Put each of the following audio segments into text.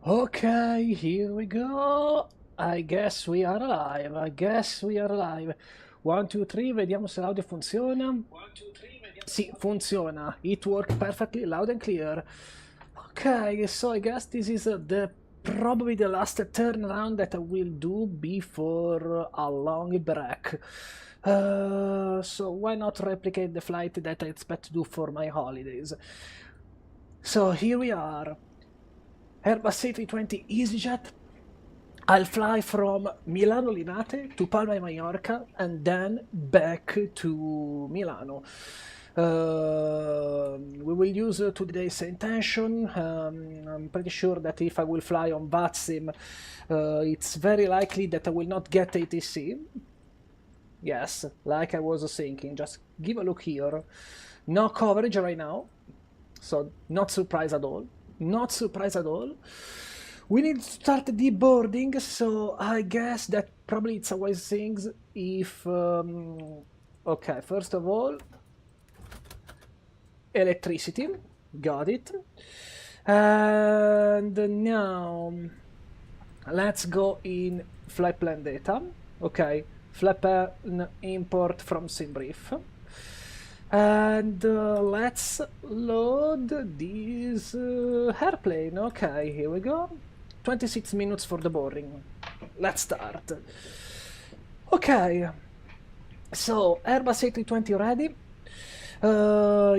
Okay, here we go. I guess we are alive. I guess we are alive. 1, 2, 3, vediamo se l'audio funziona. Sì, funziona. It worked perfectly, loud and clear. Okay, so I guess this is probably the last turnaround that I will do before a long break. So why not replicate the flight that I expect to do for my holidays? So here we are. Airbus A320 Easyjet. I'll fly from Milano Linate to Palma de Mallorca and then back to Milano. We will use today's Sayintentions. I'm pretty sure that if I will fly on VATSIM, it's very likely that I will not get ATC. Yes, like I was thinking, just give a look here. No coverage right now, so not surprised at all. Not surprised at all. We need to start deboarding, so I guess that probably it's a wise thing if... okay, first of all, electricity, got it. And now, let's go in flight plan data. Okay, flight plan import from SimBrief. And let's load this airplane. Okay, here we go. 26 minutes for the boarding. Let's start. Okay, so Airbus A320 ready.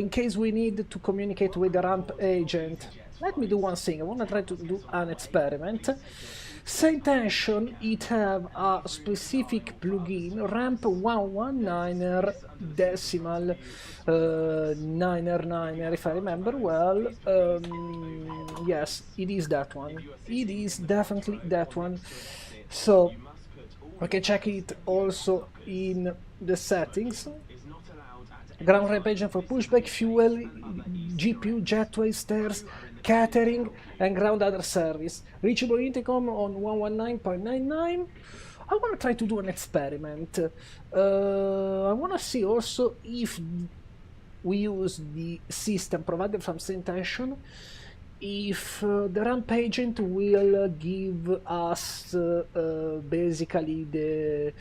In case we need to communicate with the ramp agent, let me do one thing. I want to try to do an experiment. Sayintentions, it have a specific plugin, ramp 119er decimal 9er, if I remember well. Yes, it is that one. It is definitely that one. So we can check it also in the settings. Ground ramp agent for pushback, fuel, GPU, jetway, stairs, catering, and ground other service. Reachable intercom on 119.99. I want to try to do an experiment. I want to see also if we use the system provided from Sayintentions, if the ramp agent will give us basically the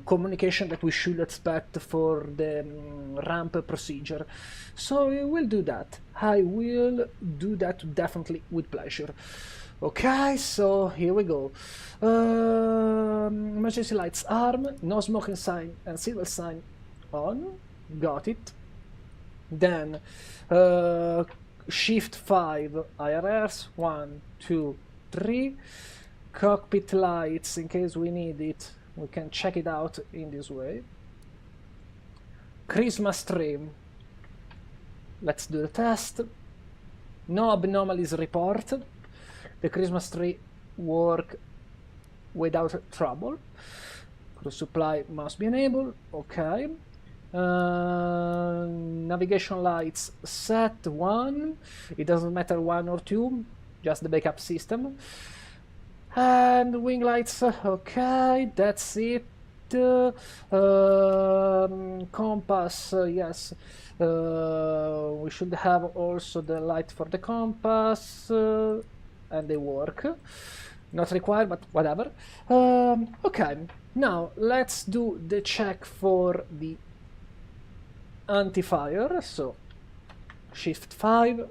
communication that we should expect for the ramp procedure. So we will do that. I will do that definitely with pleasure. Okay, so here we go. Emergency lights arm, no smoking sign and silver sign on. Got it. Then Shift 5 IRS, 1, 2, 3. Cockpit lights, in case we need it, we can check it out in this way. Christmas tree. Let's do the test. No abnormalities reported. The Christmas tree work without trouble. Cruise supply must be enabled. Okay. Navigation lights set 1. It doesn't matter 1 or 2, just the backup system. And wing lights, okay, that's it. Compass, yes. We should have also the light for the compass, and they work. Not required, but whatever. Okay, now let's do the check for the anti-fire. So Shift 5,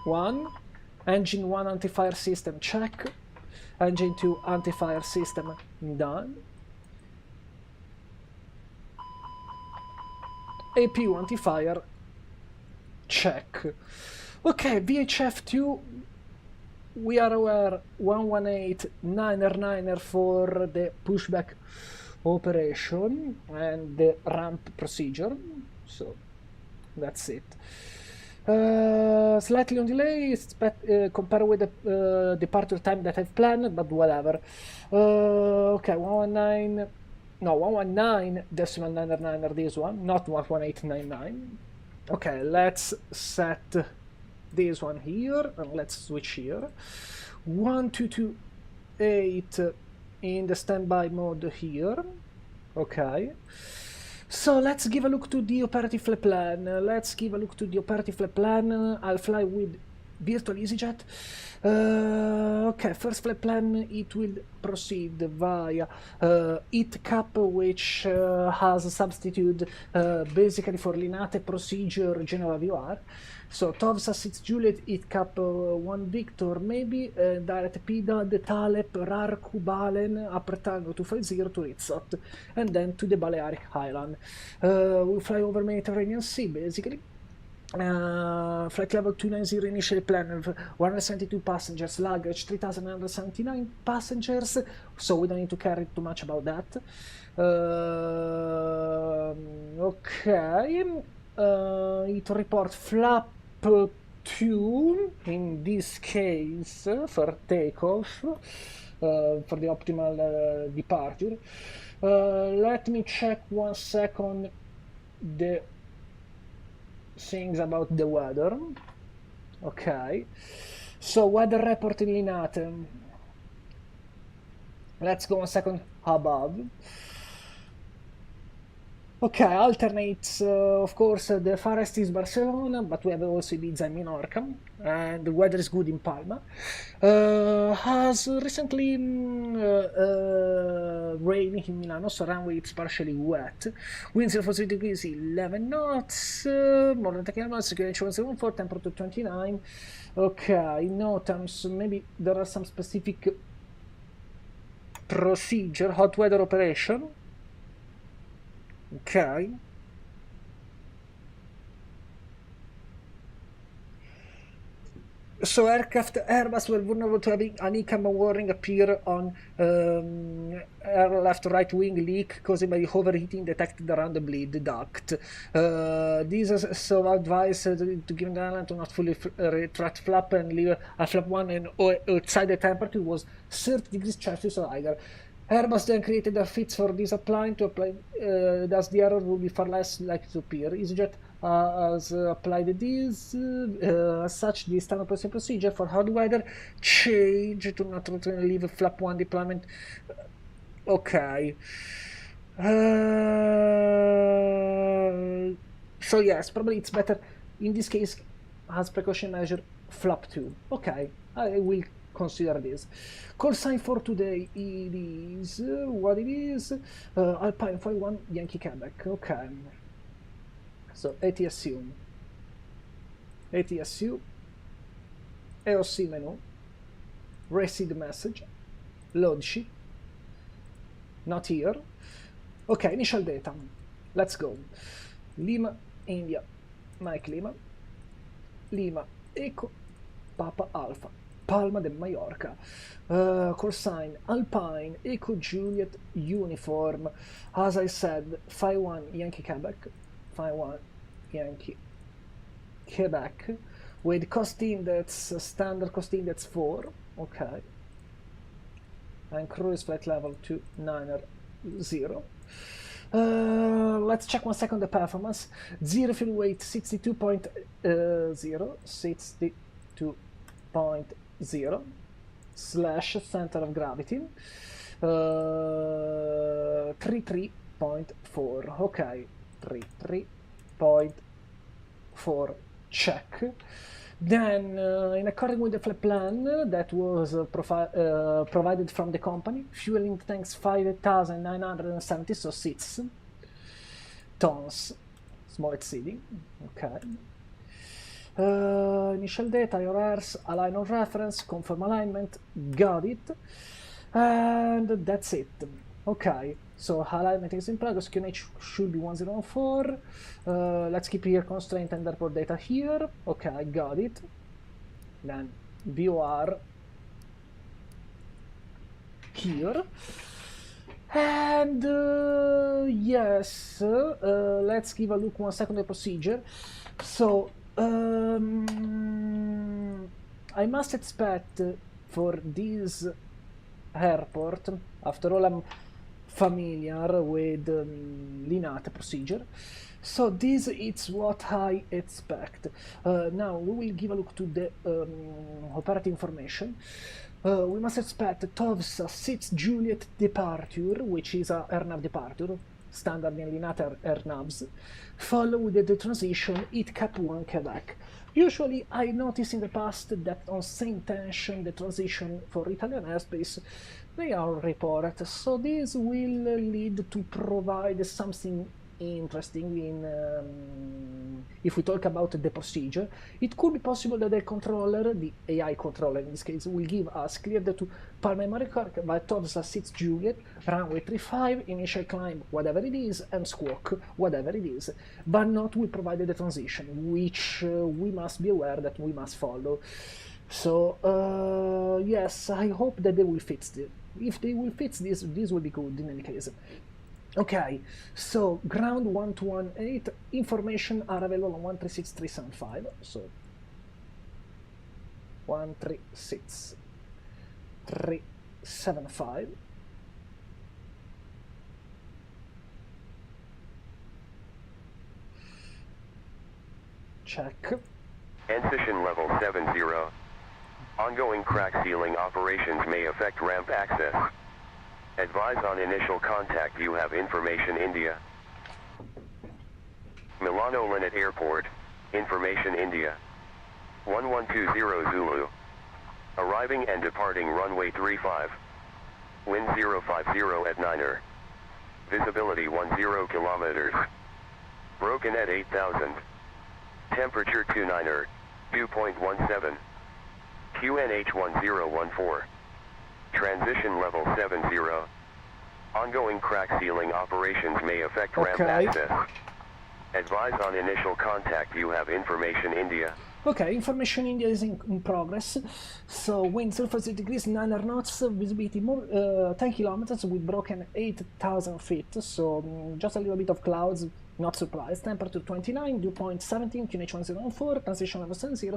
1, engine 1 anti-fire system check, engine 2 anti-fire system done, APU anti-fire check. Okay, VHF 2, we are aware 118.9er for the pushback operation and the ramp procedure, so that's it. Slightly on delay compared with the departure time that I've planned, but whatever. Okay, 119.9er this one, not 118.99. Okay, let's set this one here and let's switch here. 1228 in the standby mode here. Okay, so let's give a look to the operative flight plan. I'll fly with virtual EasyJet. Okay, first flight plan, it will proceed via it cap, which has a substitute basically for Linate procedure general VR. So Tovsa 6 Juliet, it cap 1 Victor, maybe direct PDA, the Talep, RAR, Kubalen, Upper Tango 250 to Ritzot, and then to the Balearic Island. We fly over Mediterranean Sea basically. Flight level 290 initially planned, 172 passengers, luggage 3,979 passengers, so we don't need to care too much about that. Okay, it report flap 2 in this case for takeoff, for the optimal departure. Let me check 1 second the things about the weather. Okay, so weather report in Linate. Let's go 1 second above. Okay, alternates, of course, the farthest is Barcelona, but we have also Ibiza and Minorca, and the weather is good in Palma. Has recently rained in Milano, so runway is partially wet. Winds 40 degrees, 11 knots, more than 10 kilometers, insurance 14, temperature 29. Okay, no terms, maybe there are some specific procedure, hot weather operation. Okay. So aircraft Airbus were vulnerable to having an ICAM warning appear on air left-right wing leak caused by overheating detected around the bleed duct. This is so advised to give the airline to not fully retract flap and leave a flap 1 and outside the temperature was 30 degrees Celsius or higher. Airbus then created a fix for this applying to apply, thus the error will be far less likely to appear. EasyJet has applied this, as such the standard procedure for hard weather change to not leave flap 1 deployment. Okay. So yes, probably it's better in this case as precaution measure flap 2. Okay, I will consider this. Call sign for today, it is what it is. Alpine 51 Yankee Quebec. Okay. So ATSU, EOC menu, receive message, load sheet, not here. Okay, initial data. Let's go. Lima, India, Mike Lima, Lima, Echo, Papa Alpha, Palma de Mallorca. Call sign Alpine, Echo Juliet, uniform. As I said, 51 Yankee Quebec, 51 Yankee Quebec, with cost index, standard cost index 4. Okay. And cruise flight level 290. Let's check 1 second the performance. Zero fuel weight 62.0, 62.0 slash center of gravity 33.4. Okay, 33.4 check. Then, in accordance with the flight plan that was provided from the company, fueling tanks 5,970, so 6 tons, small exceeding. Okay. Initial data, IRRs, align on reference, confirm alignment, got it, and that's it. Okay, so alignment is in progress, QNH should be 1014. Let's keep here constraint and airport data here. Okay, I got it. Then VOR here. And yes, let's give a look 1 second at the procedure. So I must expect for this airport, after all I'm familiar with Linate procedure, so this is what I expect. Now we will give a look to the operating information. We must expect TOVS 6 Juliet departure, which is a airnav departure, standard in Linate airnavs, followed with the transition IT Cap 1 Quebec. Usually I noticed in the past that on Sayintentions the transition for Italian airspace they are reported, so this will lead to provide something interesting in if we talk about the procedure. It could be possible that the controller, the AI controller in this case, will give us cleared to Palma Mallorca, Valtosa 6 Juliet, runway 35, initial climb, whatever it is, and squawk, whatever it is, but not will provide the transition, which we must be aware that we must follow. So yes, I hope that they will fix it. If they will fix this, this will be good in any case. Okay, so ground 1218, information are available on 136375, so 136375. Check. Transition level 70. Ongoing crack sealing operations may affect ramp access. Advise on initial contact. You have information India. Milano Linate Airport, information India. 1120 Zulu. Arriving and departing runway 35. Wind 050 at 9er. Visibility 10 kilometers. Broken at 8,000. Temperature 29er, 2.17. QNH 1014. Transition level 70. Ongoing crack sealing operations may affect ramp access. Advise on initial contact. You have information India. Okay, information India is in progress. So wind 0 degrees, 9 knots, visibility more 10 kilometers with broken 8,000 feet. So just a little bit of clouds, not surprised. Temperature 29, dew point 17, QNH 1014, transition level 70,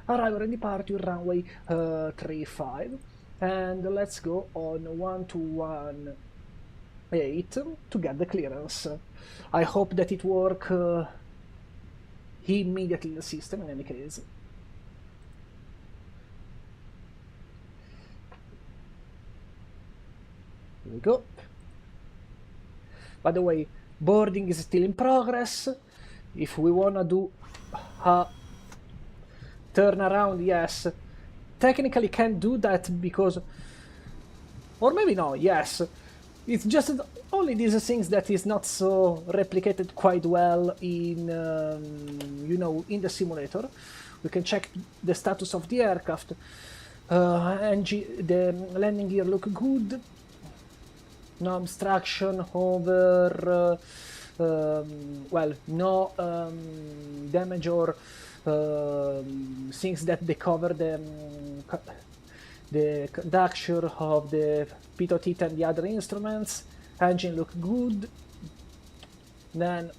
arrival and departure runway 35. And let's go on 1218 to get the clearance. I hope that it works immediately in the system in any case. Here we go. By the way, boarding is still in progress. If we wanna do a turnaround, yes, technically can't do that because, or maybe no, yes, it's just only these things that is not so replicated quite well in you know, in the simulator. We can check the status of the aircraft. The landing gear look good. No obstruction over well, no damage or things that they cover the conductor of the pitot heat and the other instruments. Engine look good. Then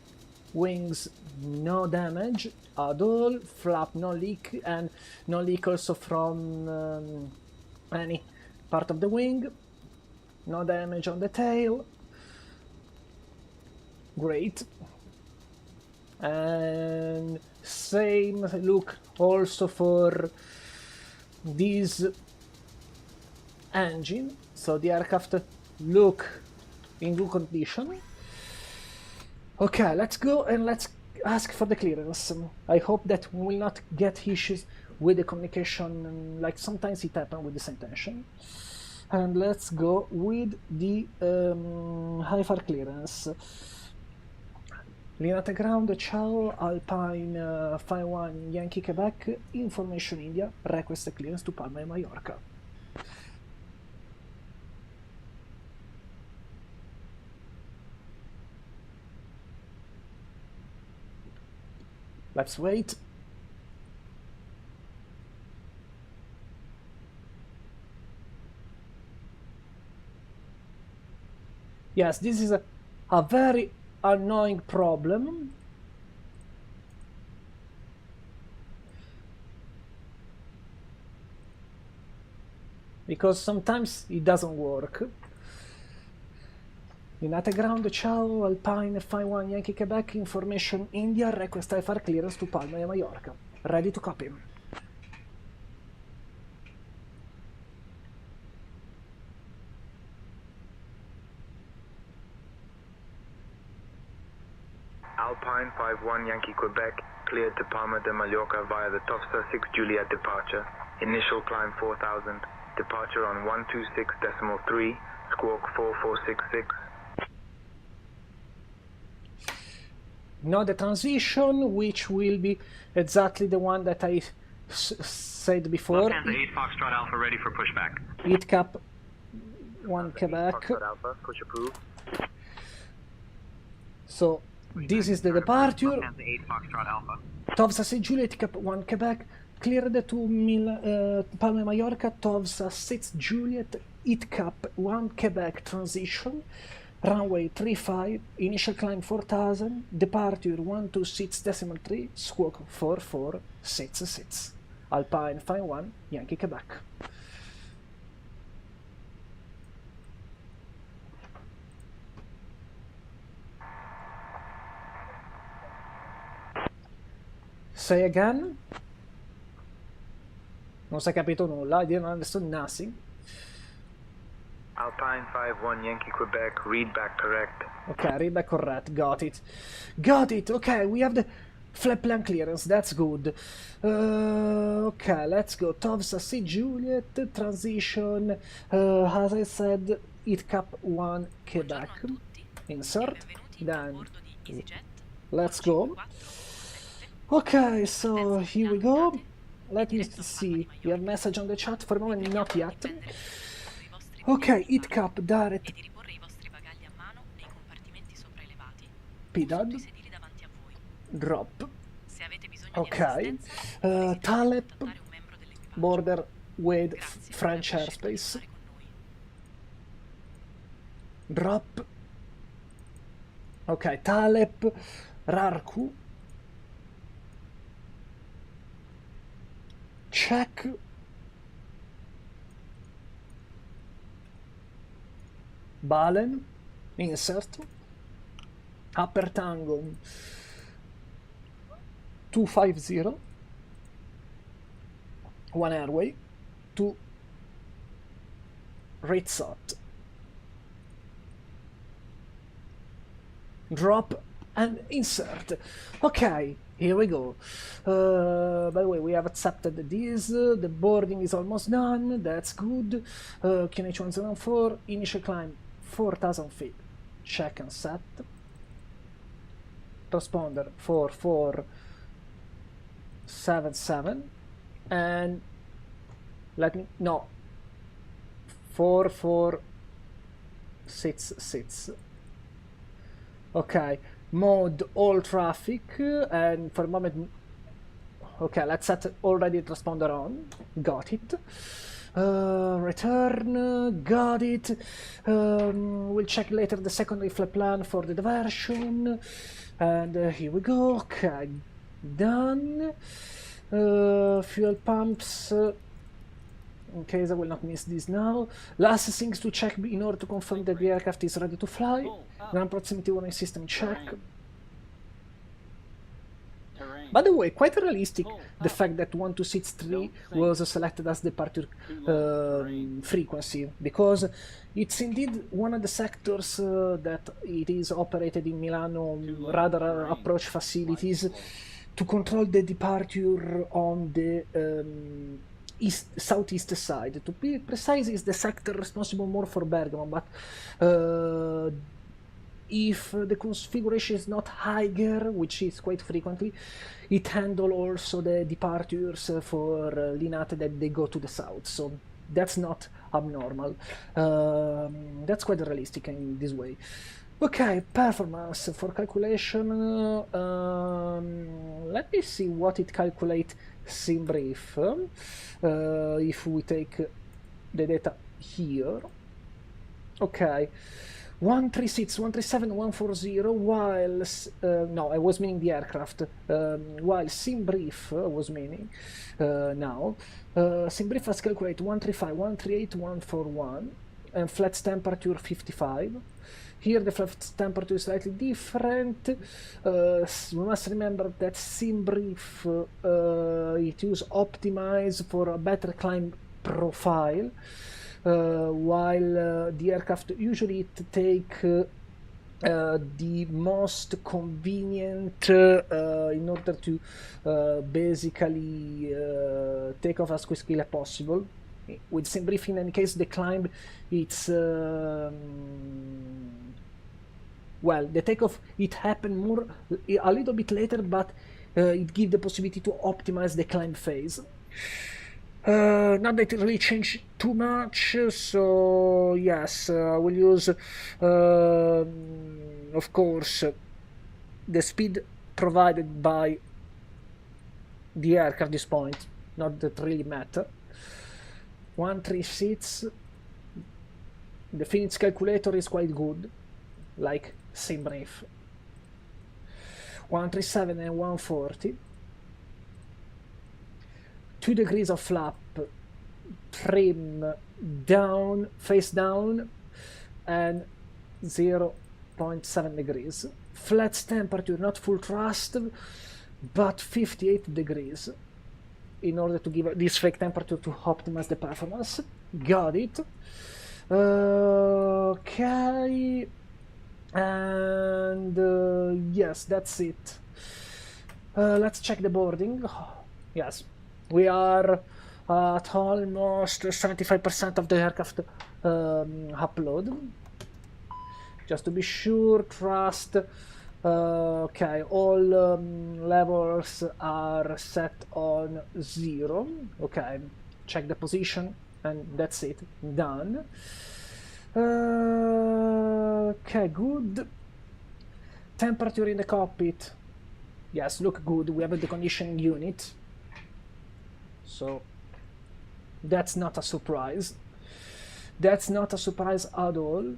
wings, no damage at all. Flap, no leak, and no leak also from any part of the wing. No damage on the tail. Great. And same look also for this engine. So the aircraft look in good condition. Okay, let's go and let's ask for the clearance. I hope that we will not get issues with the communication, like sometimes it happens with the Sayintentions. And let's go with the HIFAR clearance. Linate ground, ciao, Alpine 51 Yankee Quebec, information India, request clearance to Palma de Mallorca. Let's wait. Yes, this is a very annoying problem. Because sometimes it doesn't work. Linate ground, ciao, Alpine 51 Yankee Quebec, information India, request IFR clearance to Palma de Mallorca. Ready to copy. Alpine 51 Yankee Quebec, cleared to Palma de Mallorca via the Tofsa 6 Juliet departure. Initial climb 4000. Departure on 126.3, squawk 4466. Now the transition, which will be exactly the one that I said before. Lufthansa 8 Foxtrot Alpha ready for pushback. Heat cap 1 Quebec. Foxtrot Alpha, push approved. So this is the departure. Lufthansa 8 Foxtrot Alpha. Tofsa 6 Juliet cap 1 Quebec. Cleared to Palma Mallorca. Tofsa 6 Juliet. Heat cap 1 Quebec transition. Runway 35, initial climb 4000, departure 126.3, squawk 4466. Alpine 51, Yankee Quebec. Say again? Non si è capito nulla, I didn't understand nothing. Alpine 51, Yankee Quebec, read back correct. Okay, read back correct, got it. Got it, okay, we have the flap plan clearance, that's good. Okay, let's go. Tofsa C Juliet, transition, as I said, heat cap 1 Quebec. Insert, then let's go. Okay, so here we go. Let me see, you have message on the chat for a moment, not yet. Ok, heat cap direct PDAD drop. Ok, Talep border with French airspace drop. Ok, Talep Rarku check. Balen, insert, upper tango 250, 1 airway, 2 Ritsot, drop and insert. Okay, here we go. By the way, we have accepted this, the boarding is almost done, that's good. QNH 104, initial climb 4000 feet, check and set. Transponder 4477 and let me, no, 4466. Okay, mode all traffic and for a moment, okay, let's set already transponder on, got it. Return, got it. We'll check later the secondary flap plan for the diversion. And here we go. Okay, done. Fuel pumps. In case I will not miss this now. Last things to check in order to confirm that the aircraft is ready to fly. Ground proximity warning system check. By the way, quite realistic the fact that 1263 was selected as departure frequency, because it's indeed one of the sectors that it is operated in Milano radar approach facilities to control the departure on the southeast side. To be precise, is the sector responsible more for Bergamo, but if the configuration is not higher, which is quite frequently, it handles also the departures for Linate that they go to the south, so that's not abnormal. That's quite realistic in this way. Okay, performance for calculation. Let me see what it calculates sim brief. If we take the data here. Okay. 136, 137, 140, while, no, I was meaning the aircraft, while sim brief was meaning, now, sim brief has calculated 135, 138, 141, and flat temperature 55. Here the flat temperature is slightly different. We must remember that sim brief, it is optimized for a better climb profile. While the aircraft usually take the most convenient in order to basically take off as quickly as possible. With sim briefing, in any case, the climb, it's well, the takeoff, it happened more a little bit later, but it gives the possibility to optimize the climb phase. Not that it really changed too much, so yes, I will use, of course, the speed provided by the aircraft at this point, not that really matter. 136, the Phoenix calculator is quite good, like SimBrief. 137 and 140. 2 degrees of flap, trim down, face down, and 0.7 degrees. Flat temperature, not full thrust, but 58 degrees in order to give this fake temperature to optimize the performance. Got it. Okay. And yes, that's it. Let's check the boarding. Yes. We are at almost 75% of the aircraft upload. Just to be sure, thrust. Okay, all levels are set on 0. Okay, check the position, and that's it. Done. Okay, good. Temperature in the cockpit. Yes, look good. We have the conditioning unit. So that's not a surprise. That's not a surprise at all.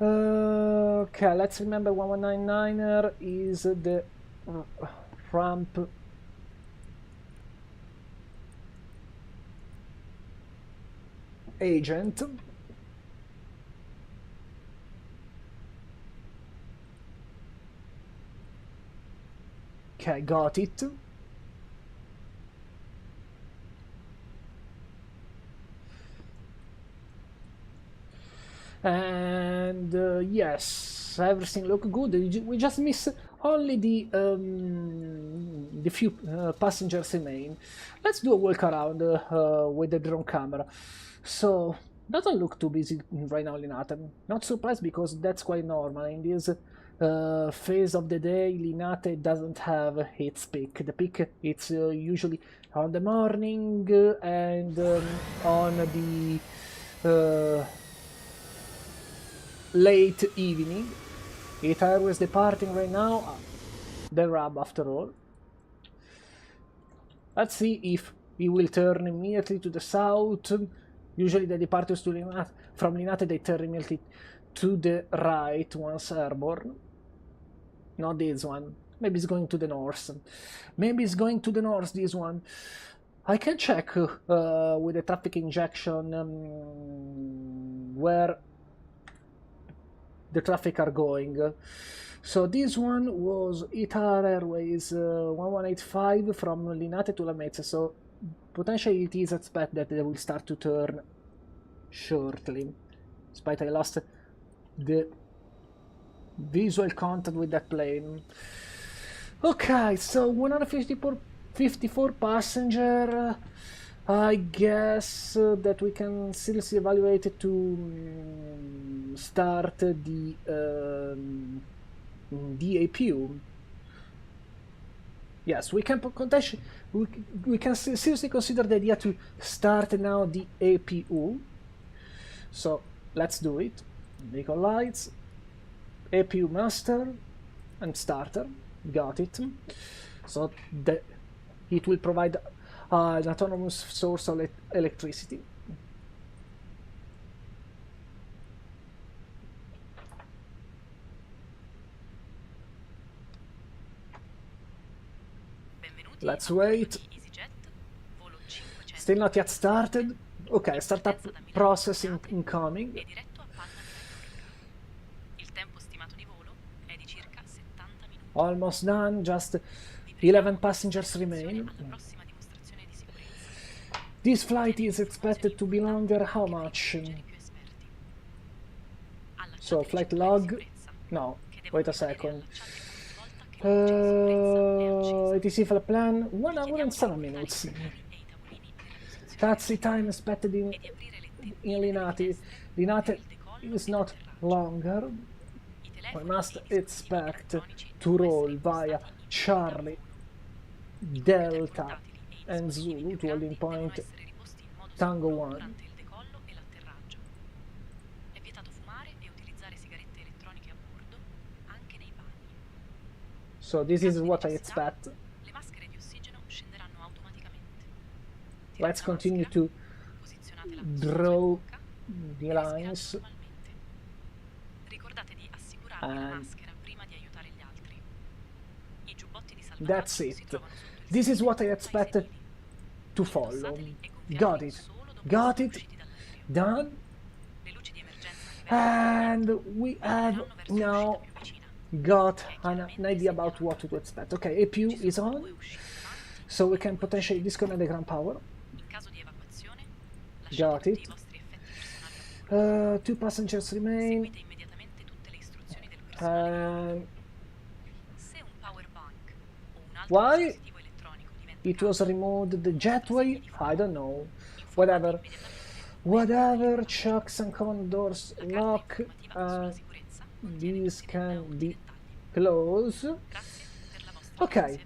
Okay, let's remember 1199er is the ramp agent. Okay, got it. And yes, everything look good. We just miss only the few passengers remain. Let's do a walk around with the drone camera. So doesn't look too busy right now, Linate. Not surprised, because that's quite normal in this phase of the day. Linate doesn't have its peak. The peak it's usually on the morning and on the late evening. 8 Airways departing right now. The RAB after all. Let's see if he will turn immediately to the south. Usually the departures to from Linate, they turn immediately to the right once airborne. Not this one. Maybe it's going to the north. Maybe it's going to the north, this one. I can check with the traffic injection where the traffic are going. So this one was Itar Airways 1185 from Linate to Lamezia. So potentially it is expected that they will start to turn shortly. Despite I lost the visual contact with that plane. Okay, so 154 passenger. I guess that we can seriously evaluate it to start the APU. Yes, we can seriously consider the idea to start now the APU. So let's do it. Vehicle lights, APU master, and starter. Got it. So that it will provide an autonomous source of electricity. Let's wait. Still not yet started. Okay, startup process incoming. Almost done, just 11 passengers remain. This flight is expected to be longer. How much? So, flight log. No, wait a second. ATC for the plan, 1 hour and 7 minutes. Taxi time expected in Linate. Linate is not longer. We must expect to roll via Charlie, Delta and Zulu to holding point Tango 1. So this is what I expect. Let's continue to draw the lines. And that's it. This is what I expected to follow. Got it. Got it. Done. And we have now got an idea about what to expect. Okay, APU is on, so we can potentially disconnect the ground power. Got it. 2 passengers remain. Why it was removed the jetway? I don't know. Whatever. Whatever. Chucks and common doors lock. These can be closed. Okay.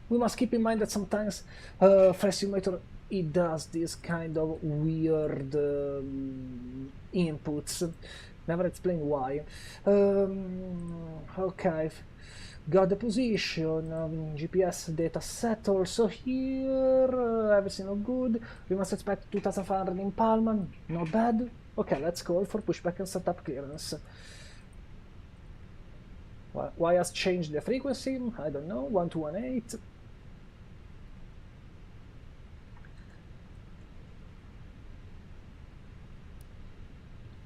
We must keep in mind that sometimes Flight Simulator it does this kind of weird inputs. Never explain why. Okay, got the position, GPS data set also here, everything all good. We must expect 2500 in Palma, not bad. Okay, let's call for pushback and setup clearance. Why has changed the frequency? I don't know, 1218.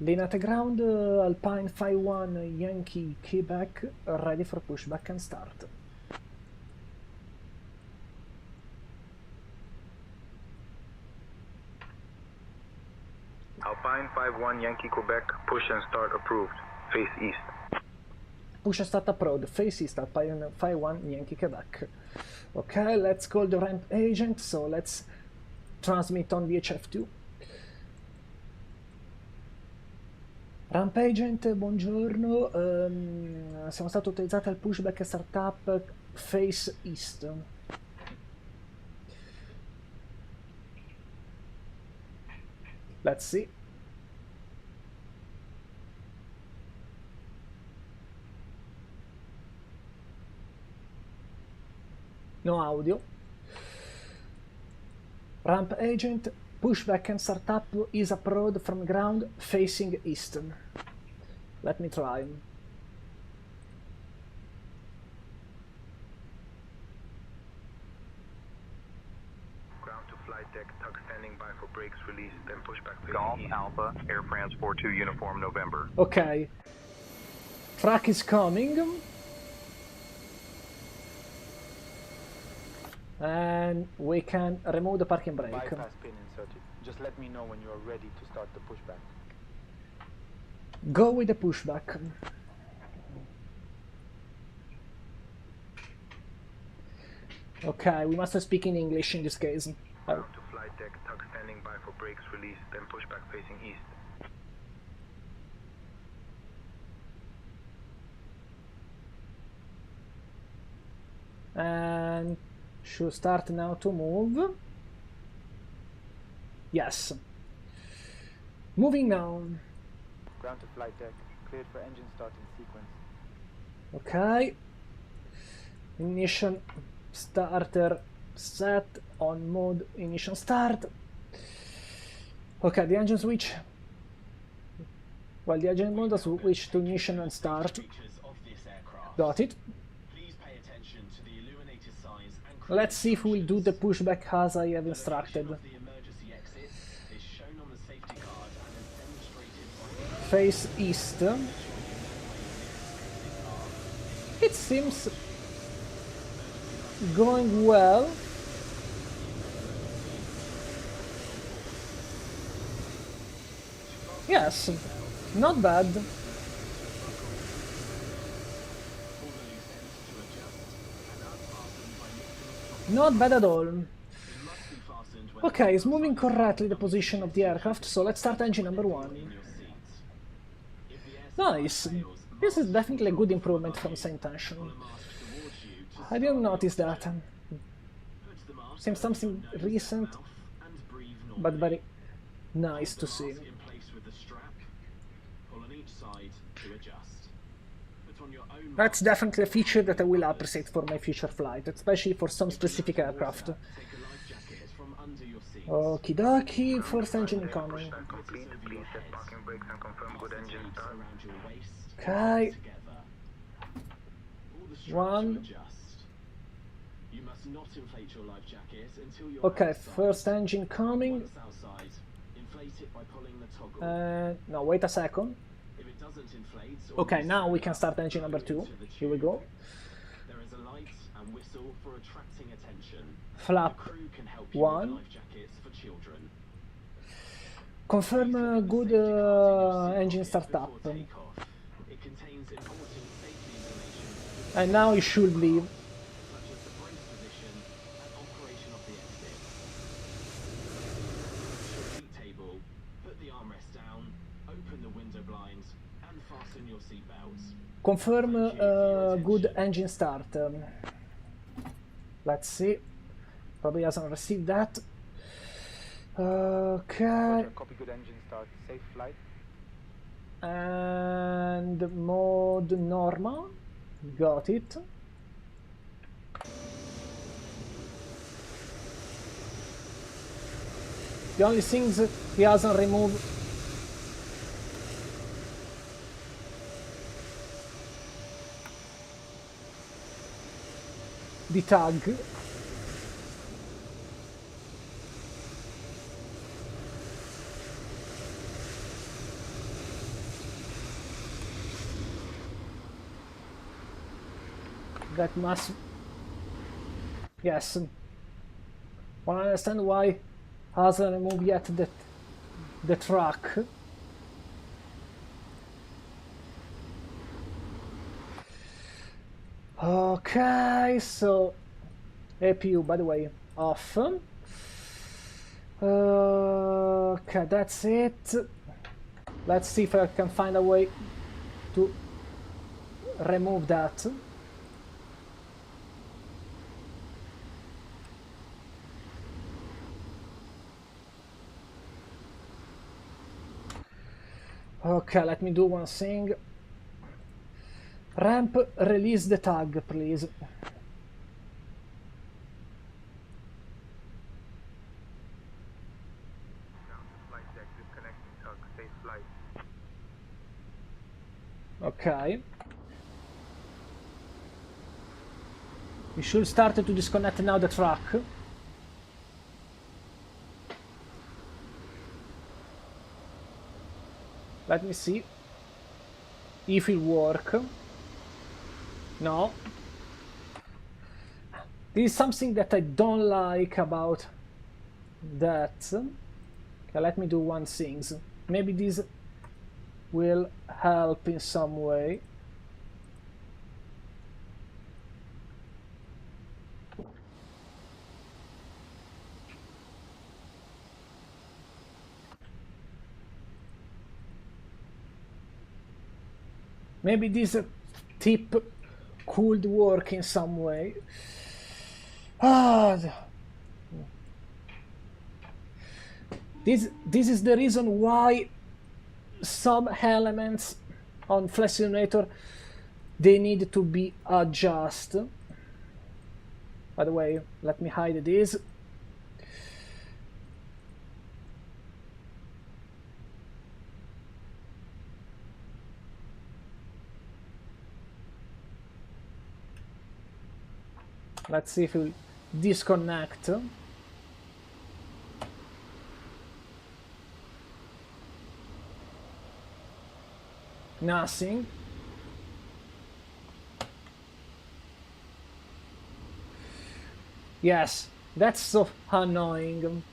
Linate ground, Alpine 5-1 Yankee Quebec, ready for pushback and start. Alpine 5-1 Yankee Quebec, push and start approved. Face east. Push and start approved, face east, Alpine 5-1 Yankee Quebec. Okay, let's call the ramp agent, so let's transmit on VHF2. Ramp agent, buongiorno, siamo stati utilizzati al pushback e startup face east. Let's see. No audio. Ramp agent, pushback and startup is approved from ground facing east. Let me try. Ground to flight deck, tug standing by for brakes release, then pushback facing Golf east. Alpha, Air France 42 Uniform November. Okay. Truck is coming. And we can remove the parking brake. Bypass pin inserted. Just let me know when you are ready to start the pushback. Go with the pushback. Okay, we must speak in English in this case. Ground to flight deck, tug standing by for brakes release, then pushback facing east. And should start now to move. Yes. Moving now. Ground to flight deck. Cleared for engine start in sequence. Okay. Ignition starter set on mode ignition start. Okay, the engine switch. Well, the engine mode has switched to ignition and start. Got it. Let's see if we'll do the pushback as I have instructed. Face east. It seems going well. Yes, not bad. Not bad at all. Okay, it's moving correctly the position of the aircraft, so let's start engine number 1. Nice. This is definitely a good improvement from Sayintentions. I didn't notice that. Seems something recent, but very nice to see. That's definitely a feature that I will appreciate for my future flight, especially for some specific aircraft. Okie dokie, first engine incoming. Okay. 1. Okay, first engine coming. No, wait a second. Okay, now we can start engine number 2. Here we go. Flap 1. Confirm good engine startup. And now it should leave. Confirm good engine start. Let's see. Probably hasn't received that. Okay. Copy, good engine start. Safe flight. And mode normal. Got it. The only things he hasn't removed the tag. That must... Yes. I don't understand why hasn't removed yet the track. Okay, so APU, by the way, off. Okay, that's it. Let's see if I can find a way to remove that. Okay, let me do one thing. Ramp, release the tag, please. Okay. We should start to disconnect now the track. Let me see if it works. No. This is something that I don't like about that. Okay, let me do one thing. Maybe this will help in some way. Maybe this tip could work in some way. This is the reason why some elements on Flight Simulator, they need to be adjusted. By the way, let me hide this. Let's see if we disconnect. Nothing. Yes, that's so annoying.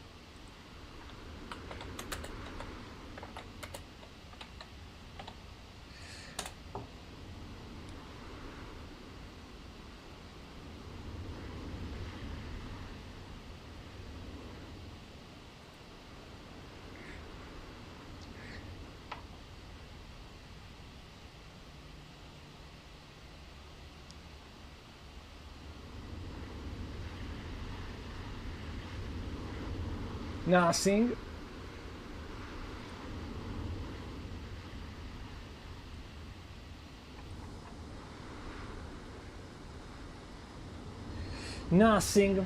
Nothing. Nothing.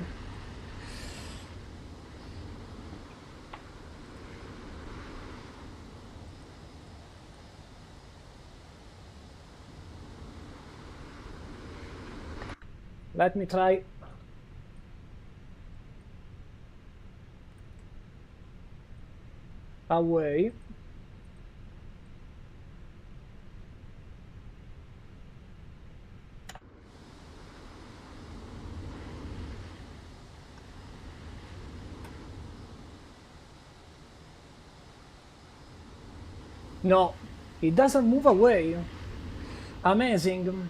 Let me try. Away. No, it doesn't move away. Amazing.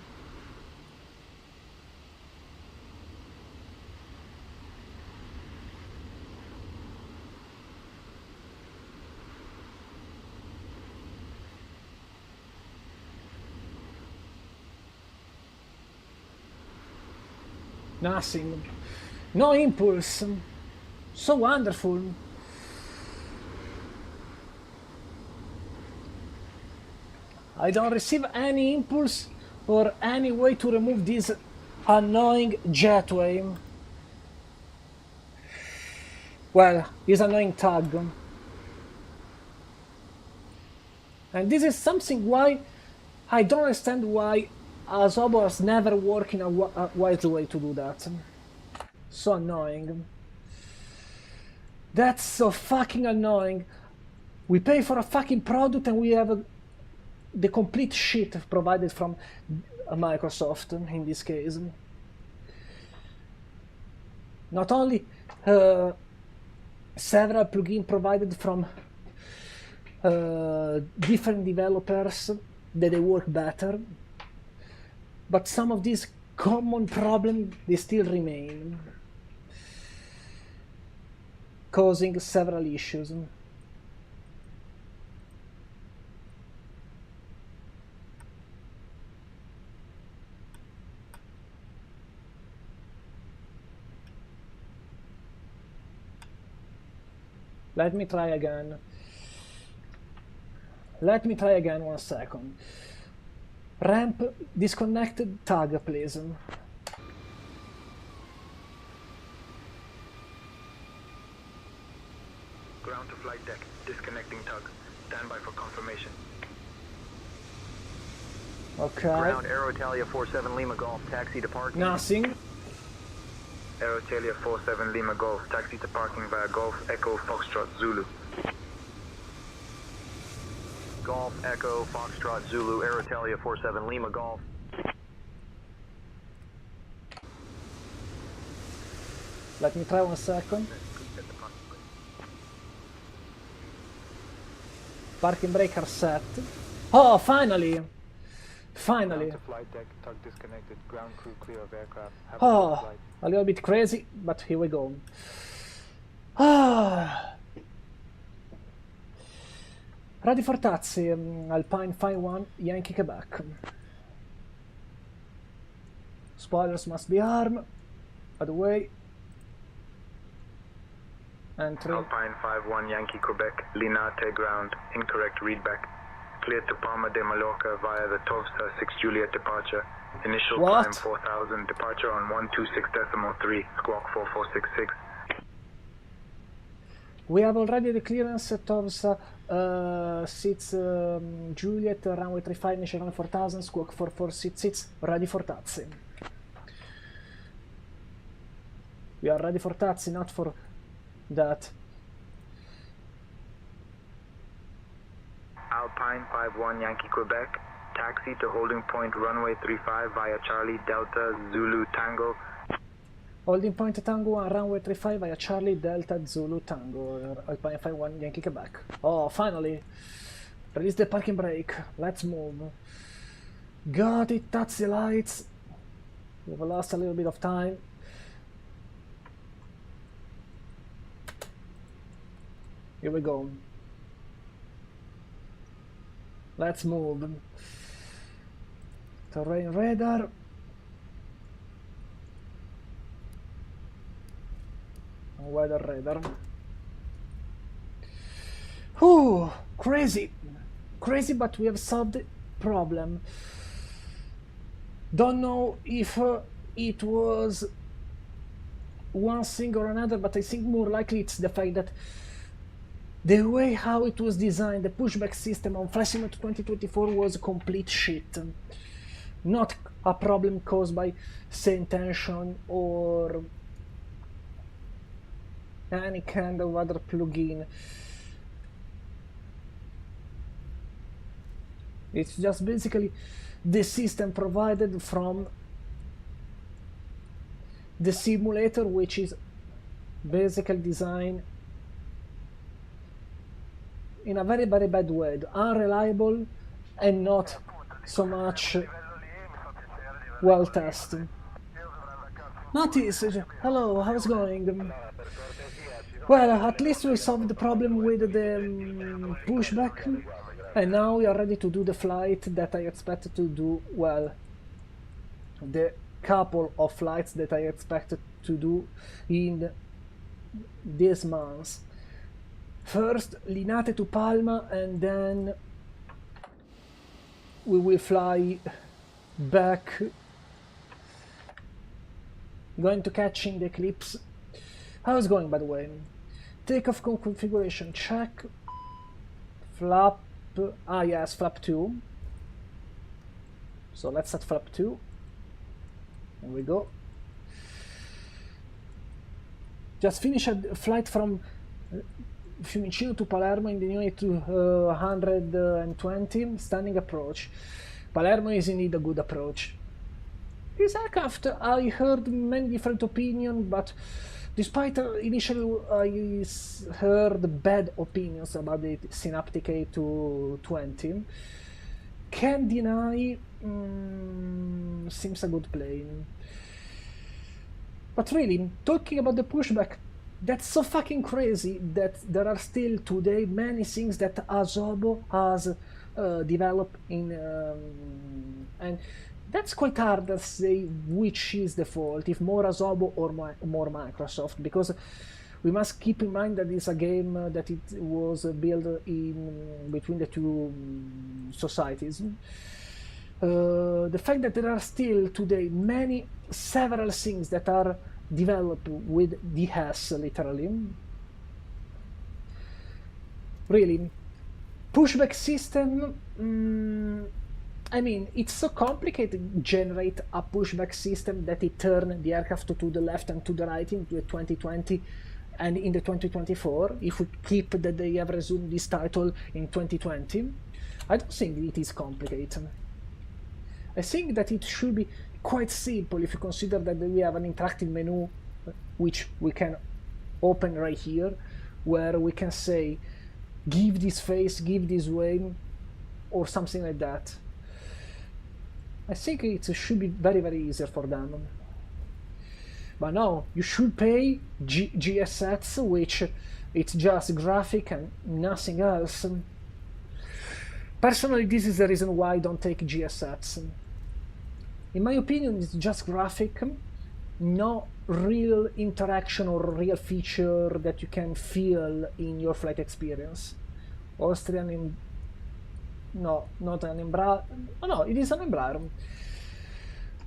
Nothing. No impulse. So wonderful. I don't receive any impulse or any way to remove this annoying jetway. Well, this annoying tag. And this is something why I don't understand why Asobo has never worked in a wise way to do that. So annoying. That's so fucking annoying. We pay for a fucking product and we have the complete shit provided from Microsoft in this case. Not only several plugins provided from different developers that they work better, but some of these common problems they still remain, causing several issues. Let me try again. Let me try again 1 second. Ramp disconnected tag, please. Ground to flight deck, disconnecting tug. Stand by for confirmation. Okay. Ground Aero Italia 47 Lima Golf, taxi to parking. Nothing. Aero Italia 47 Lima Golf, taxi to parking via Golf Echo Foxtrot Zulu. Golf Echo Foxtrot Zulu, Aero Italia 47 Lima Golf. Let me try 1 second. Parking brake are set. Oh, finally! Finally. Ground to flight deck, tug disconnected, ground crew clear of aircraft. Have a good Oh, flight. a little bit crazy, but here we go. Ah. Ready for taxi, Alpine 5-1, Yankee Quebec. Spoilers must be armed. By the way. Entry. Alpine 5-1 Yankee Quebec, Linate ground, incorrect readback. Clear to Palma de Mallorca via the Tovsa 6 Juliet departure. Initial What? climb 4000, departure on 126.3, squawk 4466. We have already the clearance of 6 Juliet, runway 35, initial run 4000, squawk 4466, ready for taxi. We are ready for taxi, not for that. Alpine 5-1 Yankee Quebec, taxi to holding point runway 35 via Charlie Delta Zulu Tango. Holding point Tango 1, runway 35 via Charlie Delta Zulu Tango, Alpine 5-1 Yankee Quebec. Oh, finally! Release the parking brake, let's move. Got it, taxi lights. We've lost a little bit of time. Here we go. Let's move. Terrain radar. Weather radar. crazy, crazy, but we have solved the problem. Don't know if it was one thing or another, but I think more likely it's the fact that the way how it was designed, the pushback system on Flight Simulator 2024 was complete shit. Not a problem caused by Sayintentions or any kind of other plugin. It's just basically the system provided from the simulator, which is basically designed in a very bad way, unreliable and not so much well tested. Notice, hello, how's it going? Well, at least we solved the problem with the pushback, and now we are ready to do the flight that I expected to do, well, the couple of flights that I expected to do in this month. First, Linate to Palma, and then we will fly back, going to catching the eclipse. How's it going, by the way? Takeoff configuration check. Flap, yes, flap 2. So let's set flap 2. There we go. Just finished a flight from Fiumicino to Palermo in the unit 220, standing approach. Palermo is indeed a good approach. This aircraft, I heard many different opinions, but despite initially I heard bad opinions about the Synaptic A220, can't deny seems a good plane. But really, talking about the pushback, that's so fucking crazy that there are still today many things that Asobo has developed in, and that's quite hard to say which is the fault, if more Asobo or more Microsoft, because we must keep in mind that it's a game that it was built in between the two societies. The fact that there are still today several things that are developed with DS, literally. Really, pushback system, I mean, it's so complicated to generate a pushback system that it turn the aircraft to the left and to the right in the 2020 and in the 2024, if we keep that they have resumed this title in 2020. I don't think it is complicated. I think that it should be quite simple if you consider that we have an interactive menu which we can open right here, where we can say give this face, give this way, or something like that. I think it should be very easier for them. But no, you should pay GSX, which it's just graphic and nothing else. Personally, this is the reason why I don't take GSX. In my opinion, it's just graphic, no real interaction or real feature that you can feel in your flight experience. Austrian, no, not an Embraer, oh, no, it is an Embraer.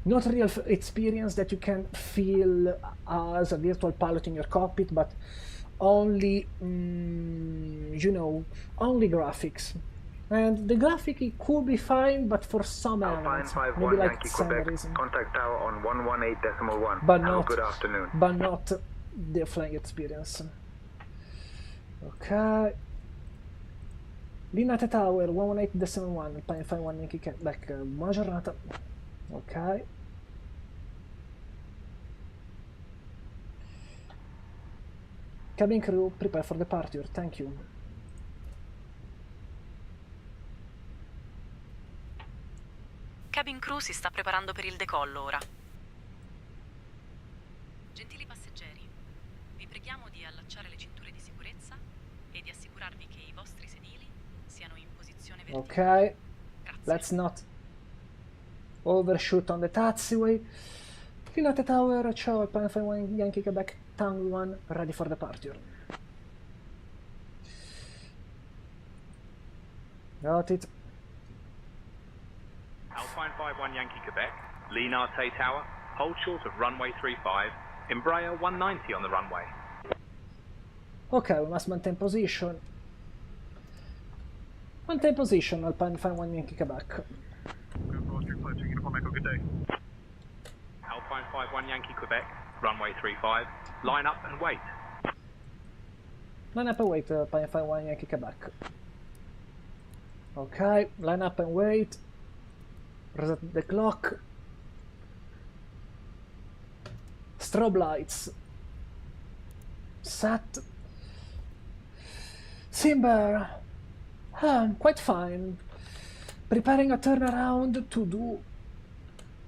Not a real experience that you can feel as a virtual pilot in your cockpit, but only, you know, only graphics. And the graphic, it could be fine, but for some elements, maybe like Quebec, contact tower on 118.1. But Have not, a good afternoon. But not the flying experience. Okay. Linate Tower 118.1, Pine Yankee Quebec, buona giornata. Ok. Cabin crew, prepare for departure, thank you. Cabin crew si sta preparando per il decollo ora. Gentili passeggeri, vi preghiamo di allacciare le cinture di sicurezza e di assicurarvi che i vostri sedili siano in posizione verticale. Ok, let's not overshoot on the taxiway. Linate Tower, ciao, Pine Yankee Quebec, Tango 1, ready for departure. Got it. Alpine 51 Yankee Quebec, Linarte Tower, hold short of runway 35, Embraer 190 on the runway. Okay, we must maintain position. Maintain position, Alpine 51 Yankee Quebec. Alpine 51 Yankee Quebec, runway 35, line up and wait. Line up and wait, Alpine 51 Yankee Quebec. Okay, line up and wait. Reset the clock. Strobe lights. Set. Simber. Quite fine. Preparing a turnaround to do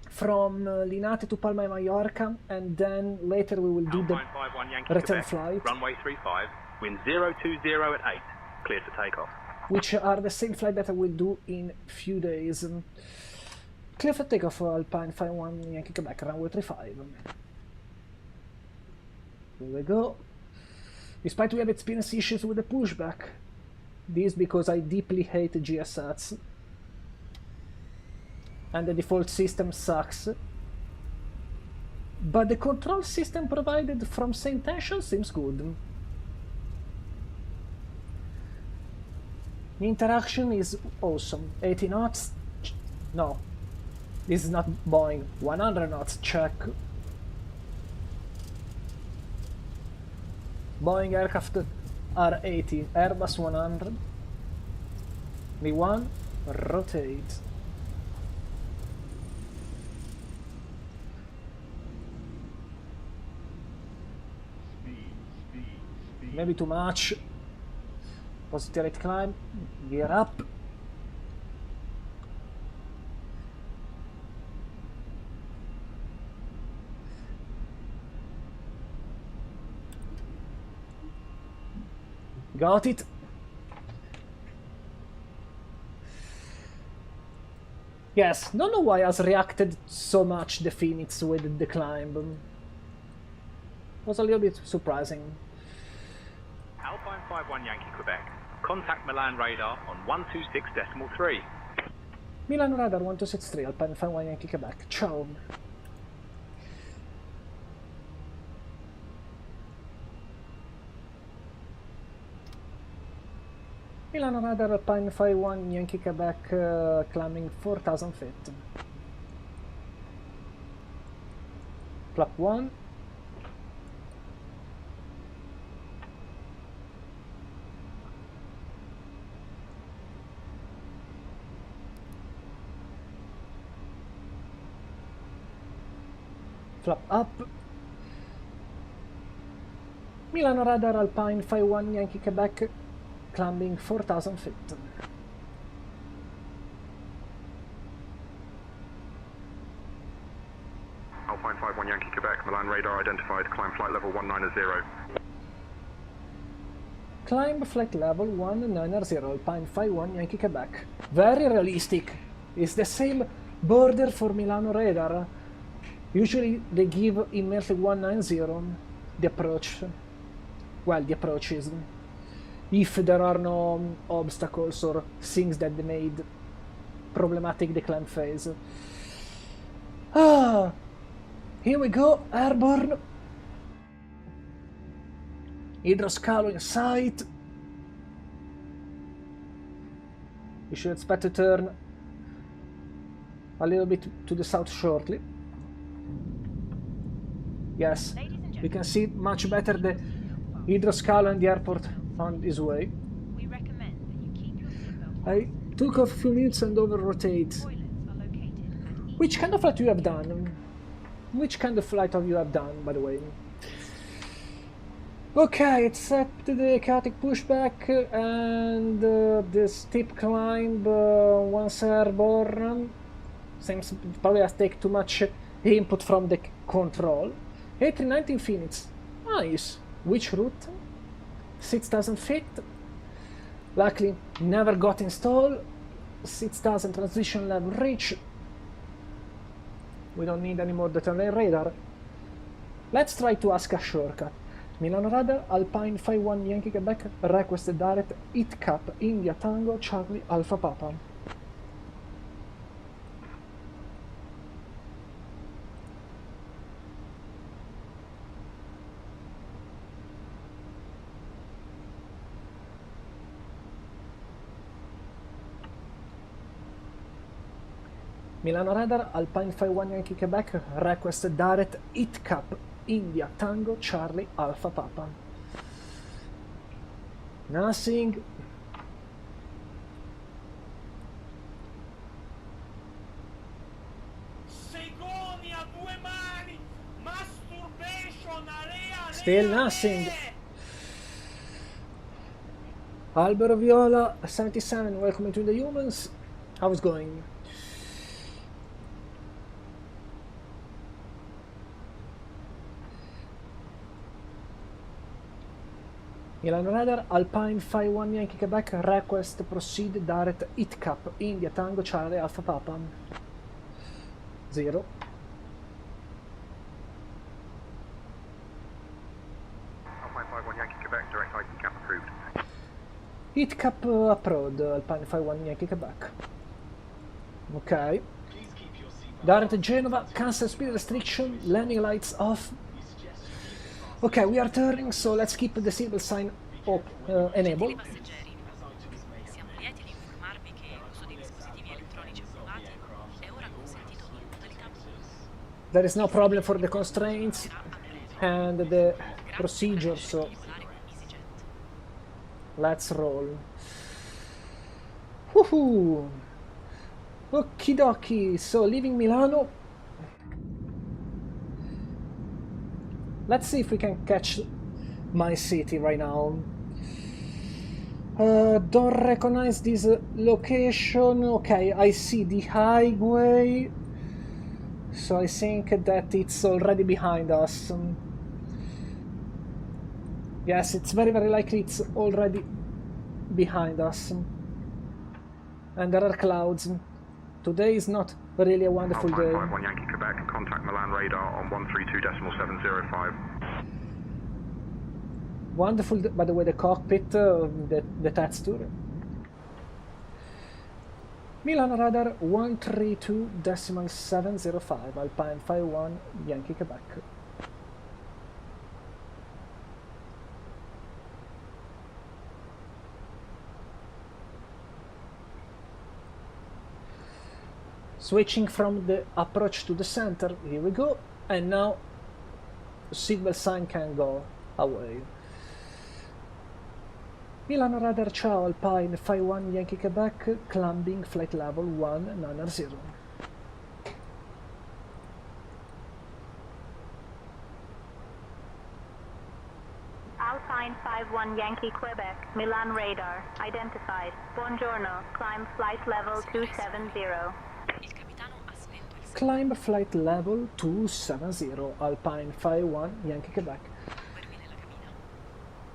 from Linate to Palma de Mallorca, and then later we will do the return flight. Runway 35, wind 020 at 8, cleared for takeoff. Which are the same flight that I will do in few days. Clear for takeoff for Alpine 51 Yankee Quebec, runway 35. Here we go. Despite we have experienced issues with the pushback. This because I deeply hate GSATs. And the default system sucks. But the control system provided from Sayintentions seems good. The interaction is awesome. 80 knots? No. This is not Boeing. 100 knots, check. Boeing aircraft are 80, Airbus 100. V1, rotate. Maybe too much. Positive climb, gear up. Got it. Yes, don't know why has reacted so much the Phoenix with the climb. Was a little bit surprising. Alpine 51 Yankee Quebec, contact Milan radar on 126.3. Milan radar 1263, Alpine 51 Yankee Quebec. Ciao. Milan radar Alpine 51 Yankee Quebec, climbing 4,000 feet. Flap 1. Flap up. Milano radar Alpine 51 Yankee Quebec, climbing 4,000 feet. Alpine 51 Yankee Quebec, Milan radar identified, climb flight level 190. Climb flight level 190, Alpine 51 Yankee Quebec. Very realistic. It's the same border for Milano radar. Usually they give immediately 190 the approach. Well, the approach is. If there are no obstacles or things that they made problematic the climb phase. Ah, here we go, airborne. Hydroscalo in sight. We should expect to turn a little bit to the south shortly. Yes, we can see much better the Hydroscalo and the airport on this way. I took off a few minutes and over rotate. Which kind of flight you have done? Which kind of flight have you have done, by the way? Okay, except the chaotic pushback and the steep climb once airborne. Seems probably has taken too much input from the control. A319 Phoenix. Nice. Which route? 6,000 feet. Luckily, never got installed. 6,000 transition level reach. We don't need any more determined radar. Let's try to ask a shortcut. Milano Radar, Alpine 51 Yankee Quebec, request direct hit cap, India Tango, Charlie Alpha Papa. Milano Radar, Alpine 51 Yankee Quebec, request direct hit cap, India Tango, Charlie Alpha Papa. Nothing. Still nothing. Albero Viola 77, welcome to the humans. How's it going? Milano Radar, Alpine 51 Yankee Quebec, request proceed direct hit cap, India Tango Charlie Alpha Papa. 0. Alpine 51 Yankee Quebec, direct IT cap approved. Hit cap approved, Alpine 51 Yankee Quebec. Ok. Direct Genova, cancel speed restriction, landing lights off. Ok, we are turning, so let's keep the signal sign enabled. Passeggeri, siamo lieti di informarvi che l'uso dei dispositivi elettronici approvati è ora consentito in modalità volo. There is no problem for the constraints and the procedure, so let's roll. Woohoo! Okie dokie, so leaving Milano. Let's see if we can catch my city right now. Don't recognize this location. Okay, I see the highway. So I think that it's already behind us. Yes, it's very likely it's already behind us. And there are clouds. Today is not really a wonderful day. Alpine 51 Yankee Quebec, contact Milan radar on 132.705. Wonderful, by the way, the cockpit, the texture. Milan Radar 132.705, Alpine 51 Yankee Quebec. Switching from the approach to the center, here we go, and now signal sign can go away. Milano Radar, ciao, Alpine 51 Yankee Quebec, climbing flight level 190. Alpine 51 Yankee Quebec, Milan radar, identified. Buongiorno, climb flight level 270. Il capitano ha spento il Climb flight level 270, Alpine 51 Yankee Quebec. server nella cabina.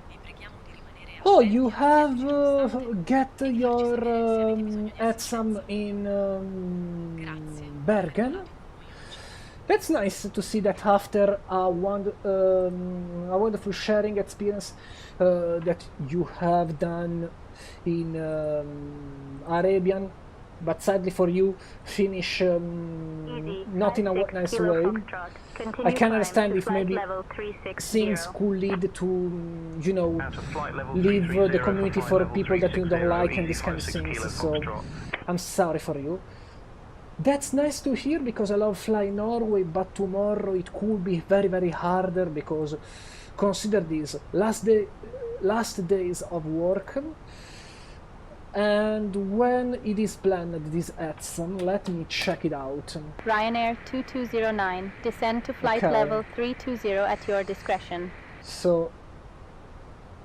Vi preghiamo di rimanere Oh, you have get your Etsam in Bergen? That's nice to see that after a wonderful sharing experience that you have done in Arabian, but sadly for you, finish not in a nice way. I can understand if maybe things could lead to, you know, leave the community for people that you don't like and these kind of things, so I'm sorry for you. That's nice to hear because I love flying Norway, but tomorrow it could be very harder because consider this, last days of work, and when it is planned this Etsam, let me check it out. Ryanair 2209, descend to flight Okay. level 320 at your discretion. So,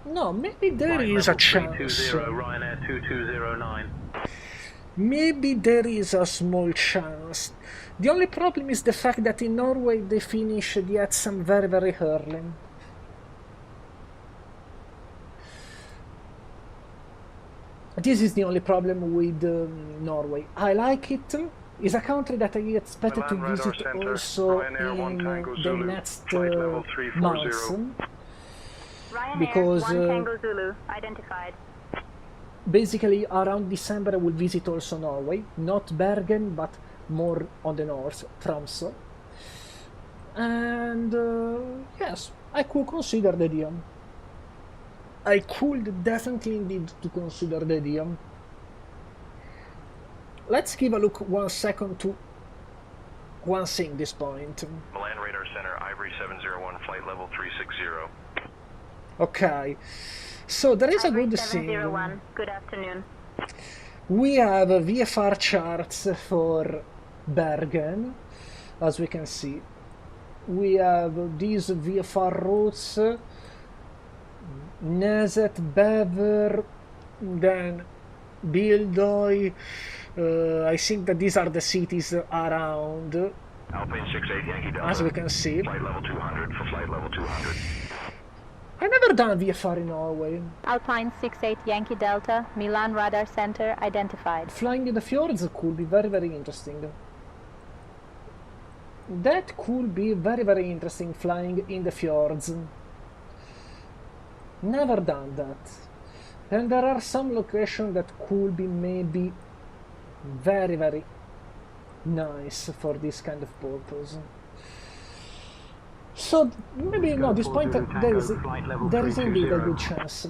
no, maybe there is a chance. 320, Ryanair 2209. Maybe there is a small chance. The only problem is the fact that in Norway they finish the Etsam very early. This is the only problem with Norway. I like it. It's a country that I expected to visit also in the next months. Ryanair because 1 Tango Zulu, identified. basically around December I will visit also Norway, not Bergen, but more on the north, Tromsø. And yes, I could consider the idea. I could definitely indeed to consider the idea. Let's give a look 1 second to one thing this point. Milan Radar Center, Ivory 701, flight level 360. Okay, so there is a Ivory good 701, thing. good afternoon. We have VFR charts for Bergen, as we can see. We have these VFR routes, Neset, Bever, then Bildoy. I think that these are the cities around, Alpine 68 Yankee Delta. as we can see. Flight level 200 for flight level 200. I never done VFR in Norway. Alpine 68 Yankee Delta, Milan Radar Center, identified. Flying in the fjords could be very, very interesting. That could be very, very interesting, flying in the fjords. Never done that. And there are some locations that could be maybe very, very nice for this kind of purpose. So maybe no, this point there is indeed a good chance.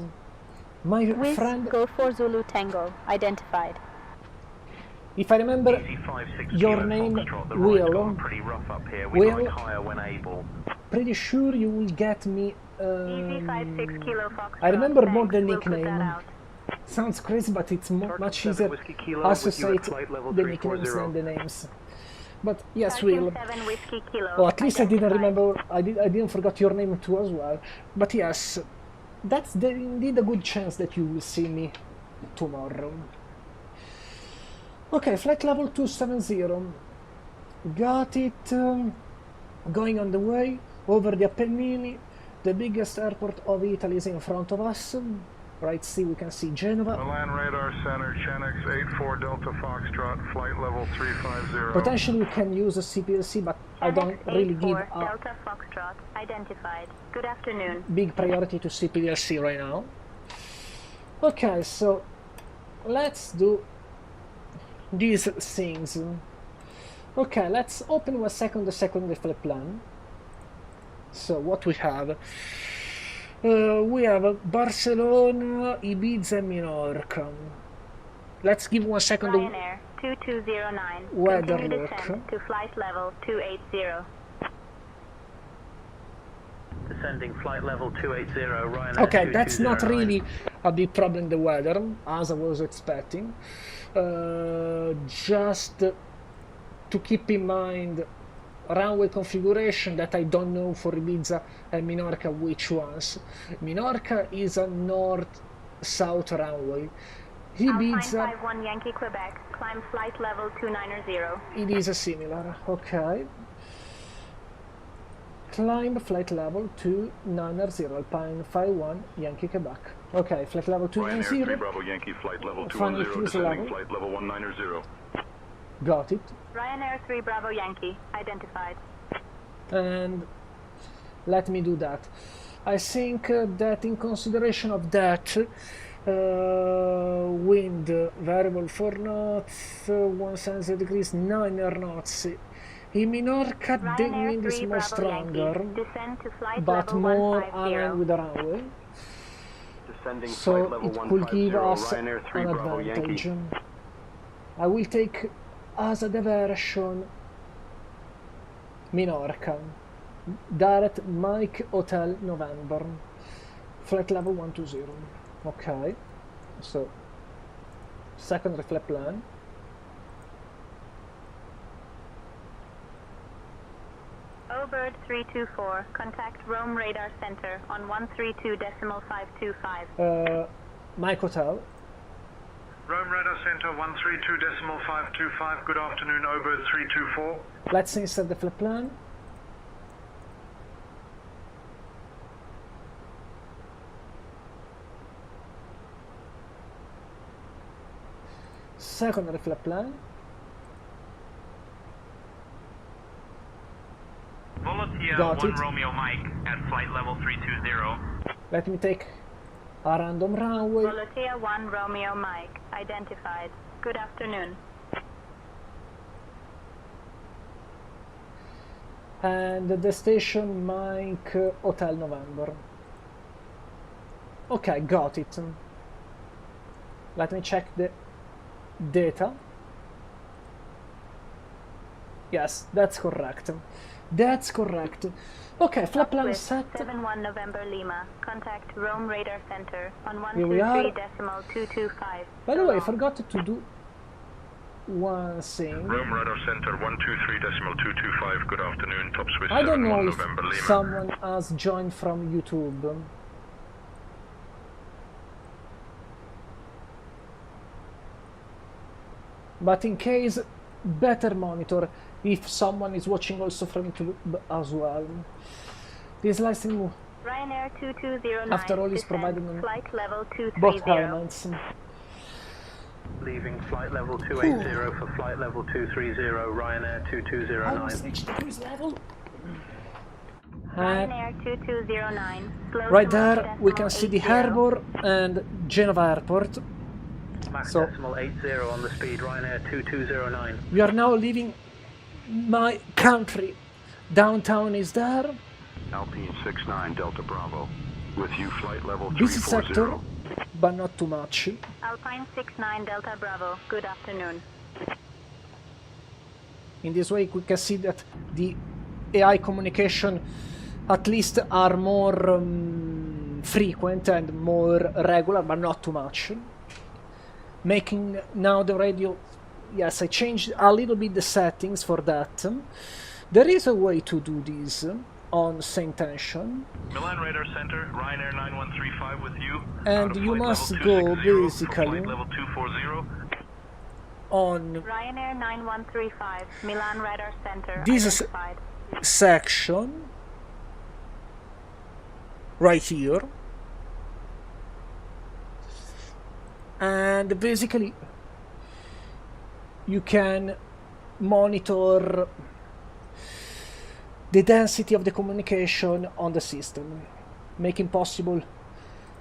My Wiz friend, Go for Zulu Tango, identified. if I remember your name, Will, Pretty rough up here. Will, We'd like higher when able. pretty sure you will get me. Easy 56 Kilo Foxtrot. I remember more Thanks, the we'll put that nickname. out. Sounds crazy, but it's much easier Whiskey Kilo, to associate with you at flight level the nicknames 340. than the names. But yes, Will. 7 Whiskey Kilo, Oh, at least I didn't identified. remember. I didn't forget your name too as well. But yes, that's indeed a good chance that you will see me tomorrow. Okay, flight level 270. Got it. Going on the way over the Appennini. The biggest airport of Italy is in front of us. Right, see, we can see Genova. Milan Radar Center, Chenex 84 Delta Foxtrot, flight level 350. Potentially we can use a CPLC, but I don't really give a Delta Foxtrot, identified. Good afternoon. big priority to CPLC right now. Okay, so let's do these things. Okay, let's open the second flight plan. So what we have? We have Barcelona, Ibiza, and Minorca. Let's give 1 second. Ryanair 2209. Weather Continue look. descent to flight level 280. Descending flight level 280, Ryanair. Okay, that's not 2209. really a big problem, the weather, as I was expecting. Just to keep in mind runway configuration that I don't know for Ibiza and Minorca which ones. Minorca is a north-south runway. Alpine Ibiza, 51 Yankee Quebec. Climb flight level 290. it is a similar. Okay. Climb flight level 290, Alpine 51 Yankee Quebec. Okay, flight level Ryanair 3 290. Bravo Yankee, flight level Final 210, cruise descending level. flight level 190. Got it. Ryanair 3 Bravo Yankee, identified. And let me do that. I think that in consideration of that, wind variable 4 knots, 170 degrees, 9 knots. In Minorca, the Ryanair wind is 3 more Bravo stronger, Yankee. Descend to flight but level more 150. aligned with the runway. Descending So flight level it could 150, give us an Ryanair 3 Bravo advantage. Yankee. I will take as a diversion Minorca. Direct Mike Hotel November. Flight level 120. Okay. So secondary flight plan. Obird 324, contact Rome Radar Center on 132.525. Mike Hotel. Rome Radar Center 132.525. Good afternoon, Obird 324. Let's insert the flight plan. Secondary flight plan. Volunteer Got 1 it. Romeo Mike at flight level 320. Let me take a random runway. Volotea 1 Romeo Mike, identified. Good afternoon. And the station Mike Hotel November. Okay, got it. Let me check the data. Yes, that's correct. That's correct. Okay, flight plan set. 71 November Lima. Contact Rome Radar Center on Here we are. 123.225. By the way, I forgot to do one thing. Rome Radar Center 123.225. Good afternoon. Top Swiss I don't know 71 if November Lima. someone has joined from YouTube. But in case, better monitor if someone is watching also from YouTube as well. This licensing, Ryanair 2209. after all, is descend, provided on flight level 230. both elements. Leaving flight level 280 for flight level 230, Ryanair 2209. Almost reached the cruise level. Ryanair 2209. Slow Right to there, Mach we can see the decimal 80. harbour and Genova Airport. Mach So- decimal 80 on the speed, Ryanair 2209. We are now leaving my country. Downtown is there. Alpine 69 Delta Bravo. With you, flight level Busy 340. sector, but not too much. Alpine 69 Delta Bravo. Good afternoon. In this way, we can see that the AI communication at least are more frequent and more regular, but not too much. Making now the radio, yes, I changed a little bit the settings for that. There is a way to do this on Sayintentions, Milan Radar Center, Ryanair 9135 with you. and you must go basically level 240. on Ryanair 9135. Milan Radar Center. This is- identified. section right here, and basically you can monitor the density of the communication on the system, making possible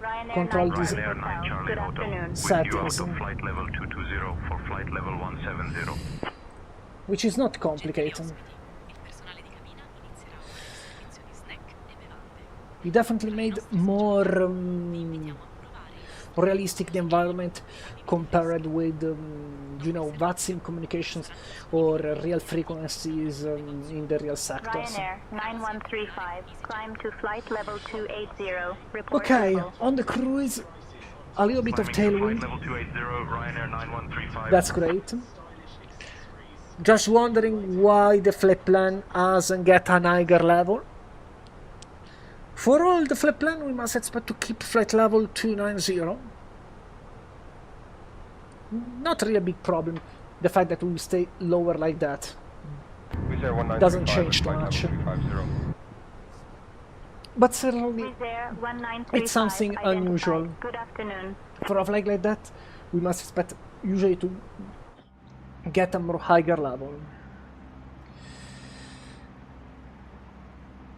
Ryanair Control 9 this- Charlie Ryanair 9 Hotel. Charlie Good Hotel. afternoon. With you out settings, of flight level 220 for flight level 170. which is not Gentili complicated. ospiti, il personale di cabina inizierà ora il servizio di snack e bevande. We definitely made more Vi invitiamo a provare realistic the environment compared with you know, VATSIM communications or real frequencies in the real sectors. Ryanair 9135. Climb to flight level 280. Report Okay, level. on the cruise, a little bit of Climbing to flight tailwind. level 280, Ryanair 9135. That's great. Just wondering why the flight plan hasn't get an higher level. For all the flight plan, we must expect to keep flight level 290. Not really a big problem, the fact that we stay lower like that. Doesn't change too much. But certainly, Wizz Air 1935. it's something identified. unusual. Good afternoon. For a flight like that, we must expect usually to get a more higher level.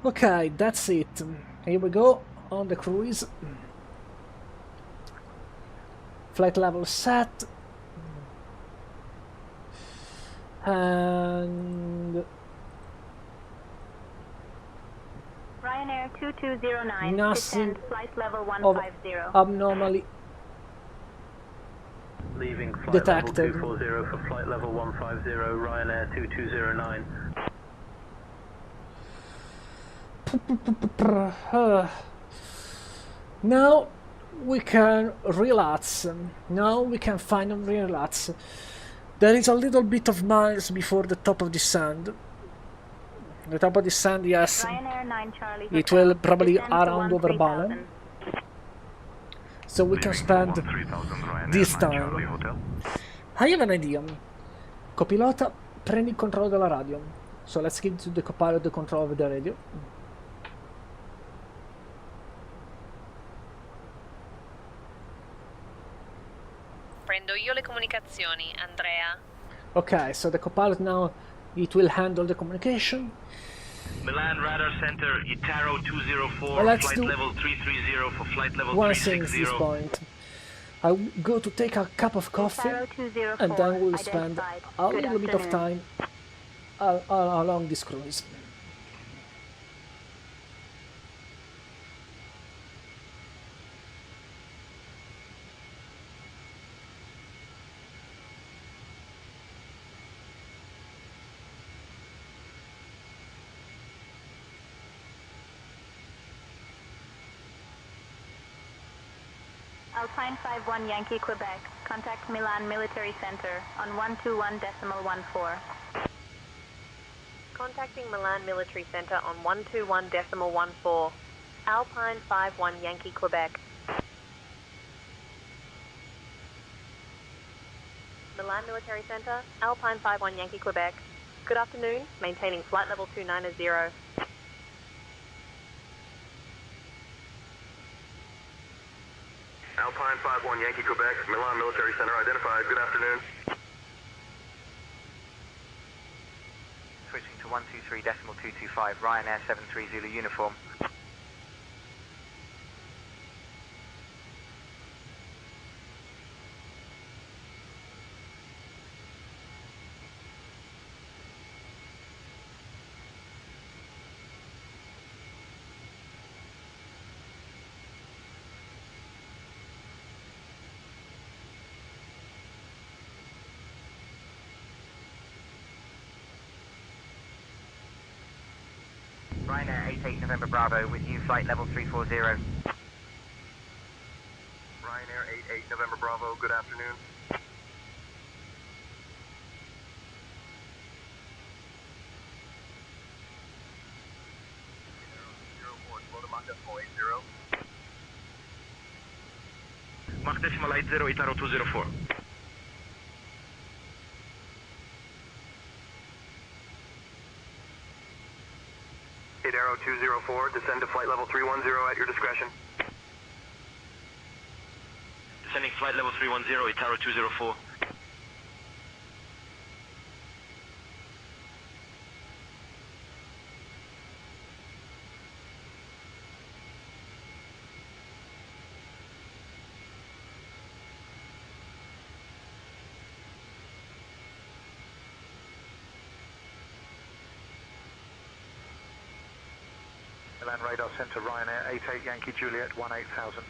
Okay, that's it. Here we go on the cruise. Flight level set. And Ryanair 2209. Nothing Descend flight level of 150. abnormally Leaving flight detected. level 240 for flight level 150, Ryanair 2209. Now we can relax. Now we can finally relax. There is a little bit of miles before the top of the sand. The top of the sand, yes, Ryanair 9 Charlie it Hotel. will probably Descend to around over 13,000. Balen. So we can spend 3000 Ryanair this 9 time. Charlie Hotel. I have an idea. Copilota, prendi il controllo della radio. So let's give to the copilot the control of the radio. Prendo io le comunicazioni, Andrea. Okay, so the copilot now, it will handle the communication. Milan Radar Center, Itaro 204, Well, let's flight do level 330 for flight level one thing at 360. this point. I'll go to take a cup of coffee, Itaro 204 and then we'll spend identified. a Good little bit of afternoon. time along this cruise. Alpine 51 Yankee Quebec. Contact Milan Military Center on 121.14. Contacting Milan Military Center on 121.14. Alpine 51 Yankee Quebec. Milan Military Center, Alpine 51 Yankee Quebec. Good afternoon, maintaining flight level 290. Alpine 51 Yankee Quebec, Milan Military Center identified. Good afternoon. Switching to 123.225, Ryanair 73 Zulu uniform. Ryanair 88 November Bravo with you, flight level 340. Ryanair 88 November Bravo, good afternoon. Mach decimal 80, Itaro 204. Arrow 204, descend to flight level 310 at your discretion. Descending flight level 310, Itaro 204. Milan Radar Center, Ryanair 88 Yankee Juliet 18,000.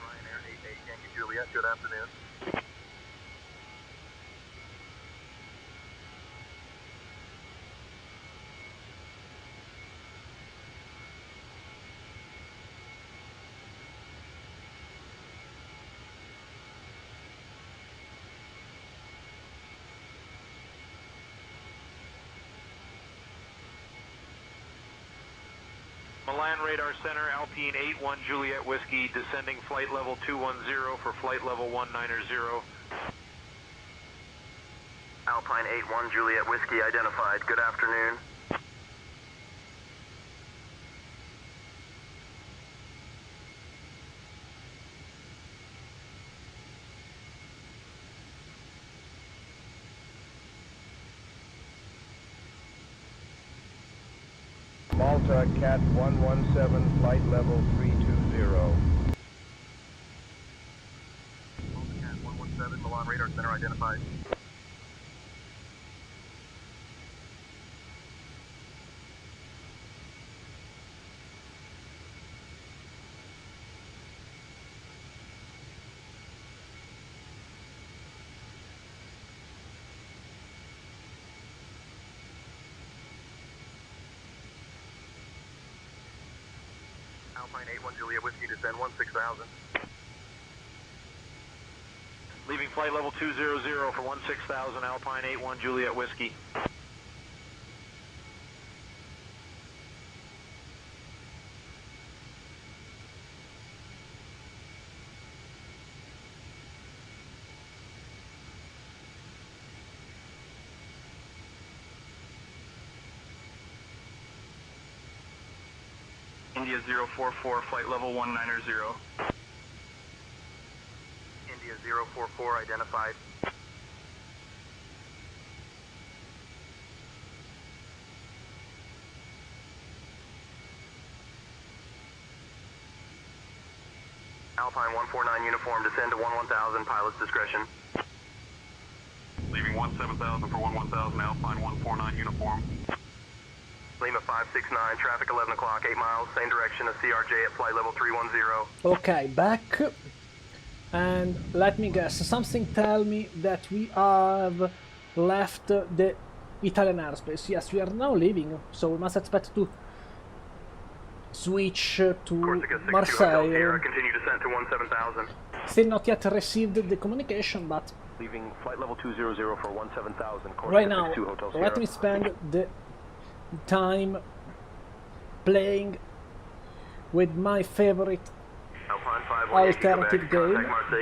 Ryanair 88 Yankee Juliet, good afternoon. Milan Radar Center, Alpine 81 Juliet Whiskey, descending flight level 210 for flight level 190. Alpine 81 Juliet Whiskey identified, good afternoon. Malta Cat 117, flight level 320. Malta Cat 117, Milan Radar Center identified. Alpine 81 Juliet Whiskey, descend 16,000. Leaving flight level 200 for 16,000, Alpine 81 Juliet Whiskey. India 044, flight level 190. India 044 identified. Alpine 149 uniform, descend to 11000, pilot's discretion. Leaving 17000 for 11000, Alpine 149 uniform. Lima 569, traffic 11 o'clock, 8 miles, same direction as CRJ at flight level 310. Okay, back. And let me guess, something tell me that we have left the Italian airspace. Yes, we are now leaving, so we must expect to switch to Marseille. Continue descent to 17000. Still not yet received the communication, but Leaving flight level 200 for 17000. right now, let me spend the time playing with my favorite alternative game.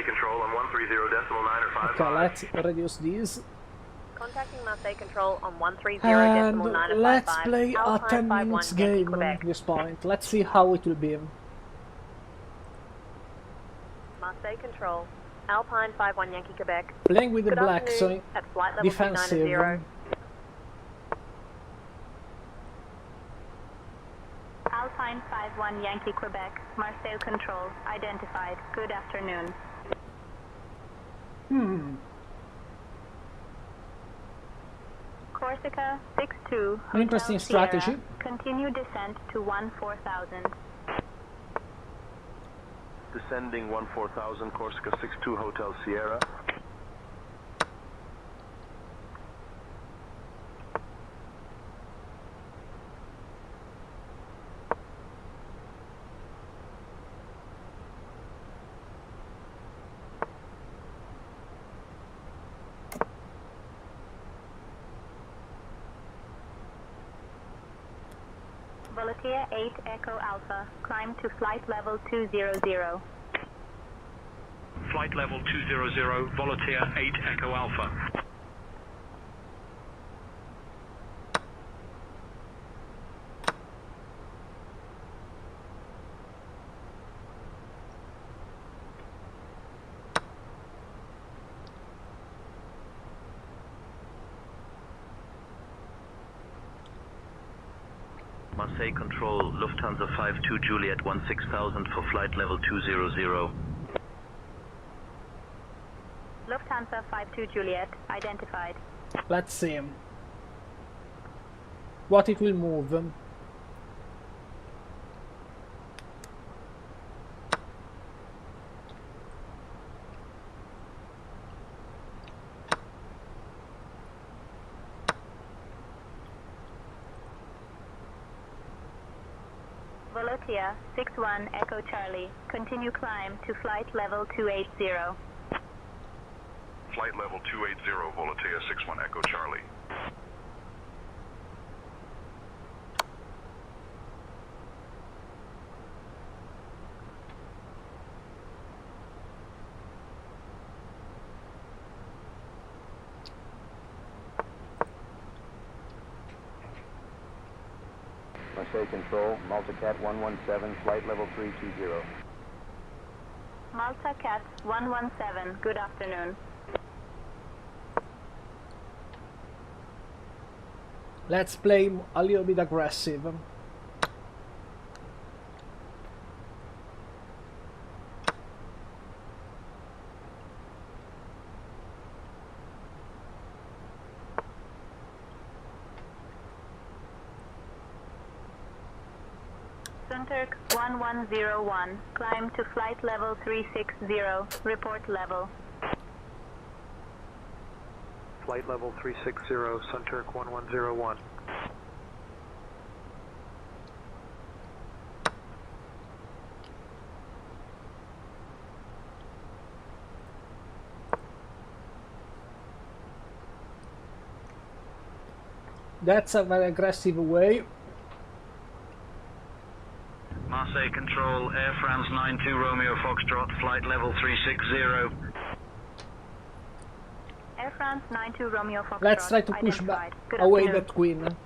Control on 130.9 or 55. Okay, let's reduce these. Contacting Marseille Control on 130.9 And or let's 55. play a Alpine 10 51 minutes Yankee, game Quebec. at this point. Let's see how it will be. Marseille Control, Alpine 51 Yankee, Quebec. Playing with the Good black, so afternoon, at flight level defensive. 290. Alpine 51 Yankee, Quebec. Marseille Control, identified. Good afternoon. Corsica 62. An interesting Hotel Sierra. strategy. Continue descent to 14000. Descending 14000, Corsica 62, Hotel Sierra. Volatia 8 Echo Alpha. Climb to flight level 200. Flight level 200, Volatia 8 Echo Alpha. Marseille Control, Lufthansa 52 Juliet 16000 for flight level 200. Lufthansa 52 Juliet, identified. Let's see what it will move. Volatia 61 Echo Charlie. Continue climb to flight level 280. Flight level 280, Volatia 61 Echo Charlie. Marseille Control, Malta Cat 117, flight level 320. Malta Cat 117, good afternoon. Let's play a little bit aggressive. Sunturk 1101, climb to flight level 360, report level. Flight level 360, Sunturk 1101. That's a very aggressive way. Marseille Control, Air France 92 Romeo Foxtrot, flight level 360. Air France 92 Romeo Foxtrot, Let's try to push back Good away afternoon. that queen.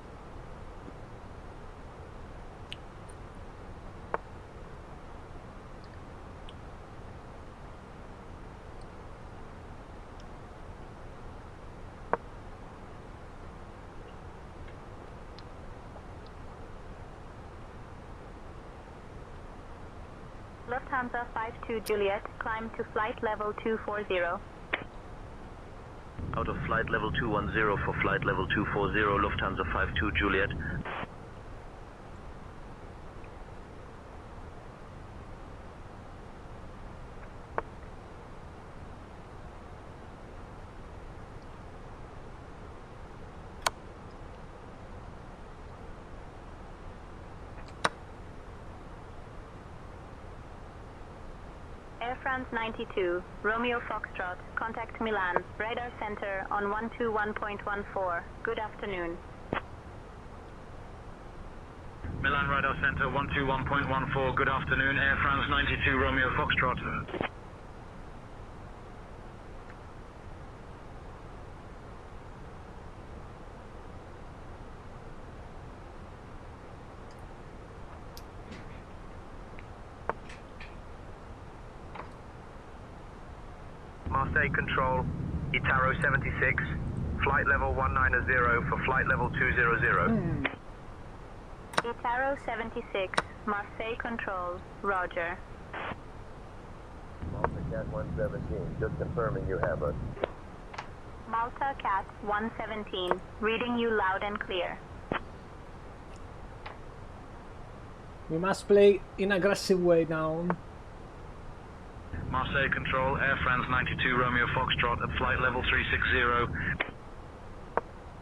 Lufthansa 52 Juliet, climb to flight level 240. Out of flight level 210 for flight level 240, Lufthansa 52 Juliet. Air France 92, Romeo Foxtrot, contact Milan, radar center on 121.14. Good afternoon. Milan radar center 121.14. Good afternoon. Air France 92, Romeo Foxtrot. Marseille Control, Itaro 76, flight level 190 for flight level 200. Itaro 76, Marseille Control, Roger. Malta Cat 117, just confirming you have us. Malta Cat 117, reading you loud and clear. We must play in aggressive way now. Marseille Control, Air France 92, Romeo Foxtrot at flight level 360.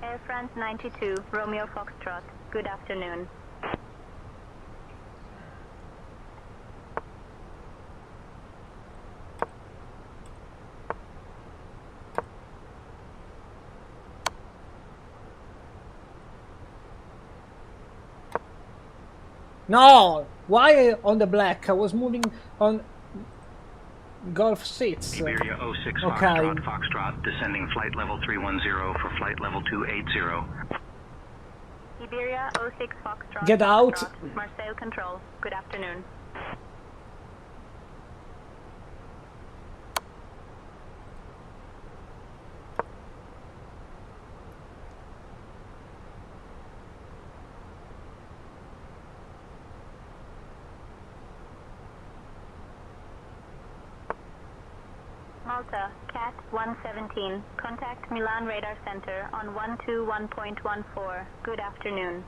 Air France 92, Romeo Foxtrot, good afternoon. No! Why on the black? I was moving on Golf 6. Iberia 06 Okay. Foxtrot, Foxtrot, descending flight level 310 for flight level 280. Iberia 06 Foxtrot. Get out. Foxtrot, Marseille Control, good afternoon. Malta, Cat 117, contact Milan Radar Center on 121.14. Good afternoon.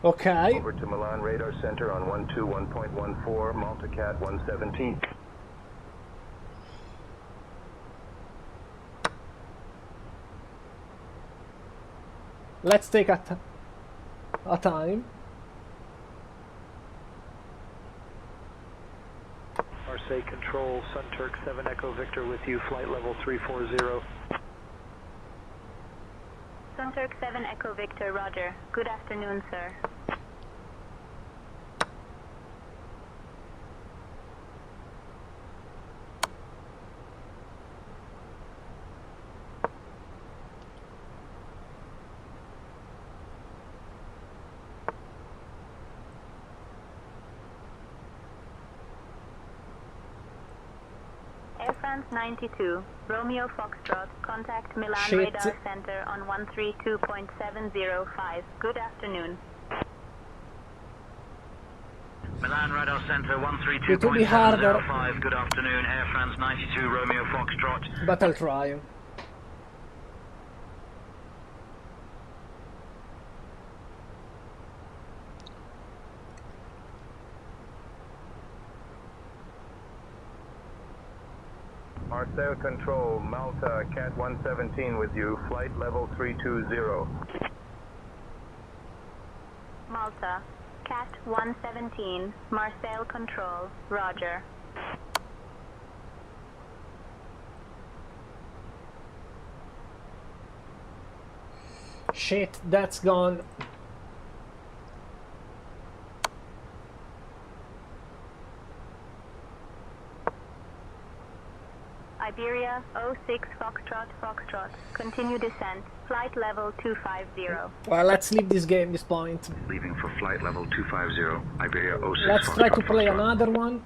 Okay. Over to Milan Radar Center on 121.14, Malta Cat 117. Let's take a time. Marseille Control, Sun Turk 7 Echo Victor with you, flight level 340. Sun Turk 7 Echo Victor, Roger. Good afternoon, sir. Air France 92, Romeo Foxtrot, contact Milan Shit. Radar Center on 132.705. Good afternoon. Milan Radar Center It will be harder, 132.705. Good afternoon. Air France 92, Romeo Foxtrot. but I'll try. Marseille Control, Malta, Cat 117 with you, flight level 320. Malta, Cat 117, Marseille Control, Roger. Shit, that's gone. Iberia 06 Foxtrot, Foxtrot, continue descent, flight level 250. Well, let's leave this game, this point. Leaving for flight level 250, Iberia 06 Let's try to Foxtrot, play Foxtrot. another one.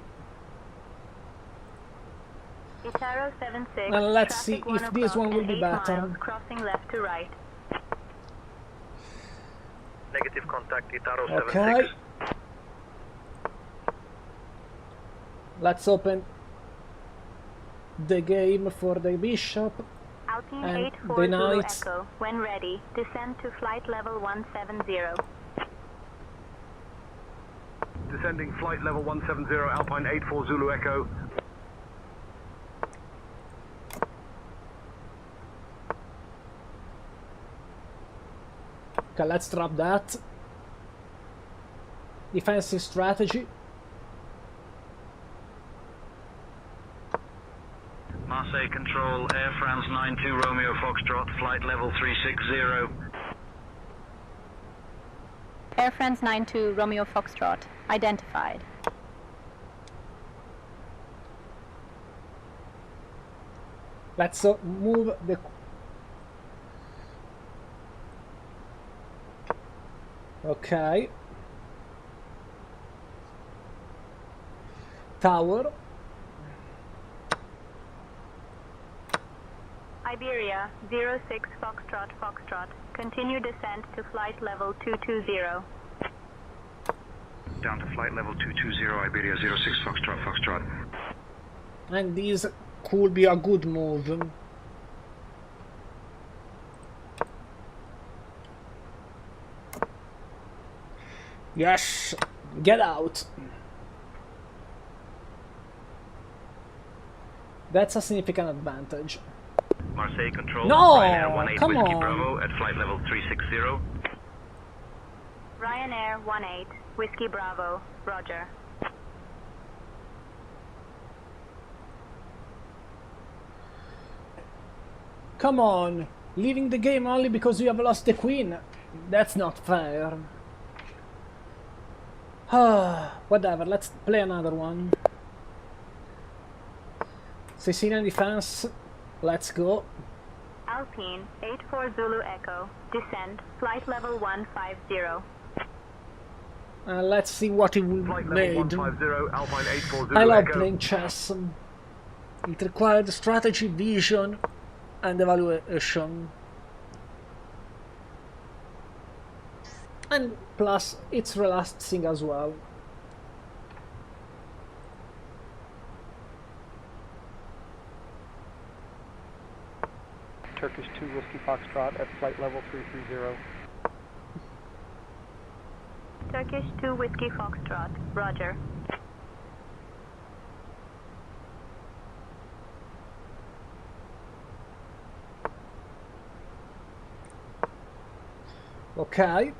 Itaro 76, And let's see traffic if this one will be 8 better. miles, crossing left to right. Negative contact, Itaro Okay. 76. Let's open the game for the bishop Alpine and 84 the Zulu knights. Echo. When ready, descend to flight level 170. Descending flight level 170, Alpine 84 Zulu Echo. Okay, let's drop that. Defensive strategy. Marseille Control, Air France 92 Romeo Foxtrot, flight level 360. Air France 92 Romeo Foxtrot, identified. Let's move the... Okay. Tower. Iberia 06 Foxtrot Foxtrot. Continue descent to flight level 220. Down to flight level 220, Iberia 06 Foxtrot Foxtrot. And this could be a good move. Yes, get out. That's a significant advantage. Marseille Control, No, Ryanair 18 come Whiskey on. Bravo at flight level 360. Ryanair 18 Whiskey Bravo, roger. Come on, leaving the game only because you have lost the queen. That's not fair. Whatever, let's play another one. Sicilian defense, let's go. Alpine 84 Zulu Echo, descend, flight level 150. Let's see what he will Flight made. level 150, Alpine 84 Zulu I love Echo. playing chess. It required strategy, vision, and evaluation. And plus, it's relaxing as well. Turkish 2 Whiskey Foxtrot at flight level 330. Turkish 2 Whiskey Foxtrot, roger. Okay.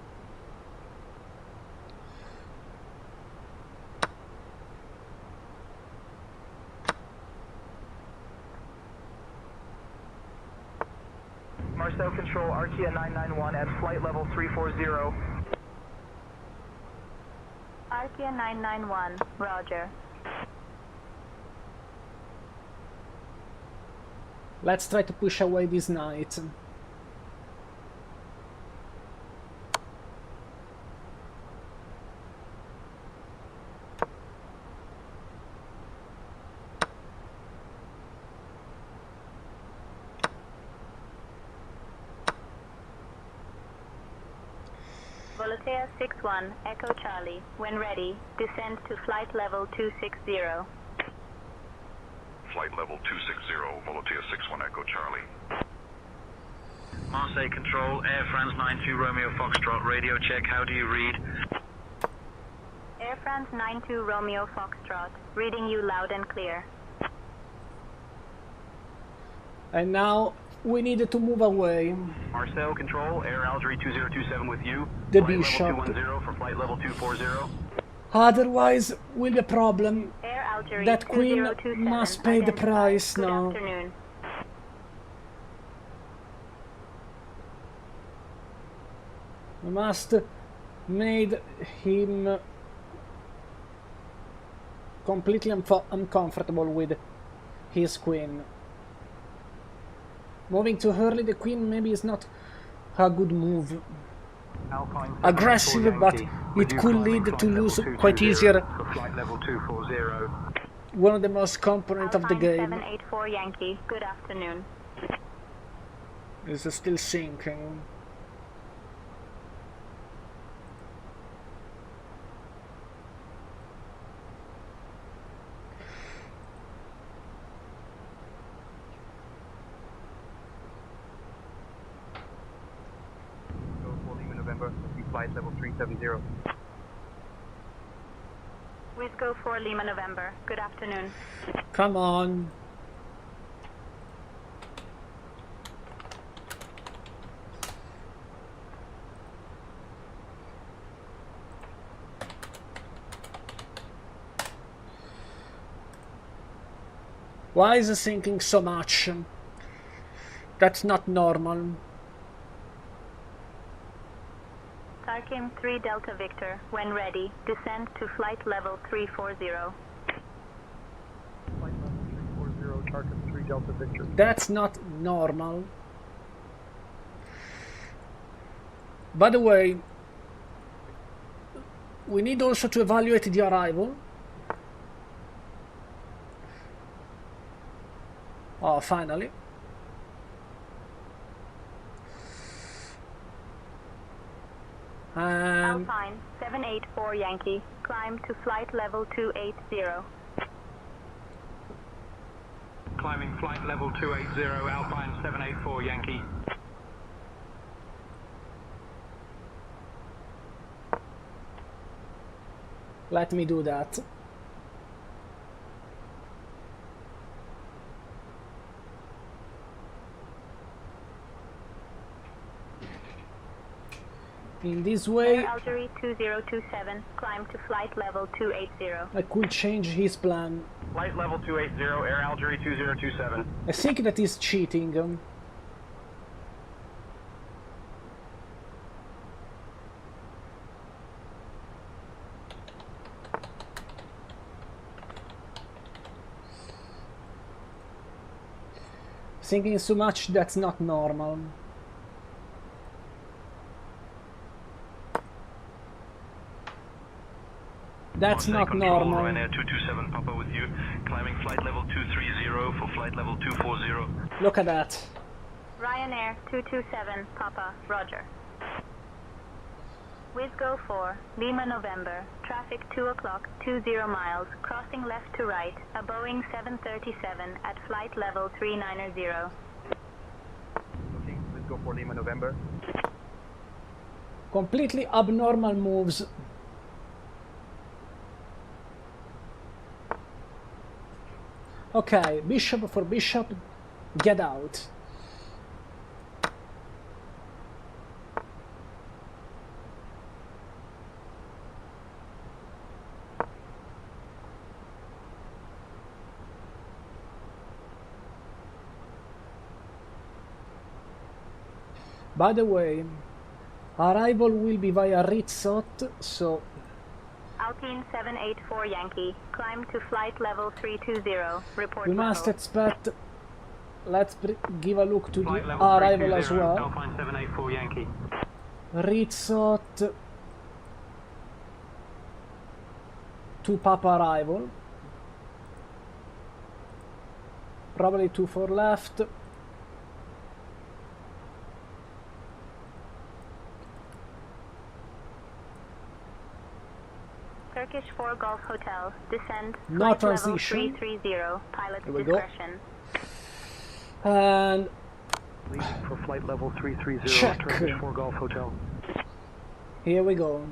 Marcel Control, Arkia 991 at flight level 340. Arkia 991, roger. Let's try to push away this knight. Volatea 61, Echo Charlie. When ready, descend to flight level 260. Flight level 260, Volatea 61 Echo Charlie. Marseille Control, Air France 92 Romeo Foxtrot, radio check, how do you read? Air France 92 Romeo Foxtrot, reading you loud and clear. And now we need to move away. Marcel Control, Air Algerie 2027 with you. The flight bishop. level 210 for flight level 240. Otherwise, will be a problem. Air Algerie That queen 2027, must pay the identified. price Good now. afternoon. We must made him completely uncomfortable with his queen. Moving too early the queen maybe is not a good move. Alpine Aggressive, but it could lead to lose quite easier. Flight level 240. One of the most component of the Alpine game 784 Yankee, good afternoon. is still sinking. flight level 370. Whizgo 4 Lima November. Good afternoon. Come on. Why is it sinking so much? That's not normal. Tarkim 3 Delta Victor. When ready, descend to flight level 340. Flight level 340, Tarkim 3 Delta Victor. That's not normal. By the way, we need also to evaluate the arrival. Oh, finally. Alpine 784 Yankee. Climb to flight level 280. Climbing flight level 280, Alpine 784 Yankee. Let me do that. In this way, Air Algerie 2027, climb to flight level 280. I could change his plan. Flight level 280, Air Algerie 2027. I think that is cheating. Thinking so much, that's not normal. That's not normal. Ryanair 227 Papa with you. Climbing flight level 230 for flight level 240. Look at that. Ryanair 227 Papa, roger. Whizgo 4, Lima November, traffic 2 o'clock, 20 miles, crossing left to right, a Boeing 737 at flight level 390. Looking, Whizgo 4 Lima November. Completely abnormal moves. Okay, bishop for bishop, get out. By the way, arrival will be via Ritzot, so... Alpine 784 Yankee, climb to flight level 320, report we must level. expect... Let's give a look to Flight the level arrival as 320, well. Alpine 784 Yankee. Ritzot to Papa arrival. Probably 24 left. Turkish 4 Golf Hotel, descend, No flight transition. level 330, pilot's Here we go. discretion. And Leaving for flight level 330, check. Turkish 4 Golf Hotel. Here we go.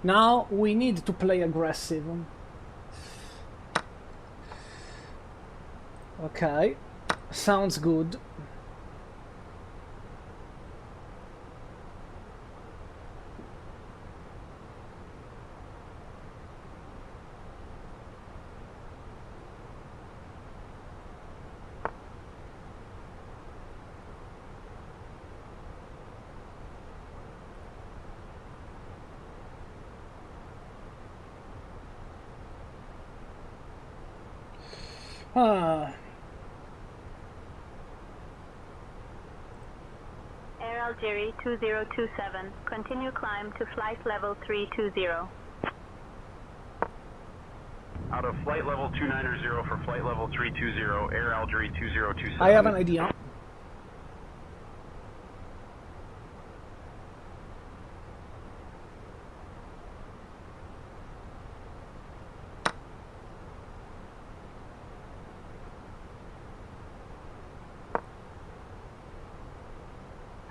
Now we need to play aggressive. Okay, sounds good. Ah, Air Algerie 2027, continue climb to flight level 320. Out of flight level 290 for flight level 320, Air Algerie 2027. I have an idea.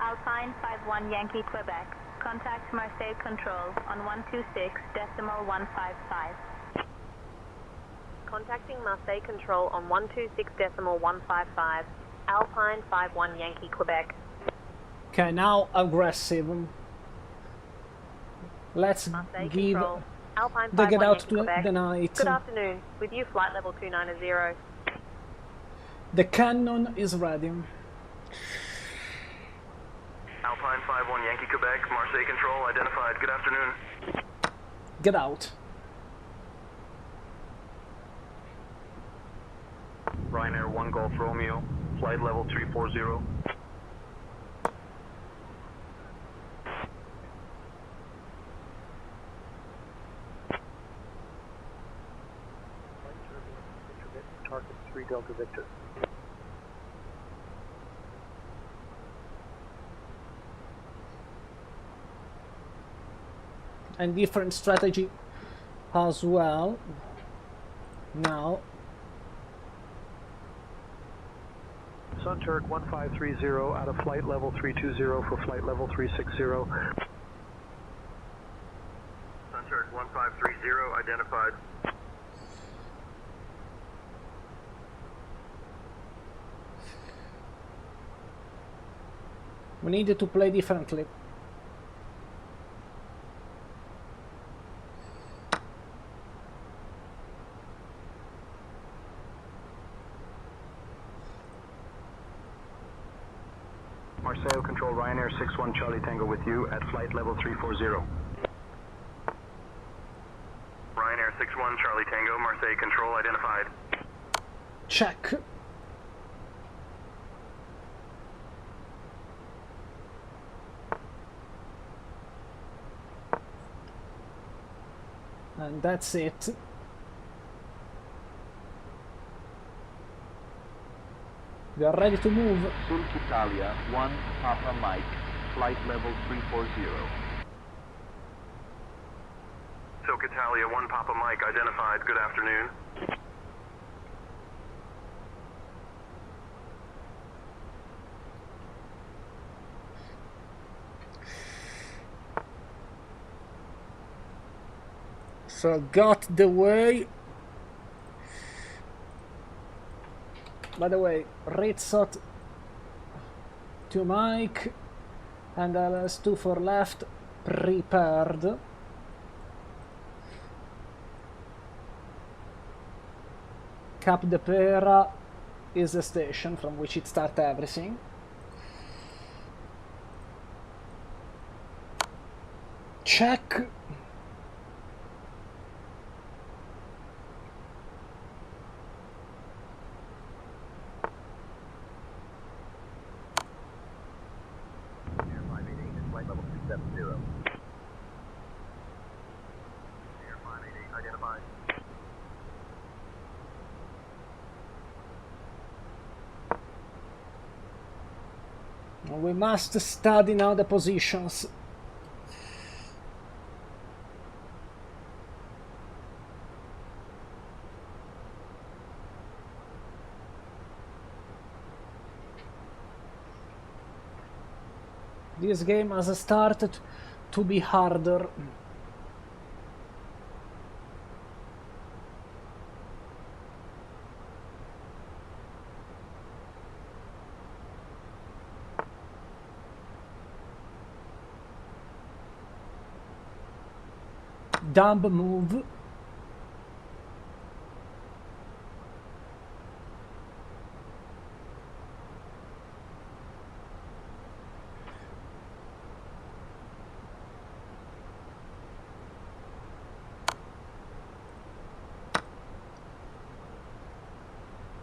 Alpine 51 Yankee Quebec. Contact Marseille Control on 126.155. Contacting Marseille Control on 126.155. Alpine 51 Yankee Quebec. Okay, now aggressive. Let's Marseille give Control. Alpine the 51 get out Yankee to Quebec. the night. Good afternoon. With you, flight level 290. The cannon is ready. Alpine 51 Yankee Quebec, Marseille Control identified. Good afternoon. Get out. Ryanair 1 Golf Romeo, flight level 340. Target 3 Delta Victor. And different strategy as well. Now. Sunturk 1530 out of flight level 320 for flight level 360. Sunturk 1530 identified. We need to play differently. Marseille Control, Ryanair 61 Charlie Tango with you at flight level 340. Ryanair 61 Charlie Tango, Marseille Control identified. Check. And that's it. We are ready to move. Sulk Italia 1 Papa Mike, flight level 340. Silk Italia 1 Papa Mike identified. Good afternoon. So got the way. By the way, Ritzot to Mike and LS2 for left prepared. Cap de Pera is the station from which it starts everything. Check. We must study now the positions. This game has started to be harder. Dumb move.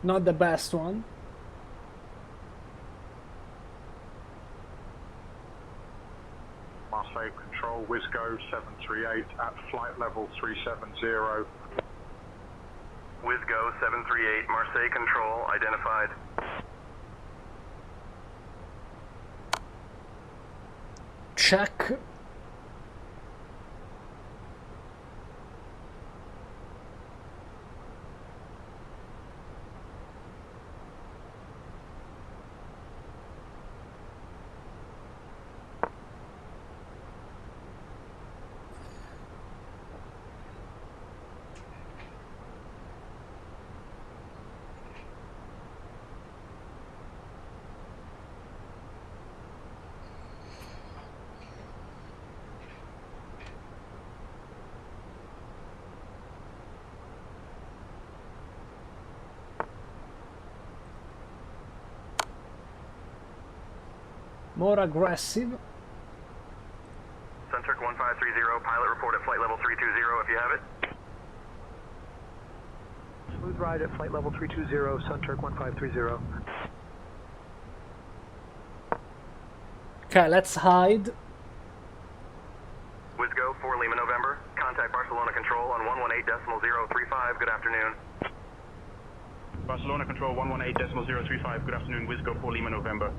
Not the best one. Marseille Control, Wizgo 738 at flight level 370. Wizgo 738, Marseille Control identified. Check. More aggressive. Sunturk 1530, pilot report at flight level 320 if you have it. Smooth ride at flight level 320, Sunturk 1530. Okay, let's hide. Wizgo 4 Lima November. Contact Barcelona Control on 118.035. Good afternoon. Barcelona Control 118.035. Good afternoon. Wizgo 4 Lima November.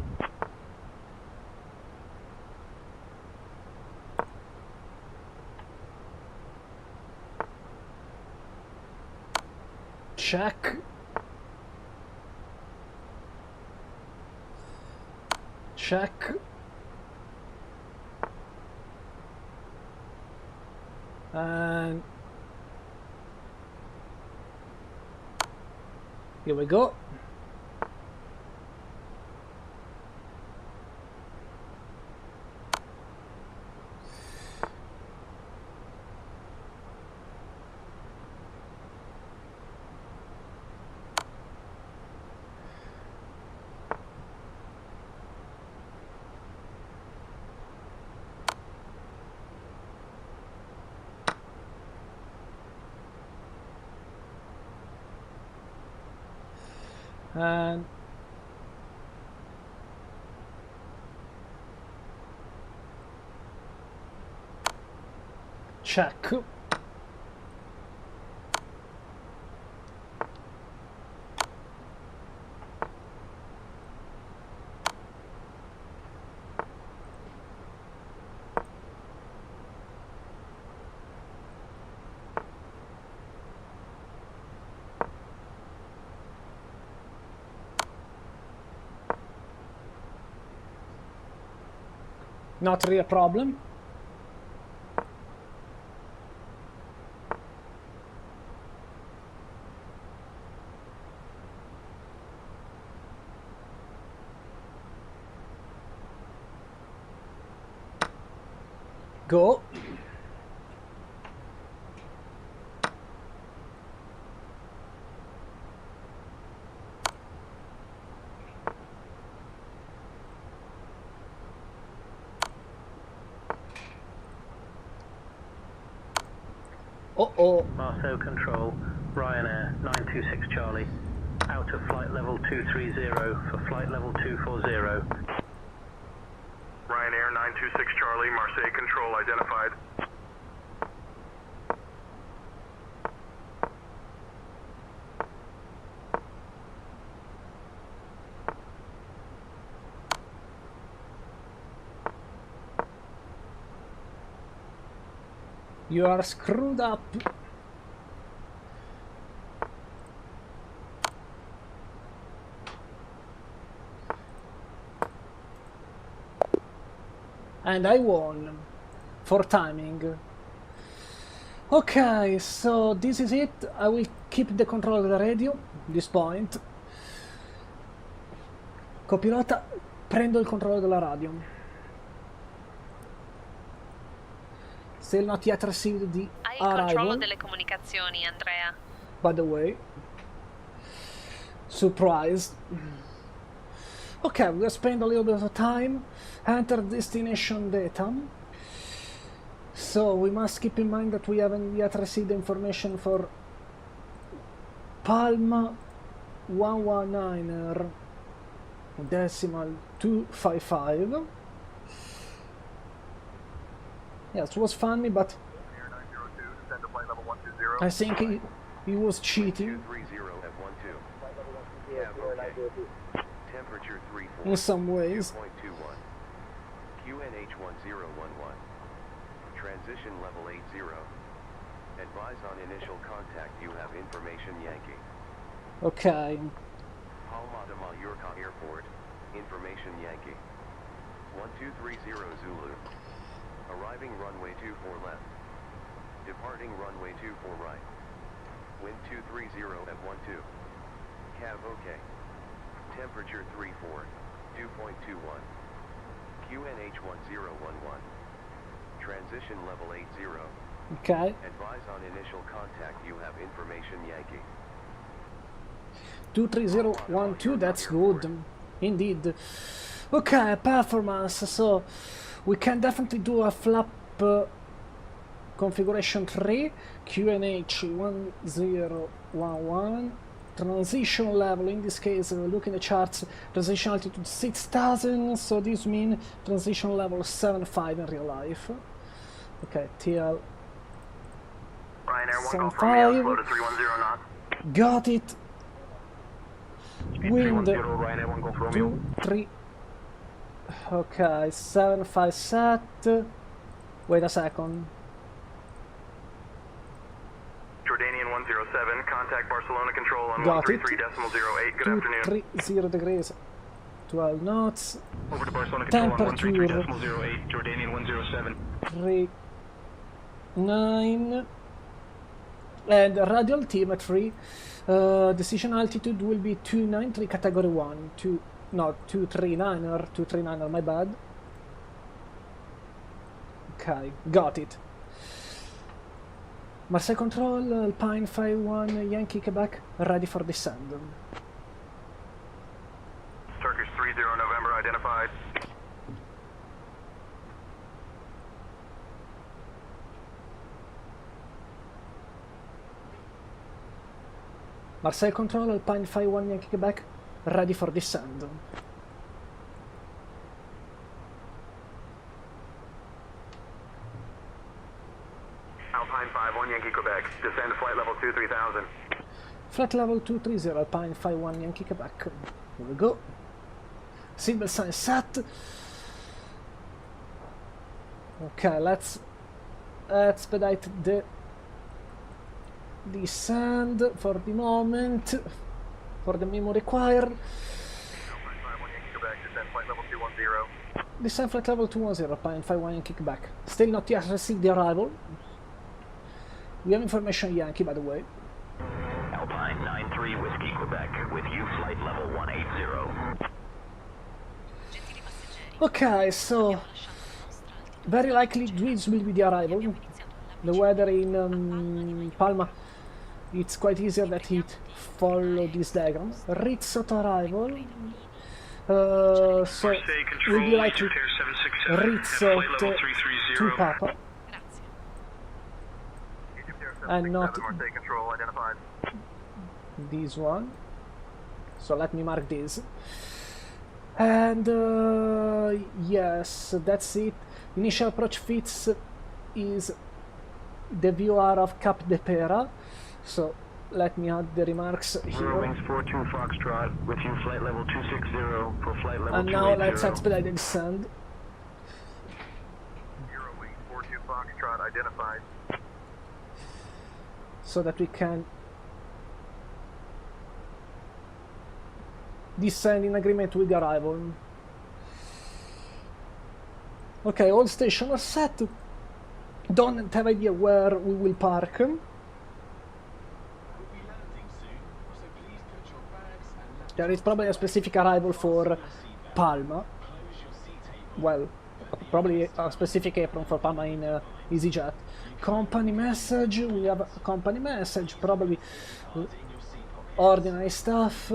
Check. Check. And here we go. And check. Not really a problem. Go. Uh-oh. Marceau Control, Ryanair 926 Charlie, out of flight level 230 for flight level 240. Ryanair 926 Charlie, Marseille Control identified. You are screwed up. And I won for timing. Okay, so this is it. I will keep the control of the radio at this point. Copilota, prendo il controllo della radio. Still not yet received the Hai il arrival. controllo delle comunicazioni, Andrea. By the way. Surprise. Okay, we'll spend a little bit of time. Enter destination data. So we must keep in mind that we haven't yet received information for Palma 119er decimal 255. Yes, it was funny, but I think he was cheating in some ways. QNH 1011. Transition level 80. Advise on initial contact. You have information Yankee. Okay. Palma de Mallorca Airport. Information Yankee. 1230 Zulu. Arriving runway 24 left. Departing runway 24 right. Wind 230 at 12. Cav OK. Temperature 34. 2.21. QNH 1011. Transition level 80. Okay. Advise on initial contact. You have information Yankee. 23012, that's good. Indeed. Okay, performance. So we can definitely do a flap configuration 3, QNH 1011, transition level, in this case, look in the charts, transition altitude 6000, so this means transition level 7.5 in real life. Okay, TL Ryanair 1 Golf Romeo, slow to 310 knots. got it. Wind 2, 3. Okay, 7.5 set. Wait a second. Jordanian 107, contact Barcelona control on Got it. 133.08. Good afternoon. 230 degrees, 12 knots. Over to Barcelona control on Temperature 133.08, Jordanian 107. 39. And radio altimetry, decision altitude will be 293 category 1. 239er, my bad. Okay, got it. Marseille control, Alpine 51, Yankee Quebec, ready for descent. Turkish 30 November identified. Marseille control, Alpine 51, Yankee Quebec, ready for descent. Alpine 51 Yankee Quebec, descend to flight level 23000. Flight level 230, Alpine 51, Yankee Quebec. Here we go. Signal sign set. Okay, let's expedite the descent for the moment, for the memo required. Alpine 51 Yankee Quebec, descend flight level 210. Descent flight level 210, Alpine 51 Yankee Quebec. Still not yet received the arrival. We have information Yankee, by the way. Alpine 93 Whiskey Quebec, with you flight level 180. Okay, so very likely this will be the arrival. The weather in Palma, it's quite easier that it follow this diagram. Rizzo to arrival. So will be likely Rizzo to Papa. And not this one. So let me mark this. And yes, that's it. Initial approach fits is the VR of Cap de Pera. So let me add the remarks here. Wings 42 Foxtrot with you flight level 260 for flight level 280. And now let's expedite the descent. Wings 42 Foxtrot identified. So that we can descend in agreement with the arrival. Okay, all stations are set. Don't have idea where we will park. There is probably a specific arrival for Palma. Well, probably a specific apron for Palma in Easyjet. Company message, we have a company message, probably ordinary stuff.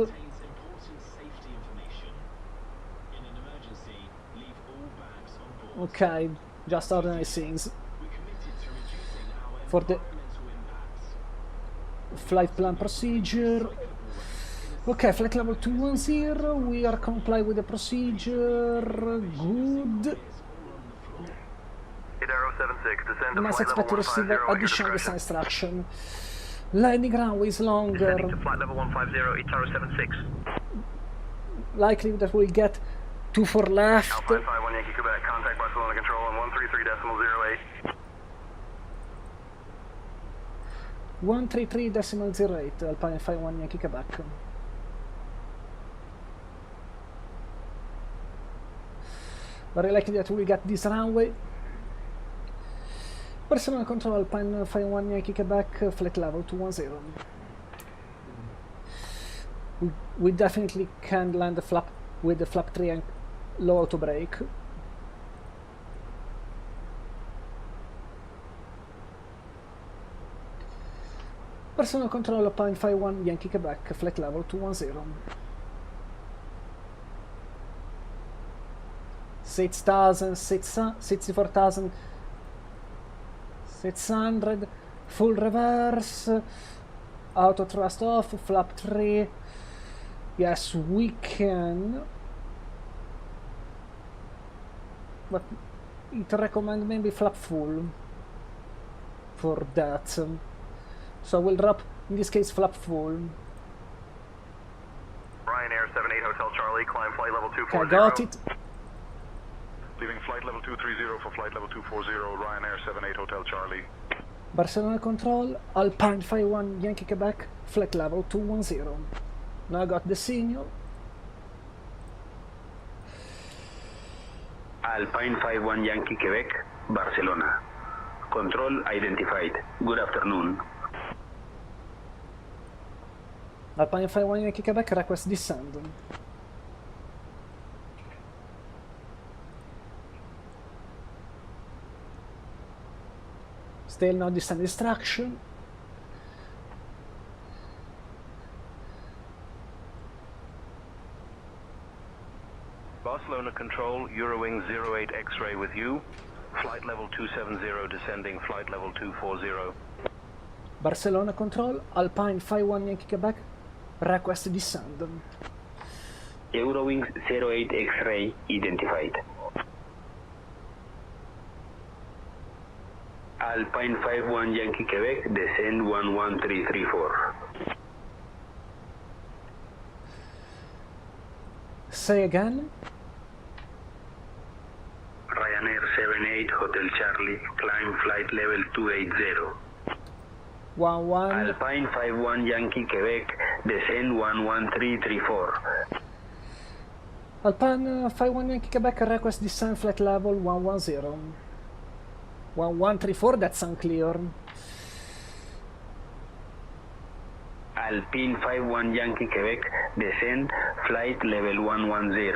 Okay, just ordinary things. For the flight plan procedure. Okay, flight level 210, we are comply with the procedure, good. We must expect to receive additional design instruction. Landing runway is longer. To flight level 150, Itaro 76. Likely that we'll get 24 left. Alpine 51 Yankee Quebec, contact Barcelona control on 133.08. 133.08, Alpine 51 Yankee Quebec. Very likely that we'll get this runway. Personal control, Alpine 51 Yankee Quebec, flight level 210. We definitely can land the flap with the flap 3 and low auto brake. Personal control, Alpine 51 Yankee Quebec, flight level 210. 64,600, full reverse, auto thrust off, flap 3. Yes, we can, but it recommends maybe flap full for that. So we'll drop, in this case, flap full. Ryanair 78 Hotel Charlie, climb flight level 240. Okay, got it. Leaving flight level 230 for flight level 240, Ryanair 78 Hotel Charlie. Barcelona control, Alpine 51 Yankee Quebec, flight level 210. Now I got the signal. Alpine 51 Yankee Quebec, Barcelona. Control identified. Good afternoon. Alpine 51 Yankee Quebec, request descend. Still no descent instruction. Barcelona Control, Eurowing 08 X-ray with you. Flight level 270 descending, flight level 240. Barcelona Control, Alpine 51 Yankee Quebec, request descend. Eurowings 08 X-ray identified. Alpine 51 Yankee Quebec, descend 11334. Say again. Ryanair 78 Hotel Charlie, climb flight level 280. 11. Alpine 51 Yankee Quebec, descend 11334. Alpine 51 Yankee Quebec, request descend flight level 110. 1134, that's unclear. Alpine 51 Yankee Quebec, descend flight level 110.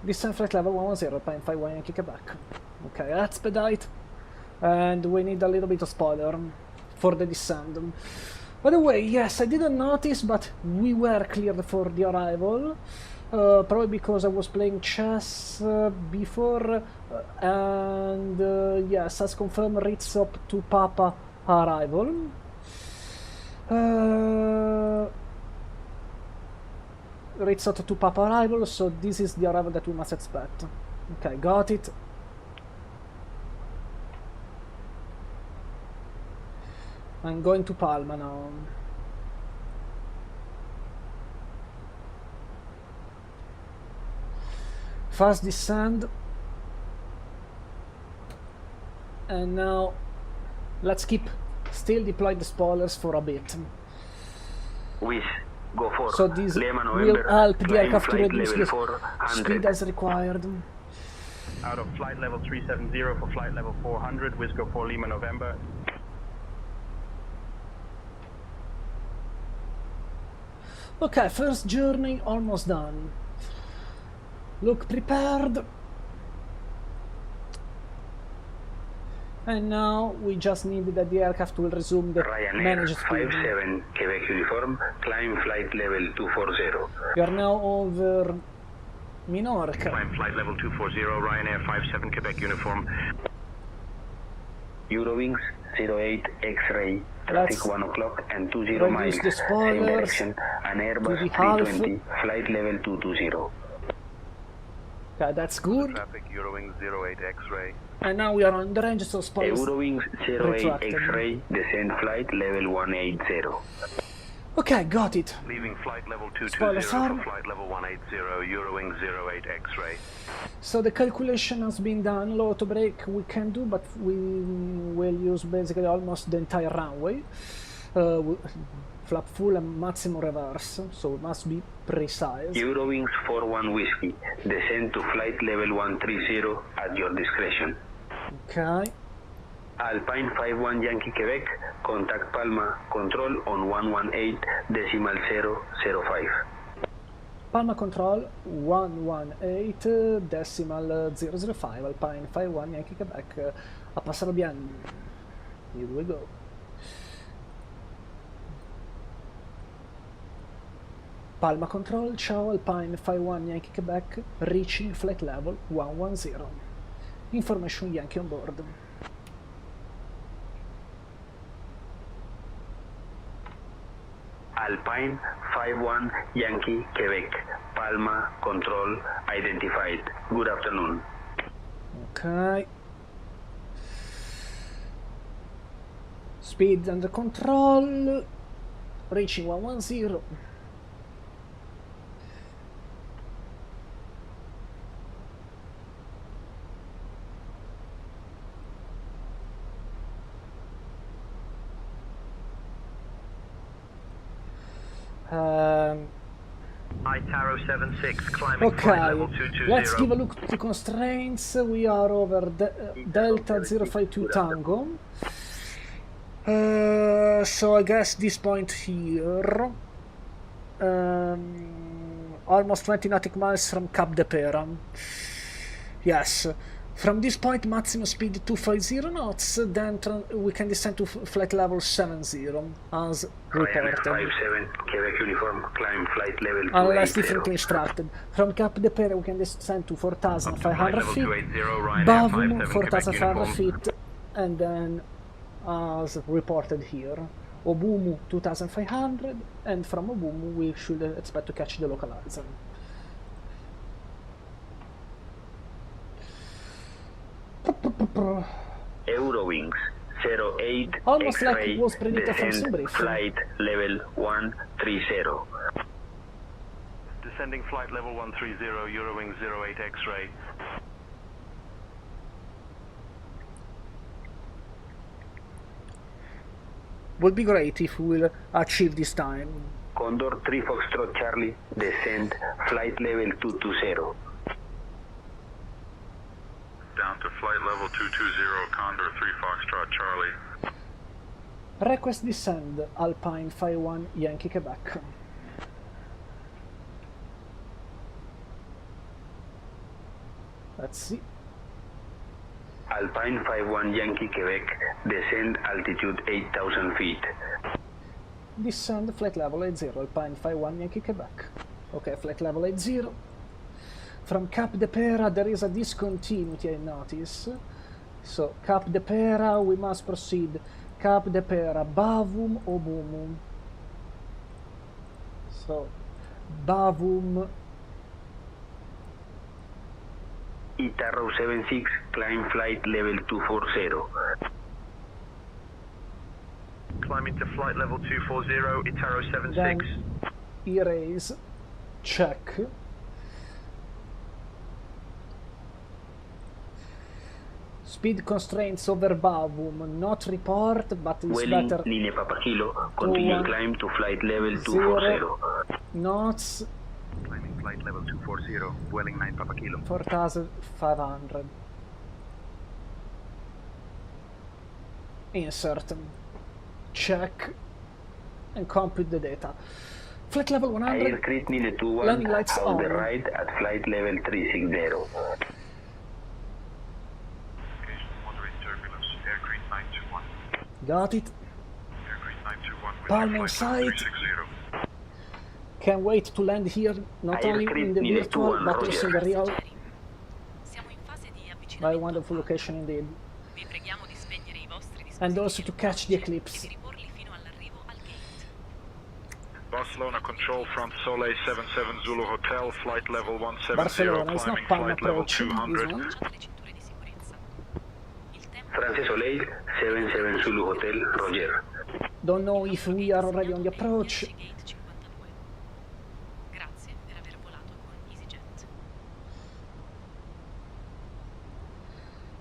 Descend flight level 110, Alpine 51 Yankee Quebec. Okay, expedite. And we need a little bit of spoiler for the descent. By the way, yes, I didn't notice, but we were cleared for the arrival. Probably because I was playing chess before, and yes, as confirmed, Ritz up to Papa arrival. Ritz up to Papa arrival, so this is the arrival that we must expect. Okay, got it. I'm going to Palma now. Fast descend. And now let's keep still deploy the spoilers for a bit. Wish, go for. So this Lima will November, help the climb aircraft to flight reduce level the 400. speed as required. Out of flight level 370 for flight level 400, Whisker 4 Lima November. Okay, first journey almost done. Look prepared. And now we just need that the aircraft will resume the Ryanair managed speed. 57 Quebec uniform, climb flight level 240. We are now over Minorca. Climb flight level 240, Ryanair 57 Quebec uniform. Eurowings 08 X-ray, traffic 1 o'clock and 20 miles. The Same direction, an Airbus 320, flight level 220. Okay, that's good. Traffic Eurowings 08 X-ray. And now we are on the range, so spoilers Eurowings 08 retracted. X-ray, descend flight level 180. Okay, got it. Leaving flight level 220 Spoilers for arm. flight level 180, Eurowings 08 X-ray. So the calculation has been done. Low auto brake we can do, but we will use basically almost the entire runway. Flap full and maximum reverse, so we must be precise. Eurowings 41 Whiskey, descend to flight level 130 at your discretion. Okay. Alpine 51 Yankee Quebec, contact Palma, control on 118.005. Palma control 118.005, Alpine 51 Yankee Quebec, a passare bien. Here we go. Palma control, ciao Alpine 51 Yankee Quebec, reaching flight level 110. Information Yankee on board. Alpine 51 Yankee Quebec, Palma control identified. Good afternoon. Ok. Speed under control, reaching 110. Itaro 76, climbing flight level Okay, 220. let's give a look to the constraints. We are over Delta 052 Tango. So I guess this point here, almost 20 nautical miles from Cap de Pera. Yes, from this point maximum speed 250 knots, then we can descend to flight level 70 as reported. 57 Quebec uniform, climb flight level 280. Unless differently instructed. From Cap de Pera we can descend to 4,500 feet, Bavum 4,500 feet, and then as reported here, Obumu 2,500, and from Obumu we should expect to catch the localizer. Eurowings 08 Almost like X-ray, it was predicted from descend Simbrief. flight level 130. Descending flight level 130, Eurowings 08 X-ray. Would be great if we will achieve this time. Condor 3 Foxtrot Charlie, descend flight level 220. Down to flight level 220, Condor 3 Foxtrot Charlie. Request descend, Alpine 51 Yankee Quebec. Let's see. Alpine 51 Yankee Quebec, descend altitude 8,000 feet. Descend flight level 80, Alpine 51 Yankee Quebec. Okay, flight level 80. From Cap de Pera there is a discontinuity, I notice. So, Cap de Pera, we must proceed. Cap de Pera, Bavum, Obumum. So, Bavum. Itaro 76, climb flight level 240. Climbing to flight level 240, Itaro 76. Then, erase, check. Speed constraints over Bavum, not report, but it's Welling, better. linea Papa Kilo, continue climb to flight level 240. Knots. Climbing flight level 240, Welling 9 Papa Kilo. 4,500. Insert. Check. And compute the data. Flight level 100. Aircrew Nile 21, Landing lights hold the on. right at flight level 360. Got it. Palm in sight. Can't wait to land here, not only in the virtual, but also in the real. By wonderful location indeed. And also to catch the eclipse. Barcelona control front Soleil 77 Zulu Hotel, flight level 170, Barcelona is not climbing Palm flight level approaching, this 200. one. France Soleil 77 Zulu Hotel, Roger. Don't know if we are already on the approach. Grazie per aver volato con Easyjet.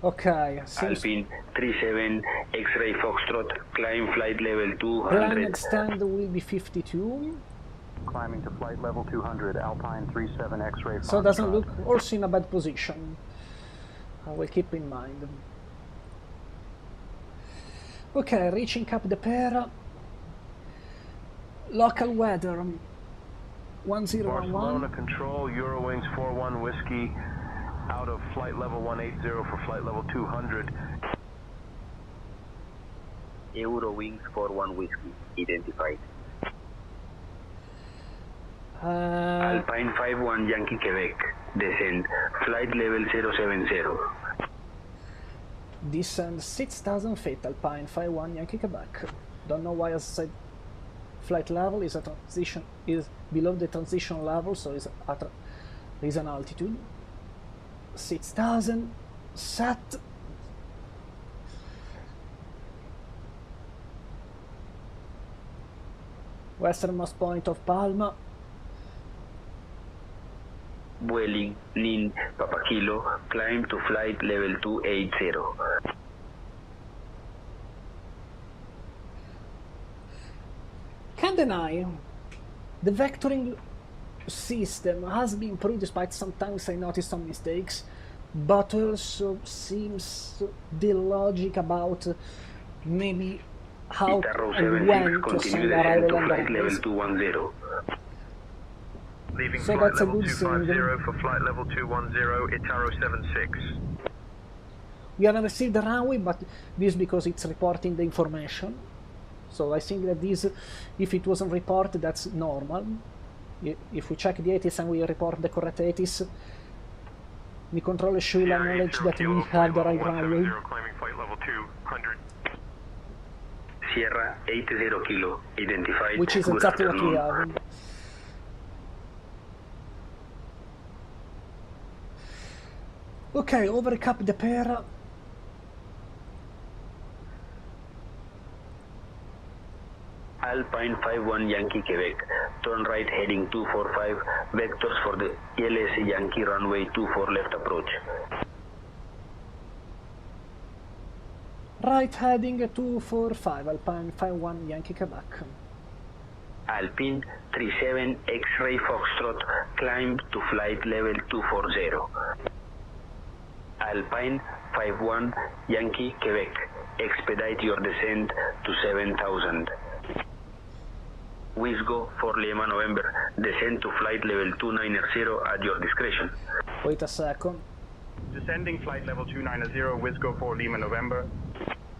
Ok, Alpine 37 X-ray Foxtrot, climb flight level plan 200. extend will be 52. Climbing to flight level 200, Alpine 37 X-ray. So it doesn't look also in a bad position. I will keep in mind. Okay, reaching Cap de Pera. Local weather 1011. Barcelona control, Eurowings 41 Whiskey, out of flight level 180 for flight level 200. Eurowings 41 Whiskey, identified. Alpine 51 Yankee Quebec, descend, flight level 070. Descend 6,000 feet, Alpine 51 Yankee Quebec. Don't know why I said flight level is below the transition level, so is an altitude. 6,000 set. Westernmost point of Palma. Vueling, LIN, Papa Kilo, climb to flight level 280. Can't deny, the vectoring system has been improved despite sometimes I notice some mistakes, but also seems the logic about maybe how and when to send arrival and arrivals. Leaving So flight that's a level good 250 thing. for flight level 210, Itaro 76. We haven't received the runway, but this is because it's reporting the information. So I think that this, if it wasn't reported, that's normal. If we check the ATIS and we report the correct ATIS, the controller should acknowledge that we have the right runway. Climbing flight level 200. Sierra 80 Kilo, identified. Which is exactly what we have. Okay, overcap the pair. Alpine 51 Yankee Quebec, turn right heading 245, vectors for the LS Yankee runway 24 left approach. Right heading 245, Alpine 51 Yankee Quebec. Alpine 37 X-ray Foxtrot, climb to flight level 240. Alpine 51 Yankee Quebec, expedite your descent to 7,000. Wisgo for Lima November, descend to flight level 290 at your discretion. Wait a second. Descending flight level 290, Wisgo for Lima November.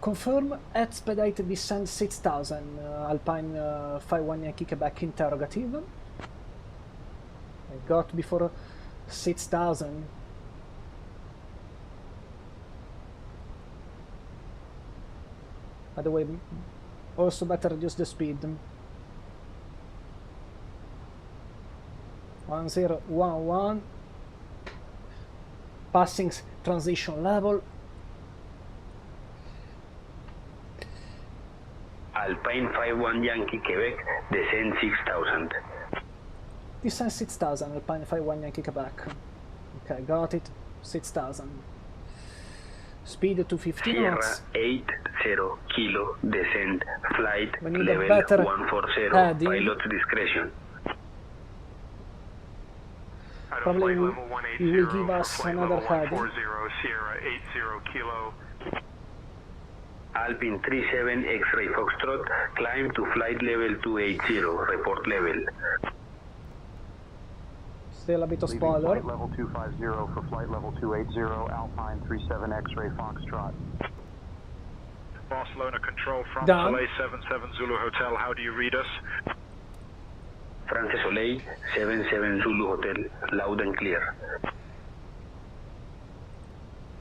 Confirm expedite descent 6,000, Alpine 51 Yankee Quebec interrogative. I got before 6,000. By the way, also better reduce the speed. 1011. Passing transition level. Alpine 51 Yankee Quebec, descend 6,000. Descend 6,000, Alpine 51 Yankee Quebec. Okay, got it. 6,000. Speed 250 Sierra knots. 80 Kilo, descend, flight We need level a better 140, heading. pilot's discretion. Probably he will give us another heading. Sierra 80 Kilo. Alpine 37 X-ray Foxtrot, climb to flight level 280, report level. Still a bit of Leaving spoiler. flight level 250 for flight level 280, Alpine 37 X-ray Foxtrot. Barcelona Control, France Done. Soleil 77 Zulu Hotel, how do you read us? France Soleil 77 Zulu Hotel, loud and clear.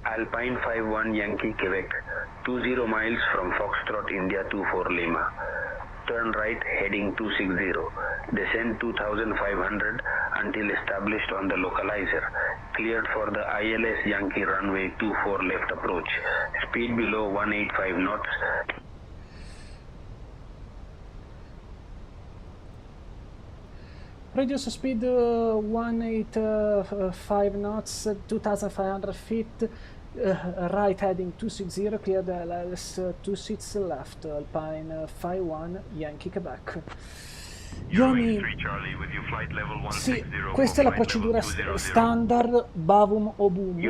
Alpine 51 Yankee Quebec, 20 miles from Foxtrot India 24 Lima. Turn right heading 260, descend 2,500 until established on the localizer, cleared for the ILS Yankee runway 24 left approach, speed below 185 knots. Reduce speed 185 knots, 2,500 feet. Right heading 260, clear the LS 2 seats left, Alpine 51 Yankee Quebec. Yoni, sì, questa è la procedura standard, Bavum o Boom,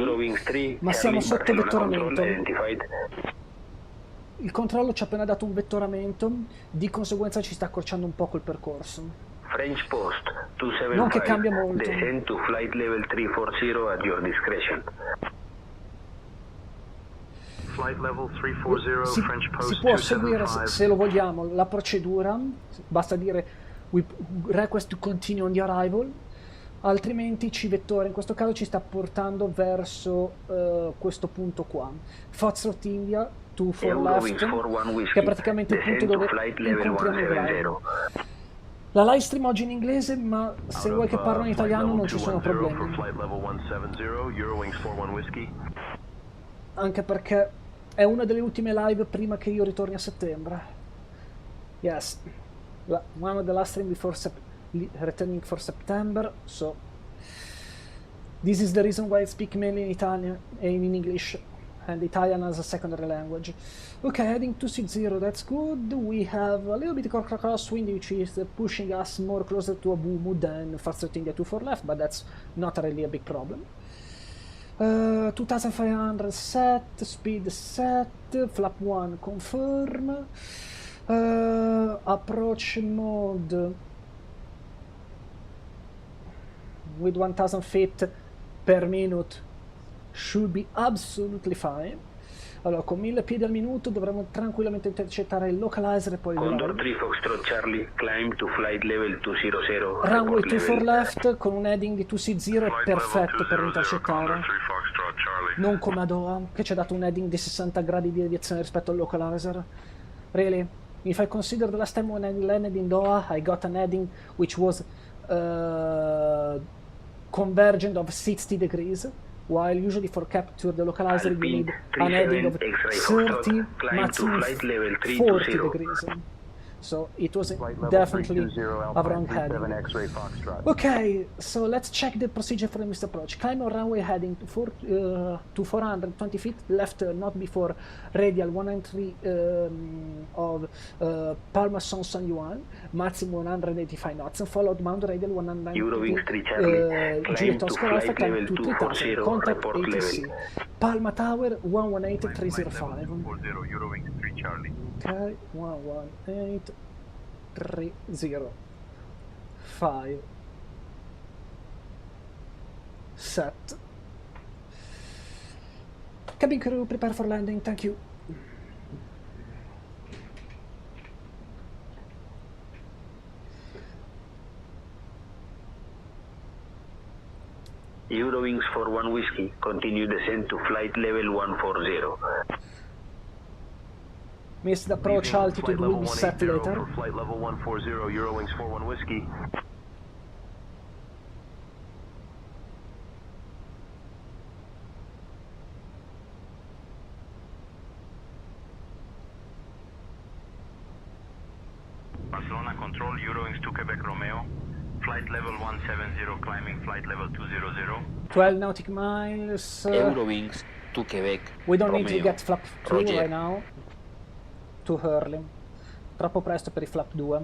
ma siamo sotto vettoramento. Il controllo ci ha appena dato un vettoramento, di conseguenza ci sta accorciando un po' il percorso. French Post 275, non che cambia molto. Descend to flight level 340 at your discretion. Flight level 340, French Post si può seguire, se lo vogliamo, la procedura, basta dire we request to continue on the arrival, altrimenti C-vettore in questo caso ci sta portando verso questo punto qua, Foxtrot India 2 for left, che è praticamente il punto dove incontriamo i driver. La live stream oggi in inglese, ma se vuoi che parlo in italiano non ci sono problemi, anche perché è una delle ultime live prima che io ritorni a settembre. Yes, one of the last stream before returning for September, so this is the reason why I speak mainly in Italian and in English, and Italian as a secondary language. Okay, heading 260, that's good. We have a little bit of crosswind, which is pushing us more closer to Abumu than Foxtrot India 2 for left, but that's not really a big problem. 2500 set, speed set, flap 1 confirm, approach mode with 1000 feet per minute should be absolutely fine. Allora, con 1000 piedi al minuto dovremmo tranquillamente intercettare il localizer e poi il Condor 3 Foxtrot Charlie, climb to flight level 200. Runway 2 for left con un heading di 260 è perfetto per intercettare. Non come a Doha, che ci ha dato un heading di 60 gradi di deviazione rispetto al localizer. Really? If I consider the last time when I landed in Doha, I got an heading which was convergent of 60 degrees. While usually for capture the localizer you need an heading of 30, maximum 40 degrees. So it was definitely a wrong heading. Okay, so let's check the procedure for the missed approach. Climb on runway heading to 420 feet left, not before radial 193 of Palma San San Juan, maximum 185 knots, and followed bound radial 190 Juliet Oscar Alpha, time to 3000, contact ATC. Palma Tower 118305. Okay, 118305. Set. Cabin crew, prepare for landing, thank you. Eurowings for 1 Whiskey, continue descent to flight level 140. Missed approach altitude will be set later. For flight level 140, Eurowings 41 Whiskey. Barcelona Control, Eurowings to Quebec Romeo. Flight level 170, climbing flight level 200. 12 nautic miles. Eurowings to Quebec. We don't Romeo. need to get flap 2 Roger. right now. Too early. Troppo presto per i flap 2.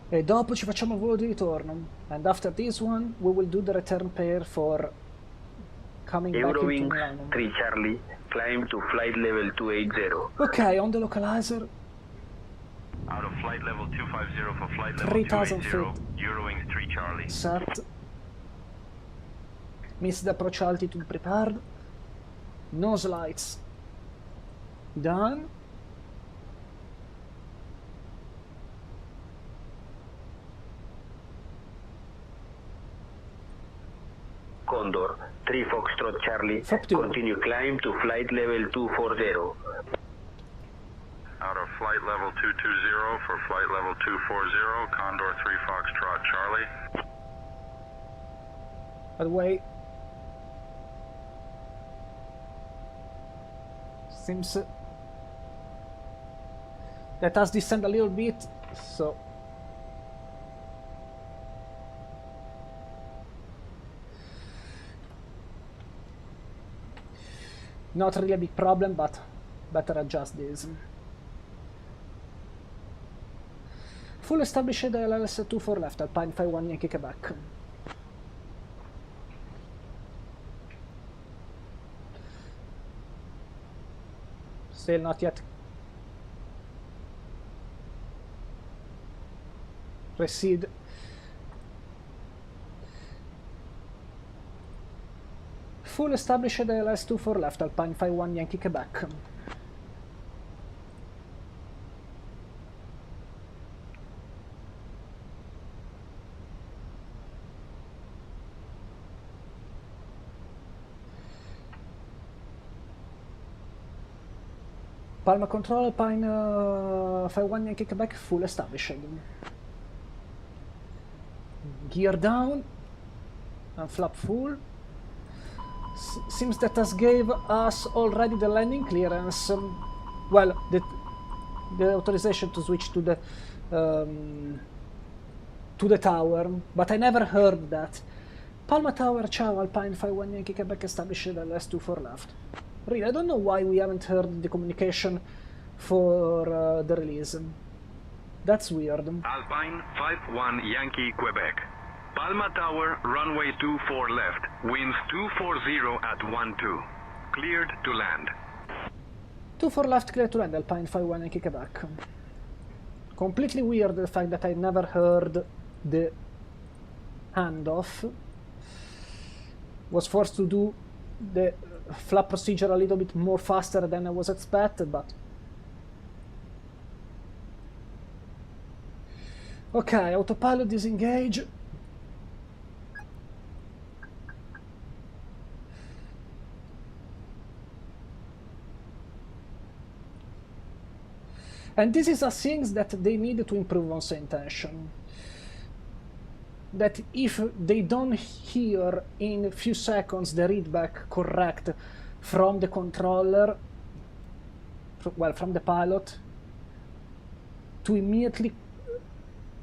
E dopo ci facciamo il volo di ritorno. And after this one we will do the return pair for coming back into Eurowings Milano. 3 Charlie, climb to flight level 280. Ok, on the localizer. Out of flight level 250 for flight level 3000 280, Eurowings 3 Charlie. Set. Missed approach altitude prepared. Nose lights. Done. Condor 3 Foxtrot Charlie, continue climb to flight level 240. Out of flight level 220 for flight level 240, Condor 3 Foxtrot Charlie. By the way, seems let us descend a little bit, so not really a big problem, but better adjust this. Full established LLS2 for left, Alpine 51 Yankee Quebec. Still not yet. Recede. Full established LS2 for left, Alpine 51 Yankee Quebec. Palma Control, Alpine 51 Yankee Quebec, full established. Gear down and flap full. Seems that has gave us already the landing clearance. Well, the authorization to switch to the tower, but I never heard that. Palma Tower, ciao, Alpine 51 Yankee Quebec established LS24 left. Really, I don't know why we haven't heard the communication for the release. That's weird. Alpine 51 Yankee Quebec. Palma Tower, runway 24 left, winds 240 at 12. Cleared to land. 24 left, clear to land, Alpine 51 Yankee Quebec. Completely weird the fact that I never heard the handoff. Was forced to do the flap procedure a little bit more faster than I was expected, but... Okay, autopilot disengage. And this is a thing that they need to improve on Sayintentions. That if they don't hear in a few seconds the readback correct from the controller, well, from the pilot, to immediately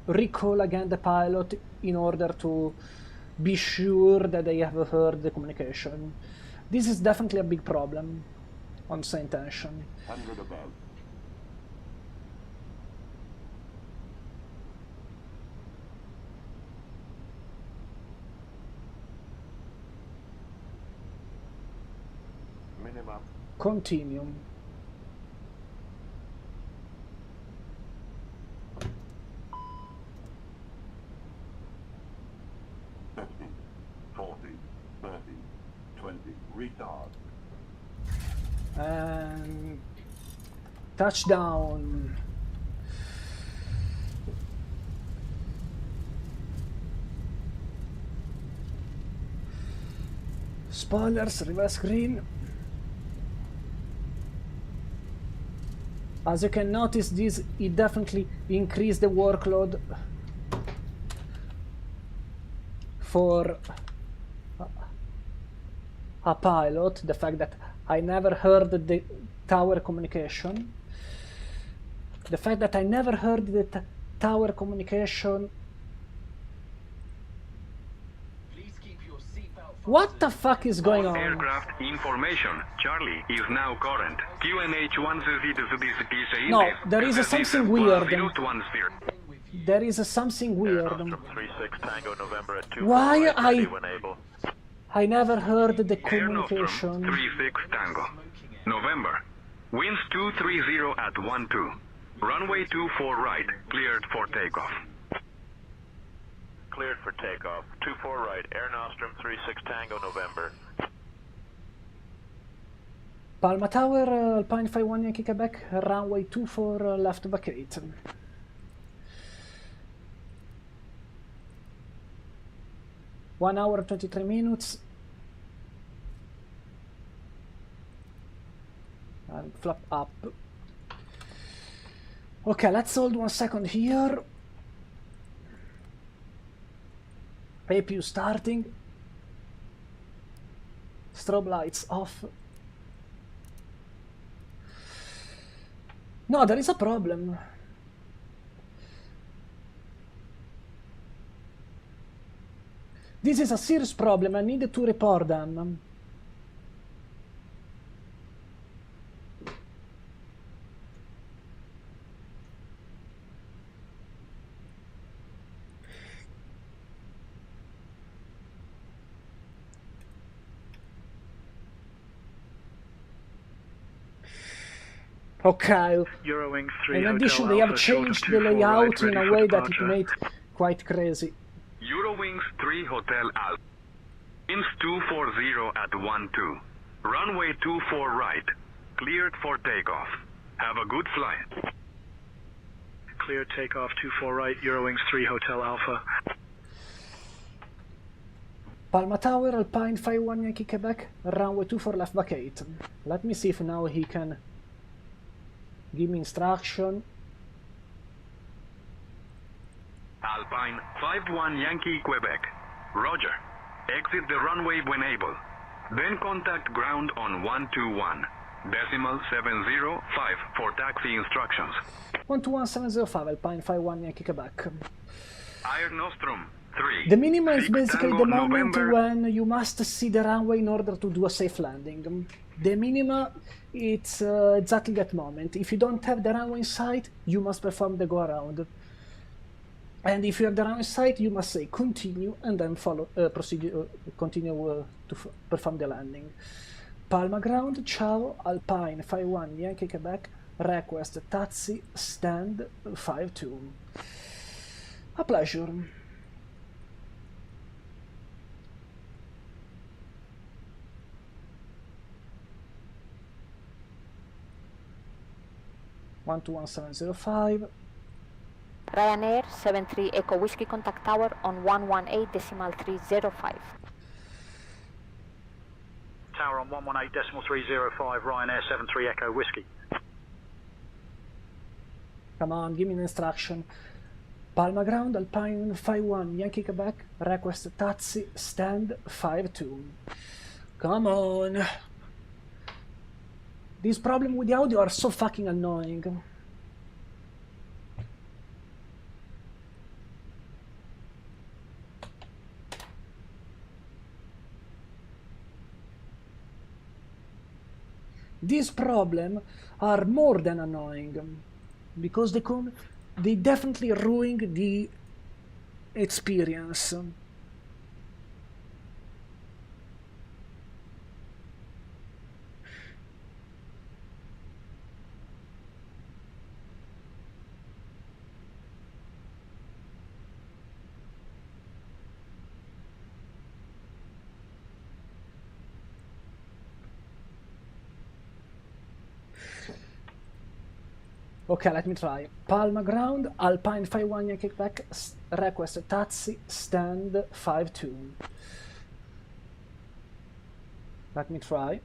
recall again the pilot in order to be sure that they have heard the communication. This is definitely a big problem on Sayintentions. 100 above. Minimum. Continue. Retard. And touchdown. Spoilers, reverse green. As you can notice, it definitely increased the workload for a pilot, the fact that I never heard the tower communication. The fact that I never heard the tower communication. What the fuck is going on? Aircraft information. Charlie is now current. QNH 1 No, there is something weird. There is something weird. Why I never heard the communication. 36 Tango. November. Winds 230 at 12. Runway 24 right. Cleared for takeoff. Cleared for takeoff. 24 right. Air Nostrum 36 Tango, November. Palma Tower, Alpine 51 Yankee Quebec, runway 24 left vacate. One hour 23 minutes. And flap up. Okay, let's hold 1 second here. APU starting. Strobe lights off. No, there is a problem. This is a serious problem. I need to report them. Okay, in addition they have changed the layout in a way that it made quite crazy. Eurowings 3 Hotel Alpha. Winds 240 at 12. Runway 24 right. Cleared for takeoff. Have a good flight. Cleared takeoff 24 right, Eurowings 3 Hotel Alpha. Palma Tower, Alpine 51 Yankee Quebec, runway 24 left vacate. Let me see if now he can Give me instruction. Alpine 51 Yankee Quebec. Roger. Exit the runway when able. Then contact ground on 121. Decimal 705 for taxi instructions. 121705 Alpine 51 Yankee Quebec. Air Nostrum 3. The minima is basically Tango the moment November. when you must see the runway in order to do a safe landing. The minima, it's exactly that moment. If you don't have the runway in sight, you must perform the go around. And if you have the runway in sight, you must say continue and then follow continue to perform the landing. Palma ground, ciao, Alpine 51 Yankee Quebec, request taxi stand 52. A pleasure. One two 1705. Ryanair 73 Echo Whiskey contact tower on 118.305. Tower on 118.305, Ryanair 73 Echo Whiskey. Come on, give me an instruction. Palma ground, Alpine 51 Yankee Quebec, request taxi stand 52. Come on. These problems with the audio are so fucking annoying. These problems are more than annoying because they definitely ruin the experience. Okay, let me try. Palma ground, Alpine 51 Yankee Quebec, request taxi stand 52. Let me try.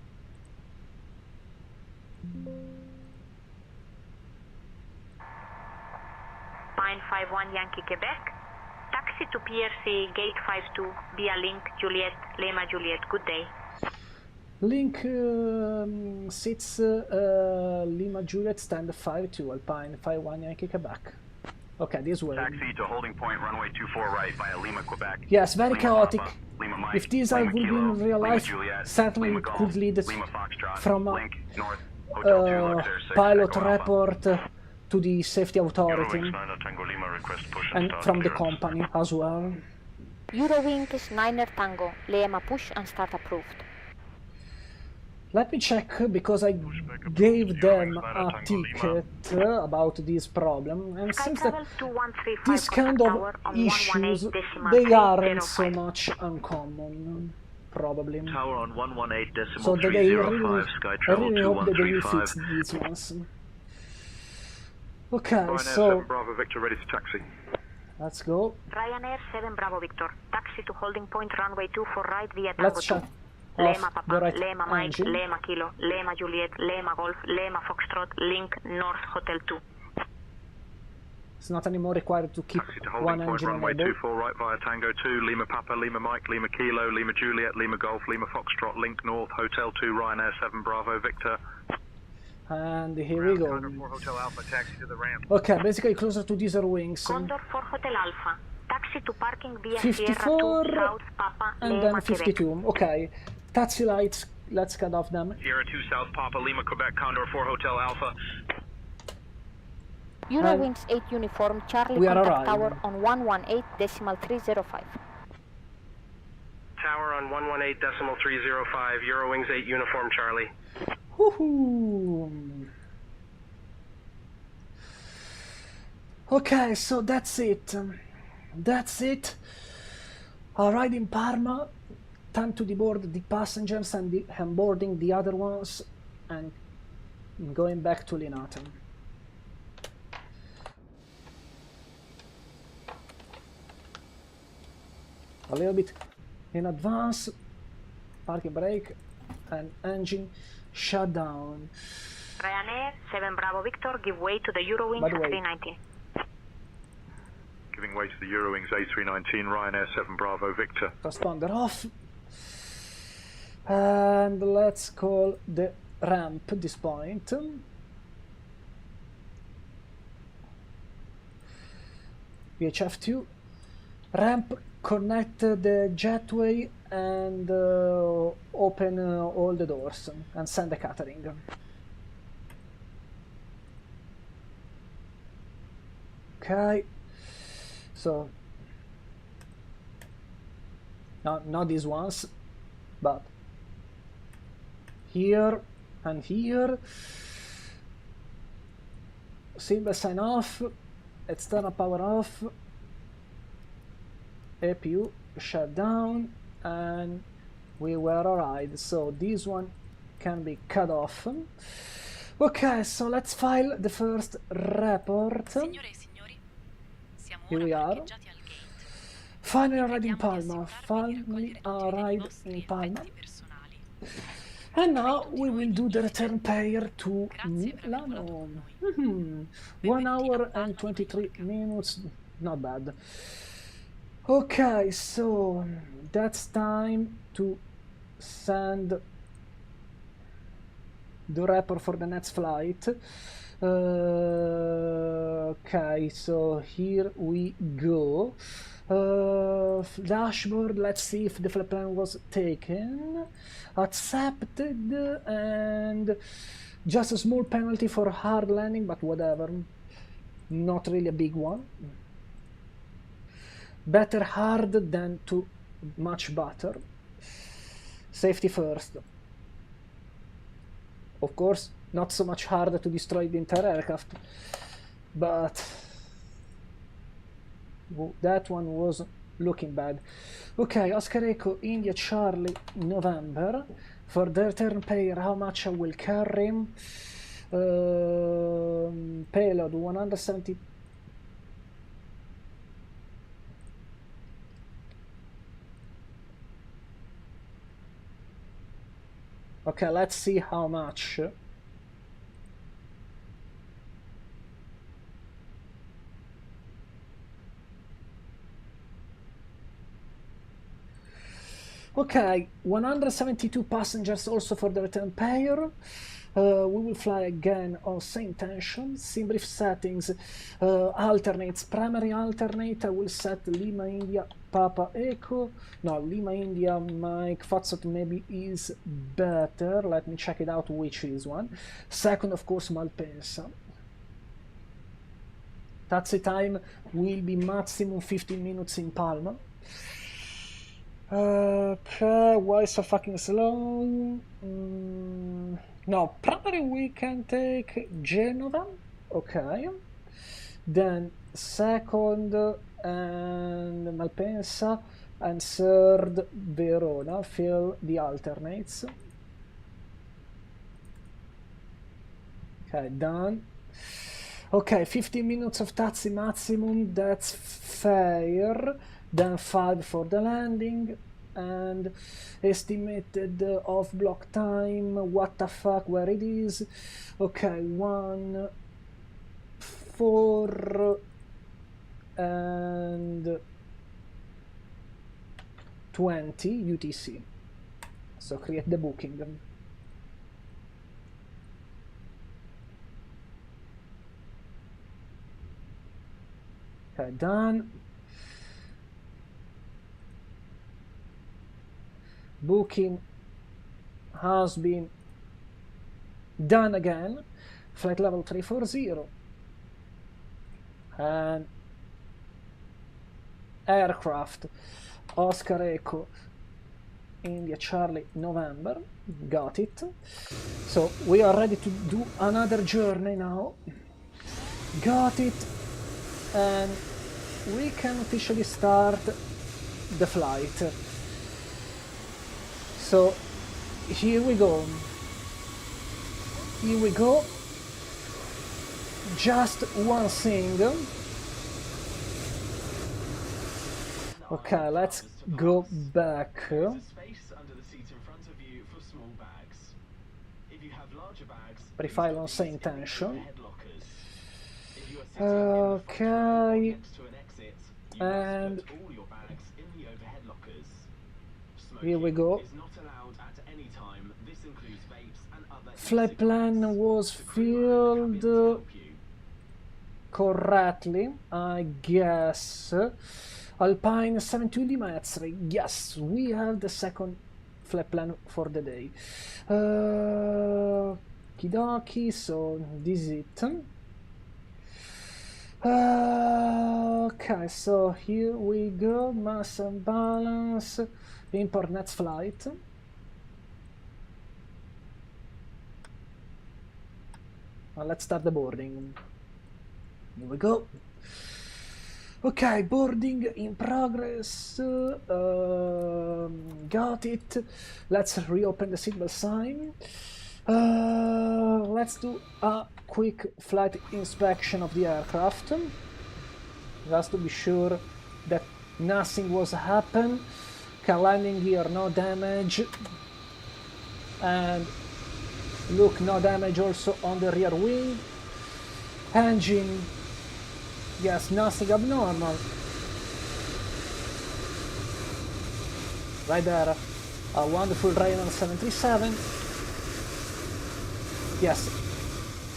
Pine 51 Yankee Quebec, taxi to PRC gate 52 via Link Juliet Lima Juliet. Good day. Link 6 Lima Juliet stand 52 Alpine 51 Yankee Quebec. Okay, this way. Taxi to holding point runway 24 right via Lima Quebec. Yes, very Lima chaotic. Alpha, Lima Mike, If these Lima would be Kilo, in real Lima life, Juliet, certainly Lima it Golf, could lead Lima Foxtrot, from Link North Hotel 2 Luxor 6 pilot Echo Alpha. report to the safety authority Tango Lima request push and start from the clearance. company as well. Eurowings 9 Tango, Lima push and start approved. Let me check because I gave them a ticket about this problem, and Sky seems Travel that 2135 these kind of tower on issues 118.305. they aren't so much uncommon, probably. Tower on 118.305, So that they really, Sky I Travel really hope that they will fix 2135. these ones. Okay, Ryanair so 7 Bravo Victor ready to taxi. let's go. Ryanair 7 Bravo Victor, taxi to holding point runway 24 right via Tango Let's 2. shut Lima off Papa, the right Lima Mike, engine. Lima Kilo, Lima Juliet, Lima Golf, Lima Foxtrot, Link North Hotel 2. It's not anymore required to keep Taxi to holding one point engine runway enabled. 24 right via Tango 2, Lima Papa, Lima Mike, Lima Kilo, Lima Juliet, Lima Golf, Lima Foxtrot, Link North, Hotel 2, Ryanair 7 Bravo Victor. And here we go. Condor 4 Hotel Alpha, taxi to the ramp. Okay, basically closer to these wings. Condor 4 Hotel Alpha, taxi to parking via 54 Sierra 2 South Papa, and Lima then 52. Okay, taxi lights, let's cut off them. Sierra 2 South Papa, Lima, Quebec, Condor 4 Hotel Alpha. Eurowings 8 uniform, Charlie we are contact arriving. tower on 118.305. Tower on 118.305, Eurowings 8 uniform Charlie. Woohoo! Okay, so that's it. That's it. Arrived in Parma. Time to deboard the passengers and onboarding the other ones and going back to Linate. A little bit in advance, parking brake and engine shut down. Ryanair 7 Bravo Victor, give way to the Eurowings By the way, 319. Giving way to the Eurowings A319, Ryanair 7 Bravo Victor. Transponder off. And let's call the ramp at this point. VHF2. Ramp, connect the jetway and open all the doors and send the catering. Okay, so not these ones, but here and here. Symbol sign off, external power off, APU shut down, and we were alright. So this one can be cut off. Okay, so let's file the first report. Here we are. Finally arrived in Palma. Finally arrived in Palma. And now we will do the return pair to Milano. 1 hour and 23 minutes. Not bad. Okay, so that's time to send the report for the next flight. Okay, so here we go. Dashboard, let's see if the flight plan was taken. Accepted, and just a small penalty for hard landing, but whatever. Not really a big one. Better hard than too much butter. Safety first. Of course, not so much hard to destroy the entire aircraft, but that one was looking bad. Okay, Oscar Echo, India, Charlie, November. For the return pair, how much I will carry? Payload 170. Okay, let's see how much. Okay, 172 passengers also for the return pair. We will fly again on Sayintentions. Sim brief settings, alternates, primary alternate. I will set Lima India Papa Echo. No, Lima India Mike Foxtrot maybe is better. Let me check it out which is one. Second, of course, Malpensa. Taxi time will be maximum 15 minutes in Palma. Why so fucking slow? No, probably we can take Genova. Okay. Then second and Malpensa, and third Verona. Fill the alternates. Okay, done. Okay, 15 minutes of taxi maximum, that's fair. Then 5 for the landing, and estimated off block time, what the fuck, where it is. Okay, 1, 4 and 20 UTC. So create the booking. Okay, done. Booking has been done again. Flight level 340 and aircraft Oscar Echo India Charlie November. Got it. So we are ready to do another journey now. Got it, and we can officially start the flight. So here we go. Here we go. Just one thing. Okay, let's go back. Space under the seat in front of you for small bags. If Prefile on Sayintentions. Okay. And here we go. Flight plan was filled correctly, I guess. Alpine 72 Lima X-ray. Yes, we have the second flight plan for the day. Kidoki, so this is it. Okay, so here we go. Mass and balance. Import next flight. Let's start the boarding. Here we go. Okay, boarding in progress. Got it. Let's reopen the signal sign. Let's do a quick flight inspection of the aircraft, just to be sure that nothing was happened. Okay, landing here, no damage. And look, no damage also on the rear wing. Engine, yes, nothing abnormal. Right there, a wonderful Ryanair 737. Yes,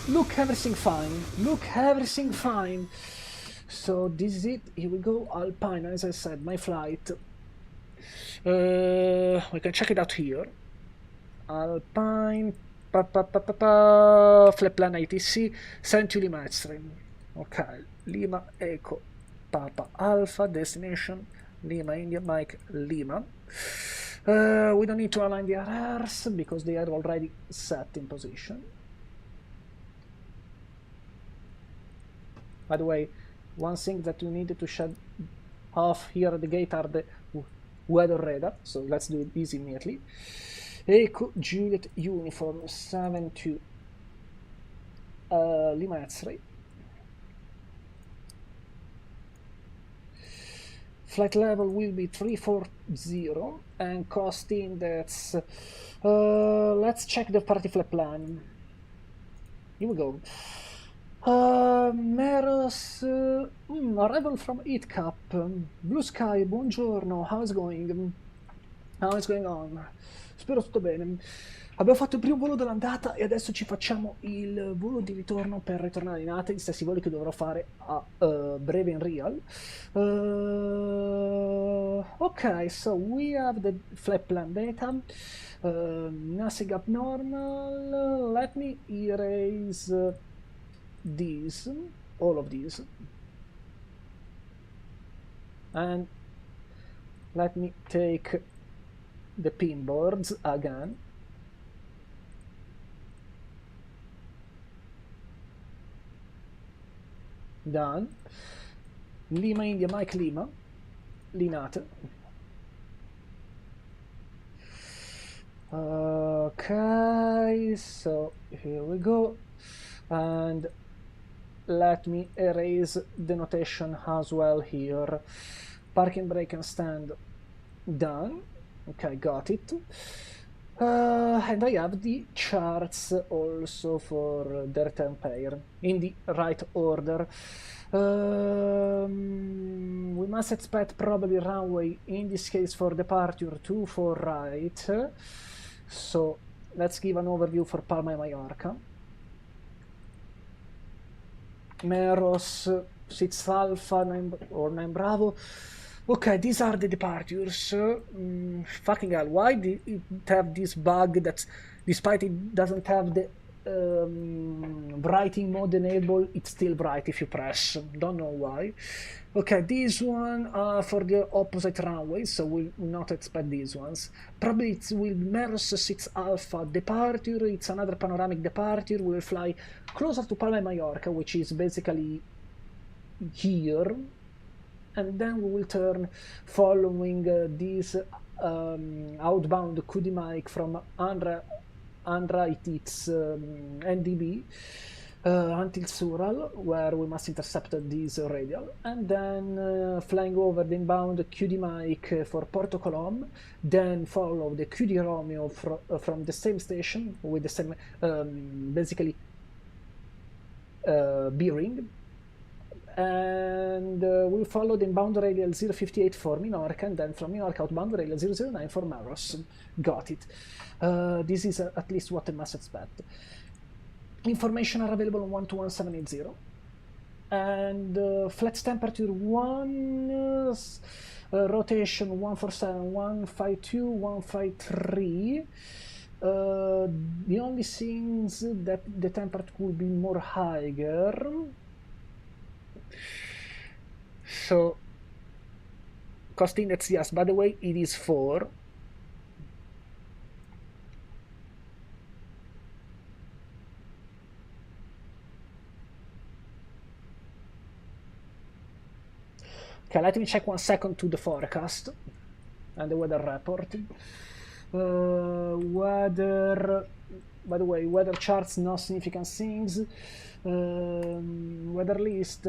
look, everything fine. Look, everything fine. So this is it. Here we go. Alpine, as I said, my flight. We can check it out here. Alpine, flight plan ATC, 72 Lima X-ray. Okay, Lima Echo Papa Alpha, destination Lima India Mike Lima. We don't need to align the RRs because they are already set in position. By the way, one thing that you needed to shut off here at the gate are the weather radar, so let's do this immediately. Echo Juliet Uniform 72 Lima X-ray. Flight level will be 340 and costing that's let's check the party flight plan. Here we go. Meros, arrival from EatCap. Blue Sky, buongiorno, how's going? How is going on? Spero tutto bene. Abbiamo fatto il primo volo dell'andata e adesso ci facciamo il volo di ritorno per ritornare in ATE, gli stessi voli che dovrò fare a breve in real. Ok, so we have the flight plan data. Nothing abnormal. Let me erase these, all of these, and let me take the pin boards again. Done. Lima India Mike Lima, Linate. Okay, so here we go, and let me erase the notation as well here. Parking brake and stand, done. Okay, got it. And I have the charts also for the return pair in the right order. We must expect probably runway, in this case for departure 24 right. So let's give an overview for Palma de Mallorca. Meros, 6 Alpha, 9 or 9 Bravo. Okay, these are the departures. Fucking hell, why did it have this bug that, despite it doesn't have the brighting mode enabled, it's still bright if you press. Don't know why. Okay, this one for the opposite runway, so we'll not expect these ones. Probably it will Meros 6 Alpha departure, it's another panoramic departure. We'll fly closer to Palma de Mallorca, which is basically here. And then we will turn following this outbound Kudimike from Andra Itits NDB until Sural, where we must intercept this radial, and then flying over the inbound QD Mike for Porto Colom, then follow the QD Romeo from the same station with the same, basically, bearing, and we follow the inbound radial 058 for Minorca, and then from Minorca outbound radial 009 for Maros. Got it. This is at least what I must expect. Information are available on 121780, and flight temperature 1, rotation 147, 152, 153. The only things that the temperature could be more higher, so cost index, yes, by the way, it is 4. Okay, let me check 1 second to the forecast and the weather report. Weather, by the way, weather charts, no significant things. Weather list,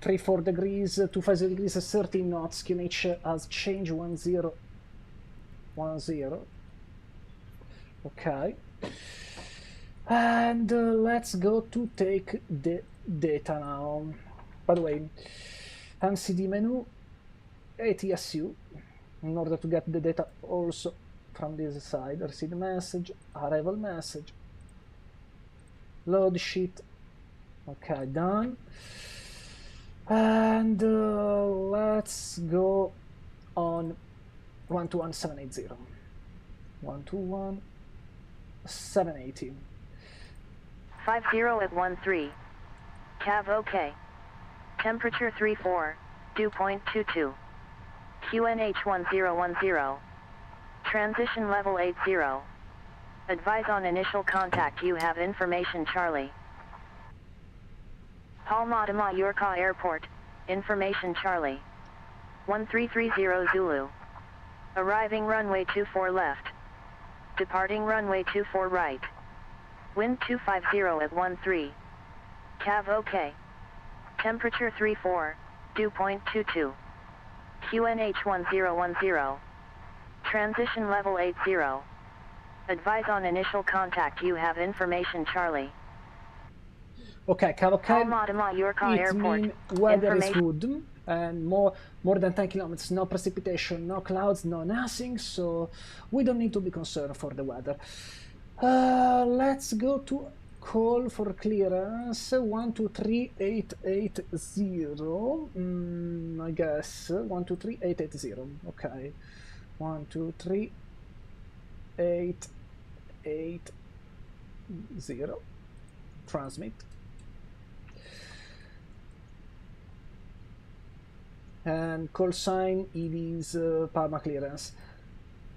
34 degrees, 250 degrees, 13 knots. QNH has changed 1010. Okay. And let's go to take the data now. By the way, MCD menu, ATSU, in order to get the data also from this side. Receive message, arrival message, load sheet. Okay, done. And let's go on 121780. 121780. 50 at 13. Cav OK. Temperature 34, dew point 22. QNH 1010. Transition level 80. Advise on initial contact. You have information, Charlie. Palma de Mallorca Airport. Information, Charlie. 1330 Zulu. Arriving runway 24 left. Departing runway 24 right. Wind 250 at 13. Cav OK. Temperature 34, dew point 22. QNH 1010. Transition level 80. Advise on initial contact. You have information, Charlie. Okay, Cabo Palma de Mallorca it Airport. means weather is good and more than 10 kilometers, no precipitation, no clouds, no nothing, so we don't need to be concerned for the weather. Let's go to call for clearance 123880. I guess 123880. Okay, 123880. Transmit. And call sign, it is Palma clearance.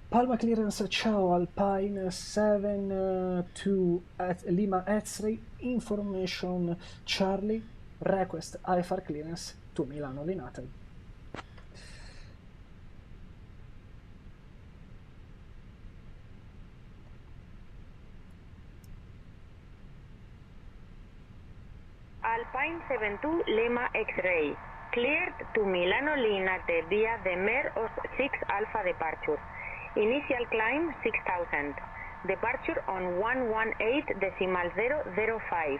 Palma clearance, ciao, Alpine 72 at Lima X-ray, information Charlie, request IFR clearance to Milano Linate. Alpine 72 Lima X-ray. Cleared to Milano Linate via the MER of 6 Alpha departure. Initial climb 6000. Departure on 118.005.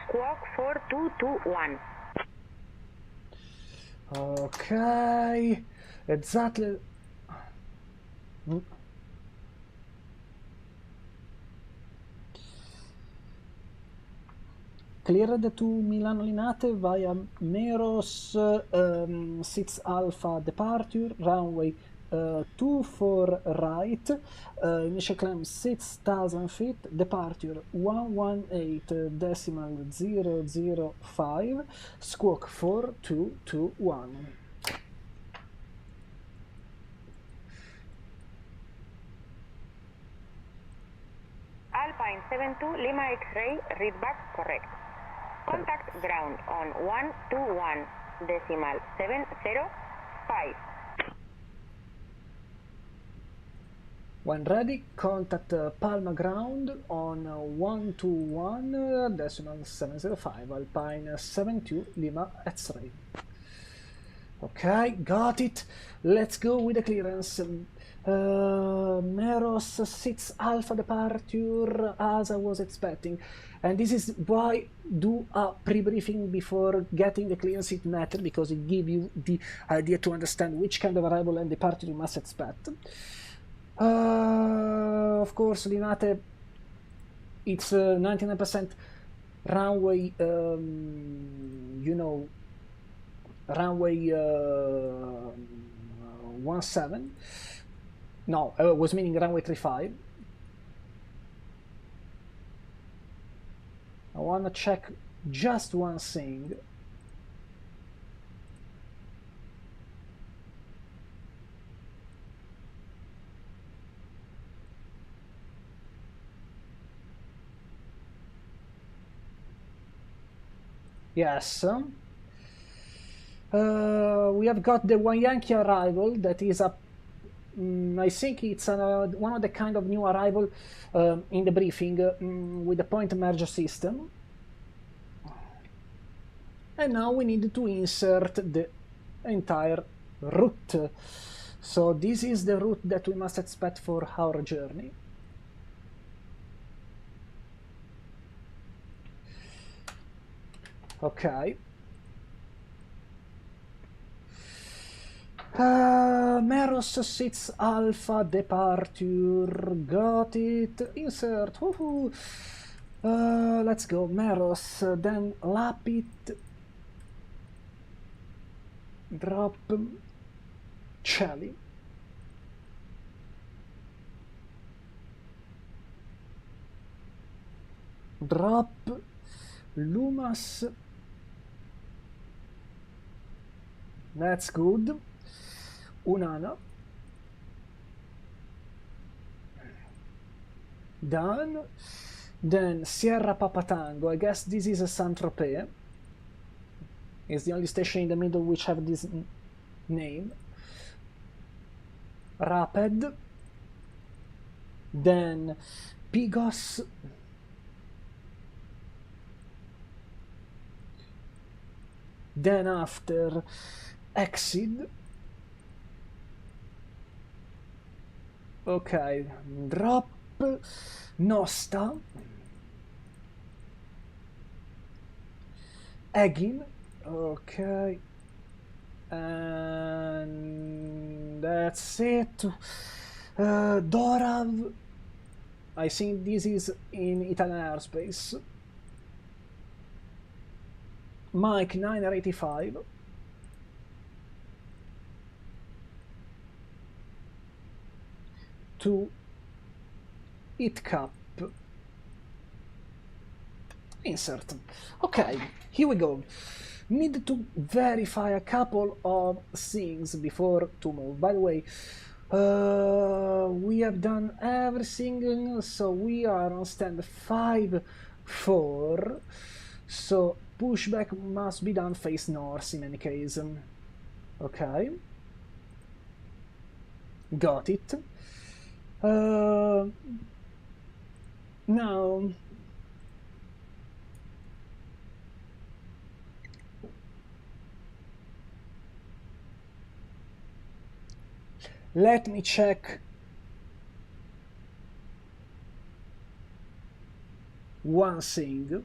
Squawk 4221. Okay, exactly. Cleared to Milano Linate via Meros 6 Alpha departure, runway 24 right, initial climb 6,000 feet, departure 118.005, squawk 4221. Alpine 72 Lima X-ray, read back correct. Contact ground on 121.705. When ready, contact Palma ground on 121.705 Alpine 72 Lima X-ray. Okay, got it. Let's go with the clearance. Meros 6 Alpha departure as I was expecting. And this is why do a pre-briefing before getting the clearance. It matters because it gives you the idea to understand which kind of arrival and departure you must expect. Of course, Linate, it's 99% runway, you know, runway 17. No, I was meaning runway 35. I want to check just one thing. Yes. We have got the one Yankee arrival that is a I think it's one of the kind of new arrival in the briefing with the point merge system. And now we need to insert the entire route. So this is the route that we must expect for our journey. Okay. Meros 6 Alpha departure, got it, insert, woohoo. Let's go, Meros, then Lapid, drop, Charlie. Drop, Lumas, that's good. Unana. Done. Then Sierra Papa Tango. I guess this is a Saint-Tropez. It's the only station in the middle which have this name. Rapid. Then Pigos. Then after Exit. Okay, drop, Nosta, Egin, okay, and that's it. Dorav, I think this is in Italian airspace. Mike 985. To ITCAP. Insert. Okay, here we go. Need to verify a couple of things before to move. By the way, we have done everything, so we are on stand 5-4. So pushback must be done face north in any case. Okay. Got it. Now let me check one thing.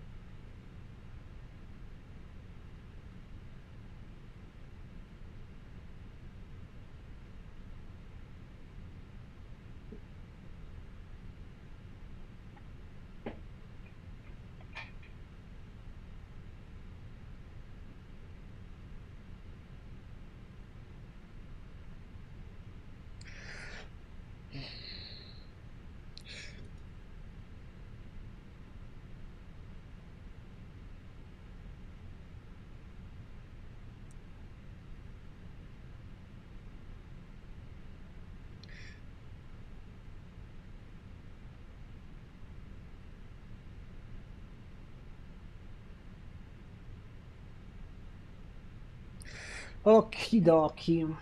Okie dokie.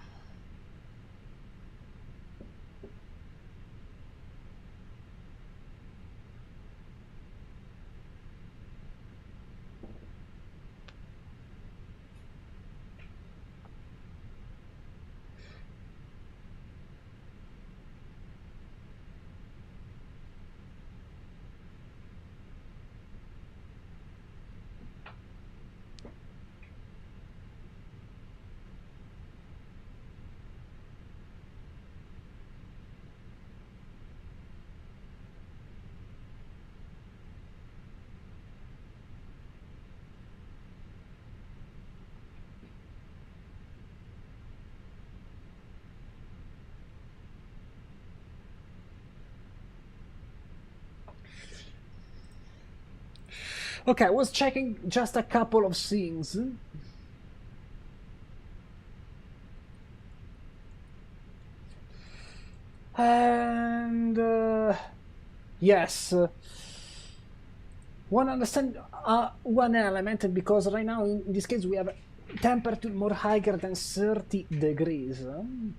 Okay, I was checking just a couple of things. And yes, one understand one element, because right now in this case we have temperature more higher than 30 degrees. And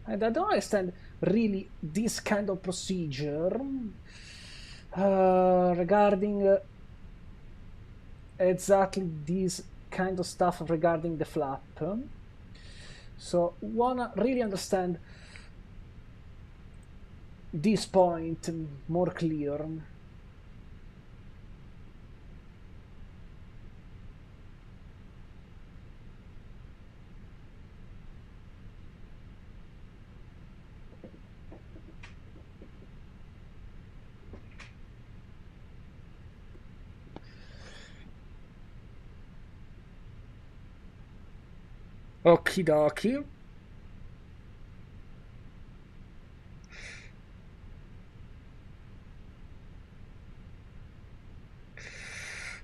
I don't understand really this kind of procedure regarding exactly this kind of stuff regarding the flap. So wanna really understand this point more clear. Okie dokie.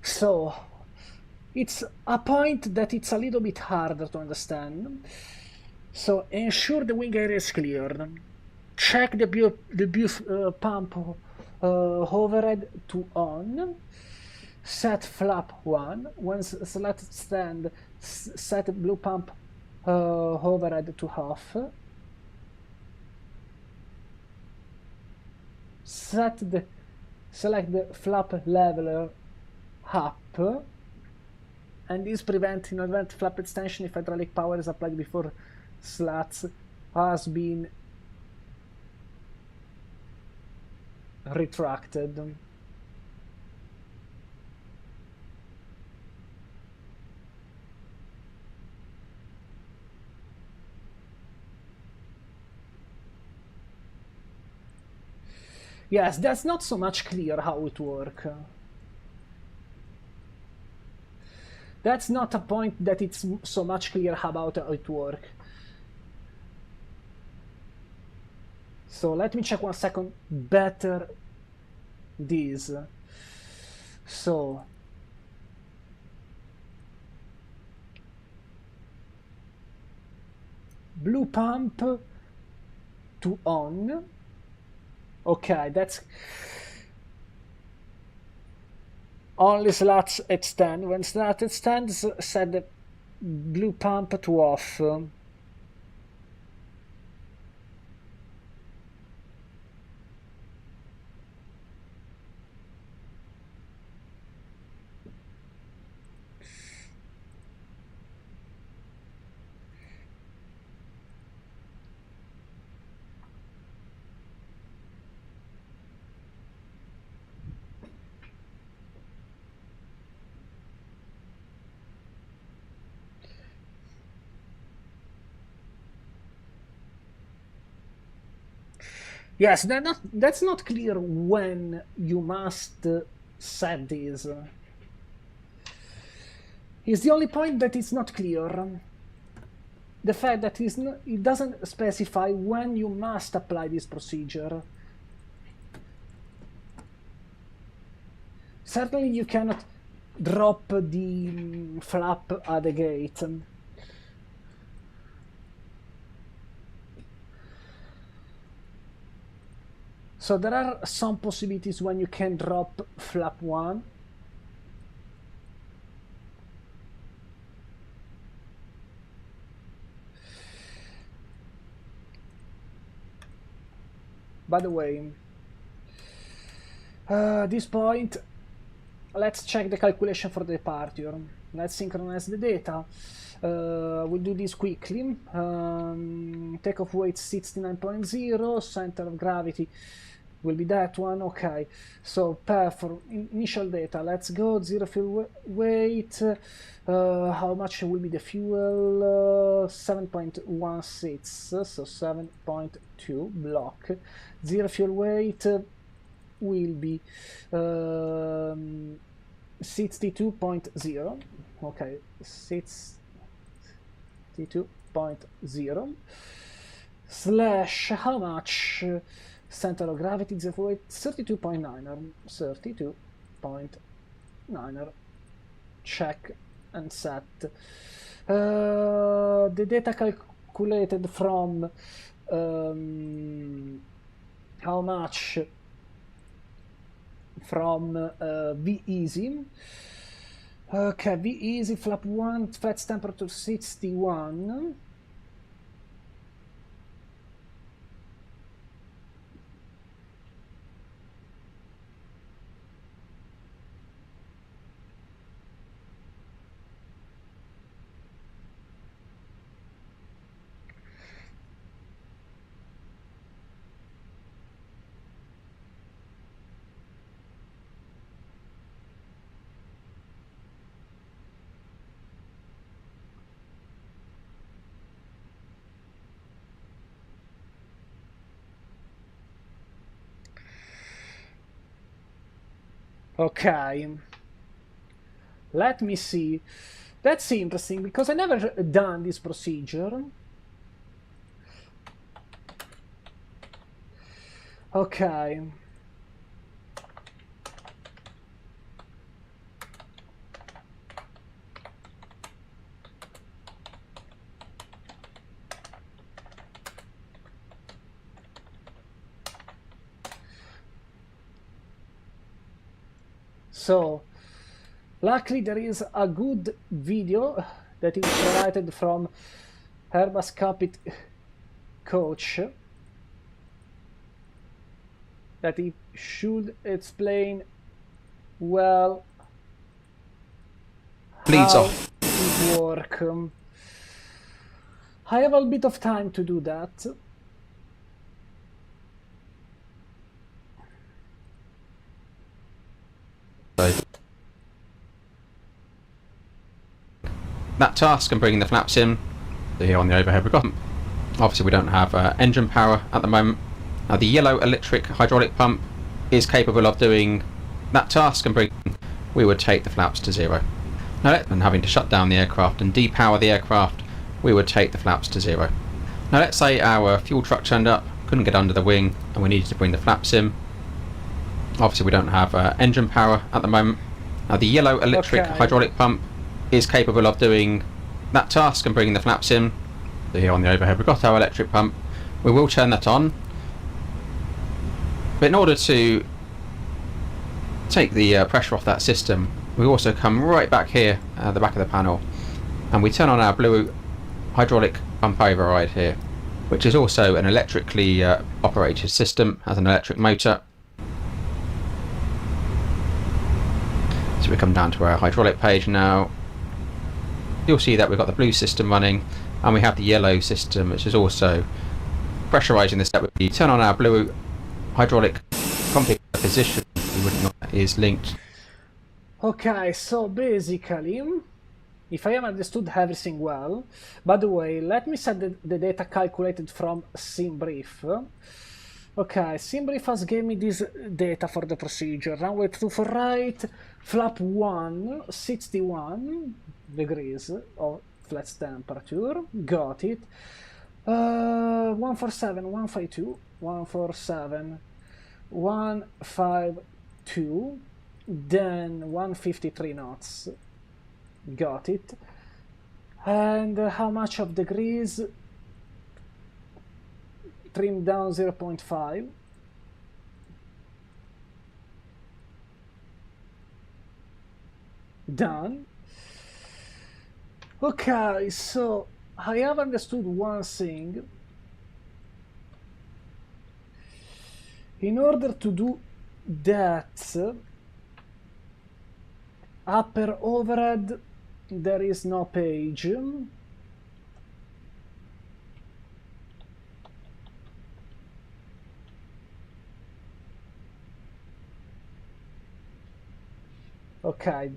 So it's a point that it's a little bit harder to understand. So ensure the wing area is cleared. Check the pump overhead to on. Set flap 1. Once select stand, set blue pump overhead to off. Select the flap leveler up, and this prevents inadvertent flap extension if hydraulic power is applied before slats has been retracted. Yes, that's not so much clear how it works. That's not a point that it's so much clear about how it works. So let me check 1 second better this. So blue pump to on. Okay, that's only slats extend. When slat extends, set the blue pump to off. Yes, that's not clear when you must set this. It's the only point that is not clear. The fact that it doesn't specify when you must apply this procedure. Certainly you cannot drop the flap at the gate. So there are some possibilities when you can drop flap 1. By the way, this point, let's check the calculation for the departure. Let's synchronize the data. We'll do this quickly. Takeoff weight 69.0, center of gravity will be that one. Okay, so for initial data, let's go. 0 fuel weight. How much will be the fuel? 7.16, so 7.2 block. 0 fuel weight will be 62.0. Okay, 62.0 slash how much center of gravity, 32.9, 32.9. niner. Check and set. The data calculated from how much from V-Easy. Okay, V-Easy flap 1, flight temperature 61. Okay, let me see. That's interesting because I never done this procedure. Okay. So, luckily there is a good video that is provided from Airbus cockpit coach that it should explain well Bleeds how off. it works. I have a bit of time to do that. That task and bringing the flaps in. So here on the overhead we've got, obviously we don't have engine power at the moment. Now the yellow electric hydraulic pump is capable of doing that task and we would take the flaps to 0. Now, and having to shut down the aircraft and depower the aircraft, we would take the flaps to 0. Now let's say our fuel truck turned up, couldn't get under the wing, and we needed to bring the flaps in. Obviously we don't have engine power at the moment. Now the yellow electric hydraulic pump is capable of doing that task and bringing the flaps in. So here on the overhead we've got our electric pump. We will turn that on. But in order to take the pressure off that system, we also come right back here at the back of the panel and we turn on our blue hydraulic pump override here, which is also an electrically operated system, has an electric motor. So we come down to our hydraulic page now. You'll see that we've got the blue system running and we have the yellow system, which is also pressurizing this. That we turn on our blue hydraulic pump position, is linked. Okay, so basically, if I have understood everything well, by the way, let me set the data calculated from SimBrief. Okay, SimBrief has gave me this data for the procedure. Runway 24 right, flap 1, 61 degrees of flat temperature. Got it. 147, 152, 147, 152, then 153 knots. Got it. And how much of degrees? Trim down 0.5. Done. Okay, so I have understood one thing. In order to do that, upper overhead, there is no page. Okay,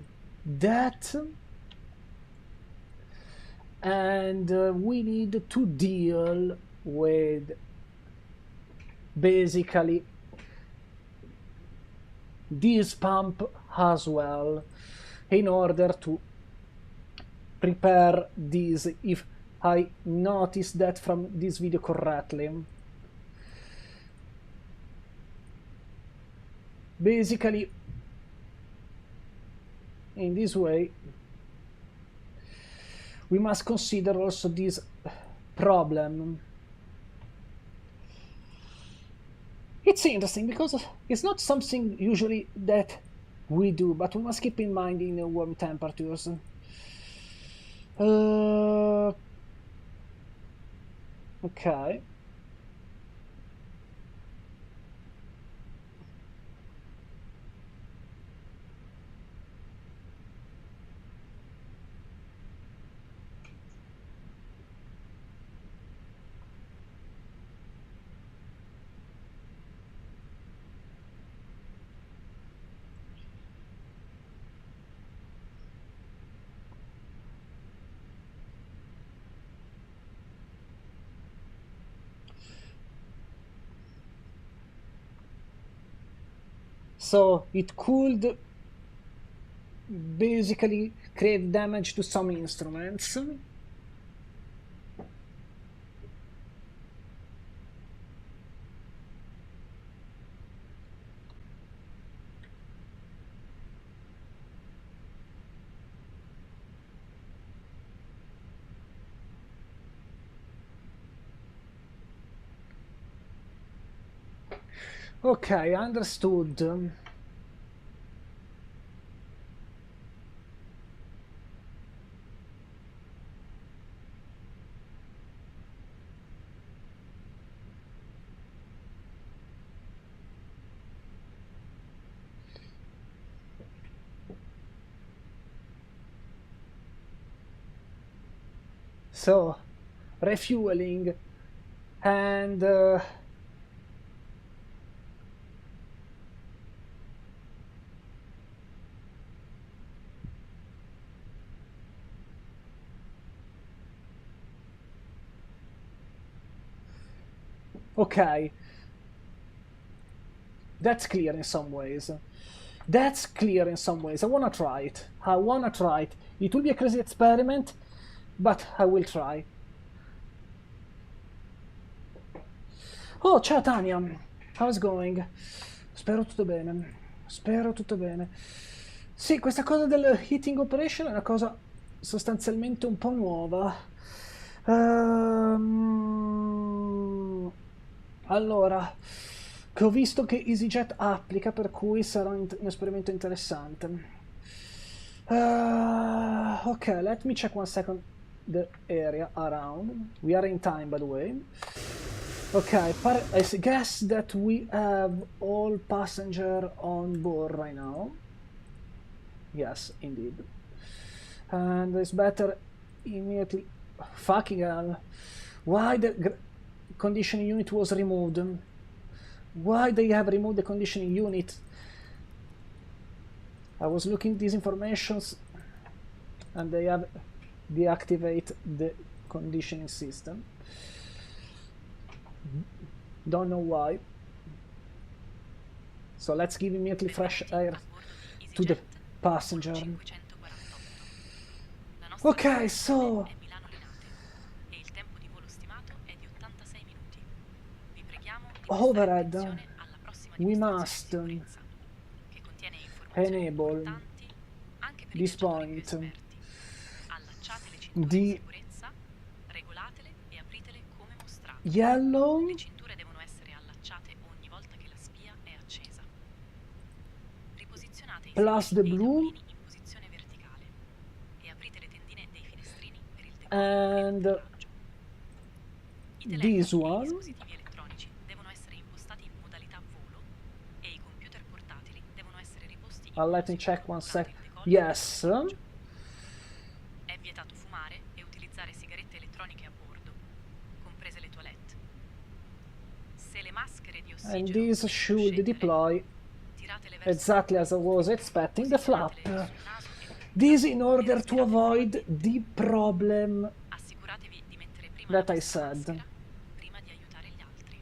that, and we need to deal with basically this pump as well in order to prepare this, if I notice that from this video correctly. Basically, in this way, we must consider also this problem. It's interesting because it's not something usually that we do, but we must keep in mind in warm temperatures. Okay. So it could basically create damage to some instruments. Okay, understood. So, refueling and okay, that's clear in some ways. That's clear in some ways. I wanna try it. I wanna try it. It will be a crazy experiment, but I will try. Oh, ciao Tania. How's going? Spero tutto bene. Spero tutto bene. Sì, questa cosa del heating operation è una cosa sostanzialmente un po' nuova. Allora, che ho visto che Easyjet applica, per cui sarà un esperimento interessante. Okay, let me check 1 second the area around. We are in time, by the way. Okay, I guess that we have all passenger on board right now. Yes, indeed. And it's better immediately. Fucking hell. Why the conditioning unit was removed? Why they have removed the conditioning unit? I was looking at these informations and they have deactivated the conditioning system. Don't know why. So let's give immediately fresh air to the passenger. Ok, so overhead, we must enable this point. The yellow plus the blue and this one. Let me check 1 sec. Yes. È vietato fumare e utilizzare sigarette elettroniche a bordo, comprese le toilette. Se le maschere di ossigeno And this should deploy exactly as I was expecting, the flap. This in order to avoid the problem that I said. prima di aiutare gli altri.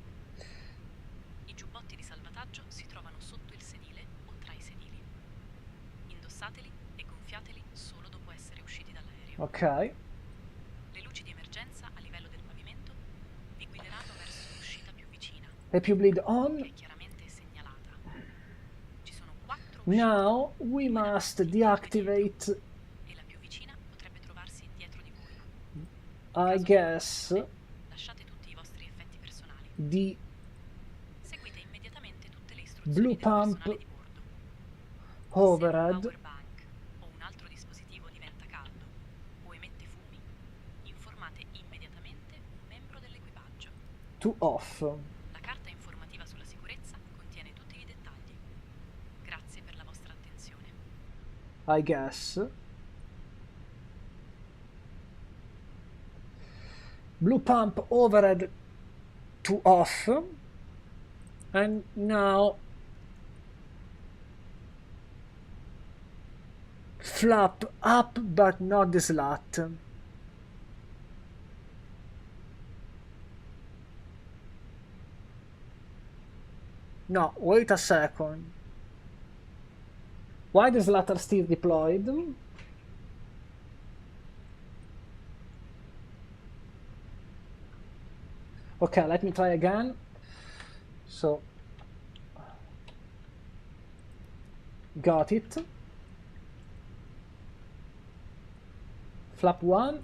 I giubbotti di salvataggio si trovano sotto il sedile o tra i sedili. Indossateli e gonfiateli solo dopo essere usciti dall'aereo. Ok. Le luci di emergenza a livello del pavimento vi guideranno verso l'uscita più vicina. E più bleed on. Che chiaramente è segnalata. Ci sono 4 Now we must deactivate, I guess, the blue pump overhead to off. La carta informativa sulla sicurezza contiene tutti i dettagli. Grazie per la vostra attenzione. I guess. Blue pump overhead to off. And now flap up but not the slat. No, wait a second. Why the slat are still deployed? Okay, let me try again. So, got it. Flap 1.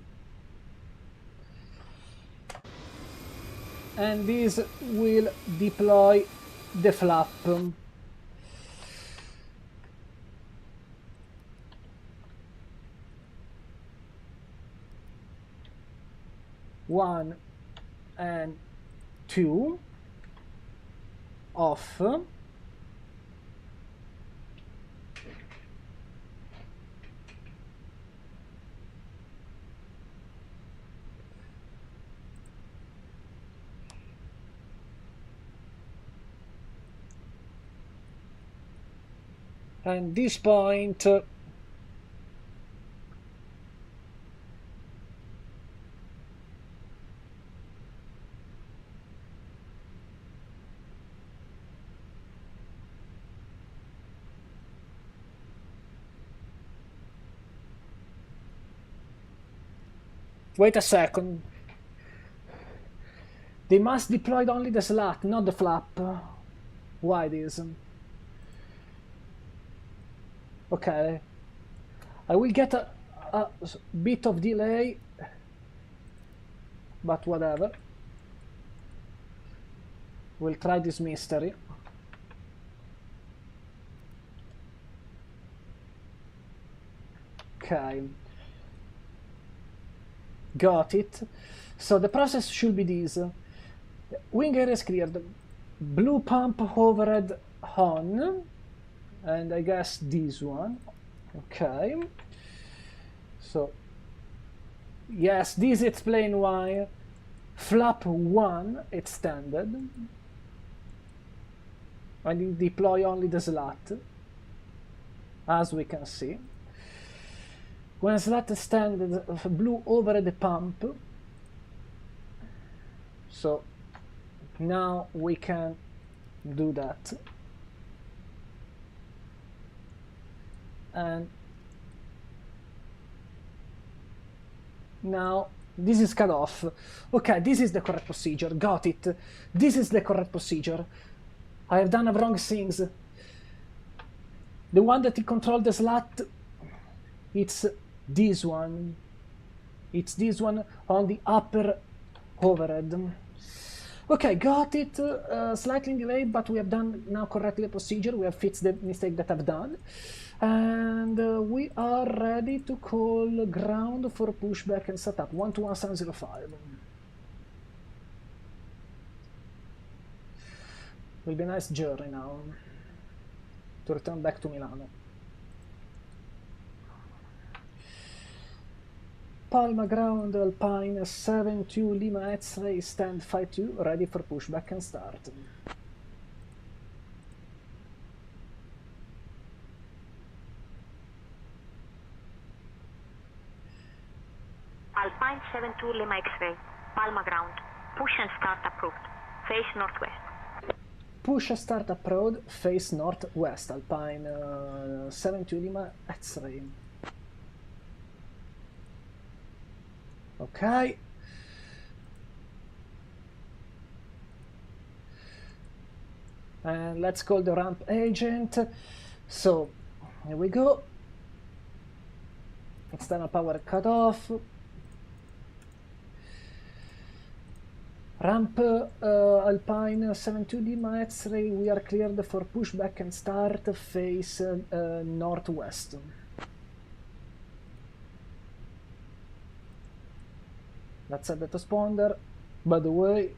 And this will deploy the flap. One and two off. And this point wait a second. They must deploy only the slat, not the flap. Why this? Okay, I will get a bit of delay, but whatever. We'll try this mystery. Okay, got it. So the process should be this. Wing area is cleared. Blue pump overhead on. And I guess this one. Okay. So, yes, this explains why flap 1 extended. And you deploy only the slat, as we can see. When slat extended, blue over the pump. So, now we can do that. And now this is cut off. Okay, this is the correct procedure. Got it. This is the correct procedure. I have done wrong things. The one that controls the slat, it's this one. It's this one on the upper overhead. Okay, got it. Slightly delayed, but we have done now correctly the procedure. We have fixed the mistake that I've done. And we are ready to call ground for pushback and setup. 121705. Will be a nice journey now to return back to Milano. Palma ground, Alpine 72 Lima X-ray stand 52, ready for pushback and start. Alpine 72 Lima X-ray, Palma ground, push and start approved, face northwest. Push start approved, face northwest, Alpine 72 Lima X-ray. Okay. And let's call the ramp agent. So, here we go. External power cut off. Ramp Alpine 72 Lima X-ray, we are cleared for pushback and start, face northwest. Let's set the transponder. By the way,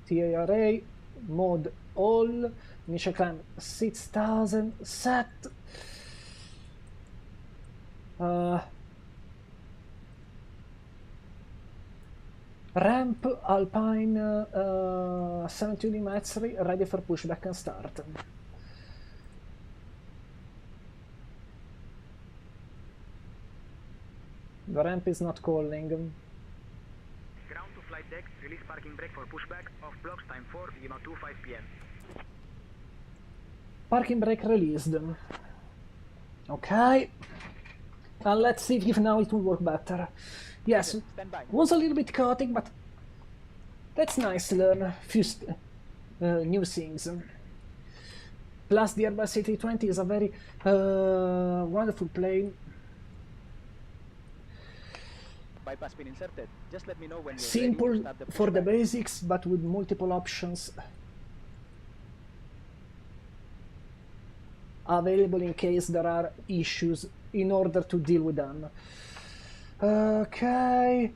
TARA, mode all, initial climb 6000, set. Ramp Alpine 70 Lima ready for pushback and start. The ramp is not calling. Ground to flight deck, release parking brake for pushback, off blocks, time 4, Lima 25 p.m. Parking brake released. Okay. And let's see if now it will work better. Yes, was a little bit chaotic, but that's nice to learn a few new things. Plus the Airbus A320 is a very wonderful plane. Bypass pin inserted. Just let me know when you're Simple ready to start the for the pushback. basics, but with multiple options available in case there are issues in order to deal with them. Okay,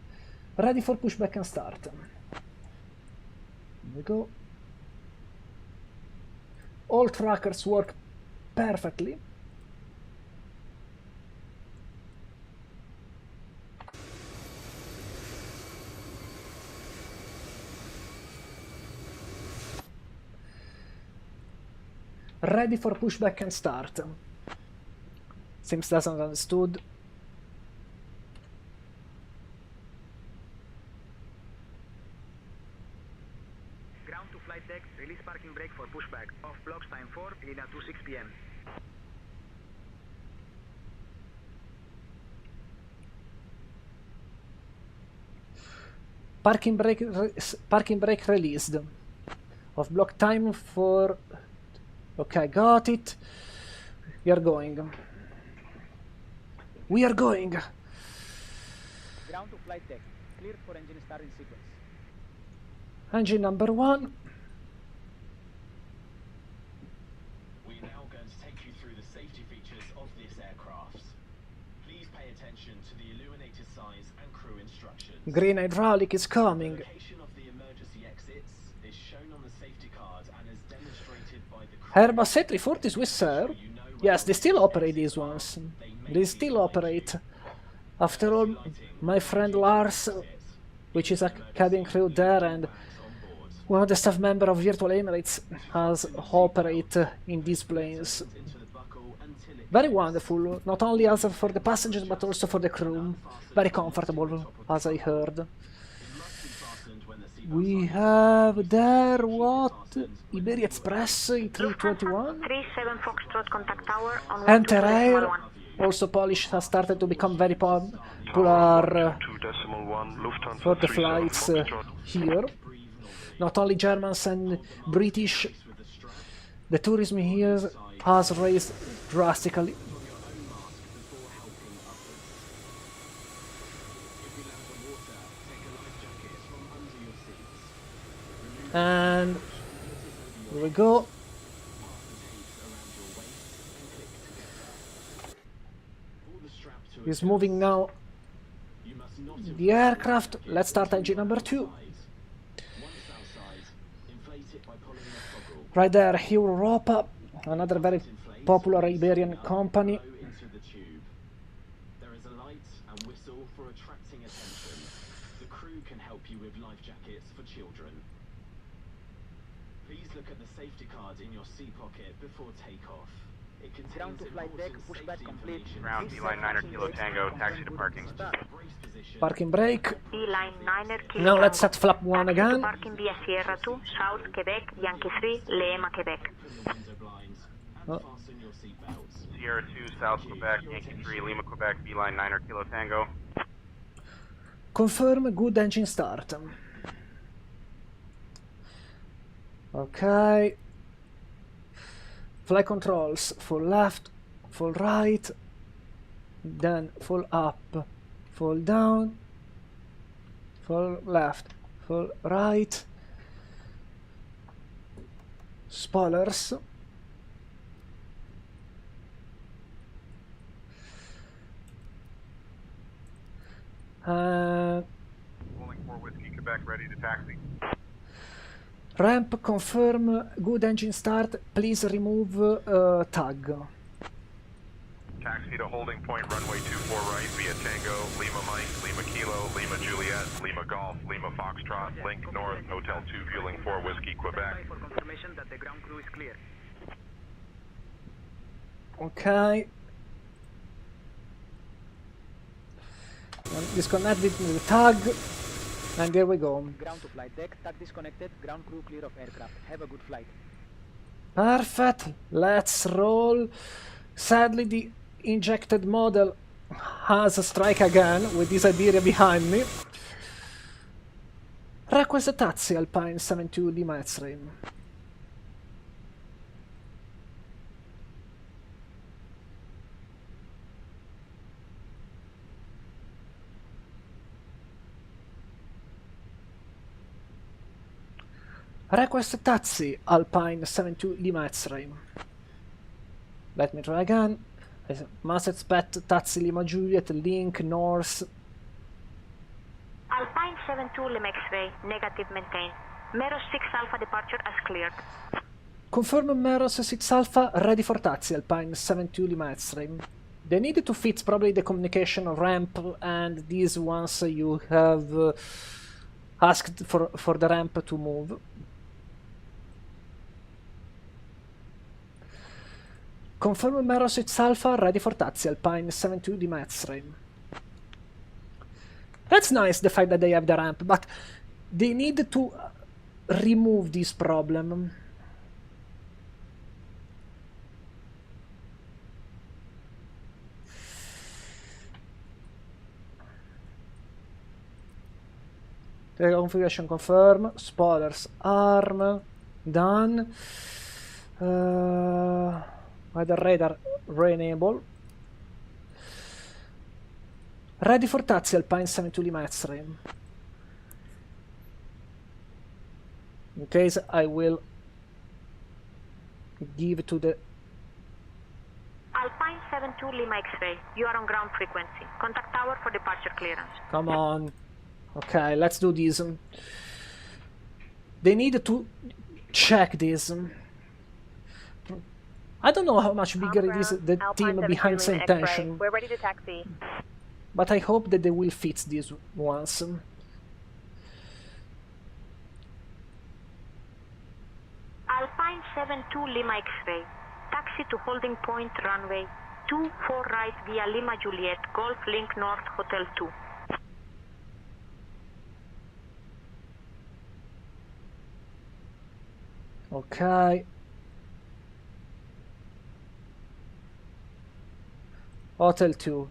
ready for pushback and start. Here we go. All trackers work perfectly. Ready for pushback and start. Seems doesn't understood. Ground to flight deck, release parking brake for pushback, off blocks, time 4, Lima 26 p.m. Parking brake released. Off block time for. Okay, got it. We are going. We are going. Ground to flight deck, cleared for engine start in sequence. Engine number 1. We're now going to take you through the safety features of this aircraft. Please pay attention to the illuminated signs and crew instructions. Green hydraulic is coming. The location of the emergency exits is shown on the safety card and is demonstrated by the crew. Airbus A340 Swiss Air. Yes, they still operate these ones. They still operate. After all, my friend Lars, which is a cabin crew there, and one of the staff members of Virtual Emirates has operate in these planes. Very wonderful, not only as for the passengers but also for the crew. Very comfortable, as I heard. We have there, what? Iberia Express E321? 37 Foxtrot contact tower on Enter 12 Air, decimal 1. also Polish, has started to become very popular for the flights here. Not only Germans and British, the tourism here has raised drastically. And here we go. He's moving now the aircraft. Let's start engine number 2. Right there, Europa, another very popular Iberian company. There is a light and whistle for attracting attention. The crew can help you with life jackets for children. Please look at the safety card in your seat pocket before takeoff. It contains Ground to flight deck, pushback complete. Ground, Beeline 9er Kilo Tango, taxi to parking. Parking brake. Beeline 9er Kilo Now let's Tango. set flap 1 Taxi to again. parking via Sierra 2, South Quebec, Yankee 3, Lima, Quebec. Oh. Sierra 2, South Quebec, Yankee 3, Lima, Quebec, Beeline 9er Kilo Tango. Confirm good engine start. Okay. Flight controls, full left, full right, then full up, full down, full left, full right. Spoilers. Rolling 4 Whiskey Quebec, ready to taxi. Ramp, confirm, good engine start, please remove tag. Taxi to holding point, runway 24 right via Tango, Lima Mike, Lima Kilo, Lima Juliet, Lima Golf, Lima Foxtrot, Link North, Hotel 2, fueling 4 Whiskey Quebec. For confirmation that the ground crew is clear. Okay. Disconnect the tag, and there we go. Ground to flight deck, tag disconnected, ground crew clear of aircraft. Have a good flight. Perfect. Let's roll. Sadly, the injected model has a strike again with this Iberia behind me. Request a taxi, Alpine 72 Lima X-ray. Request a taxi, Alpine 72 Lima X-ray. Let me try again. I must expect taxi Lima Juliet, Link, North. Alpine 72 Lima X-ray, negative maintain. Meros 6 Alpha departure as cleared. Confirm Meros 6 Alpha, ready for taxi, Alpine 72 Lima X-ray. They need to fix probably the communication ramp and these ones you have asked for the ramp to move. Confirm Meros 6 Alpha, ready for taxi, Alpine 72 Lima X-ray. That's nice, the fact that they have the ramp, but they need to remove this problem. The configuration confirm, spoilers arm, done. Weather radar re-enable. Ready for taxi, Alpine 72 Lima X-ray. In case I will give to the Alpine 72 Lima X-ray, you are on ground frequency. Contact tower for departure clearance. Come on. Okay, let's do this. They need to check this. I don't know how much bigger it is, the team behind Sayintentions. We're ready to taxi. But I hope that they will fix this once. Alpine 72 Lima X-ray, taxi to holding point runway 24 right via Lima Juliet, Golf Link North, Hotel 2. Okay. Hotel 2.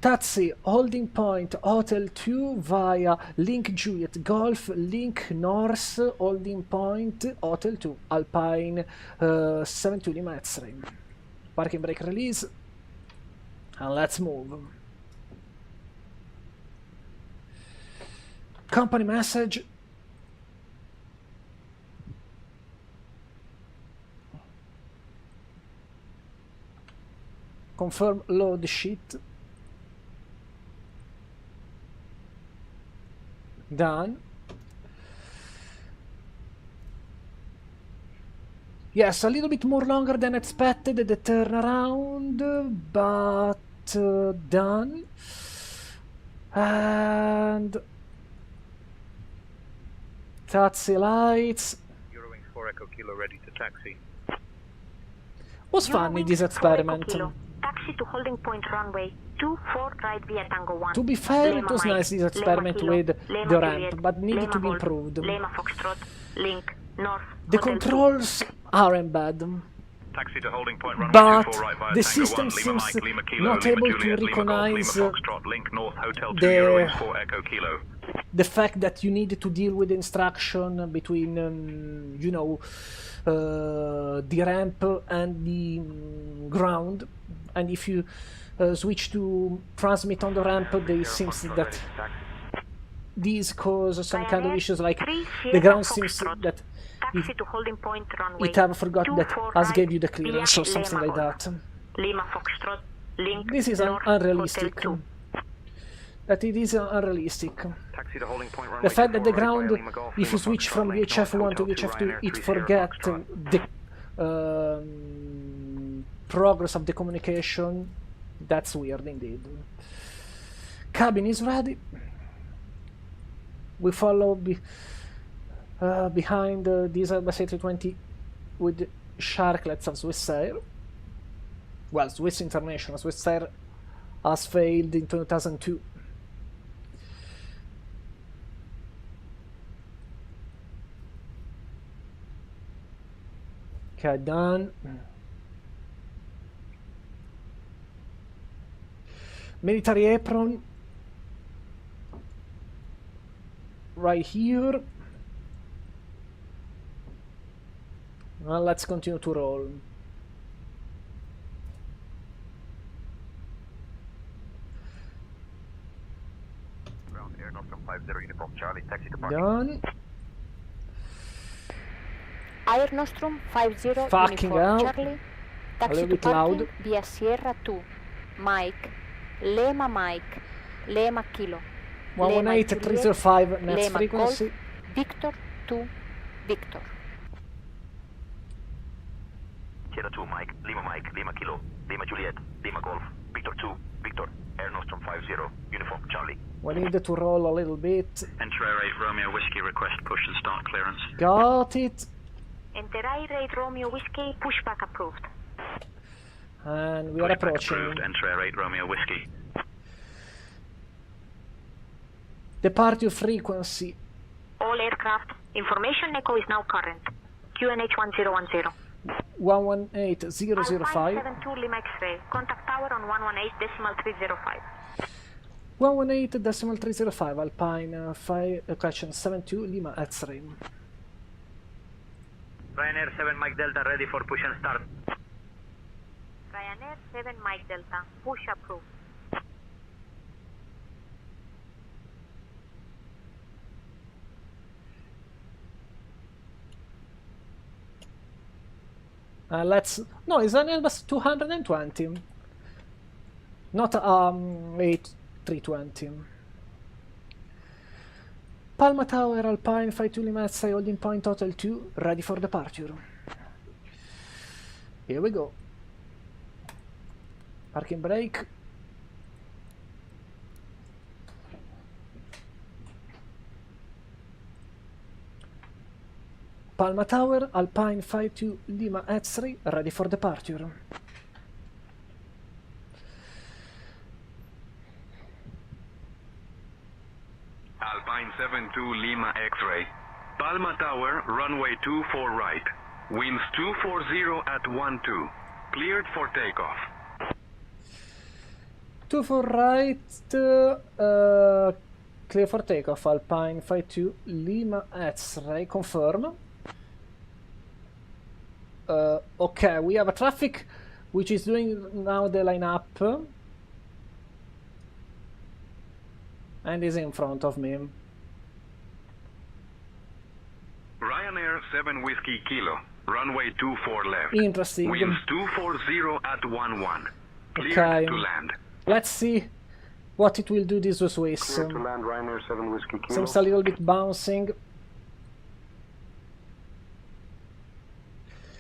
Taxi, holding point, Hotel 2 via Link Juliet, Golf, Link North, holding point, Hotel 2, Alpine 72 Lima X-ray. Parking brake release, and let's move. Company message. Confirm load sheet. Done. Yes, a little bit more longer than expected, the turnaround, but done. And taxi lights. Eurowings 4 Echo Kilo ready to taxi. Was funny this experiment. Taxi to holding point runway 24 right via Tango 1. To be fair, Lima it was Mike, nice this experiment Lima with Kilo, the Lima ramp, Juliet, but needed Lima to be Golf, improved. Lima Foxtrot, Link, North, The Hotel controls aren't bad. Taxi to holding point, runway but 24 right via the Tango system 1, Lima seems Mike, Lima Kilo, not Lima able to Juliet, Lima Golf, Lima recognize Foxtrot, Link North, Hotel 2, Euro Wings 4 Echo Kilo. the fact that you need to deal with instruction between, you know, the ramp and the ground, and if you switch to transmit on the ramp, they seems that these cause some kind of issues, like the ground seems that Taxi to holding point runway it have forgot that 24 us right gave you the clearance via or something Lima like Golf. that. Lima Foxtrot, Link This is North, unrealistic. Hotel 2. That it is unrealistic. Taxi to holding point, runway The fact that the 24 right ground, via Lima Golf, if you Lima switch Foxtrot, from Link North, VHF1 to Hotel 2 VHF2, Ryanair it 30 forget Foxtrot. the progress of the communication. That's weird indeed. Cabin is ready. We follow behind this Airbus A320 with sharklets of Swissair. Well, Swiss International. Swissair has failed in 2002. Okay, done. Military apron. Right here. Well, let's continue to roll. Ground Air North from 50 Uniform Charlie, taxi to parking. Done. Air Nostrum 50 Fucking Uniform hell. Charlie, A taxi little to bit parking loud. via Sierra 2, Mike, Lima Kilo, 118.305 net Lima frequency. Golf, Victor 2, Victor. Sierra 2 Mike, Lima Kilo, Lima Juliet, Lima Golf, Victor 2, Victor, Air Nostrum 50, Uniform Charlie. We need to roll a little bit. Enter Air 8 Romeo Whiskey, request push and start clearance. Got it. Enter Air 8 Romeo Whiskey, pushback approved. And we are approaching. Approved, enter Air 8 Romeo Whiskey. Departure frequency. All aircraft, information echo is now current. QNH 1010. 118.005. 572 Lima X-ray. Contact tower on 118.305. 118.305 Alpine 5 question 72 Lima X-ray. Ryanair 7 Mike Delta ready for push and start. Ryanair 7 Mike Delta, push approved. Let's no, it's an Airbus 220, not A320. Palma Tower Alpine 52 Lima X-ray holding point Hotel 2 ready for departure. Here we go. Parking brake. Palma Tower, Alpine 52 Lima X-ray, ready for departure. Alpine 72 Lima X-ray. Palma Tower, runway 24 right. Winds 240 at 12. Cleared for takeoff. 24 right, clear for takeoff, Alpine 52 Lima X-ray, confirm. Okay, we have a traffic which is doing now the line-up and is in front of me. Ryanair 7 Whiskey Kilo, runway 24 left. Interesting. Winds 240 at 11. Cleared Okay. to land. Let's see what it will do this Swiss. Clear to land, Ryanair 7 Whiskey Kilo. Seems a little bit bouncing.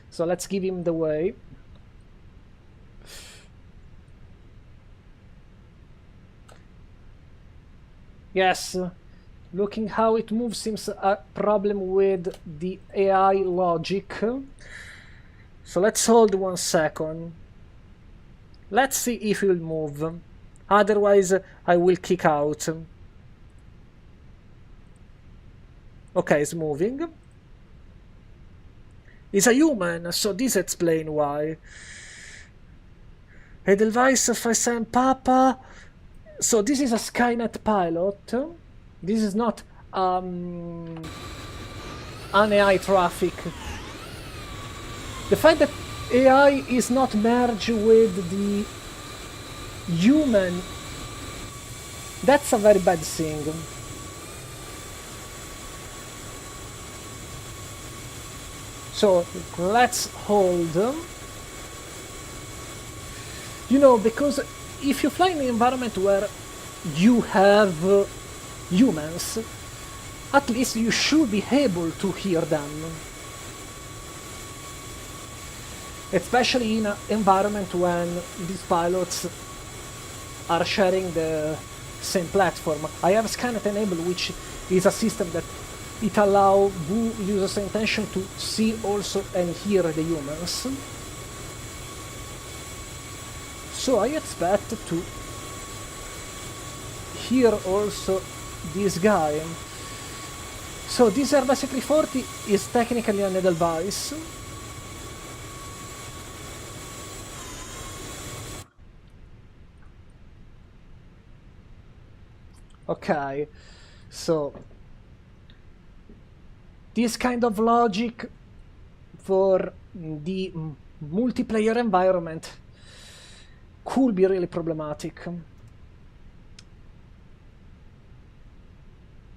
So let's give him the way. Yes, looking how it moves seems a problem with the AI logic. So let's hold 1 second. Let's see if it will move. Otherwise, I will kick out. Okay, it's moving. is a human, so this explains why. Edelweiss 57 Papa. So this is a Skynet pilot. This is not an AI traffic. The fact that AI is not merged with the human, that's a very bad thing. So let's hold. You know, because if you fly in an environment where you have humans, at least you should be able to hear them. Especially in an environment when these pilots are sharing the same platform. I have Skynet enabled, which is a system that it allows users' intention to see also and hear the humans. So I expect to hear also this guy. So this Airbus A340 is technically an Edelweiss. Okay, so this kind of logic for the multiplayer environment could be really problematic.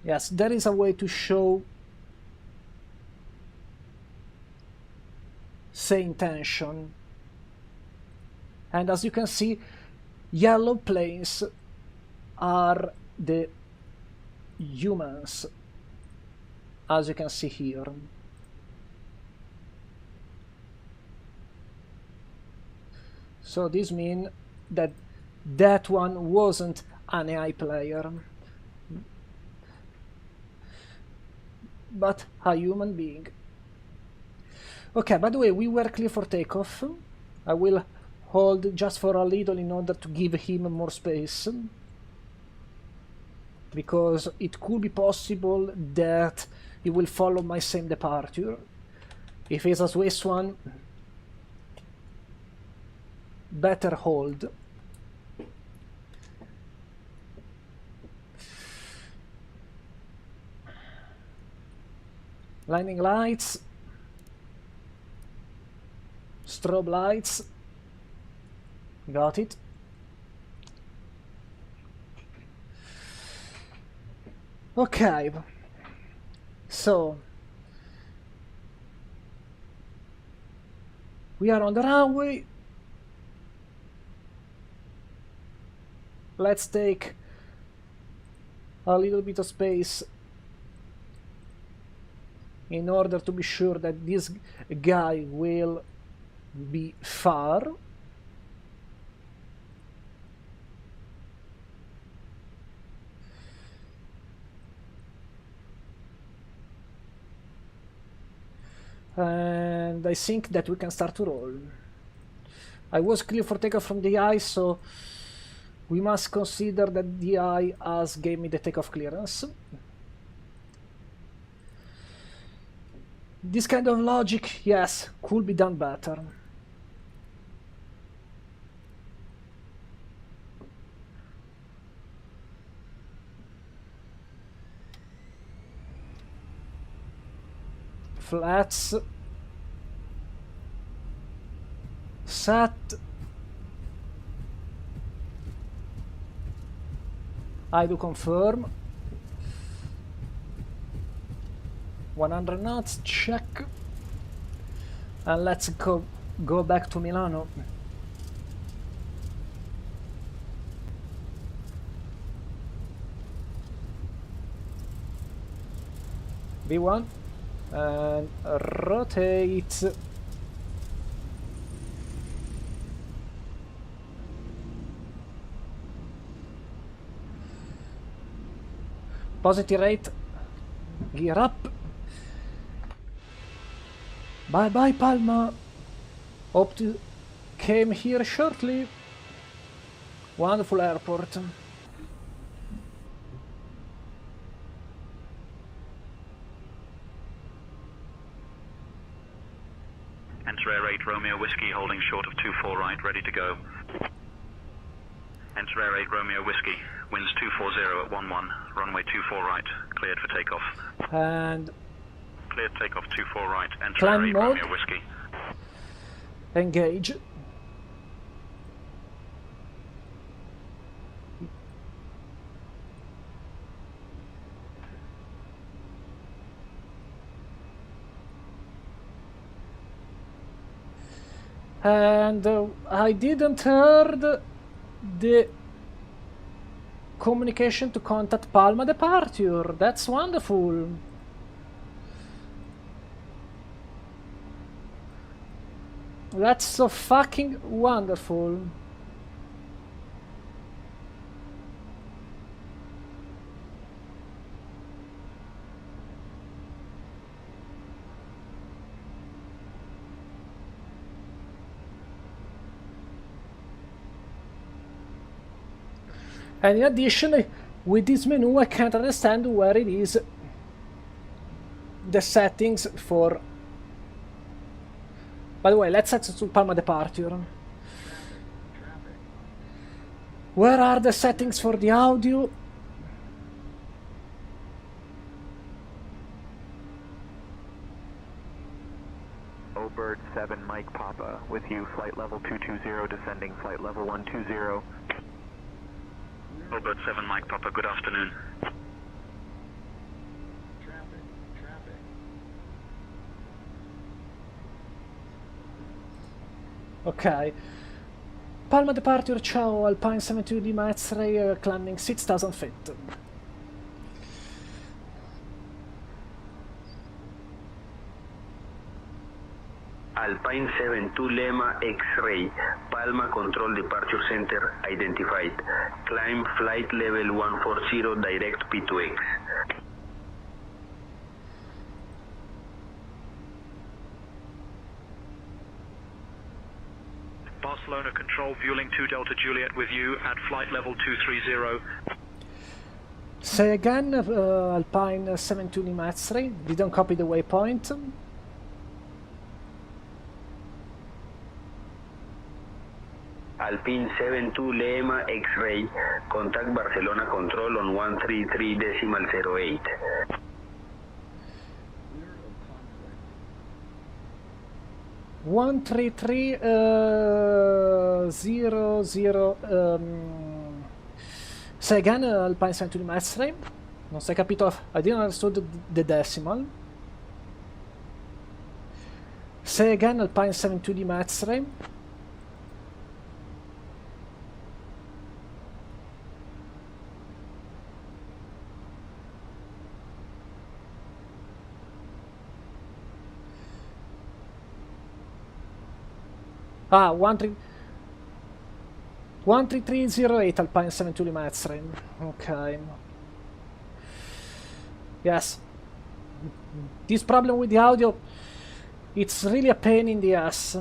Yes, there is a way to show Sayintention. And as you can see, yellow planes are the humans, as you can see here. So this means that that one wasn't an AI player, but a human being. Okay, by the way, we were clear for takeoff. I will hold just for a little in order to give him more space, because it could be possible that he will follow my same departure. If it's a Swiss one, better hold. Blinding lights, strobe lights, got it. Okay, so we are on the runway. Let's take a little bit of space in order to be sure that this guy will be far. And I think that we can start to roll. I was clear for takeoff from the eye, so we must consider that the eye has gave me the takeoff clearance. This kind of logic, yes, could be done better. Flats. Set. I do confirm. 100 knots, check. And let's go back to Milano. B1 and rotate. Positive rate, gear up. Bye bye Palma, hope to came here shortly. Wonderful airport. Enter Air 8 Romeo Whiskey, holding short of 24 right, ready to go. Enter Air 8 Romeo Whiskey, winds 240 at 11, runway 24 right, cleared for takeoff. And Cleared takeoff 24 right, enter climb Air 8 mode. Romeo Whiskey. Engage. And I didn't heard the communication to contact Palma departure. That's wonderful. That's so fucking wonderful. And in addition, with this menu I can't understand where it is the settings for... By the way, let's set to Palma departure. Where are the settings for the audio? Bird 7 Mike Papa with you, flight level 220, descending flight level 120. Bird 7 Mike Papa, good afternoon. Ok. Palma departure, ciao, Alpine 72 di X-ray, climbing 6000 feet. Alpine 72 Lema X-ray, Palma Control Departure Center identified. Climb flight level 140 direct P2X. Barcelona Control, fueling 2 Delta Juliet with you at flight level 230. Say again, Alpine 72 Lima X-ray, didn't copy the waypoint. Alpine 72 Lema X-ray, contact Barcelona Control on 133.08. 133.00. Say again, Alpine 72 Lima X-ray. Non si è capito, I didn't understood the decimal. Say again, Alpine 72 Lima X-ray. Ah, 13308 Alpine 72 Lima X-ray. Okay. Yes. This problem with the audio, it's really a pain in the ass.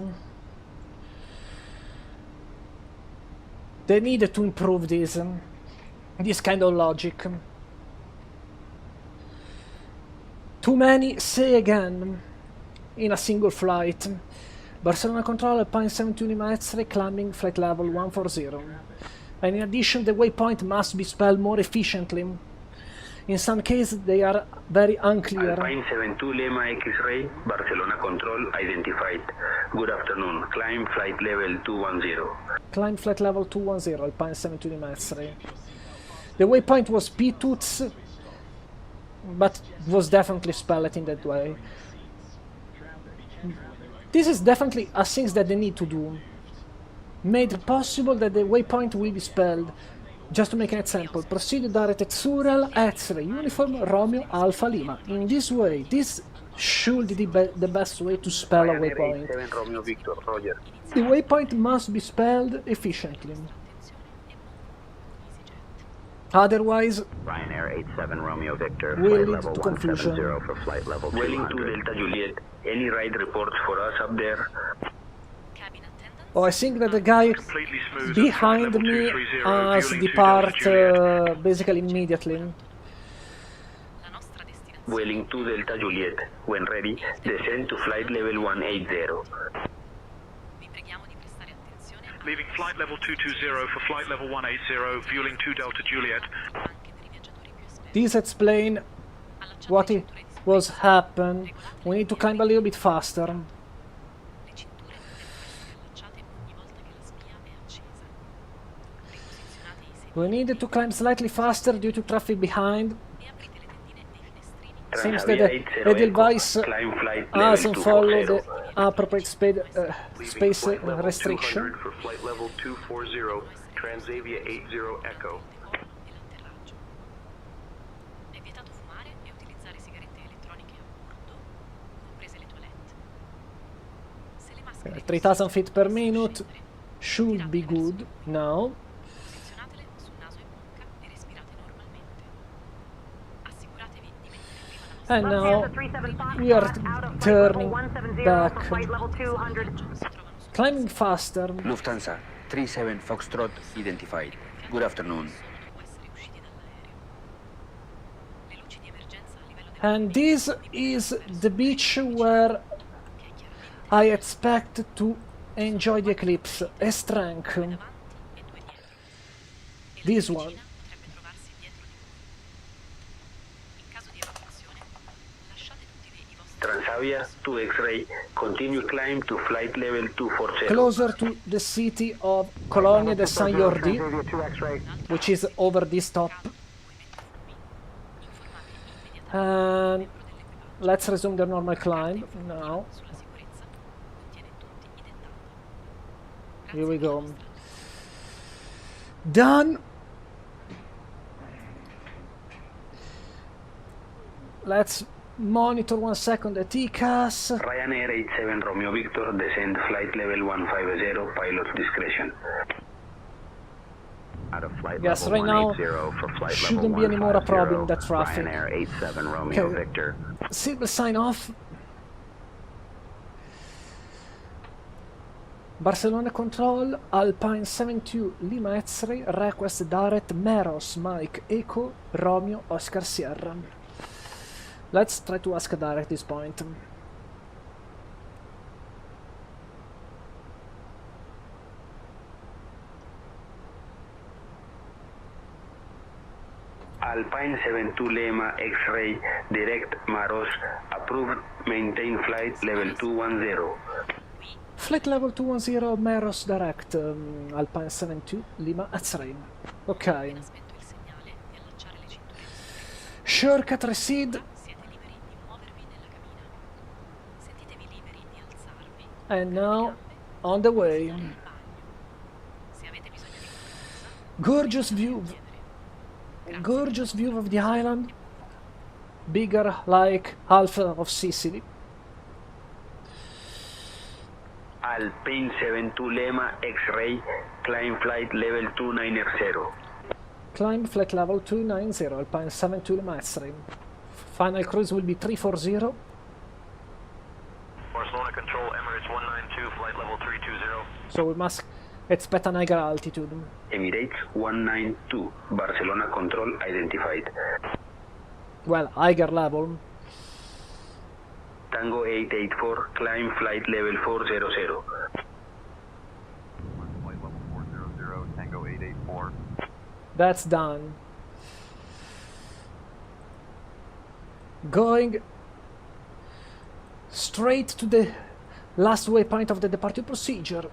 They needed to improve this kind of logic. Too many say again in a single flight. Barcelona Control, Alpine 72 Lima X-ray, climbing flight level 140. And in addition, the waypoint must be spelled more efficiently. In some cases, they are very unclear. Alpine 72 Lima X-ray, Barcelona Control identified. Good afternoon. Climb flight level 210. Climb flight level 210, Alpine 72 Lima X-ray. The waypoint was P-Toots, but was definitely spelled in that way. This is definitely a thing that they need to do. Made possible that the waypoint will be spelled. Just to make an example, proceed directed Surel X-ray, Uniform Romeo Alpha Lima. In this way, this should be the best way to spell a waypoint. Romeo Victor, Roger. The waypoint must be spelled efficiently. Otherwise, Ryanair 87 Romeo Victor, will flight lead level to confusion. 170 for flight level 200. Welling to Delta Juliet. Any ride reports for us up there? Oh, I think that the guy behind me has depart basically immediately. Welling to Delta Juliet. When ready, descend to flight level 180. Leaving flight level 220 for flight level 180, fueling 2 Delta Juliet. This explains what it was happened. We need to climb a little bit faster. We needed to climb slightly faster due to traffic behind. Seems that the device hasn't followed the appropriate space restriction. For flight level 240, Transavia 80 Echo. È vietato fumare e utilizzare sigarette elettroniche a bordo, comprese le toilette. Se le maschere 3000 feet per minute should be good now. posizionatele sul naso e bocca e respirate normalmente. Assicuratevi di mettere prima la vostra And now we are turning back. Climbing faster. Lufthansa 37 Foxtrot identified. Good afternoon. And this is the beach where I expect to enjoy the eclipse. Estrank. This one. Transavia 2 X-ray, continue climb to flight level 240. Closer to the city of Colonia de San Jordi, which is over this top. And let's resume the normal climb now. Here we go. Done. Let's monitor 1 second the TCAS. Ryanair 87 Romeo Victor, descend flight level 150, pilot's discretion. Out of flight Yes, level right now 180 for flight shouldn't level be any more a problem, 150, that traffic. Ryanair 87 Romeo Okay. Victor. Signal sign off. Barcelona Control, Alpine 72 Lima X-ray, request direct Meros Mike Echo Romeo Oscar Sierra. Let's try to ask a direct this point. Alpine 72 Lima X-ray, direct Maros, approved, maintain flight level 210. Flight level 210 Meros direct, Alpine 72 Lima X-ray. Ok. Shortcut recede. And now on the way. Gorgeous view of the island, bigger like half of Sicily. Alpine 72 Lima X-ray, climb flight level 290. Climb flight level 290, Alpine 72 Lima X-ray. Final cruise will be 340. Barcelona Control, Emirates 192, flight level 320. So we must expect an higher altitude. Emirates 192, Barcelona Control identified. Well, higher level. Tango 884, climb flight level 400. Flight level 400, Tango 884. That's done. Going straight to the last waypoint of the departure procedure.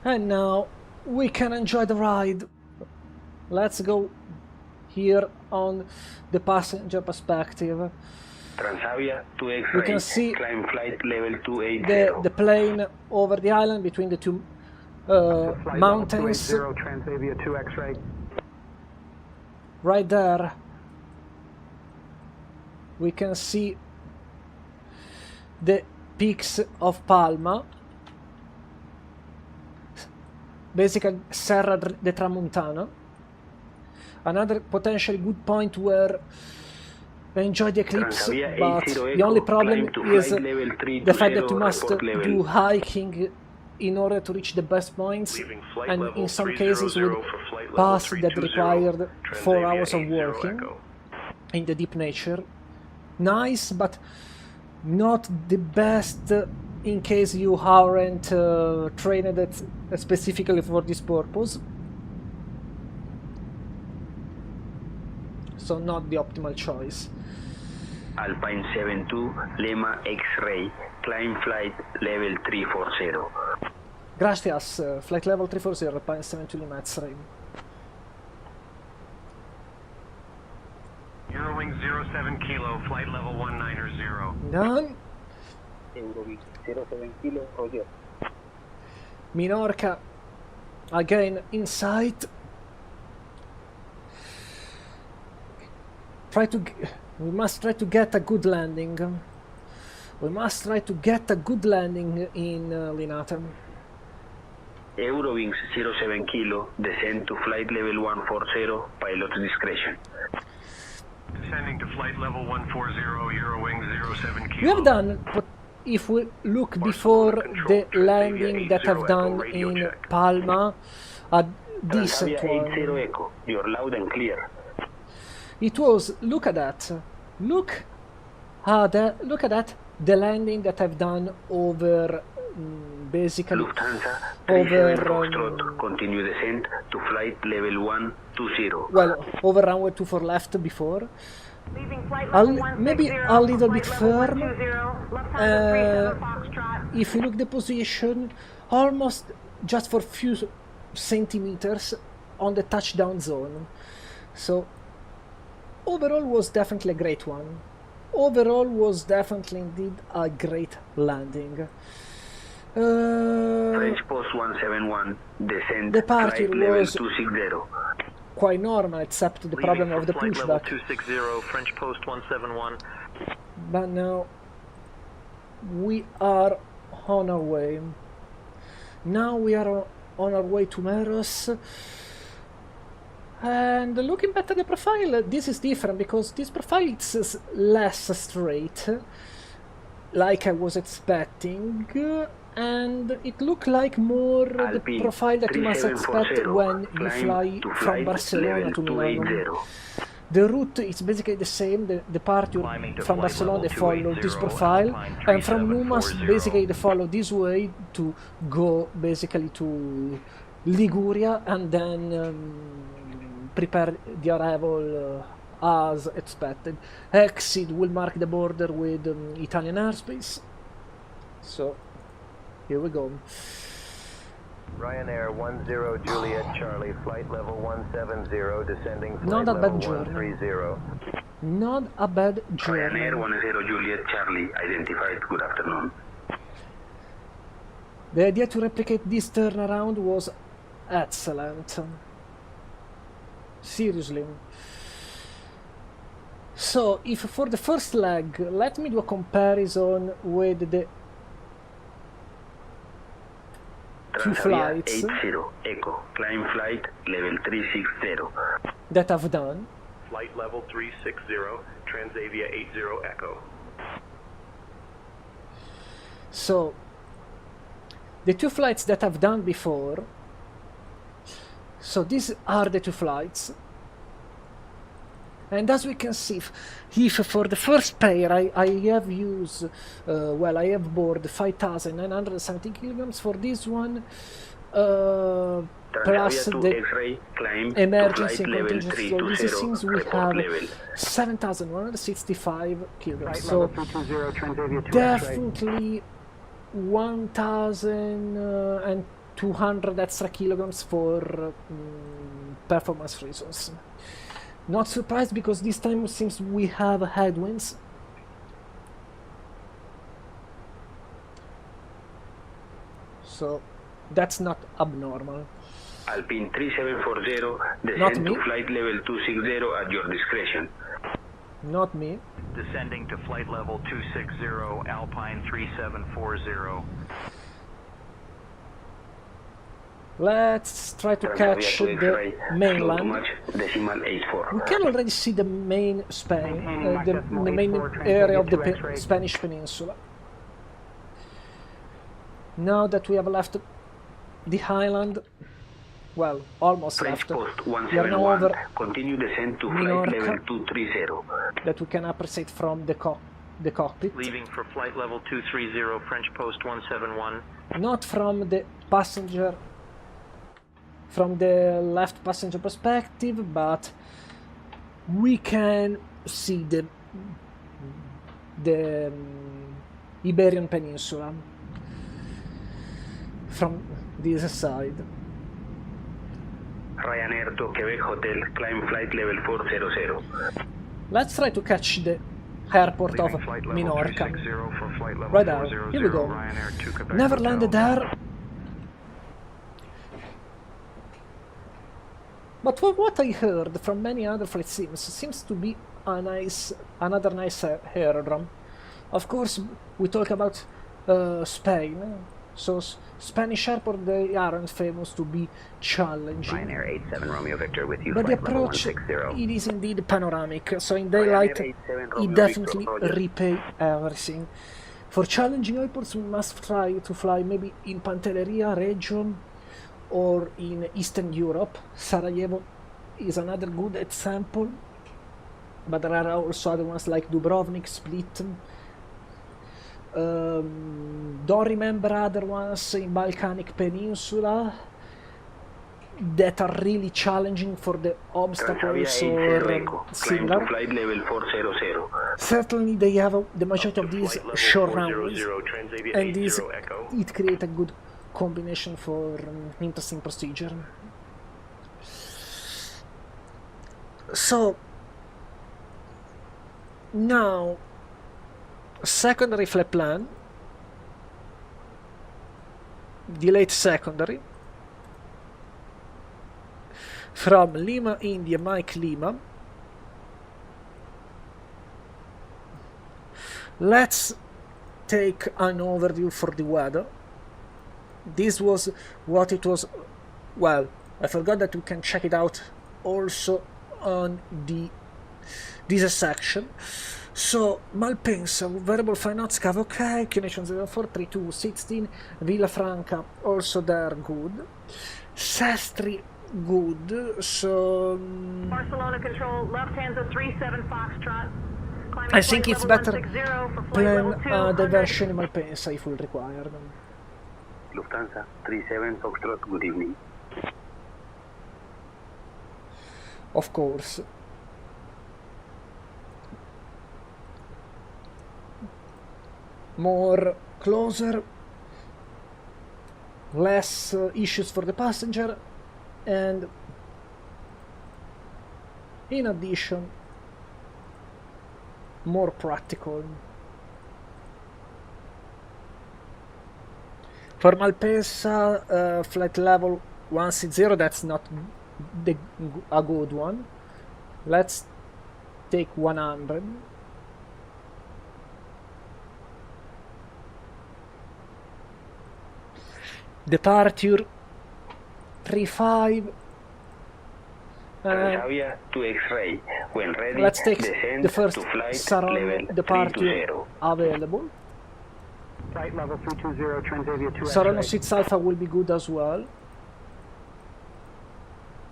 And now we can enjoy the ride. Let's go here on the passenger perspective. Transavia 2X We can see climb flight level 280. the plane over the island between the two mountains. Transavia 2 X-ray. Right there we can see the peaks of Palma, basically Serra de Tramontana. Another potentially good point where we enjoy the eclipse, but the only problem is the fact that you must do hiking in order to reach the best points, and in some cases with paths that required 4 hours of walking in the deep nature. nice, but not the best in case you aren't trained it specifically for this purpose. So not the optimal choice. Alpine 72, Lima X-ray, climb flight level 340. Gracias, flight level 340, Alpine 72 Lima X-ray. Eurowings 07 Kilo, flight level 190. Done. Eurowings 07 Kilo, roger. Minorca, again in sight. We must try to get a good landing. We must try to get a good landing in Linate. Eurowings 07 Kilo, descend to flight level 140, pilot's discretion. Descending to flight level 140, Eurowings 07 Kilo. We have done, if we look before the landing that I've done in Palma, a decent one. 80 Echo, you're loud and clear. It was, look at that, look at that, the landing that I've done over, basically, Lufthansa, over, Foxtrot, continue descent to flight level 120. well, over runway 24 left before, maybe a little bit firm, if you look the position, almost just for few centimeters on the touchdown zone, so overall was definitely a great one. Overall was definitely indeed a great landing. French Post 171, descend Departure flight level was 260. Quite normal, except the problem of the flight level pushback. 260, French Post 171. But now we are on our way. Now we are on our way to Meros. And looking back at the profile, this is different because this profile is less straight, like I was expecting, and it looked like more the profile that you must expect when you fly from Barcelona to Milano. The route is basically the same, the departure from Barcelona they follow this profile, and from Numas basically they follow this way to go basically to Liguria and then prepare the arrival as expected. Exit will mark the border with Italian airspace. So, here we go. Ryanair 10 Juliet Charlie, flight level 170, descending flight Not a level bad journey. 130. Not a bad journey. Ryanair 10 Juliet Charlie, identified, good afternoon. The idea to replicate this turnaround was excellent. Seriously. So, if for the first leg, let me do a comparison with the two flights 80 Echo, climb flight level 360. that I've done. Flight level 360, Transavia 80 Echo. So, the two flights that I've done before, so these are the two flights, and as we can see, if for the first pair I have used, well, I have board 5,970 kilograms for this one, plus the emergency and contingency flow. This seems we have 7,165 kilograms, so definitely 1,200 extra kilograms for performance reasons. Not surprised because this time seems we have headwinds. So that's not abnormal. Alpine 3740, Not descend me. to flight level 260 at your discretion. Not me. Descending to flight level 260, Alpine 3740. Let's try to catch the mainland. Decimal 84. We can already see the main Spain, the main area of the Spanish peninsula. Now that we have left the island, well, almost French left. post We are now over 171. Continue descent to flight Minorca, level 230. that we can appreciate from the cockpit. Leaving for flight level 230, French post 171. Not from the passenger, from the left passenger perspective, but we can see the Iberian Peninsula from this side. Ryanair to Quebec Hotel, climb flight level 400. Let's try to catch the airport of Minorca. Right now, here we go. Never landed there. But for what I heard from many other flight sims, seems to be another nice aerodrome. Of course, we talk about Spain. So Spanish airport, they aren't famous to be challenging. Ryanair 87 Romeo Victor with you. But the approach, it is indeed panoramic. So in daylight, it definitely repay everything. For challenging airports, we must try to fly maybe in Pantelleria region or in Eastern Europe. Sarajevo is another good example, but there are also other ones like Dubrovnik, Split. Don't remember other ones in Balkanic Peninsula that are really challenging for the obstacles or similar. Flight level 400. Certainly they have the majority of these short runways, and this it creates a good combination for interesting procedure. So now secondary flight plan, delayed secondary from Lima India Mike Lima. Let's take an overview for the weather. This was what it was. Well, I forgot that we can check it out also on this section. So Malpensa, variable 5 knots, Cavo OK, QNH 04, 32, 16, Villafranca also there, good. Sestri, good. So Barcelona control, Lufthansa 37 Foxtrot. I think it's better plan diversion in Malpensa if we require them. Lufthansa 37 Foxtrot, good evening. Of course. More closer, less issues for the passenger, and in addition more practical. For Malpensa, flight level 160, that's not a good one. Let's take 100. Departure 35. Transavia to X-ray. When ready, Let's take descend the first to flight Saron level departure 320. available. Flight level 320, Transavia 2 Saron 6 Alpha will be good as well.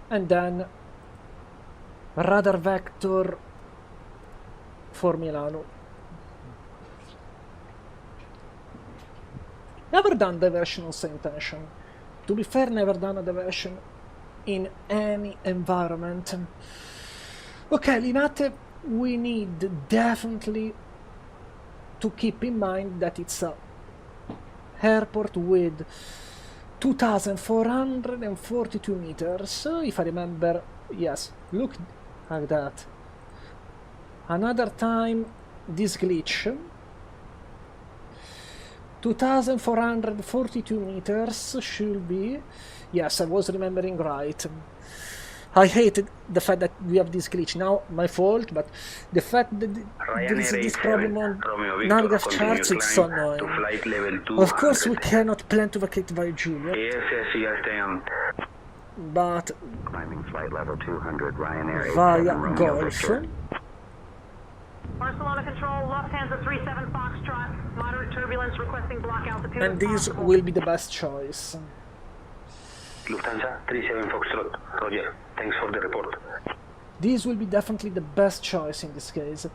And then radar vector for Milano. Never done diversion on Sayintention. To be fair, never done a diversion in any environment. Okay, Linate, we need definitely to keep in mind that it's a airport with 2,442 meters, if I remember. Yes, look at that. Another time this glitch. 2,442 meters should be. Yes, I was remembering right. I hated the fact that we have this glitch. Now, my fault, but the fact that there is this problem on Navigator charts, it's so annoying. Of course, we cannot plan to vacate via Juliet, but Climbing flight level 200, Ryanair via Golf. Barcelona control, Lufthansa 37 Foxtrot. Moderate turbulence requesting block altitude. And this will be the best choice. Lufthansa 37 Foxtrot. Roger. Thanks for the report. This will be definitely the best choice in this case.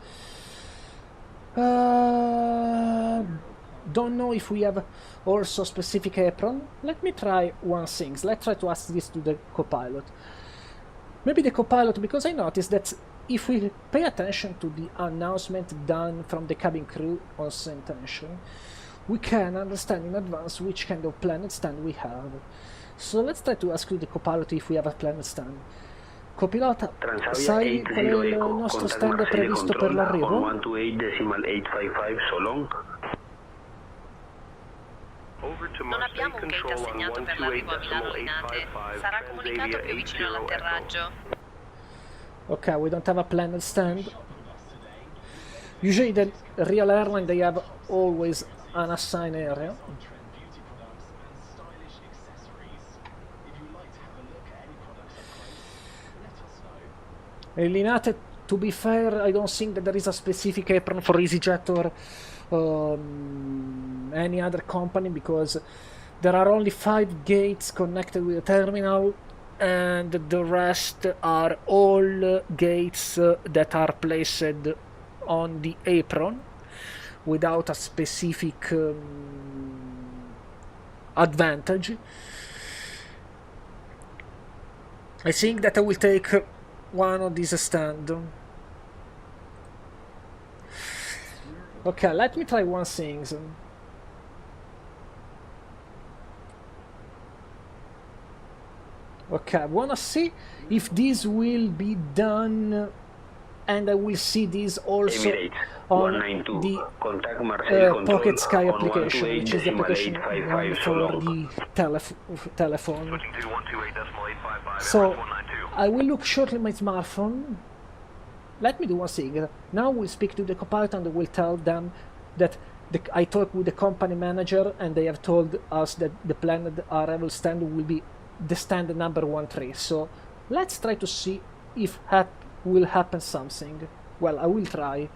Don't know if we have also specific apron. Let me try one thing. Let's try to ask this to the co-pilot. Maybe the co-pilot, because I noticed that if we pay attention to the announcement done from the cabin crew on Sayintentions, we can understand in advance which kind of planet stand we have. So let's try to ask the co-pilot if we have a planet stand. Copilota, sai qual è il nostro stand previsto per l'arrivo? 128.855, so long. Non abbiamo un gate assegnato per l'arrivo a Milano Linate. Sarà comunicato più vicino all'atterraggio. Okay, we don't have a planet stand. Usually the real airline, they have always an assigned area. Linate, to be fair, I don't think that there is a specific apron for Easyjet or any other company, because there are only 5 gates connected with the terminal, and the rest are all gates that are placed on the apron without a specific advantage. I think that I will take one of these stands. Okay, let me try one thing. Okay, I wanna see if this will be done, and I will see this also Emirates, on 192. the Contact Marseille Pocket Sky on application, which is the application run 128.855, so for long. the telephone. So I will look shortly at my smartphone. Let me do one thing. Now we'll speak to the co-pilot and we'll tell them that I talked with the company manager and they have told us that the planned arrival stand will be the stand number 13. So let's try to see if will happen something. Well, I will try.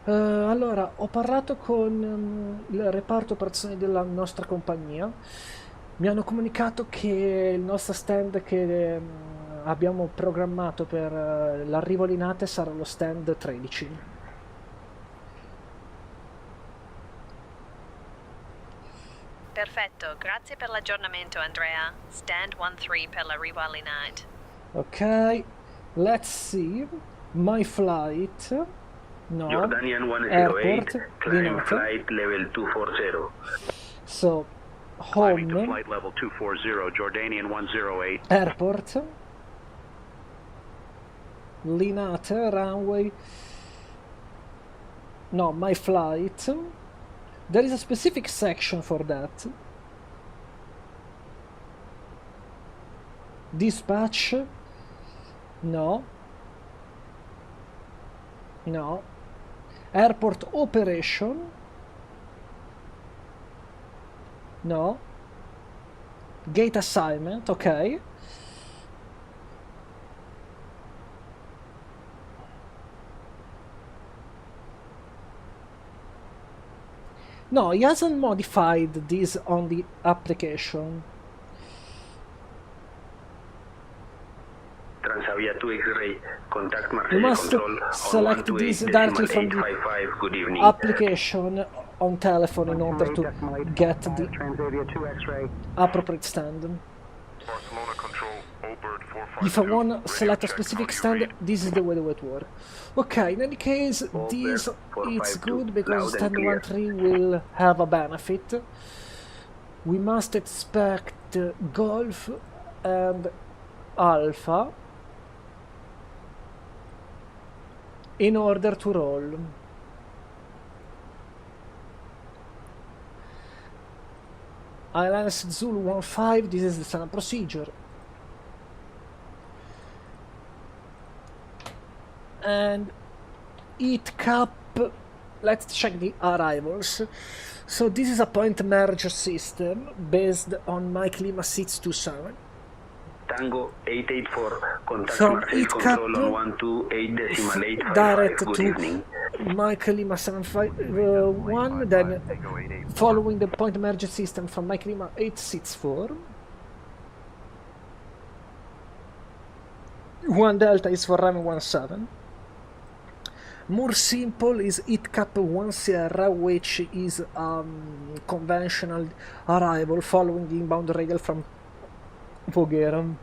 Allora, ho parlato con il reparto operazioni della nostra compagnia. Mi hanno comunicato che il nostro stand che abbiamo programmato per l'arrivo a Linate sarà lo stand 13. Perfetto, grazie per l'aggiornamento Andrea. Stand 13 per l'arrivo a Linate. Ok, let's see. My flight. No. Jordanian 108, Airport, climb Linate. flight level 240. So, Climbing to home, flight level 240, Jordanian 108. airport, Linate, runway. No, my flight. There is a specific section for that. Dispatch. No. No. Airport operation. No. Gate assignment, ok. No, he hasn't modified this on the application. Transavia 2 X-ray, contact You Marseille must control select on this directly from the 128.855. Good evening. application on telephone in order to get the appropriate stand. If I want to select a specific stand, this is the way it works. Okay, in any case, this is good because stand 13 will have a benefit. We must expect Golf and Alpha in order to roll. ILS Zulu 15, this is the standard procedure. And it cap, let's check the arrivals. So this is a point merge system based on Mike Lima 627. Tango 884, contact From Marseille it cap control on 128.855. direct Good to evening. Mike Lima 751, then following the point merge system from Mike Lima 864. 1 Delta is for runway 17. More simple is ITCAP 1 Sierra, which is conventional arrival following inbound radial from Voghera.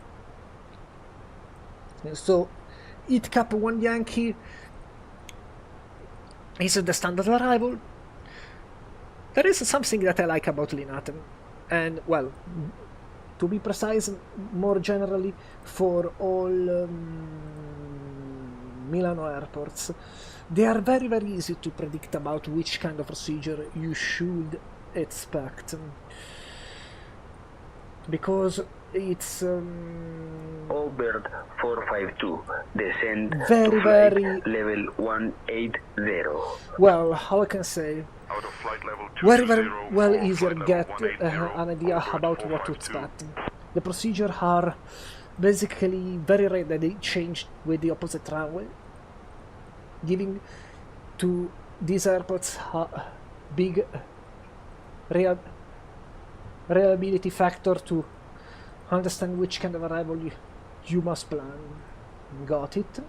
So ITCAP 1 Yankee is the standard arrival. There is something that I like about LIN-ATM, and well, to be precise, more generally for all Milano airports, they are very easy to predict about which kind of procedure you should expect, because it's Allbird 452, descend very to flight level 180. well, how I can say, very well easier to get an idea about what to expect. The procedures are basically very rare that they change with the opposite runway, giving to these airports a big reliability factor to understand which kind of arrival you must plan. Got it.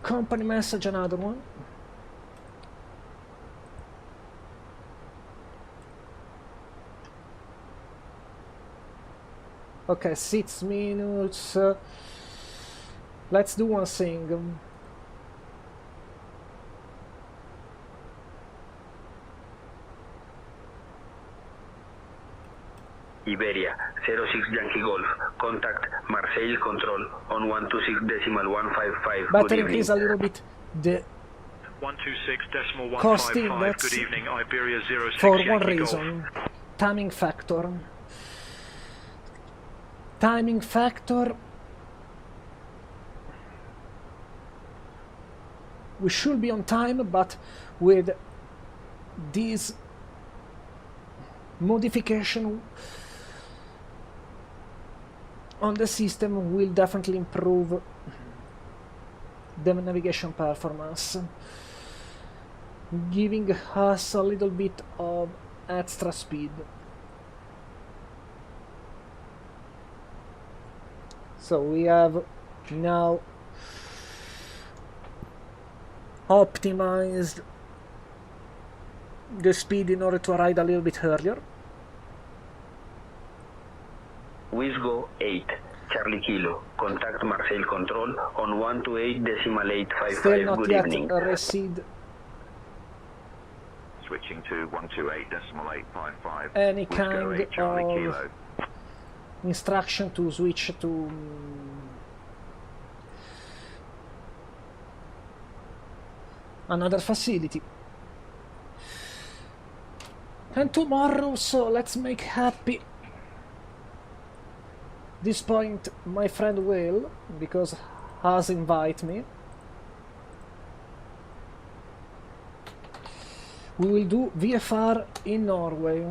Company message, another one. Okay, 6 minutes. Let's do one thing. Iberia 06 Yankee Golf, contact Marseille Control on 126.155. Better increase a little bit the 126.155. costing. That's Good evening, Iberia 06 for Yankee one Golf. reason. Timing factor. Timing factor. We should be on time, but with this modification on the system will definitely improve the navigation performance, giving us a little bit of extra speed. So we have now optimized the speed in order to arrive a little bit earlier. Wisgo 8 Charlie Kilo, contact Marseille Control on 128.855. Still not Good yet evening. received Switching to 128.855. any Wisgo kind 8 Charlie of Kilo. instruction to switch to another facility. And tomorrow, so let's make happy this point my friend Will, because has invited me. We will do VFR in Norway.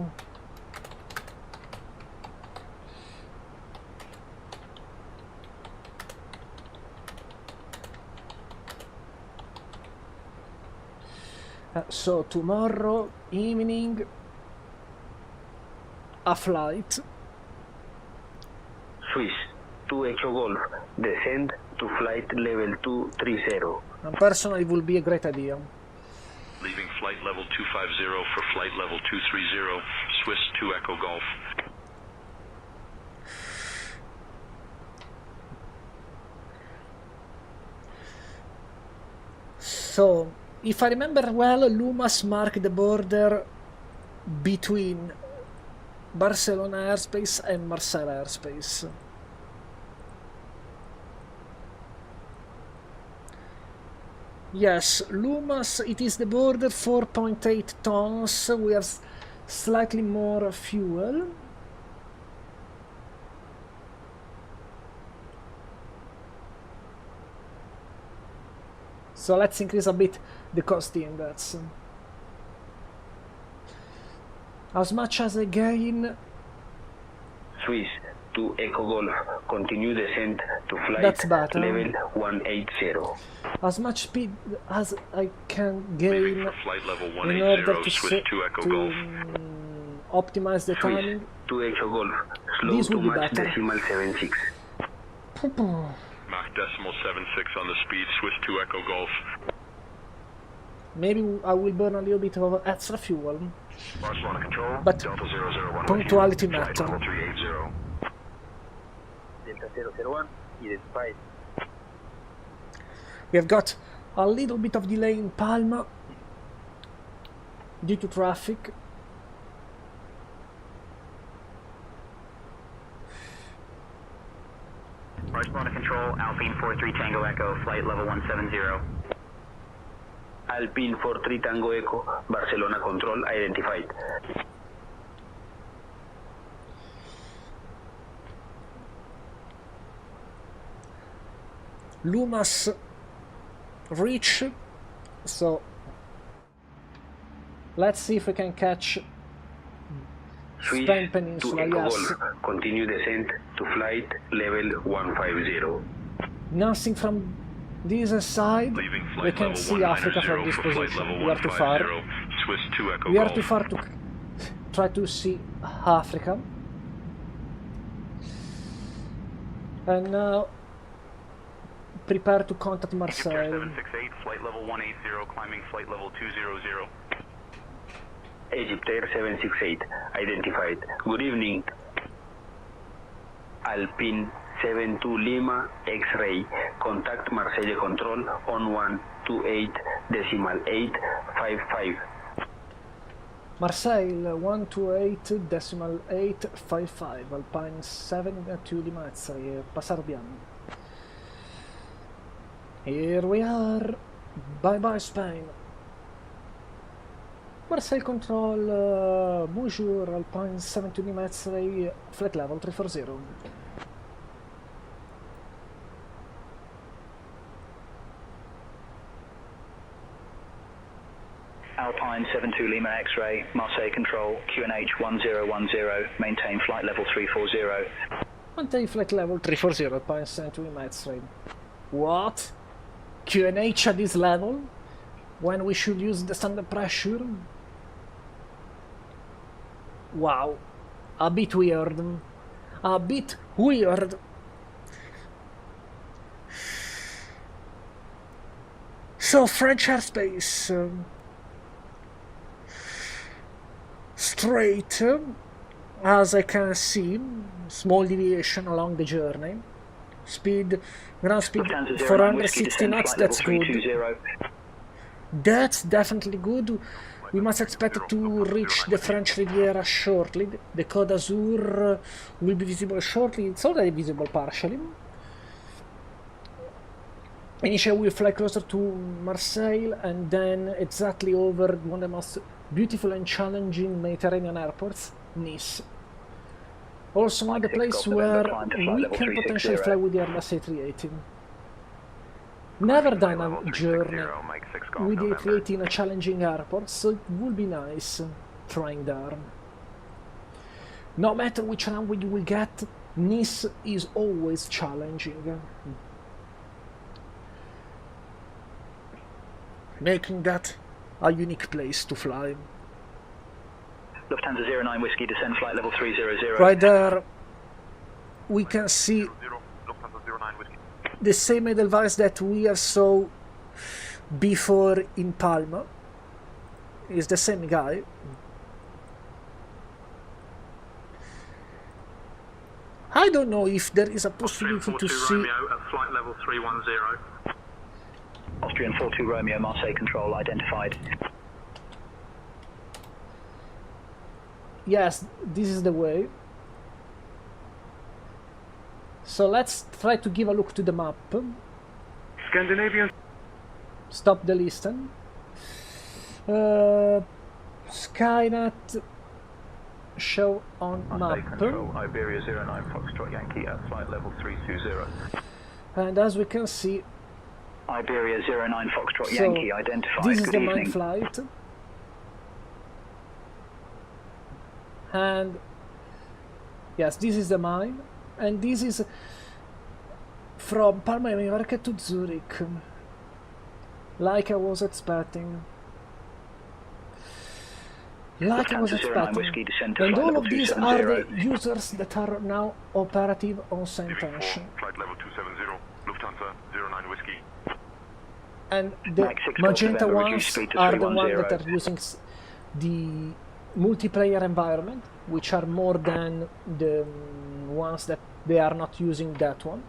So tomorrow evening a flight. Swiss 2 Echo Golf, descend to flight level 230. And personally it will be a great idea. Leaving flight level 250 for flight level 230, Swiss 2 Echo Golf. So, if I remember well, Lumas marked the border between Barcelona airspace and Marseille airspace. Yes, Lumas, it is the border, 4.8 tons, we have slightly more fuel. So let's increase a bit the cost index. As much as again... Swiss 2 Echo Golf, continue descent to That's flight better. level 180. As much speed as I can gain For flight level in 180, order to, Swiss 2 Echo Golf. optimize the Swiss timing. 2 Echo Golf, Slow This to will be Mach better. decimal 76. Mach decimal 76 on the speed, Swiss 2 Echo Golf. Maybe I will burn a little bit of extra fuel, Barcelona Control, but Delta 001 punctuality flight matter. level 380. Delta 001, identified. We have got a little bit of delay in Palma due to traffic. Barcelona Control, Alpine 43 Tango Echo, flight level 170. Alpine 43 Tango Echo, Barcelona Control identified. Lumas reach, so let's see if we can catch Switch Spain to Peninsula. Echo Yes, Golf. Continue descent to flight level 150. nothing from this side. We can see Africa from this position. We are too far. Swiss 2 Echo We are Golf. too far to try to see Africa. And now prepare to contact Marseille. 768, flight level 180, climbing flight level 200. Egypt Air 768 identified. Good evening. Alpine 72 Lima X-ray. Contact Marseille Control on 128.855. Marseille 128.855, Alpine 72 Lima X-ray, passare piano. Here we are. Bye bye Spain. Marseille Control, bonjour, Alpine 72 Lima X-ray, flight level 340. Alpine 72 Lima X-ray, Marseille Control, QNH 1010, maintain flight level 340. Maintain flight level 340, Alpine 72 Lima X-ray. What? QNH at this level? When we should use the standard pressure? Wow. A bit weird. A bit weird. So, French airspace. Straight, as I can see, small deviation along the journey. Speed, ground speed 460 knots, that's good. That's definitely good. We must expect to reach the French Riviera shortly. The Côte d'Azur will be visible shortly. It's already visible partially. Initially we'll fly closer to Marseille and then exactly over one of the most beautiful and challenging Mediterranean airports, Nice. Also another place where we can potentially fly with the Airbus A380. Never done a journey with the A380 in a challenging airport, so it would be nice trying there. No matter which runway you will get, Nice is always challenging, making that a unique place to fly. Lufthansa 09 Whiskey, descend flight level 300. Right there, we can see the same Edelweiss that we have saw before in Palma. Is the same guy. I don't know if there is a possibility to see. Romeo at flight level 310. Austrian 42 Romeo, Marseille Control identified. Yes, this is the way. So let's try to give a look to the map. Scandinavian. Stop the listen. Skynet show on map. Control, Iberia 09 Foxtrot Yankee at flight level 320. And as we can see, Iberia 09 Foxtrot so Yankee identified. this is Good the evening. main flight. And yes, this is the mine, and this is from Palma de Mallorca to Zurich, like I was expecting. like I was expecting. And all of these are the users that are now operative on Sayintentions. Flight level 270, Lufthansa 09 Whiskey. And the magenta ones are the ones that are using the multiplayer environment, which are more than the ones that they are not using that one.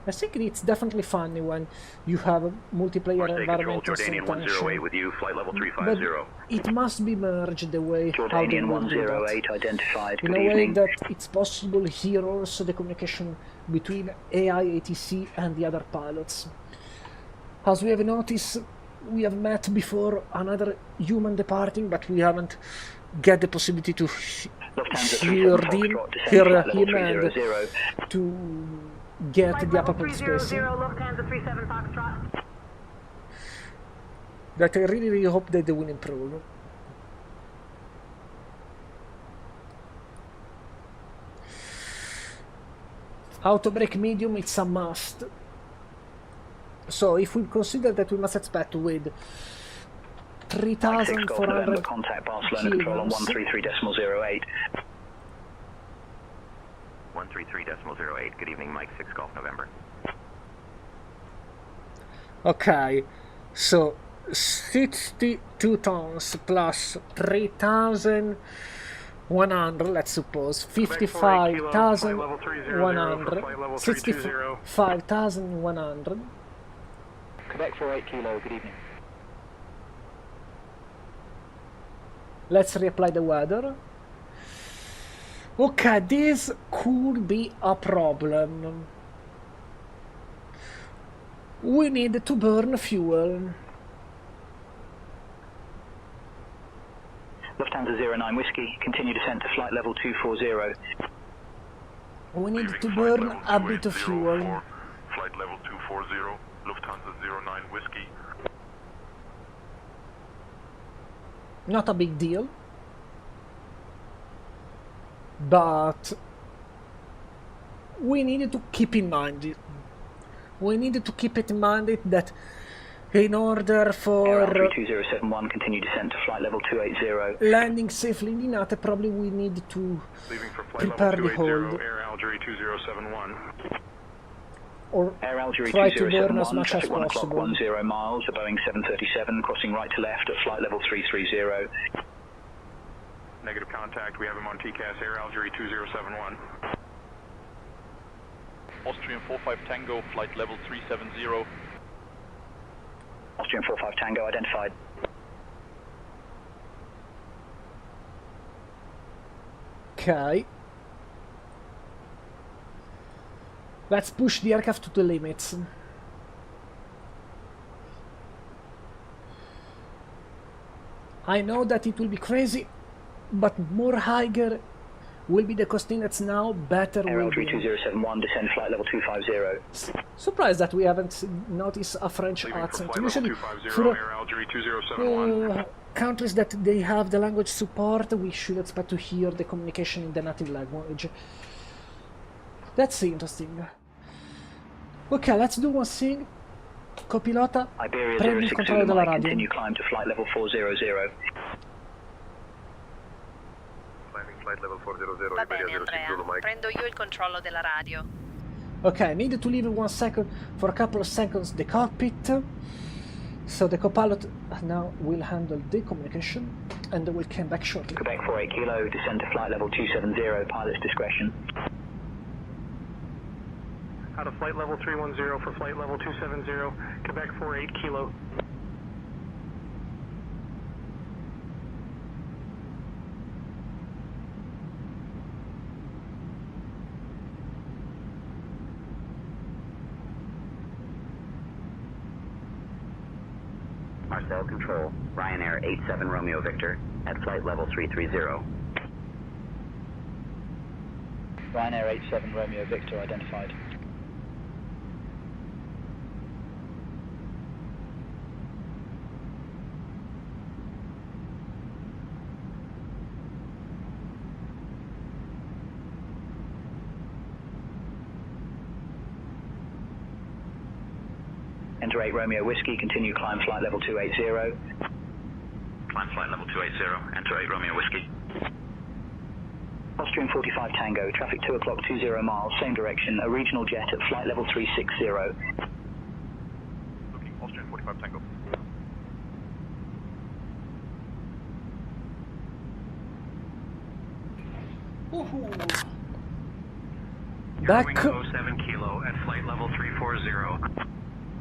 I think it's definitely funny when you have a multiplayer environment in Sayintentions, with you, flight level 350. but it must be merged the way how they Jordanian will do 108 that. identified. In Good a way evening. that it's possible here also the communication between AI ATC and the other pilots. As we have noticed, we have met before another human departing, but we haven't get the possibility to hear him and to get the appropriate spacing. That I really hope that they will improve. Auto brake medium, it's a must. So if we consider that we must expect with 3,400 contact Barcelona control on 133.08. 133.08. Good evening, Mike 6 Golf November. Okay, so 62 tons plus 3,100, let's suppose, 55,100, 65,100. Quebec 48 Kilo, good evening. Let's reapply the weather. Okay, this could be a problem. We need to burn fuel. Lufthansa 09 Whiskey, continue descent to flight level 240. We need to burn a bit of fuel. Flight level 240, Lufthansa 09 Whiskey. Not a big deal, but we needed to keep in mind it. We needed to keep it in mind that in order for 32071, continue descent to flight level 280. Landing safely in Linate, probably we need to prepare the hold. Air Algerie 2071. Or Air Algerie try to burn 2071, as much as traffic 1 possible. o'clock 10 miles, a Boeing 737, crossing right to left at flight level 330. Negative contact, we have him on TCAS, Air Algerie 2071. Austrian 45 Tango, flight level 370. Austrian 45 Tango identified. Okay. Let's push the aircraft to the limits. I know that it will be crazy, but more higher will be the costinets now, better will be. 2071, descend flight level 250. Surprised that we haven't noticed a French accent. Usually for countries that they have the language support, we should expect to hear the communication in the native language. That's interesting. Ok, let's do one thing. Copilota, prendi il controllo della radio. Continue climb to flight level 400. Flight level 400, Va bene, Andrea. Prendo io il controllo della radio. Okay, I need to leave 1 second for a couple of seconds the cockpit. So the copilot now will handle the communication and will come back shortly. Quebec 48 Kilo, descend to flight level 270, pilot's discretion. Out of flight level 310 for flight level 270, Quebec 48 Kilo. Marcel Control, Ryanair 87 Romeo Victor, at flight level 330. Ryanair 87 Romeo Victor identified. Enter 8 Romeo Whiskey, continue climb flight level 280. Climb climb flight level 280, enter 8 Romeo Whiskey. Austrian 45 Tango, traffic 2 o'clock 20 miles, same direction, a regional jet at flight level 360. Looking, Austrian 45 Tango. Back. Eurowings 07 Kilo at flight level 340.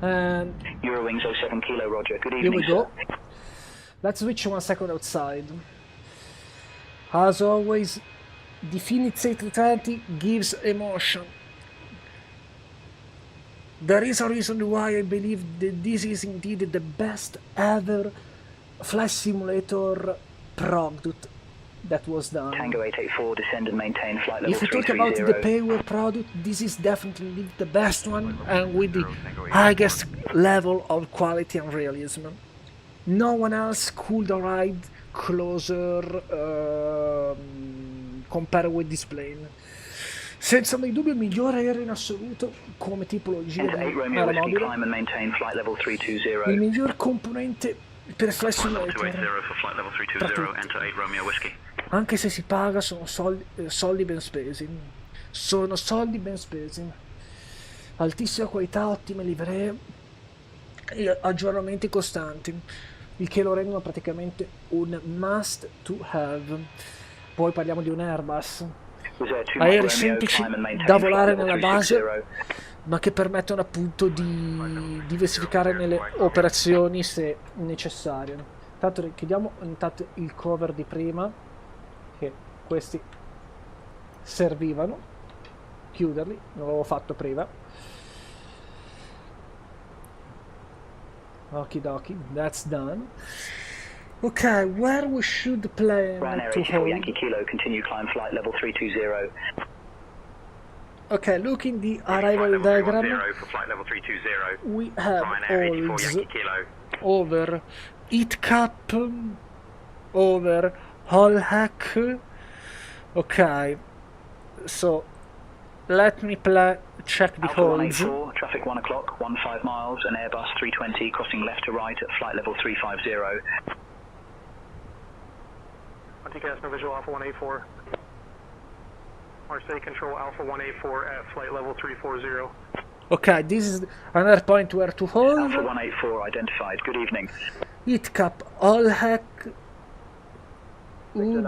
And Eurowings 07 Kilo, roger. Good here evening, we go. sir. Let's switch 1 second outside. As always, the Phoenix A320 gives emotion. There is a reason why I believe that this is indeed the best ever flight simulator product that was done. Tango 884, descend and maintain flight level If we talk about 330. the payware product, this is definitely the best one and with the highest level of quality and realism. No one else could ride closer compared with this plane. Senza mai dubbio il migliore aereo in assoluto come tipologia Enter 8 di Romeo Whiskey, aeromobile, climb and maintain flight level 320. il miglior componente per flight Flight level simulator. 280 for flight level 320, enter 8 Romeo Whiskey. Anche se si paga sono soldi ben spesi. Sono soldi ben spesi. Altissima qualità, ottime livree e aggiornamenti costanti, il che lo rendono praticamente un must to have. Poi parliamo di un Airbus. Aerei semplici da volare nella base, ma che permettono appunto di diversificare nelle operazioni se necessario. Intanto chiudiamo intanto il cover di prima, che questi servivano, chiuderli, non l'avevo fatto prima. Okidoki, that's done. Okay, where we should plan Ryanair to 84 hold. Yankee Kilo, continue climb flight level 320. Okay, look in the arrival diagram. For flight level 320. We have Ryanair 84 holds Yankee Kilo. over heat cap, over hull hack. Okay, so let me check the Alpha holds. 184, traffic 1 o'clock, 15 miles, an Airbus 320 crossing left to right at flight level 350. TCAS, no visual Alpha 184. Marseille control Alpha 184 at flight level 340. Okay, this is another point where to hold. Alpha 184 identified. Good evening. Heat cap, hull hack, wood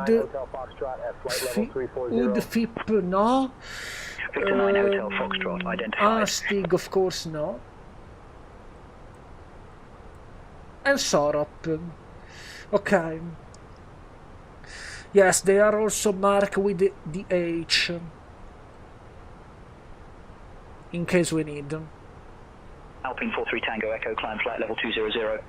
FIP, no. Victor 9 Hotel Foxtrot identified. Astig, of course, no. And Sorop. Okay. Yes, they are also marked with the H. In case we need. Alpine 43 Tango Echo, climb flight level 200.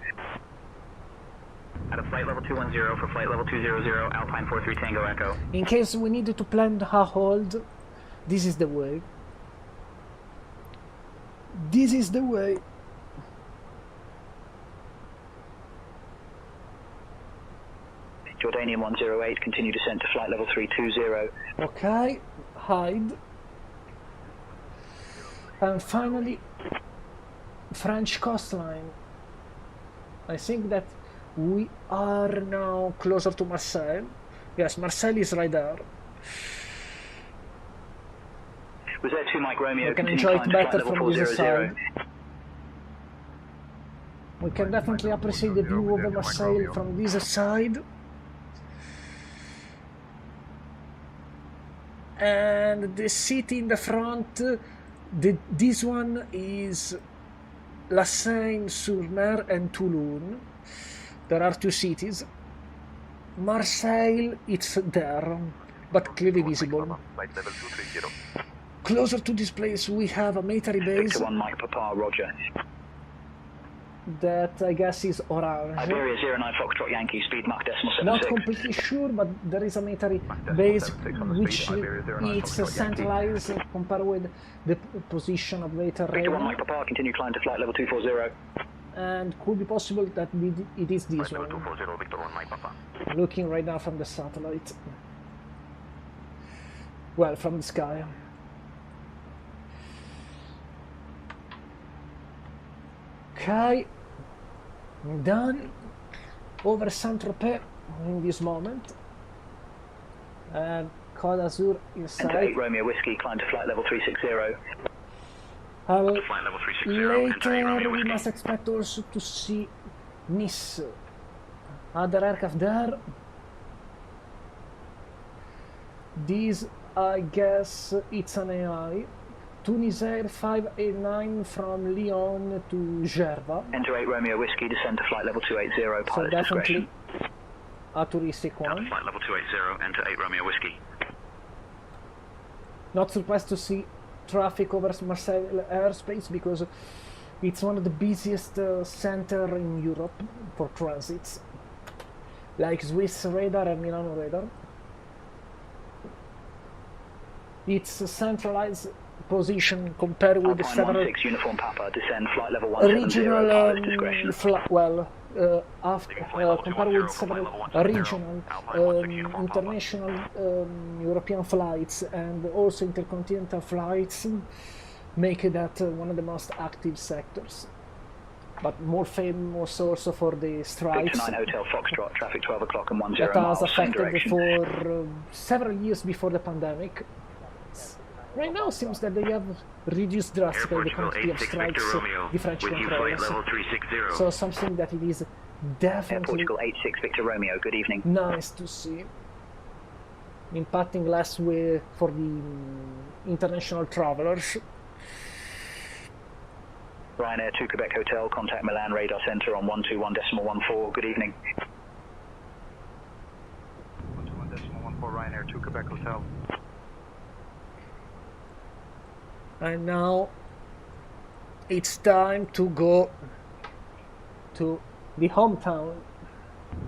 At a flight level 210 for flight level 200, Alpine 43 Tango Echo. In case we need to plan a hold, this is the way. This is the way. Jordanian 108, continue descent to flight level 320. Okay, hide. And finally, French coastline. I think that we are now closer to Marseille. Yes, Marseille is right there. Was there 2 Mike Romeo, We can continue enjoy climb it to flight better level from this 400. side. We can definitely appreciate the view over Marseille from this side. And the city in the front, this one is La Seine-sur-Mer and Toulon. There are 2 cities. Marseille, it's there, but clearly visible. Closer to this place we have a military base Victor 1 Mike Papa, roger. that I guess is orange. Iberia 09 Foxtrot Yankee, speed Mach decimal 76. Not completely sure, but there is a military base which is centralized compared with the position of later Victor 1 radar, Mike Papa, continue climb to flight level 240. and could be possible that it is this one. Looking right now from the satellite. Well, from the sky. Okay, done. over Saint-Tropez in this moment. And Côte d'Azur inside. Enter 8 Romeo Whiskey, climb to flight level 360. Flight level 360, enter 8 Later Romeo we Whiskey. must expect also to see Nice. Other aircraft there. This, I guess, it's an AI. Tunisair 589 from Lyon to Gerva. Enter 8 Romeo Whiskey, descend to flight level 280, So pilot's definitely discretion. a touristic one. Flight level 280, enter 8 Romeo Whiskey. Not surprised to see traffic over Marseille airspace because it's one of the busiest center in Europe for transits, like Swiss radar and Milano radar. It's a centralized position compared with Alpine several 16 Uniform Papa, descend flight level 170, regional pilot's discretion. compared with several regional, international, European flights and also intercontinental flights, make that one of the most active sectors. But more famous also for the strikes Victor 9 Hotel Foxtrot, traffic 12 o'clock and 10 that has miles, same affected direction. for several years before the pandemic. Right now seems that they have reduced drastically the quantity of strikes, the French controllers. So something that it is Air definitely Portugal 86 Victor Romeo, good evening. nice to see. Impacting less with for the international travelers. Ryanair 2 Quebec Hotel, contact Milan radar center on 121.14, good evening. 121.14 Ryanair 2 Quebec Hotel. And now it's time to go to the hometown.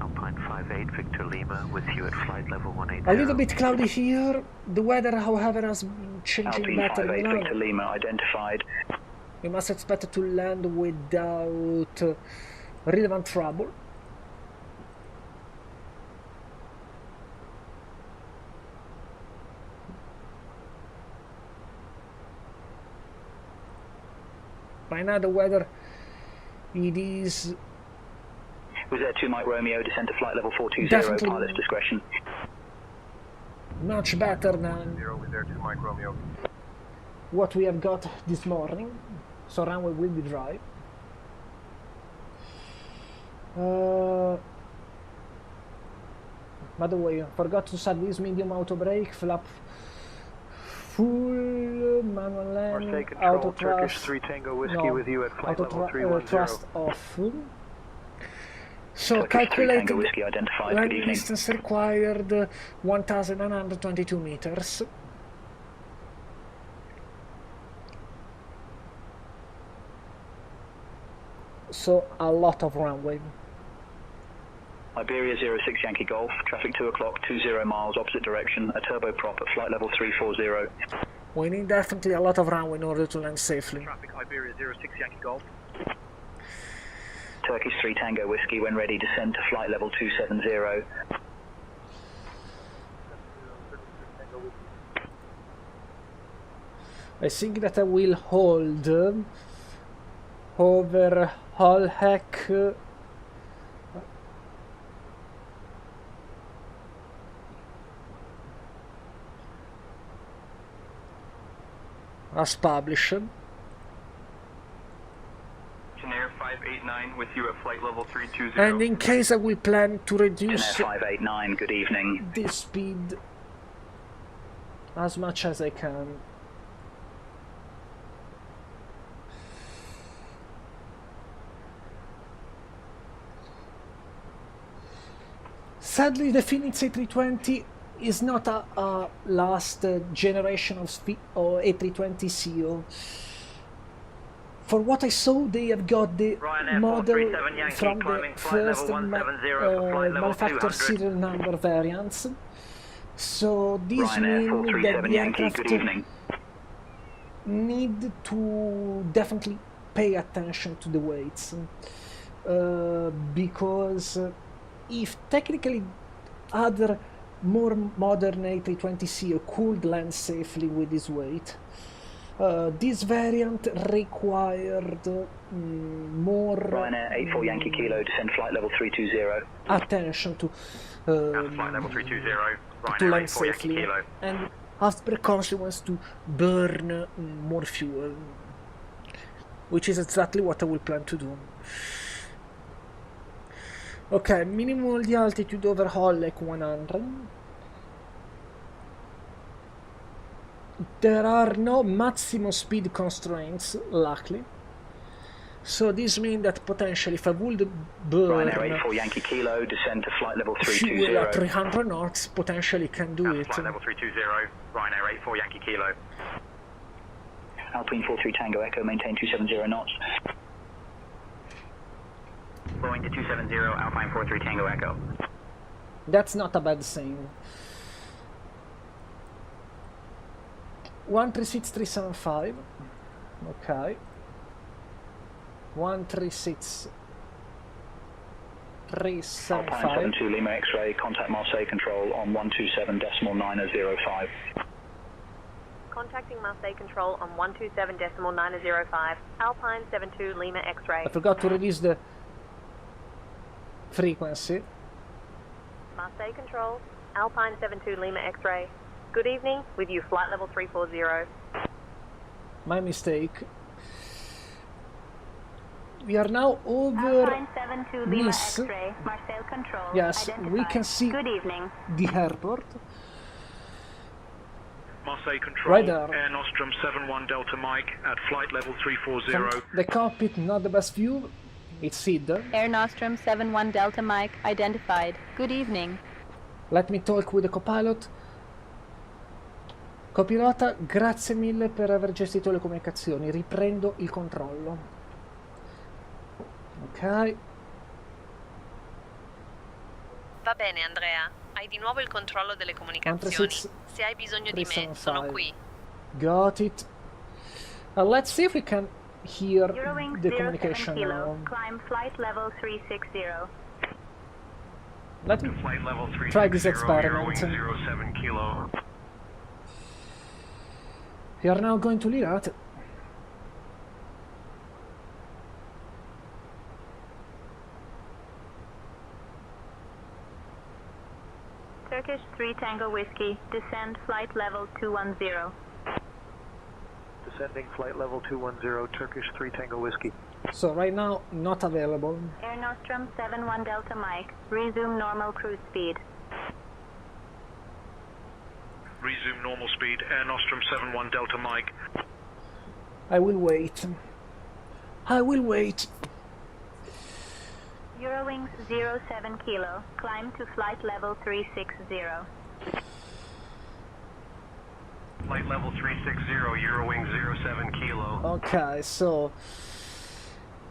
Alpine 58 Victor Lima with you at flight level 180. A little bit cloudy here. The weather, however, has been changing Alpine better in 58 Milano. Victor Lima identified. We must expect to land without relevant trouble. Right now the weather, it is Was there 2 Mike Romeo, descend to flight level 420, Definitely. pilot's discretion. much better than Was there 2 Mike Romeo. what we have got this morning. So runway will be dry. By the way, I forgot to set this medium auto brake, flap full, manual landing, Marseille Control, auto Turkish thrust, 3 Tango Whiskey with you at flight level 310. thrust off. So Turkish 3 calculated Tango Whiskey identified, good landing evening. distance required 1,922 meters. So a lot of runway. Iberia 06 Yankee Golf, traffic 2 o'clock, 20 miles, opposite direction, a turboprop at flight level 340. We need definitely a lot of runway in order to land safely. Traffic Iberia 06 Yankee Golf. Turkish 3 Tango Whiskey, when ready, descend to flight level 270. I think that I will hold over Holheck as published. Air 589 with you at flight level 320. And in case I will plan to reduce Air 589, good evening. the speed as much as I can. Sadly, the Phoenix A320 is not a last generation of A320ceo. For what I saw, they have got the model from the first manufacturer serial number variants. So this Ryanair means that 437 the Yankee, aircraft good evening. need to definitely pay attention to the weights, because if technically other more modern A320ceo could land safely with this weight, This variant required more Ryanair 84 Yankee Kilo, descend flight level 320. attention to flight level 320, to Ryanair land 84 Yankee safely Kilo. and as per consequence to burn more fuel, which is exactly what I will plan to do. Okay, minimum the altitude overhaul like 100. There are no maximum speed constraints, luckily. So this means that potentially if I would burn Ryanair 84 Yankee Kilo, descend to flight level fuel at 320. 300 knots, potentially can do it. Flight level 320, Ryanair 84 Yankee Kilo. Alpine 43 Tango Echo, maintain 270 knots. Boeing to 270, Alpine 43 Tango Echo. That's not a bad thing. 136375. Okay. 136375. Alpine 72 Lima X-ray, contact Marseille control on 127.905. Contacting Marseille control on 127.905. Alpine 72 Lima X-ray. I forgot to release the frequency. Marseille control, Alpine 72 Lima X-ray. Good evening, with you flight level 340. My mistake. We are now over Alpine 72 Lima Nice. X-ray, Marseille control. Yes, we identified. can see Good evening. the airport. Marseille control, Right there. Air Nostrum 71 Delta Mike at flight level 340. From the cockpit, not the best view. It's hidden. Air Nostrum 71 Delta Mike identified. Good evening. Let me talk with the copilot. Copilota, grazie mille per aver gestito le comunicazioni. Riprendo il controllo. Ok. Va bene, Andrea. Hai di nuovo il controllo delle comunicazioni. 136, Se hai bisogno di me, sono 375. qui. Got it. Let's see if we can hear Eurowings the 07 communication kilo, now. climb flight level 360. Let me Flight level 360, try this experiment. Eurowings 07 Kilo. We are now going to Linate. Turkish 3 Tango Whiskey, descend flight level 210. Descending flight level 210, Turkish 3 Tango Whiskey. So right now, not available. Air Nostrum 71 Delta Mike, resume normal cruise speed. Resume normal speed, Air Nostrum 71 Delta Mike. I will wait. I will wait. Eurowings 07 kilo, climb to flight level 360. Flight level 360, Eurowings 07 Kilo. Okay, so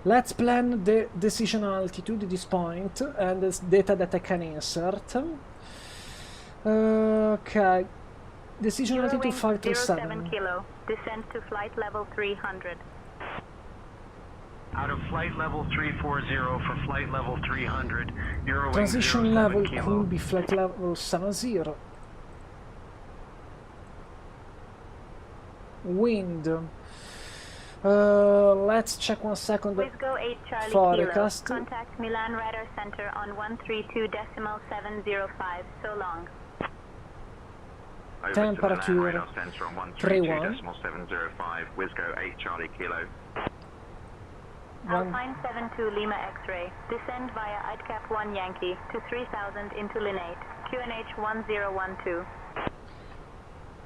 let's plan the decision altitude at this point and the data that I can insert. Okay, decision altitude Eurowings 537. 07 kilo, descend to flight level 300. Out of flight level 340 for flight level 300, Eurowings Transition 07 level Kilo. could be flight level 70. Wind. Let's check 1 second. Wisgo 8 Charlie Forecast. Kilo, contact Milan Radar Center on 132.705, so long. Temperature 31. 132.705, Wisgo 8 Charlie Kilo. Alpine 72 Lima X-ray, descend via IDCAP 1 Yankee to 3000 into LIN-8, QNH 1012.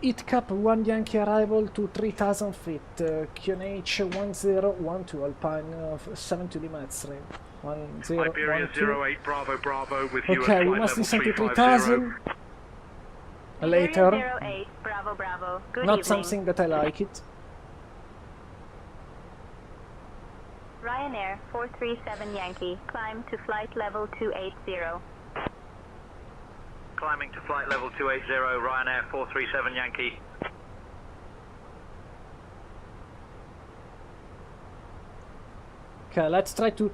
ITCAP 1 Yankee arrival to 3000 feet, QNH 1012, Alpine 72 Lima X-ray. Iberia 1012. 08 Bravo Bravo with you Okay, at we flight must level descend to 350. 3000. Later. Iberia 08 Bravo Bravo, good Not evening. something that I like it. Ryanair 437 Yankee, climb to flight level 280. Climbing to flight level 280, Ryanair 437 Yankee. Okay, let's try to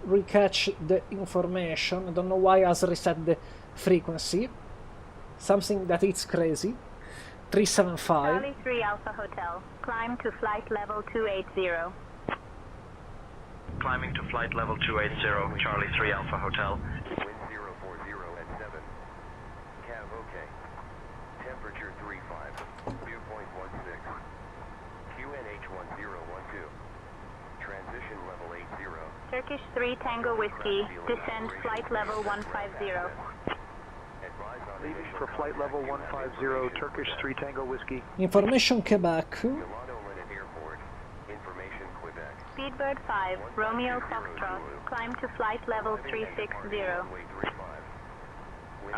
recatch the information. I don't know why has reset the frequency. Something that it's crazy. 375. Charlie 3 Alpha Hotel. Climb to flight level 280. Climbing to flight level 280, Charlie 3 Alpha Hotel. Wind 040 at 7. Cav OK. Temperature 35. Viewpoint 16. QNH 1012. Transition level 80. Turkish 3 Tango Whiskey. Descend flight level 150. Leaving for flight level 150, Turkish 3 Tango Whiskey. Information Quebec. Speedbird 5, Romeo Foxtrot. Climb to flight level 360. Out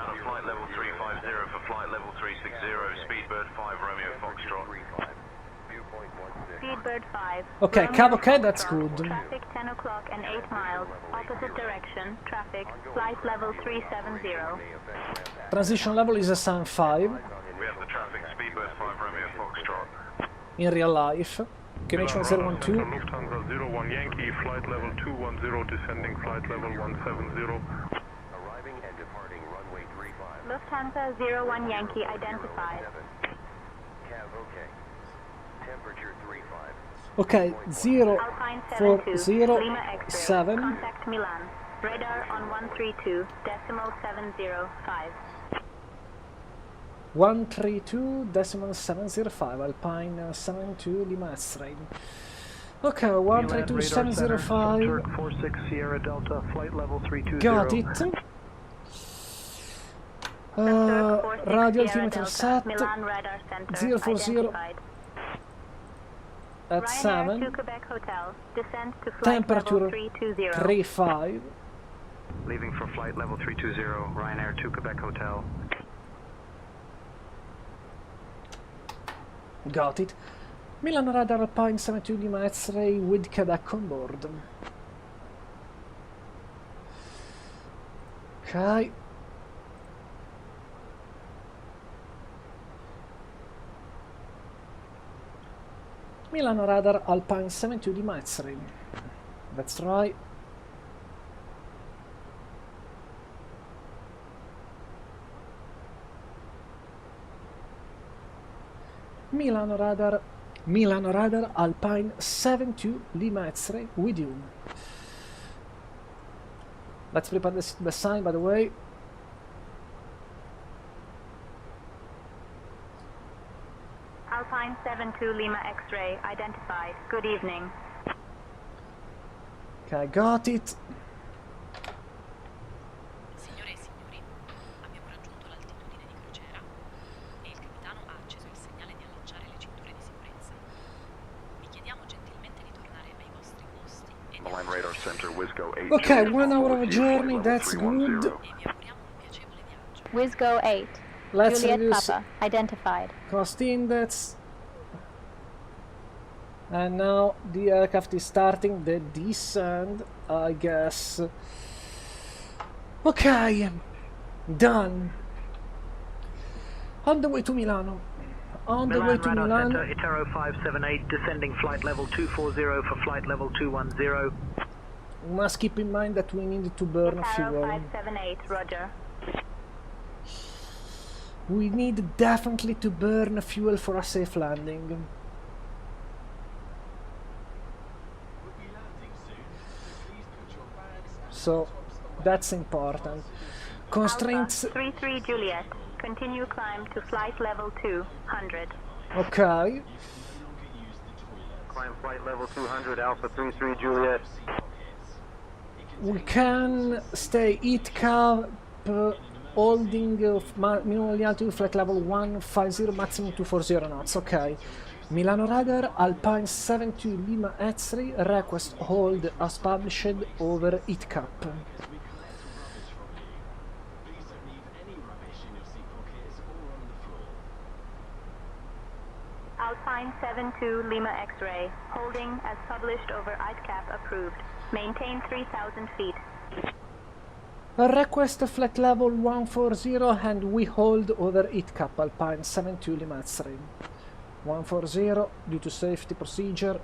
of flight level 350 for flight level 360, Speedbird 5, Romeo Foxtrot. Speedbird 5. Okay, Cav OK, that's good. Traffic 10 o'clock and 8 miles. Opposite direction. Traffic. Flight level 370. Transition level is a Sun 5 We have the traffic, Speedbird 5, Romeo Foxtrot. in real life. QNH 1012. Lufthansa 01 Yankee, flight level 210, descending flight level 170. Arriving and departing runway 35. Lufthansa 01 Yankee identified. Cav OK. Temperature 35. Ok, Alpine 72, Lima X-ray. 047. Contact Milan. Radar on 132, decimal 705. 132.705, Alpine 72 Lima X-ray. Ok, 132.705. Turk 46 Sierra Delta, flight level 320. Got it. Radio altimeter set. Milan Radar Center 040 identified. at Ryanair 7. to Quebec Hotel. Descent to flight Temperature level 320. 35. Leaving for flight level 320, Ryanair to Quebec Hotel. Got it. Milan Radar Alpine 72 Lima X-ray with Quebec on board. Ok. Milan Radar Alpine 72 Lima X-ray. Let's try. Milano Radar Alpine 72 Lima X-ray with you. Let's prepare the sign, by the way. Alpine 72 Lima X-ray identified. Good evening. Okay, got it. Signore e signori, abbiamo raggiunto l'altitudine di crociera e il capitano ha acceso il segnale di allacciare le cinture di sicurezza. Vi chiediamo gentilmente di tornare ai vostri posti e di Line radar center, Wisco 8. Okay, 1 hour of a journey, that's good. Wisgo 8. Let's Juliet reduce Papa, identified. cost index. And now the aircraft is starting the descent, I guess. Okay, done. On the way to Milano. On the way to Radar Milan. Center, Itero 578, descending flight level 240 for flight level 210. We must keep in mind that we need to burn Itaro fuel. 578, roger. We need definitely to burn fuel for a safe landing. So that's important. Constraints. Alpha 33 Juliet. Continue climb to flight level 200. Okay. Climb flight level 200, Alpha 33 Juliet. We can stay EATCAP holding minimum altitude flight level 150, maximum 240 knots. Okay. Milano Radar Alpine 72 Lima X-ray request hold as published over EATCAP. Alpine 72 Lima X-ray. Holding as published over ITCAP approved. Maintain 3,000 feet. Request flight level 140 and we hold over EATCAP Alpine 72 Lima X-ray. 140 due to safety procedure.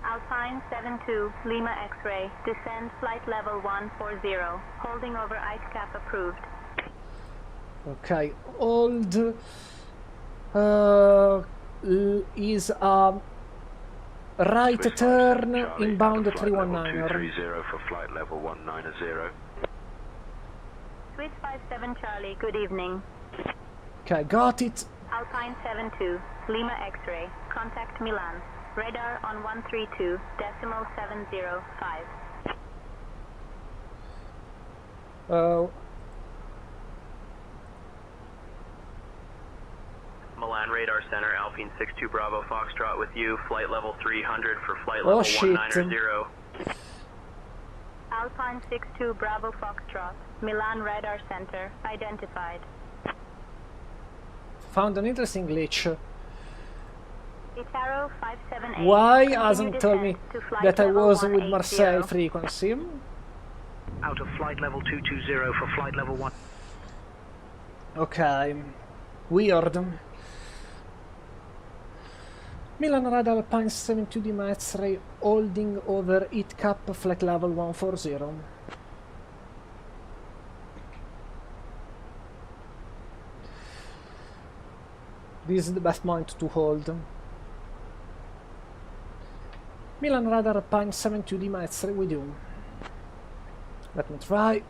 Alpine 72 Lima X-ray. Descend flight level 140. Holding over ITCAP approved. Okay, hold is a right turn inbound 319er. For flight level 190. Swiss 57 Charlie, good evening. Okay, got it. Alpine 72, Lima X-ray, contact Milan. Radar on 132.705. Milan Radar Center, Alpine 62 Bravo Foxtrot with you, flight level 300 for flight level 190. Alpine 62 Bravo Foxtrot, Milan Radar Center, identified. Found an interesting glitch. Itaro 578. Why hasn't told me that I was with Marseille frequency? Out of flight level 220 for flight level 1. Okay, weird. Milan Radar Alpine 72 X-ray holding over it cap flight level 140. This is the best point to hold. Milan Radar Alpine 72 X-ray with you. Let me try.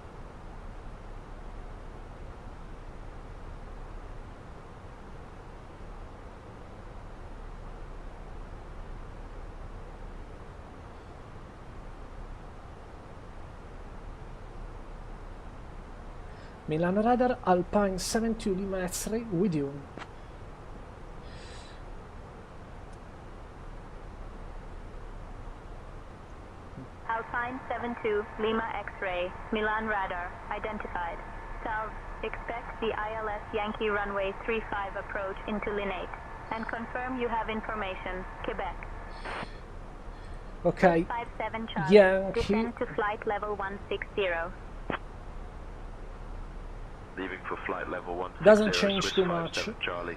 Milan Radar Alpine 72 Lima X-ray with you. Alpine 72 Lima X-ray, Milan Radar, identified. South, expect the ILS Yankee runway 35 approach into LIN-8 and confirm you have information, Quebec. Okay, 57 Charlie, Yankee. descend to flight level 160. Leaving for flight level 160. Doesn't change too much. Charlie.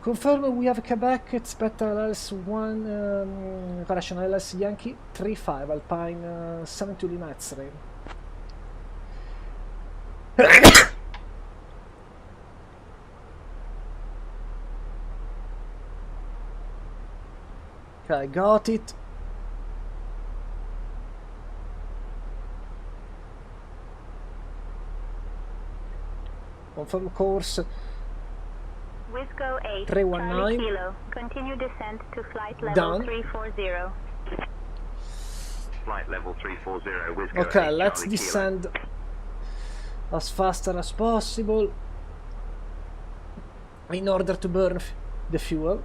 Confirm we have Quebec, expect LS 1, correction, LS Yankee 35, Alpine 72 Lima X-ray. Okay, got it. Confirm course. Wisco 8, 319. Charlie Kilo, continue descent to flight level Done. 340. Flight level 340, Wisco Okay, 8, let's Charlie descend as faster as possible in order to burn the fuel.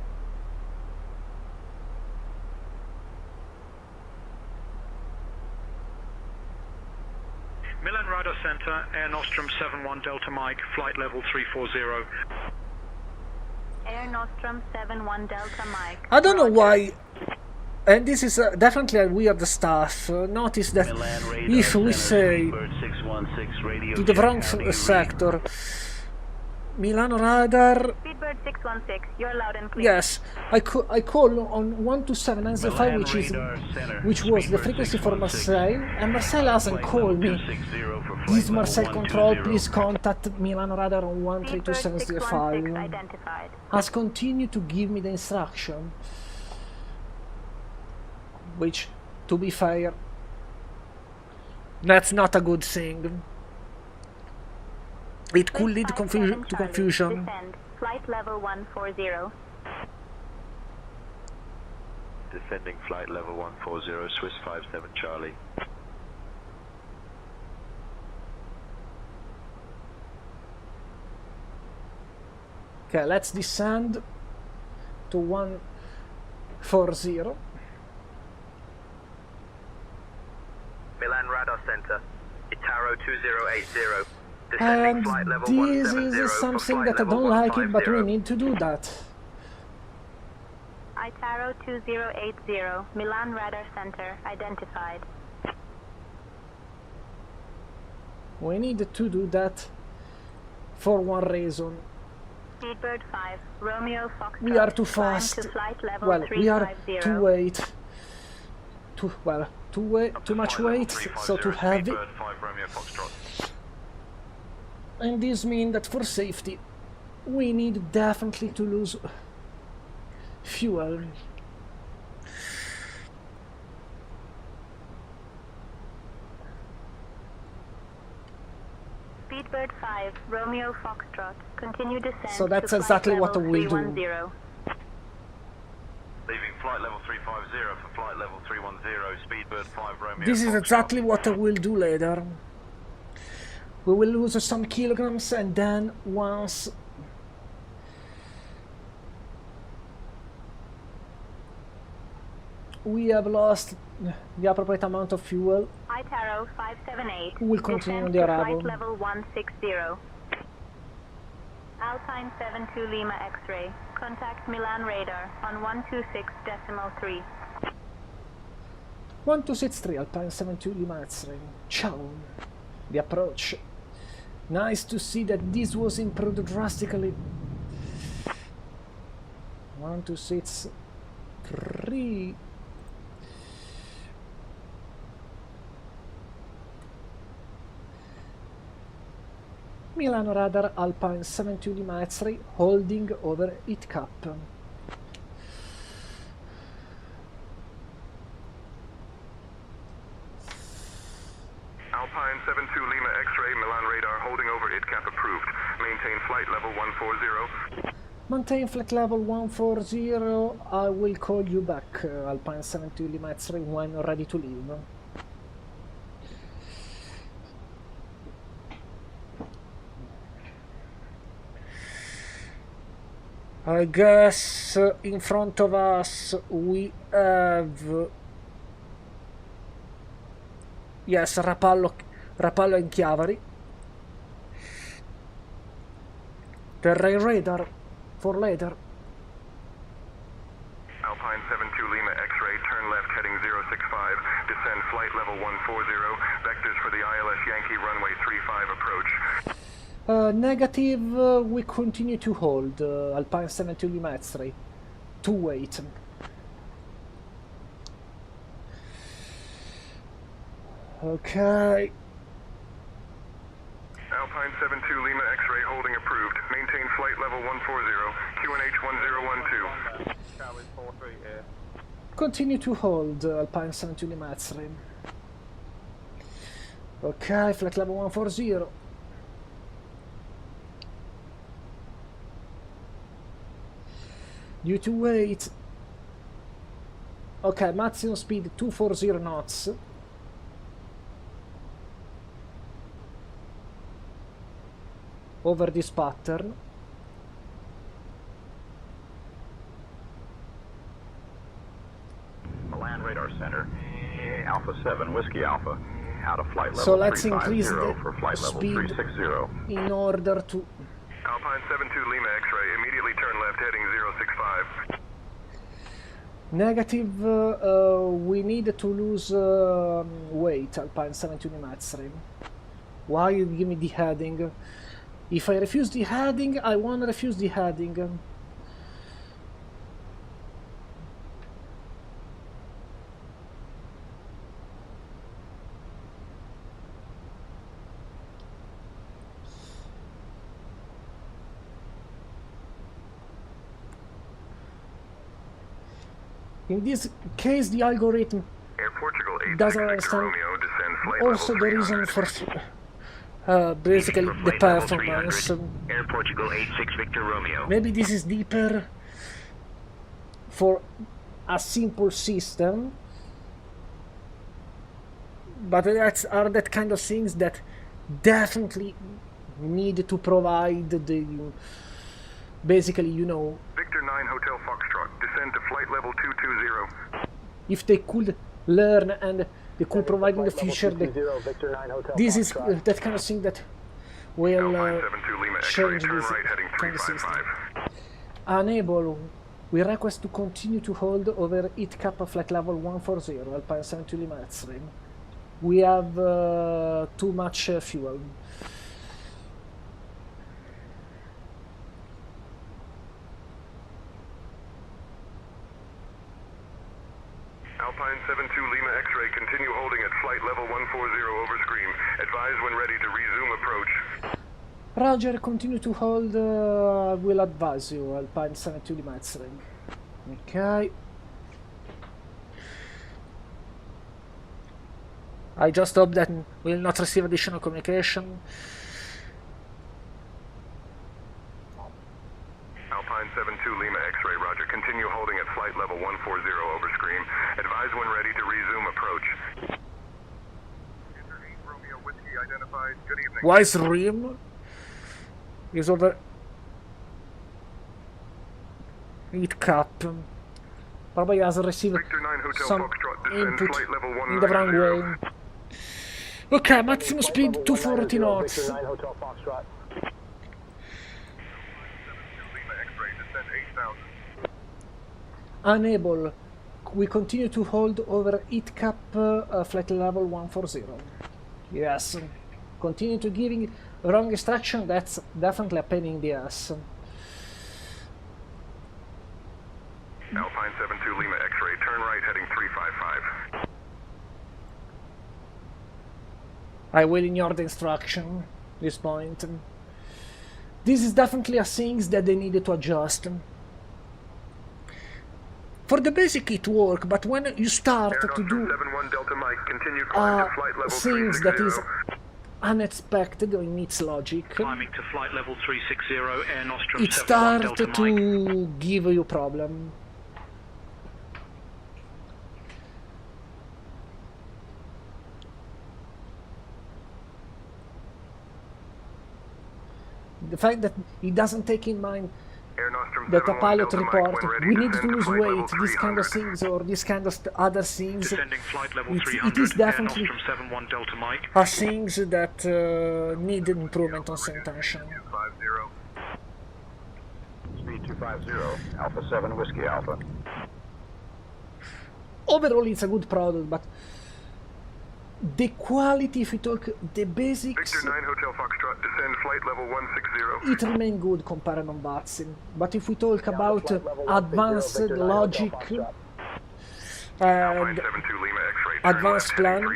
Milan Radar Center, Air Nostrum 71 Delta Mike, flight level 340. Air Nostrum 71 Delta Mike. I don't know why, and this is definitely a weird stuff. Notice that if we say to the wrong sector, Milano Radar, Speedbird 616, you're loud and clear. yes, I call on 127.95, which was the frequency for Marseille, and Marseille hasn't called me. This is Marseille Control, please contact Milano Radar on 132.705. Has continued to give me the instruction, which, to be fair, that's not a good thing. It could lead to confusion. Descend, flight level 140. Descending flight level 140, Swiss 57 Charlie. Okay, let's descend to 140. Milan Radar Center, Itaro 2080. And this is something that I don't like it, but we need to do that. Itaro 2080, Milan Radar Center, identified. We need to do that for one reason. Speedbird 5, Romeo Foxtrot. We are too fast. To flight level Well, we are 350. too weight. Too much weight, so too heavy. And this means that for safety we need definitely to lose fuel. Speedbird 5, Romeo Foxtrot. Continue descent. So that's to exactly flight what level we'll do. 310. Leaving flight level 350 for flight level 310, Speedbird 5 Romeo. This is exactly what I will do later. We will lose some kilograms, and then once we have lost the appropriate amount of fuel, Itaro 578. we will continue Descent the to arrival. flight level 160. Alpine 72 Lima X-ray. Contact Milan radar on 126.3. 1263 Alpine 72 Lima X-ray. Ciao. The approach. Nice to see that this was improved drastically. 1263. Milano radar Alpine 72 Lima X-ray holding over it cap. Alpine 72 Lima X-ray, Milan radar holding over ITCAP approved. Maintain flight level 140. Maintain flight level 140. I will call you back, Alpine 72 Lima X-ray, when ready to leave. I guess in front of us we have, yes, Rapallo and Chiavari. Terrain radar for later. Alpine 72 Lima X-ray, turn left heading 065, descend flight level 140, vectors for the ILS Yankee runway 35 approach. Negative, we continue to hold Alpine 72 Lima X-ray. To wait. Okay. Alpine 72 Lima X-ray holding approved. Maintain flight level 140, QNH 1012. Continue to hold Alpine 72 Lima X-ray. Okay, flight level 140. Due to weight. Okay, maximum speed 240 knots. Over this pattern. Milan Radar Center, Alpha 7, Whiskey Alpha, out of flight level So let's increase the for flight level speed 360. in order to... Alpine 72 Lima X-ray, immediately turn left heading 065. Negative, we need to lose weight, Alpine 72 Lima X-ray. Why you give me the heading? If I refuse the heading, I won't refuse the heading. In this case, the algorithm doesn't understand also the reason for basically the performance. Air Portugal 86 Victor Romeo. Maybe this is deeper for a simple system, but are that kind of things that definitely need to provide the basically, you know, Victor 9 Hotel Foxtrot, descend to flight level 220. if they could learn and they could provide in the future, this is that kind of thing that will change this kind of system. Unable, we request to continue to hold over ITCAP flight level 140, Alpine 72 Lima X-ray. We have too much fuel. Alpine 72 Lima X-ray, continue holding at flight level 140 over screen. Advise when ready to resume approach. Roger, continue to hold, I will advise you, Alpine 72 Lima X-ray. Okay. I just hope that we'll not receive additional communication. Alpine 72 Lima X-ray, Roger. Continue holding at flight level 140 over screen. Advise when ready to resume approach. Romeo Whiskey identified. Good evening. Why is RIM? Is over heat cap. Probably has received some input in the wrong way. Okay, maximum speed 240 knots. Unable. We continue to hold over heat cap flight level 140. Yes. Continue to giving wrong instruction, that's definitely a pain in the ass. Alpine 72 Lima X-ray, turn right heading 355. I will ignore the instruction at this point. This is definitely a thing that they needed to adjust. For the basic it works, but when you start to do things that is unexpected in its logic, Climbing to flight level 360, Air Nostrum it 71 starts Delta Mike. to give you problem. The fact that it doesn't take in mind that a pilot report, we need to lose weight, these kind of things, or these kind of other things, it is definitely are things that need improvement on Sayintentions. Speed 250, Alpha 7 Whiskey Alpha. Overall it's a good product, but the quality, if we talk the basics, Victor 9 Hotel Foxtrot, descend flight level 160. it remains good compared on Batsin. But if we talk about advanced logic and advanced plan, no.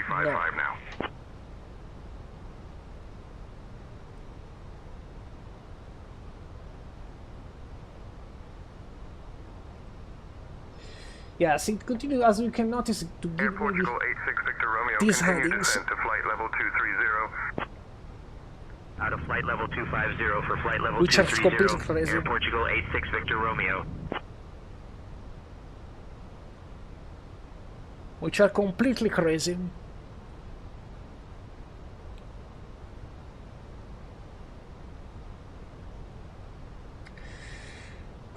Yes, it continues, as you can notice, to give me these headings. To flight level 230. Out of flight level 250 for flight level Which are completely 230. crazy. Air Portugal 86 Victor Romeo. Which are completely crazy.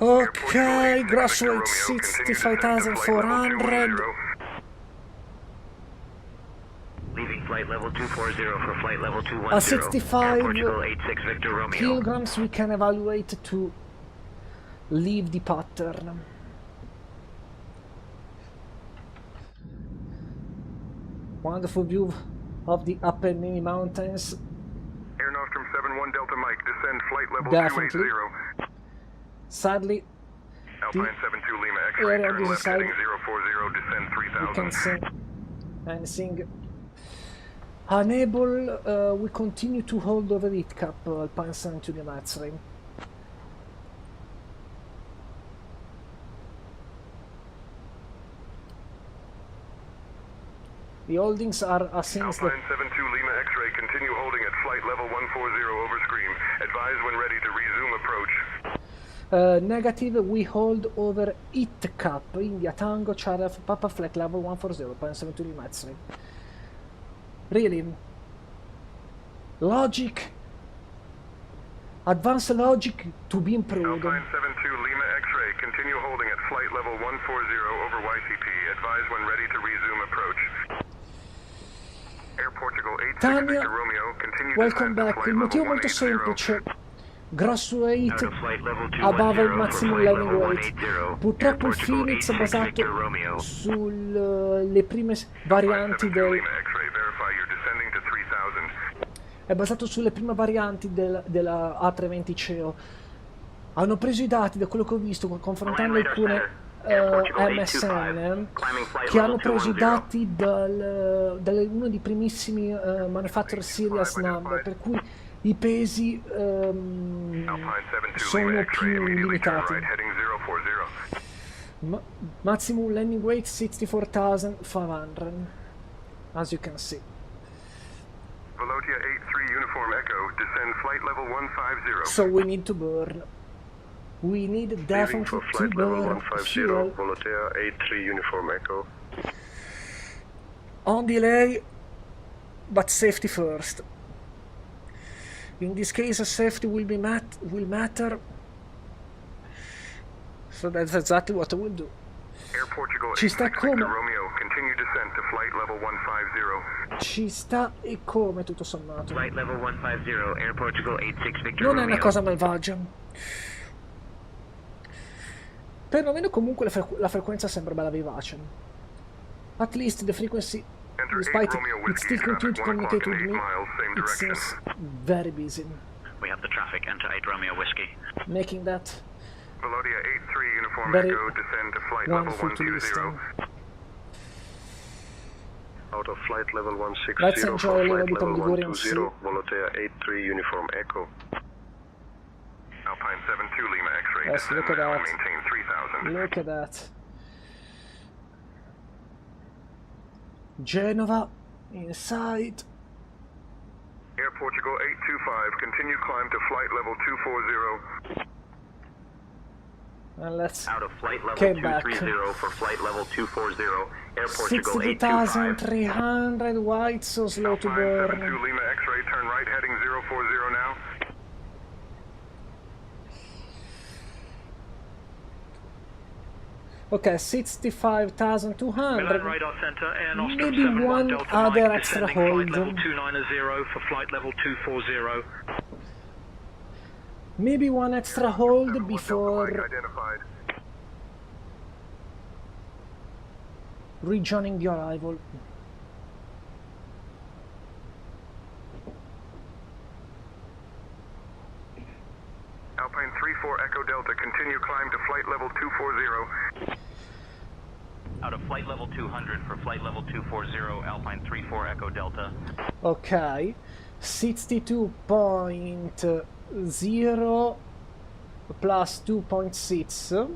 Okay, gross weight 65,400. Leaving flight level 240 for flight level 210. At 65 Air Portugal 86 Victor Romeo. kilograms we can evaluate to leave the pattern. Wonderful view of the Apennine Mountains. Air Nostrum 71 Delta Mike, descend flight level Definitely. 280. Sadly, Alpine the 72 Lima X-ray, area on turn this left side, heading 040, descend you can 3000. see anything. Unable, we continue to hold over heat cap, Alpine 72 Lima X-ray. The holdings are things that Alpine 72 Lima X-ray, continue holding at flight level 140 over screen. Advise when ready to resume approach. negative, we hold over heat cap, India Tango, Charlie Papa flight level 140, Alpine 72 Lima X-ray. Really? Logic, advanced logic to be improved. Alpine 72 Lima X-ray, continue holding at flight level 140 over YCP. Advise when ready to resume approach. Air Portugal 86 Tanya, Victor Romeo, continue welcome descent to back. flight Il level motivo molto 180. semplice. Gross weight above il maximum landing weight. Purtroppo il Phoenix è basato sulle prime varianti del... È basato sulle prime varianti della A320 CEO. Hanno preso i dati, da quello che ho visto, confrontando alcune MSN, che hanno preso i dati da uno dei primissimi manufacturer series number, per cui i pesi sono più limitati. Maximum landing weight 64,500, as you can see. Velotia 83 Uniform Echo, descend flight level 150. So we need to burn. We need definitely to burn fuel. Velotia 83 Uniform Echo. On delay, but safety first. In this case, safety will matter. So that's exactly what I will do. Air Portugal Ci sta come. Romeo, continue descent to flight level 150. Ci sta e come tutto sommato. Flight level 150, Air Portugal 86 Victor Non Romeo. è una cosa malvagia. Perlomeno comunque la frequenza sembra bella vivace. At least the frequency, despite it still continue to communicate with me, it seems very busy. We have the traffic, enter 8 Romeo Whiskey. Making that Velotia 83 Uniform very Echo, descend to flight level wonderful to 120. listen. Out of flight level 160 Let's enjoy a little bit of the Ligurian Sea. Volotea 83 Uniform Echo. Alpine 72 Lima X-ray, Yes, descend look at now that. and maintain 3000. Look at that. Genova, inside. Air Portugal 825, continue climb to flight level 240. And let's Out of flight level get back. 230 for flight level 240, Air Portugal 825. 62,300, why it's so slow to burn? 72 Lima X-ray, turn right heading 040 now. Okay, 65,200. Milan Radar Center, Air Nostrum Maybe 71 one Delta other Mike, extra descending flight hold. level 290 for flight level 240. Maybe one extra hold before rejoining the arrival. Alpine 34 Echo Delta, continue climb to flight level 240. Out of flight level 200 for flight level 240, Alpine 34 Echo Delta. Ok, 62.0 plus 2.6.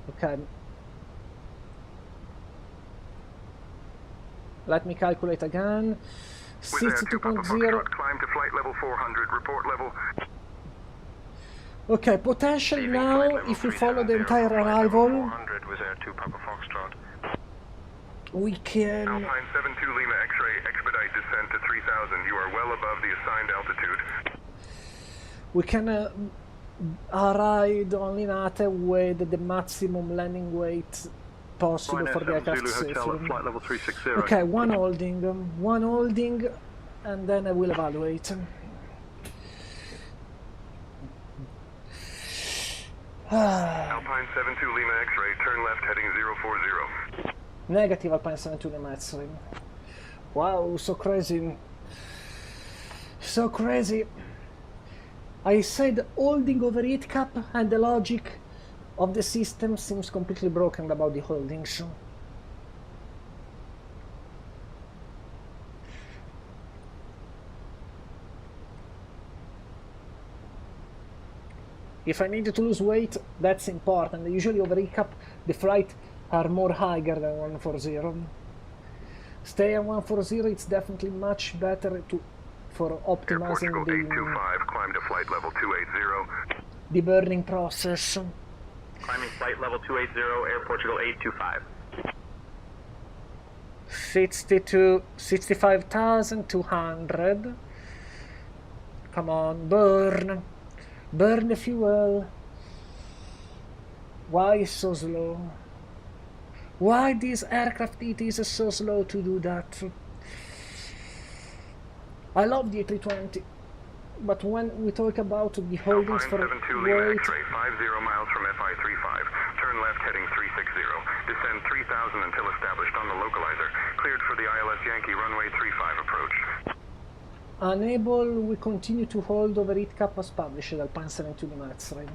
Ok. Let me calculate again. 62.0. Climb to flight level 400, report level. Okay, potentially now, if we follow the entire arrival, with Air 2 Papa Foxtrot. we can... Alpine 72 Lima X-ray, expedite descent to 3000. You are well above the assigned altitude. We can arrive on Linate with the maximum landing weight possible for the aircraft safely. Flight level 360. Okay, one holding, and then I will evaluate. Alpine 72 Lima X-ray, turn left heading 040. Negative Alpine 72 Lima X-ray. Wow, so crazy. So crazy. I said holding over heat cap, and the logic of the system seems completely broken about the holdings. If I need to lose weight, that's important. Usually over heat cap, the flight are more higher than 140. Stay at 140, it's definitely much better for optimizing climb to flight level 280. The burning process. Climbing flight level 280, Air Portugal 825. 65,200. Come on, burn. Burn the fuel. Why so slow? Why this aircraft it is so slow to do that? I love the A320, but when we talk about the holdings for weight... 50 miles from FI-35. Turn left heading 360. Descend 3000 until established on the localizer. Cleared for the ILS Yankee runway 35 approach. Unable, we continue to hold over heat cap as published at Alpine 72 Lima X-ray.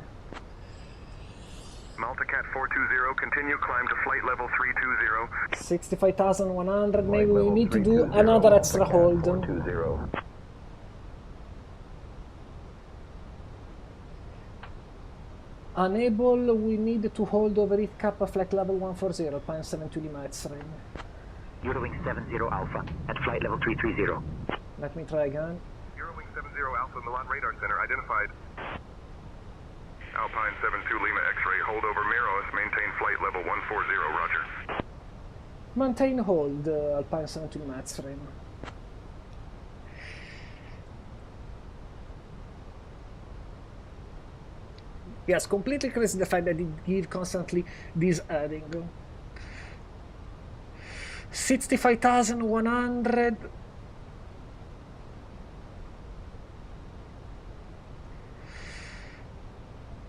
Maltacat 420, continue climb to flight level 320. 65,100, maybe we need to do another extra hold. Unable, we need to hold over it cap flight level 140, Alpine 72 Lima X-ray. Eurowing 70 Alpha at flight level 330. Let me try again. Eurowing 70 Alpha, Milan Radar Center identified. Alpine 72 Lima X-ray, hold over Miros, maintain flight level 140, roger. Maintain hold, Alpine 72 Lima X-ray. Yes, completely crazy the fact that it gives constantly this adding. 65,100.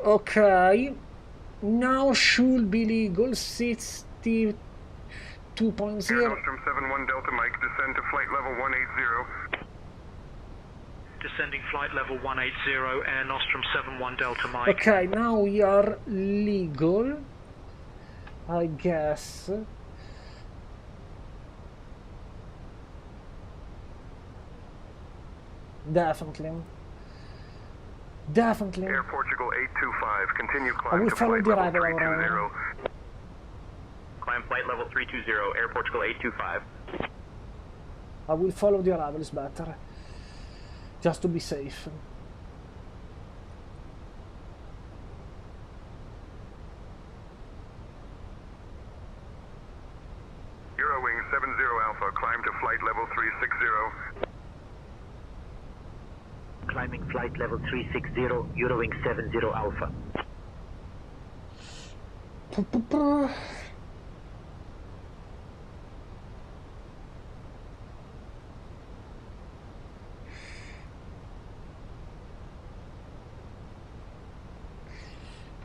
Okay, now should be legal. 62.0. Nostrum 71 Delta Mike, descend to flight level 180. Descending flight level 180, Air Nostrum 71 Delta Mike. Okay, now we are legal, I guess. Definitely. Definitely. Air Portugal 825, continue I climb will to follow flight the level arrival. 320. Climb flight level 320, Air Portugal 825. I will follow the arrival, it's better. Just to be safe. Eurowing 70 Alpha, climb to flight level 360. Climbing flight level 360, Eurowing 70 Alpha.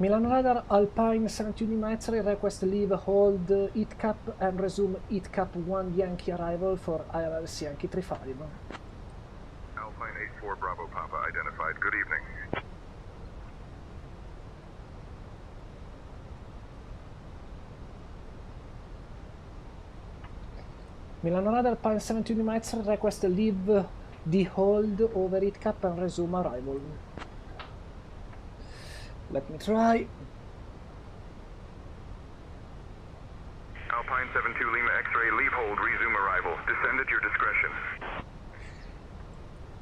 Milan Radar, Alpine 72 X-ray, request leave, hold heat cap and resume heat cap 1 Yankee arrival for ILS Yankee 35. Alpine 84 Bravo Papa identified, good evening. Milan Radar, Alpine 72 X-ray, request leave the hold over heat cap and resume arrival. Let me try. Alpine 72 Lima X-ray, leave hold, resume arrival. Descend at your discretion.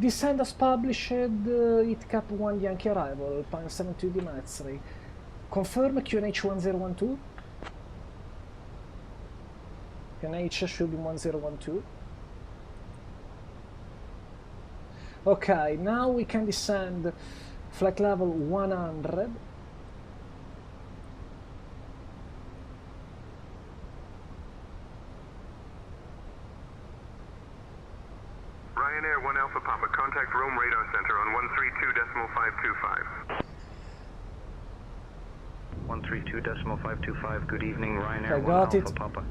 Descend as published, heat cap 1 Yankee arrival, Alpine 72 Lima X-ray. Confirm QNH 1012. QNH should be 1012. Okay, now we can descend flight level 100. Ryanair 1 Alpha Papa, contact Rome Radar Center on 132.525. 132.525, good evening, Ryanair I 1 got Alpha it. Papa.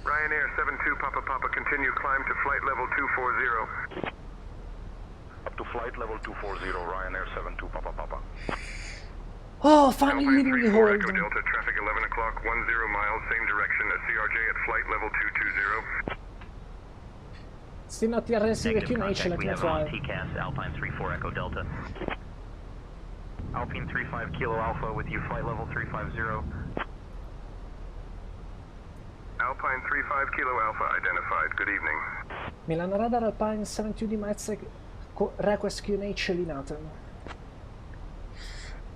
Ryanair 72 Papa Papa, continue climb to flight level 240. Up to flight level 240, Ryanair 72 Papa Papa. Oh, finally Alpine leaving the 34 hold. Echo Delta, traffic 11 o'clock, 10 miles, same direction as CRJ at flight level 220. Still not yet received QNH, let we me have on try. TCAS, Alpine 34 Echo Delta. Alpine 35 Kilo Alpha with you, flight level 350. Alpine 35 Kilo Alpha identified, good evening. Milan Radar, Alpine 72 X-ray, request QNH Linaten.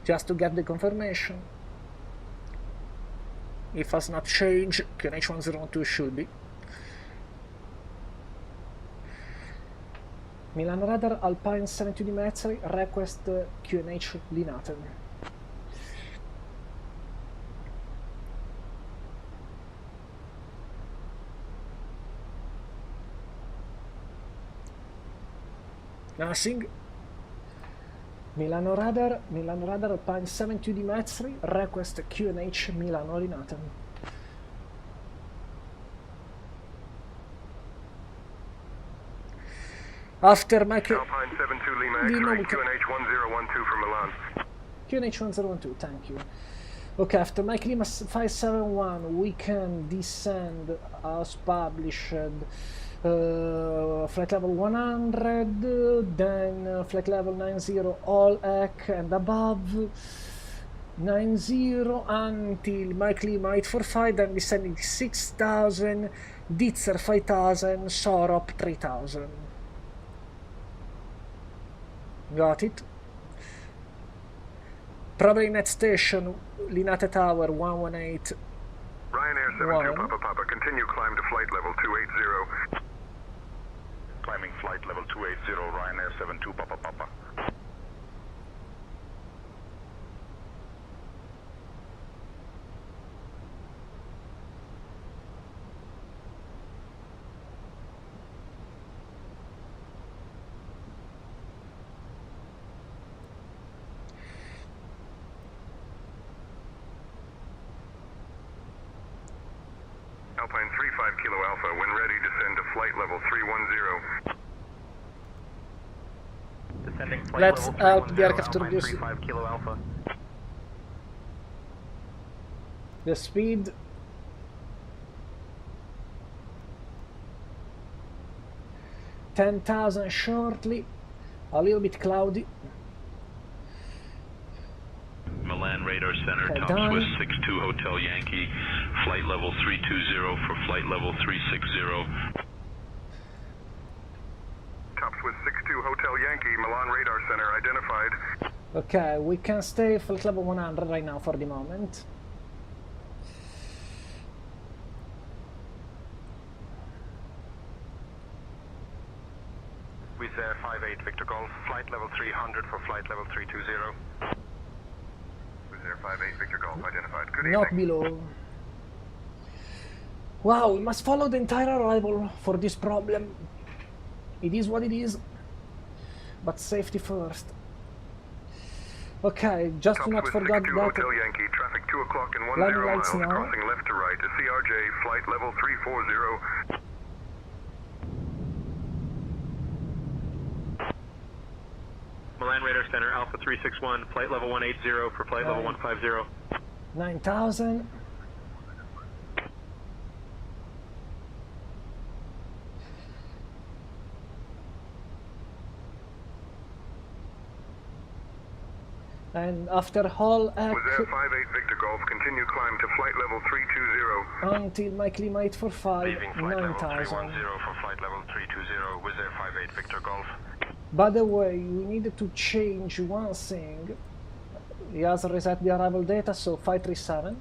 Just to get the confirmation. If has not changed, QNH 102 should be. Milan Radar, Alpine 72 X-ray, request QNH Linaten. Nothing. Milano Radar, Alpine 72 X-ray, request QNH Milano Linaten. After my Alpine 72 Lima X-ray, QNH 1012 from Milan. QNH1012, thank you. Okay, after Mike Lima 571, we can descend as published flight level 100, then flight level 90 all EC and above, 90 until Mike Lima 845, then descending 6000, Ditzer 5000, Sorop 3000. Got it? Probably net station, Linate Tower 118. Ryanair 72 Papa Papa, continue climb to flight level 280. Climbing flight level 280, Ryanair 72 Papa Papa. Alpine 35 Kilo Alpha, when ready, descend to flight level 310. Descending flight Let's level help 310, the aircraft to Alpine reduce 35 Kilo Alpha. the speed. $10,000 shortly, a little bit cloudy. Milan Radar Center, Okay, Top done. Swiss 62 Hotel Yankee, flight level 320 for flight level 360. Top Swiss 62 Hotel Yankee, Milan Radar Center identified. Okay, we can stay flight level 100 right now for the moment. Wizz Air 58 Victor Golf, flight level 300 for flight level 320. Wizz Air 58 Victor Golf identified. Good Not evening. below. Wow, we must follow the entire arrival for this problem. It is what it is, but safety first. Okay, just Top do not Swiss forget 62 that Hotel Yankee, traffic 2 o'clock and 10 landing miles, lights now. crossing left to right to CRJ, flight level 340. Milan Radar Center, Alpha 361, flight level 180 for flight level 150. 9,000. And after Hall Wizz Air Eck 58 Victor Golf, continue climb to flight level 320. until Mike Lima 845, Leaving flight level 9,000. 310 for flight level 320, Wizz Air 58 Victor Golf. By the way, we needed to change one thing. He has reset the arrival data, so 537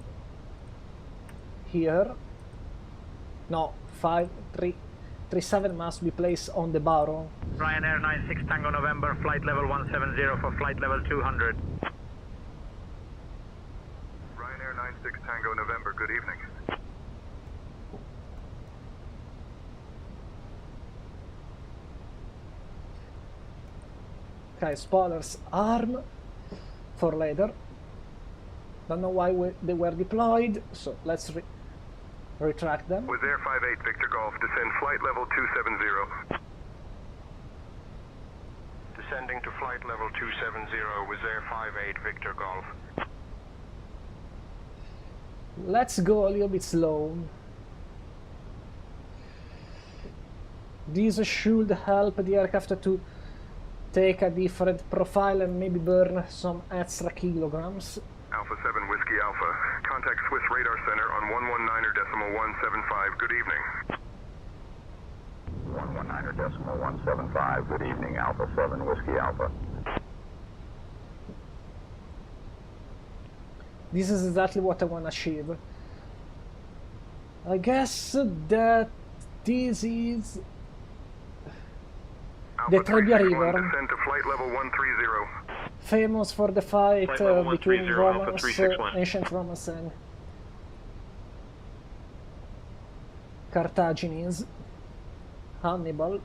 here. No, 537 must be placed on the barrel. Ryanair 96 Tango November, flight level 170 for flight level 200. Ryanair 96 Tango November, good evening. Okay, spoilers arm for later. Don't know why they were deployed, so let's retract them. Wizz Air 58 Victor Golf, descend flight level 270. Descending to flight level 270, Wizz Air 58 Victor Golf. Let's go a little bit slow. This should help the aircraft to take a different profile and maybe burn some extra kilograms. Alpha 7 Whiskey Alpha, contact Swiss Radar Center on 119.175, good evening. 119.175, good evening, Alpha 7 Whiskey Alpha. This is exactly what I want to achieve. I guess that this is the Trebbia River, Descend to flight level 130. famous for the fight between Romans, ancient Romans and Carthaginians. Hannibal.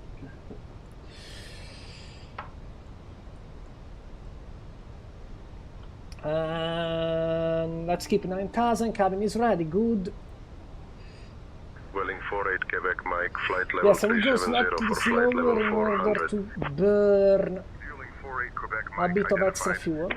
And let's keep 9,000, cabin is ready, good. Welling 48 Quebec Mike, flight level Yes, I will go 370 slightly for flight slower level in order 400. to burn Fueling 48 Quebec a Mike bit of extra identified. fuel.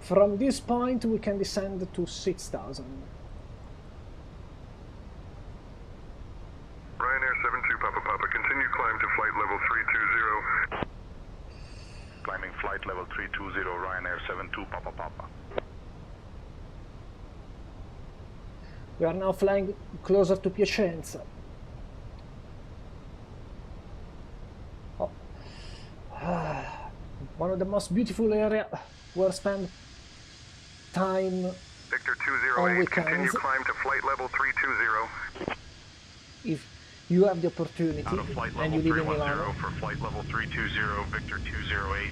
From this point we can descend to 6,000. Ryanair 72 Papa Papa, continue climb to flight level 320. Climbing flight level 320, Ryanair 72 Papa Papa. We are now flying closer to Piacenza. Oh. One of the most beautiful areas where spend time Victor on 208, continue weekends. climb to flight level 320. If you have the opportunity Out of flight and level you live in 310 Milano. for flight level 320, Victor 208.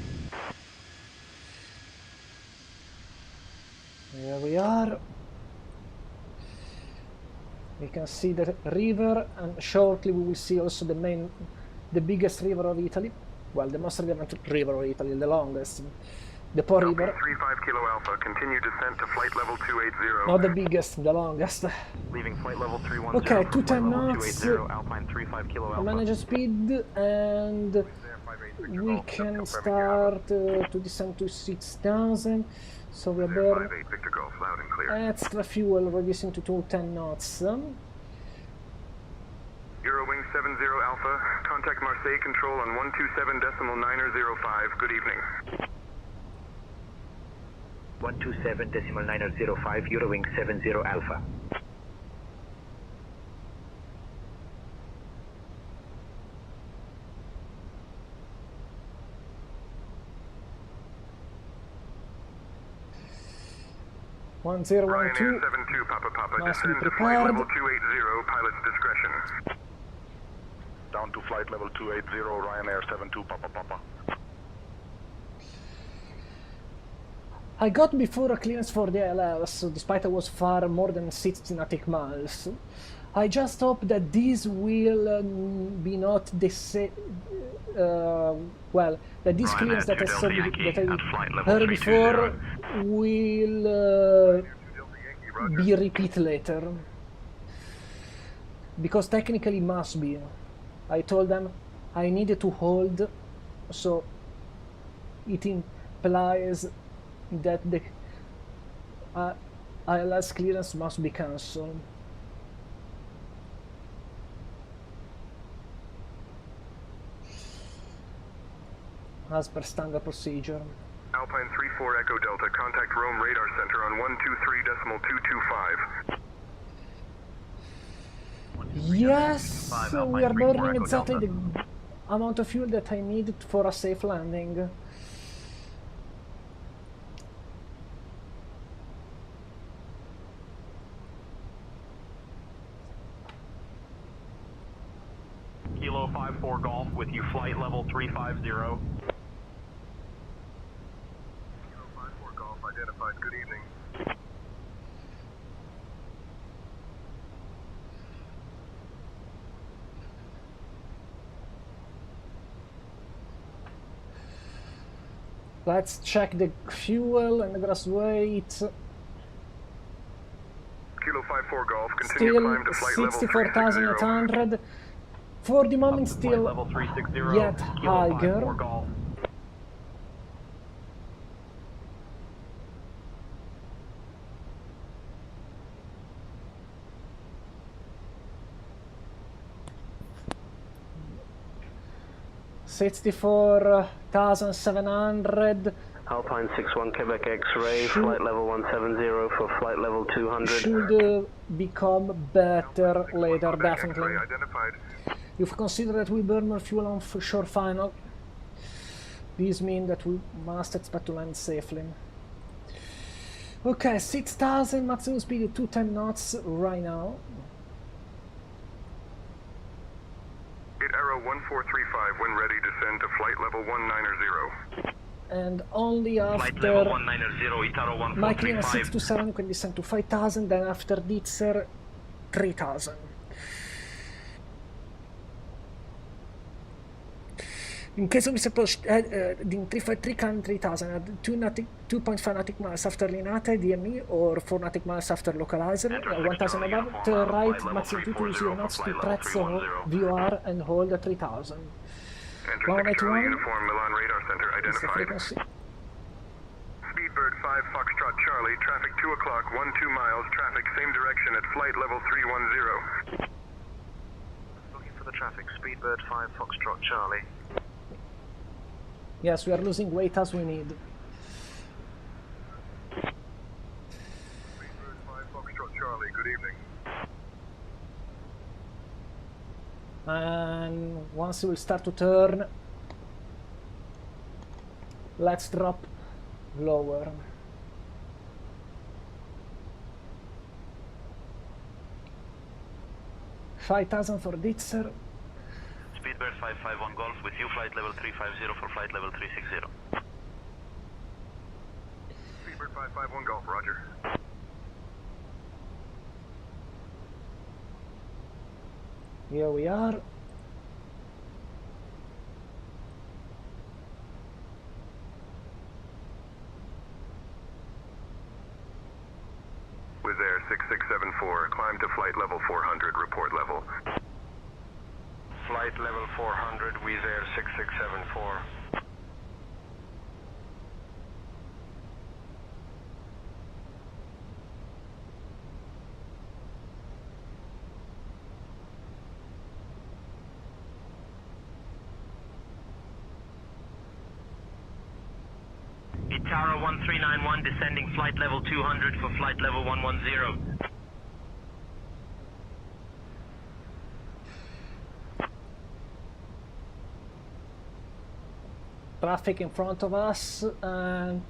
Here we are. We can see the river, and shortly we will see also the biggest river of Italy. Well, the most relevant river of Italy, the longest. The Po River. 35 Kilo Alpha, continue descent to flight level 280. Not the biggest, the longest. Leaving flight level 310 Okay, for 210 flight level knots. 280, Alpine 35 Kilo Alpha. Manage speed, and we can start to descend to 6,000. So we burn Victor Golf, loud and clear. extra fuel, reducing to 210 knots. Eurowing 70 Alpha, contact Marseille Control on 127.905. Good evening. 127.905, Eurowing 70 Alpha. Ryanair 72 Papa Papa, must be descend to flight prepared. level 280, pilot's discretion. Down to flight level 280, Ryanair 72 Papa Papa. I got before a clearance for the ILS, despite I was far more than 60 nautic miles. I just hope that this will be not the same. Well, that this clearance that I saw that I heard before will be repeated later, because technically must be. I told them I needed to hold, so it implies that the ILS clearance must be cancelled. As per standard procedure. Alpine 34 Echo Delta, contact Rome Radar Center on 123.225. Yes, we are burning exactly the amount of fuel that I needed for a safe landing. Kilo 54 Golf with you, flight level 350. Kilo 54 Golf identified. Good evening. Let's check the fuel and the gross weight. Kilo 54 Golf, continue Still climb to flight level 64,800. For the moment, still level 360, yet Kilo higher. 54 Golf. $64,700. Alpine 61 Quebec X-ray, flight level 170 for flight level 200. Should become better later, definitely. identified. If we consider that we burn more fuel on shore final, this means that we must expect to land safely. Okay, 6,000, maximum speed 210 knots right now. Arrow 1435, when ready, descend to flight level 190. And only Flight level after 190, Itaro my clearance 1435. 6 to 7 we can descend to 5,000, then after Ditzer 3,000. In case we suppose the 353 can 3,000 at 2.5 nautic miles after Linate, DME, or 4 nautic miles after localizer, 1,000 above, turn right, maximum 220 knots to Prezzo VOR and hold at 3,000. Enter 6 Charlie 181 Uniform, Milan Radar Center is the identified. frequency. Speed Speedbird 5 Foxtrot Charlie, traffic 2 o'clock, 12 miles, traffic same direction at flight level 310. Looking for the traffic, Speedbird 5 Foxtrot Charlie. Yes, we are losing weight as we need. Speedbird 5 Foxtrot Charlie, good evening. And once we will start to turn, let's drop lower. $5,000 for Ditzer. Speedbird 551 Golf with you, flight level 350 for flight level 360. Speedbird 551 Golf, roger. Here we are. Wizz Air 6674, climb to flight level 400, report level. Flight level 400, Wizz Air 6674. Tower 1391 descending flight level 200 for flight level 110. Traffic in front of us, and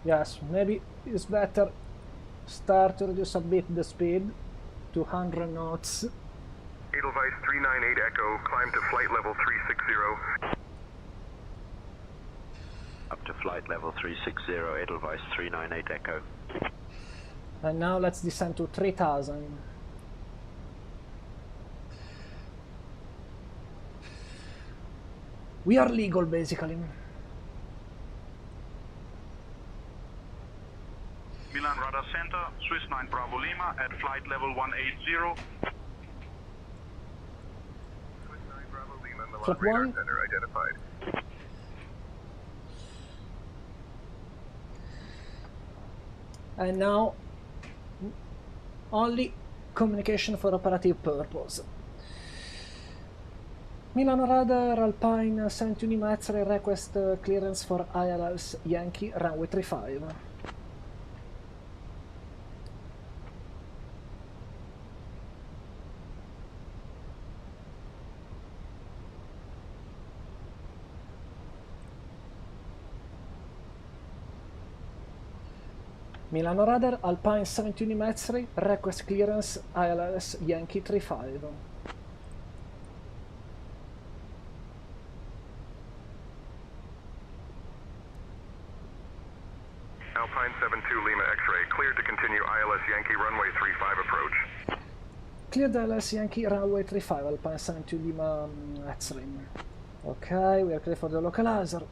yes, maybe it's better start to reduce a bit the speed to 100 knots. Edelweiss 398 Echo, climb to flight level 360. Up to flight level 360, Edelweiss 398 Echo. And now let's descend to 3000. We are legal basically. Milan Radar Center, Swiss 9 Bravo Lima at flight level 180. Swiss 9 Bravo Lima, Milan Flap Radar 1. Center identified. And now only communication for operative purpose. Milano Radar Alpine 71 Metzre request clearance for ILS Yankee runway 35. Milano Radar Alpine 71 Metzre request clearance ILS Yankee 35. Alpine 72 Lima X-ray, cleared to continue ILS Yankee runway 35 approach. Cleared ILS Yankee runway 35, Alpine 72 Lima X-ray. Okay, we are clear for the localizer.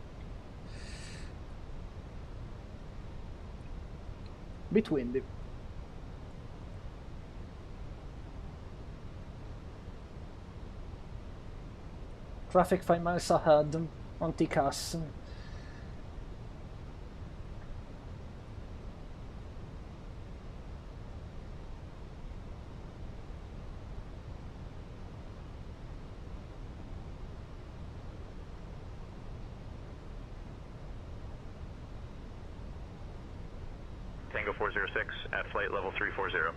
Bit windy. Traffic 5 miles ahead on TCAS. Tango 406 at flight level 340.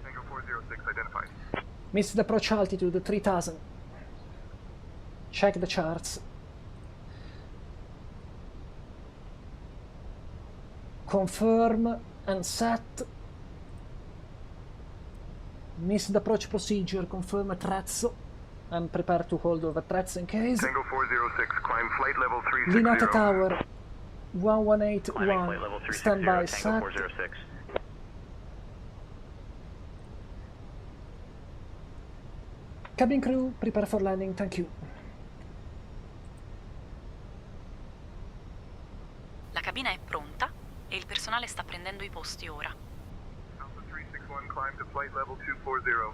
Tango 406 identified. Missed approach altitude 3000. Check the charts. Confirm and set. Missed approach procedure. Confirm Trezzo. And prepare to hold over Trezzo in case. Tango 406, climb flight level 360. Linate Tower 1181. Standby set. Tango 406. Cabin crew, prepare for landing, thank you. La cabina è pronta e il personale sta prendendo i posti ora. Alpha 361, climb to flight level 240.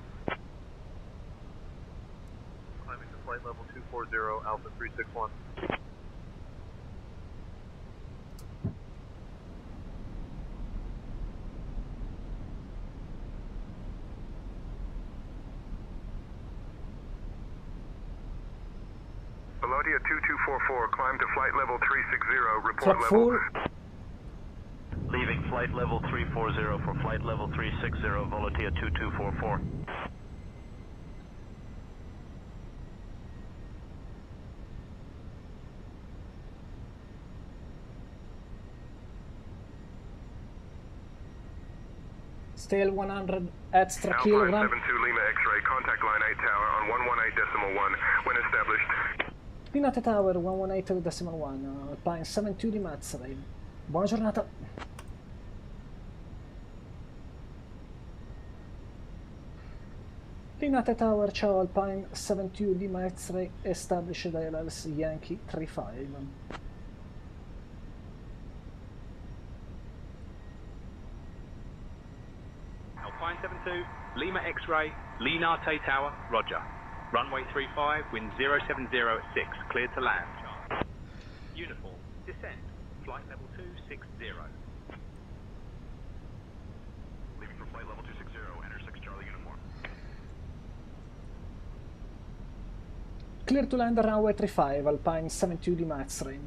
Climbing to flight level 240, Alpha 361. Velotia 2244, climb to flight level 360, report Flap level. full. Leaving flight level 340 for flight level 360, Velotia 2244. Still 100 extra Alpine kilogram. 72 Lima X-ray, contact line 8 tower on 118.1 when established. Pinate Tower 118.1, Alpine 72 di X-ray. Buona giornata. Pinate Tower, ciao Alpine 72 di X-ray, established ILS Yankee 35. Alpine 72, Lima X-ray, Linate Tower, roger. Runway 35, wind 070 at 6, cleared to land. Uniform, descent, flight level 260. Leaving for flight level 260, enter 6 Charlie uniform. Clear to land runway 35, Alpine 72 di X-ray.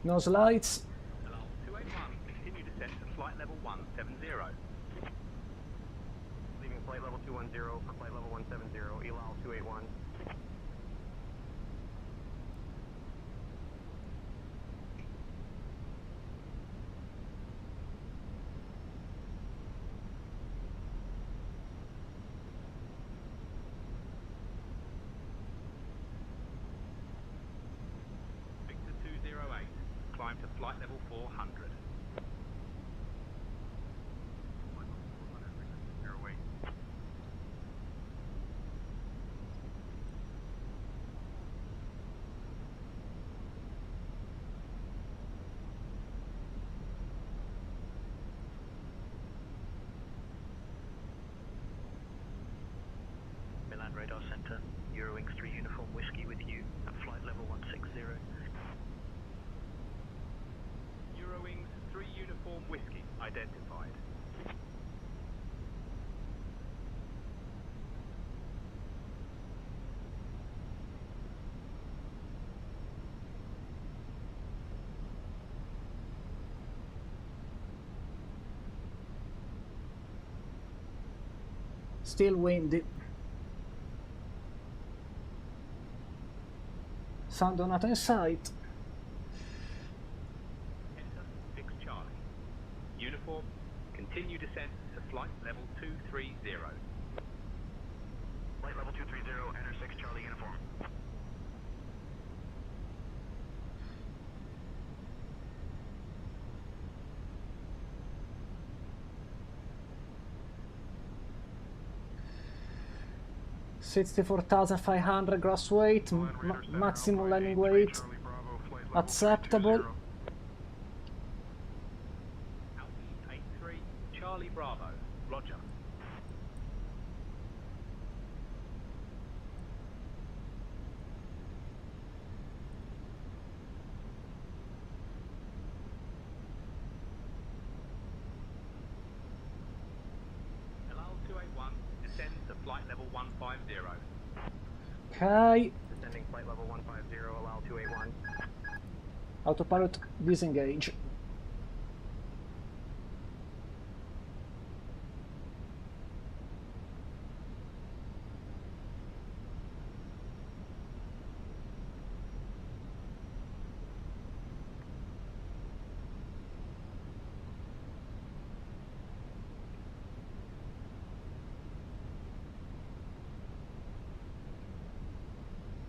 Nose lights. Allow 281, continue descent to flight level 170. Leaving flight level 210 for flight level 170, ELAL 281. Victor 208, climb to flight level 400. Milan Radar Center, Eurowings 3 Uniform Whiskey with you at flight level 160. Eurowings 3 uniform whiskey identified. Still windy. Sound donato in sight. Enter 6 Charlie. Uniform, continue descent to flight level 230. Flight level 230, enter 6 Charlie uniform. $64,500 gross weight, maximum landing weight, acceptable. Alpine 83, Charlie Bravo, roger. LL281, descend to flight level 150. Ok. Descending flight level 150, allow 281. Autopilot disengage.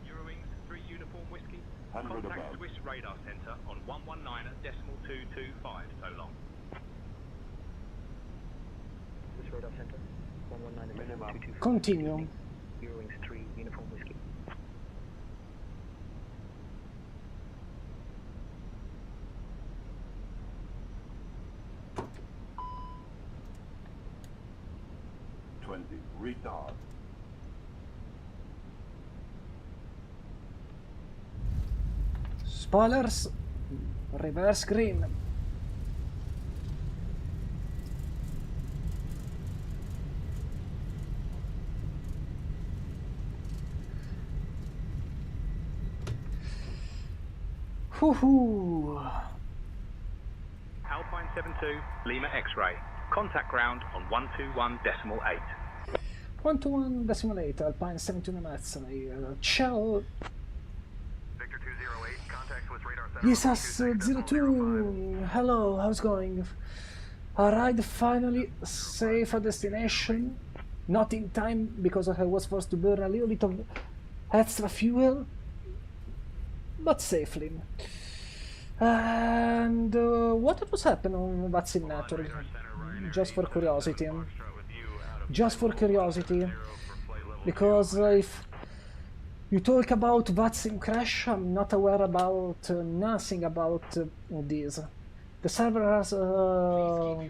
Eurowings 3 uniform whiskey. Contact Swiss Radar Center on 119.225, so long. Swiss Radar Center, 119.225. Continue. Eurowings 3 Uniform Whiskey. Retard. Spoilers. Reverse green. Woohoo! Alpine 72, Lima X-ray. Contact ground on 121.8. 121.8, Alpine 72 X-ray. Ciao! Victor 208, contact with radar center. Lisas 02, hello, how's going? Arrived finally, safe at destination. Not in time because I was forced to burn a little bit of extra fuel, but safely. And what was happening on Vaccinator? Just for curiosity. Just for curiosity. Because if you talk about vaccine crash, I'm not aware about nothing about this. The server has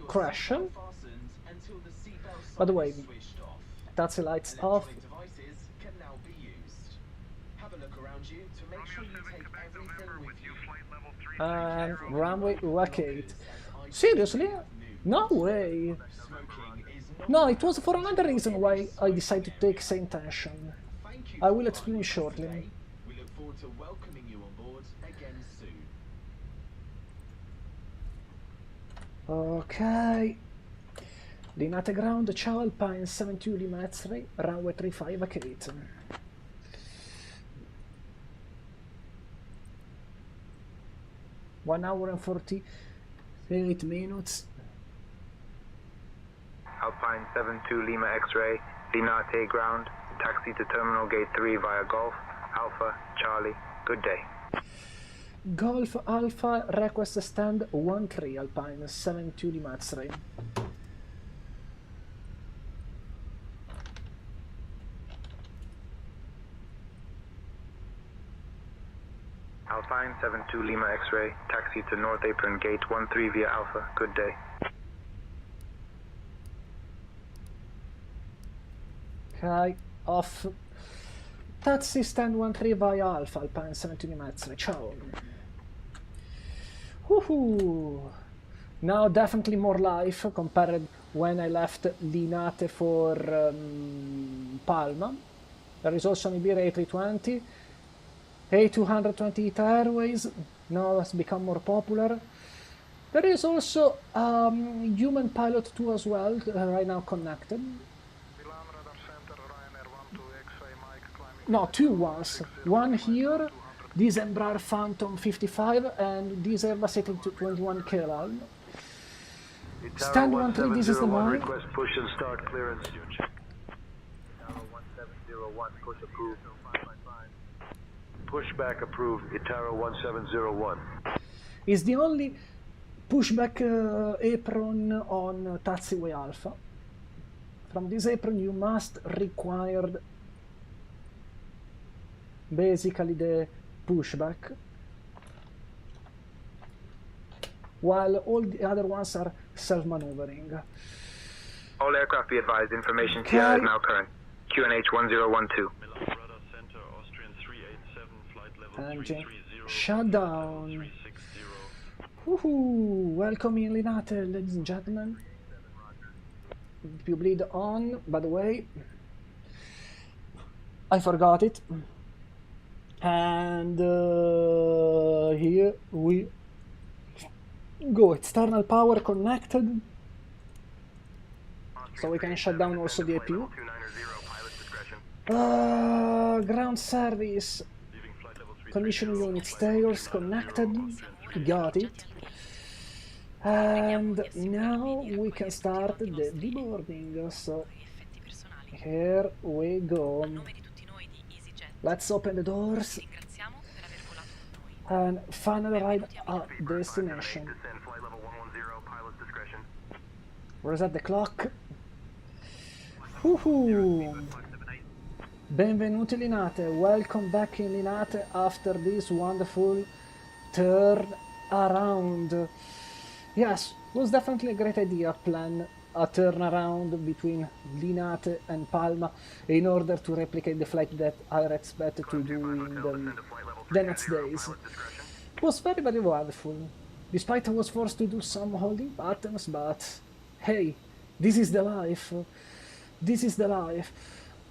crashed. By the way, that's the lights off. And runway vacate. Seriously? No way! No, it was for another reason why I decided to take Sayintentions. I will explain shortly. We look forward to welcoming you on board again soon. Ok. Linate ground, ciao Alpine 72 Lima X-ray, runway 35 vacate. One hour and 48 minutes. Alpine 72 Lima X-ray, Linate ground, taxi to terminal gate 3 via Golf, Alpha, Charlie, good day. Golf Alpha, request stand 13 Alpine 72 Lima X-ray. Alpine 72 Lima X-ray, taxi to North Apron gate 13 via Alpha, good day. Ok, off. Taxi stand 13 via Alpha, Alpine 72 Lima X-ray, ciao. Woohoo! Now definitely more life compared when I left Linate for Palma. There is also an Iberia A320, A220 Airways, now has become more popular. There is also human pilot 2 as well, right now connected. No, two ones. One here, this Embraer Phantom 55, and this Airbus A321 KLL. Stand 13, this is the mine. Request push and start clearance. 1701, push approved. Pushback approved, Itaro 1701. Is the only pushback apron on Taxiway Alpha. From this apron you must require basically the pushback, while all the other ones are self-maneuvering. All aircraft be advised, information TR is now current. QNH 1012. Engine shutdown. Woohoo! Welcome in Linate, ladies and gentlemen. You bleed on, by the way. I forgot it. And here we go. External power connected. So we can shut down also the APU. Ground service. Conditioning unit stairs connected. Got it. And now we can start the deboarding. So here we go. Let's open the doors and finally arrive at destination. Reset the clock. Woohoo! Benvenuti Linate, welcome back in Linate after this wonderful turn around. Yes, it was definitely a great idea to plan a turnaround between Linate and Palma in order to replicate the flight that I expected to do in the next days. It was very, very wonderful, despite I was forced to do some holding patterns, but hey, this is the life. This is the life.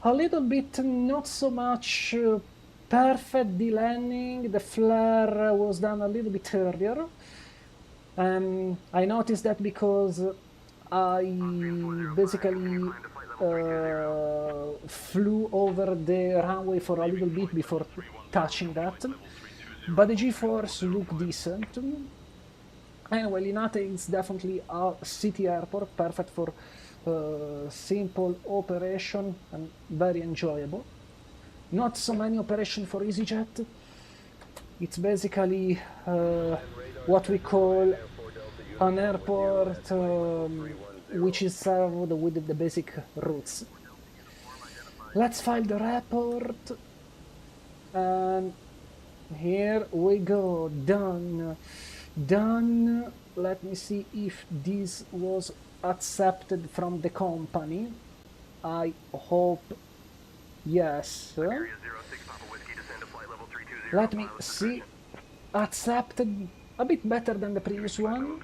A little bit not so much perfect de-landing. The flare was done a little bit earlier. I noticed that because I basically flew over the runway for a little bit before touching that, but the G-force looked decent. Anyway, Linate is definitely a city airport, perfect for simple operation and very enjoyable. Not so many operation for Easyjet. It's basically what we call an airport which is served with the basic routes. Let's file the report, and here we go. Done. Let me see if this was accepted from the company. I hope yes. Let me see. Accepted, a bit better than the previous one.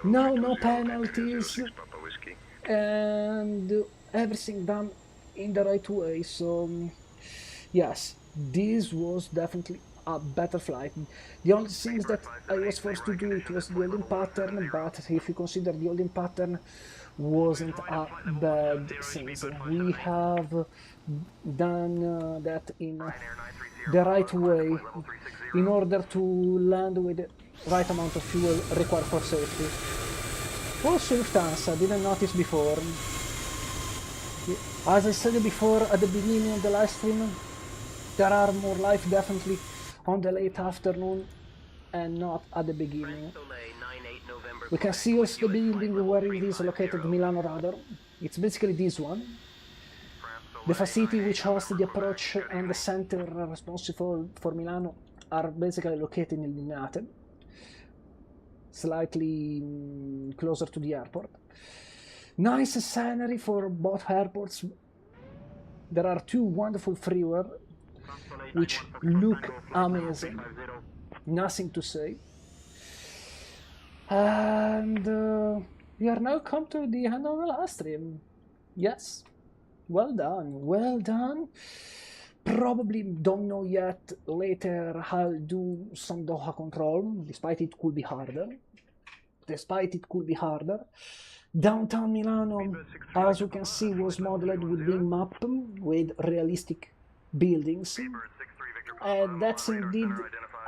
No penalties, and everything done in the right way. So yes, this was definitely a better flight. The only things that I was forced to do it was the holding pattern, but if you consider the holding pattern wasn't a bad thing. We have done that in the right way in order to land with the right amount of fuel required for safety. Also Lufthansa, didn't notice before. As I said before at the beginning of the live stream, there are more life definitely on the late afternoon and not at the beginning. We can see also the building where it is located, Milano Radar. It's basically this one. The facility which hosts the approach and the center responsible for Milano are basically located in Linate, slightly closer to the airport. Nice scenery for both airports. There are two wonderful freeway which look amazing. Nothing to say. And we are now come to the end of the live stream. Yes, well done. Probably don't know yet. Later I'll do some Doha control, despite it could be harder. Downtown Milano, as you can see, was modeled with being map with realistic buildings. And that's indeed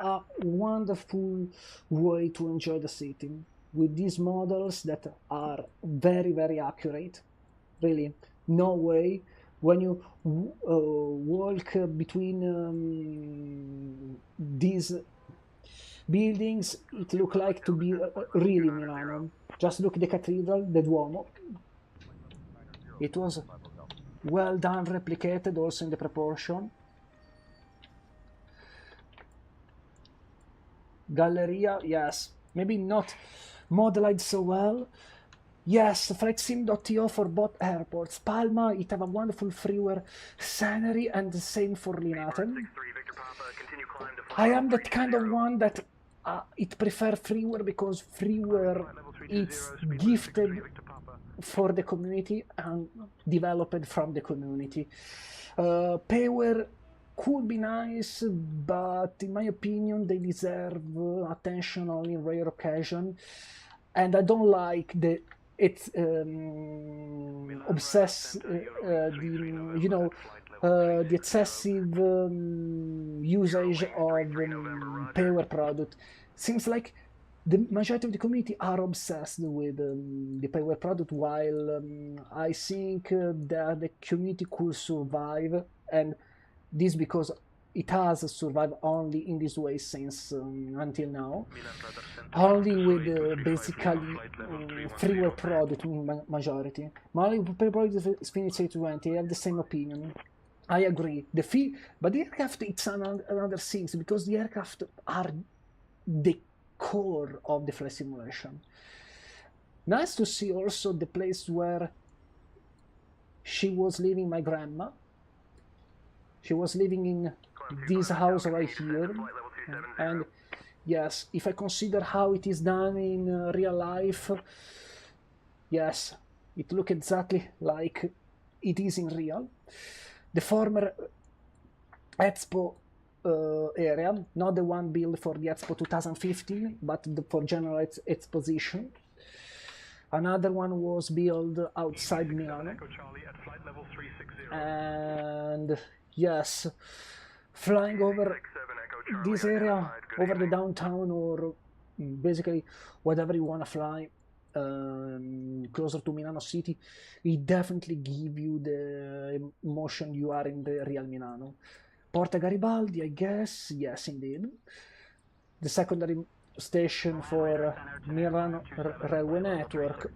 a wonderful way to enjoy the city, with these models that are very, very accurate. Really, no way. When you walk between these buildings, it looks like to be really Milano. Just look at the cathedral, the Duomo. It was well done, replicated also in the proportion. Galleria, yes, maybe not modeled so well. Yes, FlightSim.io for both airports. Palma, it have a wonderful freeway scenery, and the same for Linate. I am that kind of one that it prefer freeware because freeware is gifted for the community and developed from the community. Payware could be nice, but in my opinion they deserve attention only in rare occasion, and I don't like the the excessive usage of payware product. Seems like the majority of the community are obsessed with the payware product, while I think that the community could survive, and this because it has survived only in this way since until now, only with basically freeware product in majority. Only payware product is Phoenix A220. I have the same opinion. I agree. But the aircraft, it's another thing, because the aircraft are the core of the flight simulation. Nice to see also the place where she was living, my grandma. She was living in this house right here. And yes, if I consider how it is done in real life, yes, it looks exactly like it is in real. The former Expo area, not the one built for the Expo 2015, but for general exposition. Another one was built outside Milano. And yes, flying over this area, over the downtown, or basically whatever you want to fly, closer to Milano City, it definitely give you the emotion you are in the real Milano. Porta Garibaldi, I guess, yes indeed. The secondary station for Milano Railway Network.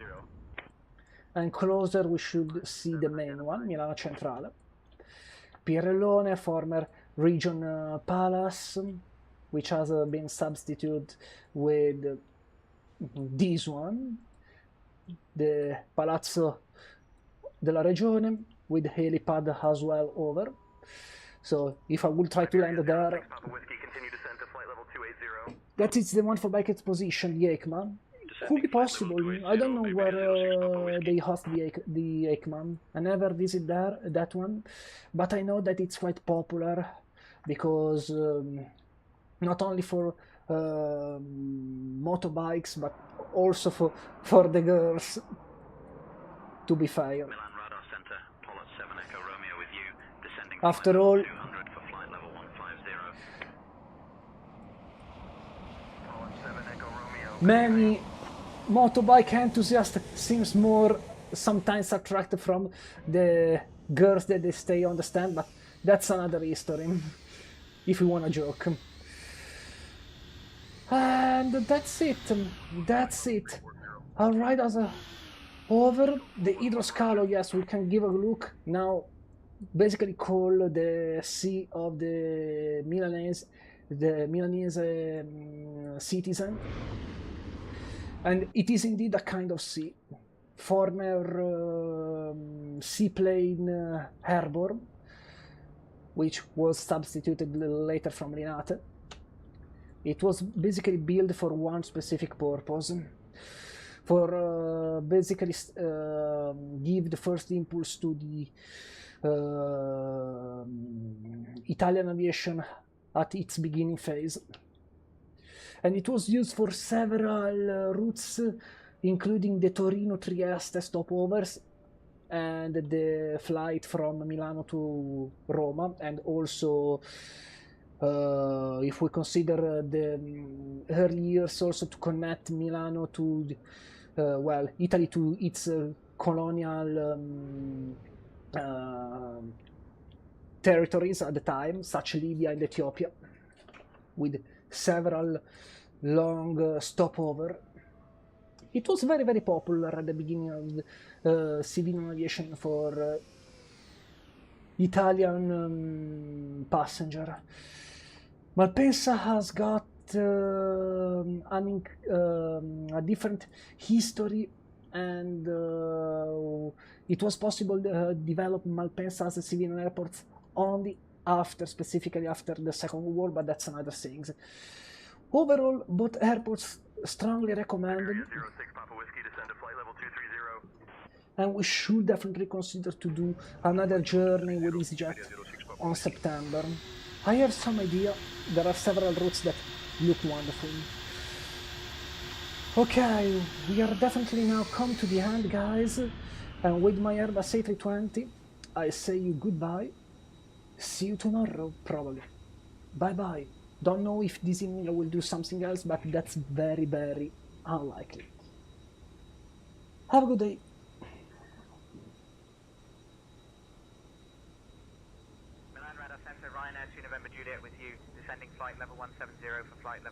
And closer we should see the main one, Milano Centrale. Pirellone, former Region Palace, which has been substituted with this one, the Palazzo della Regione, with helipad as well over. So if I will try to land there, that is the one for bike exposition, the EICMA. Could be possible. I don't know where they host the EICMA. I never visit there, that one, but I know that it's quite popular because not only for motorbikes, but also for the girls, to be fair. After all, many motorbike enthusiasts seems more sometimes attracted from the girls that they stay on the stand, but that's another history, if you want to joke. And that's it. I'll ride as a over the Hidroscalo. Yes, we can give a look now. Basically call the sea of the Milanese citizen, and it is indeed a kind of sea. Former seaplane harbor, which was substituted later from Linate. It was basically built for one specific purpose, for basically give the first impulse to the Italian aviation at its beginning phase. And it was used for several routes, including the Torino-Trieste stopovers and the flight from Milano to Roma, and also if we consider the early years, also to connect Milano to well, Italy to its colonial territories at the time, such Libya and Ethiopia, with several long stopover. It was very, very popular at the beginning of civilian aviation for Italian passenger. Malpensa has got a different history, and it was possible to develop Malpensa as a civilian airport only specifically after the Second World War, but that's another thing. Overall, both airports strongly recommended, and we should definitely consider to do another journey with Easyjet on September. I have some idea. There are several routes that look wonderful. Okay, we are definitely now come to the end, guys, and with my Airbus A320, I say you goodbye. See you tomorrow, probably. Bye-bye. Don't know if this email will do something else, but that's very, very unlikely. Have a good day. Milan Radar Center, Ryanair 2 November Juliet with you, descending flight level 170 for flight level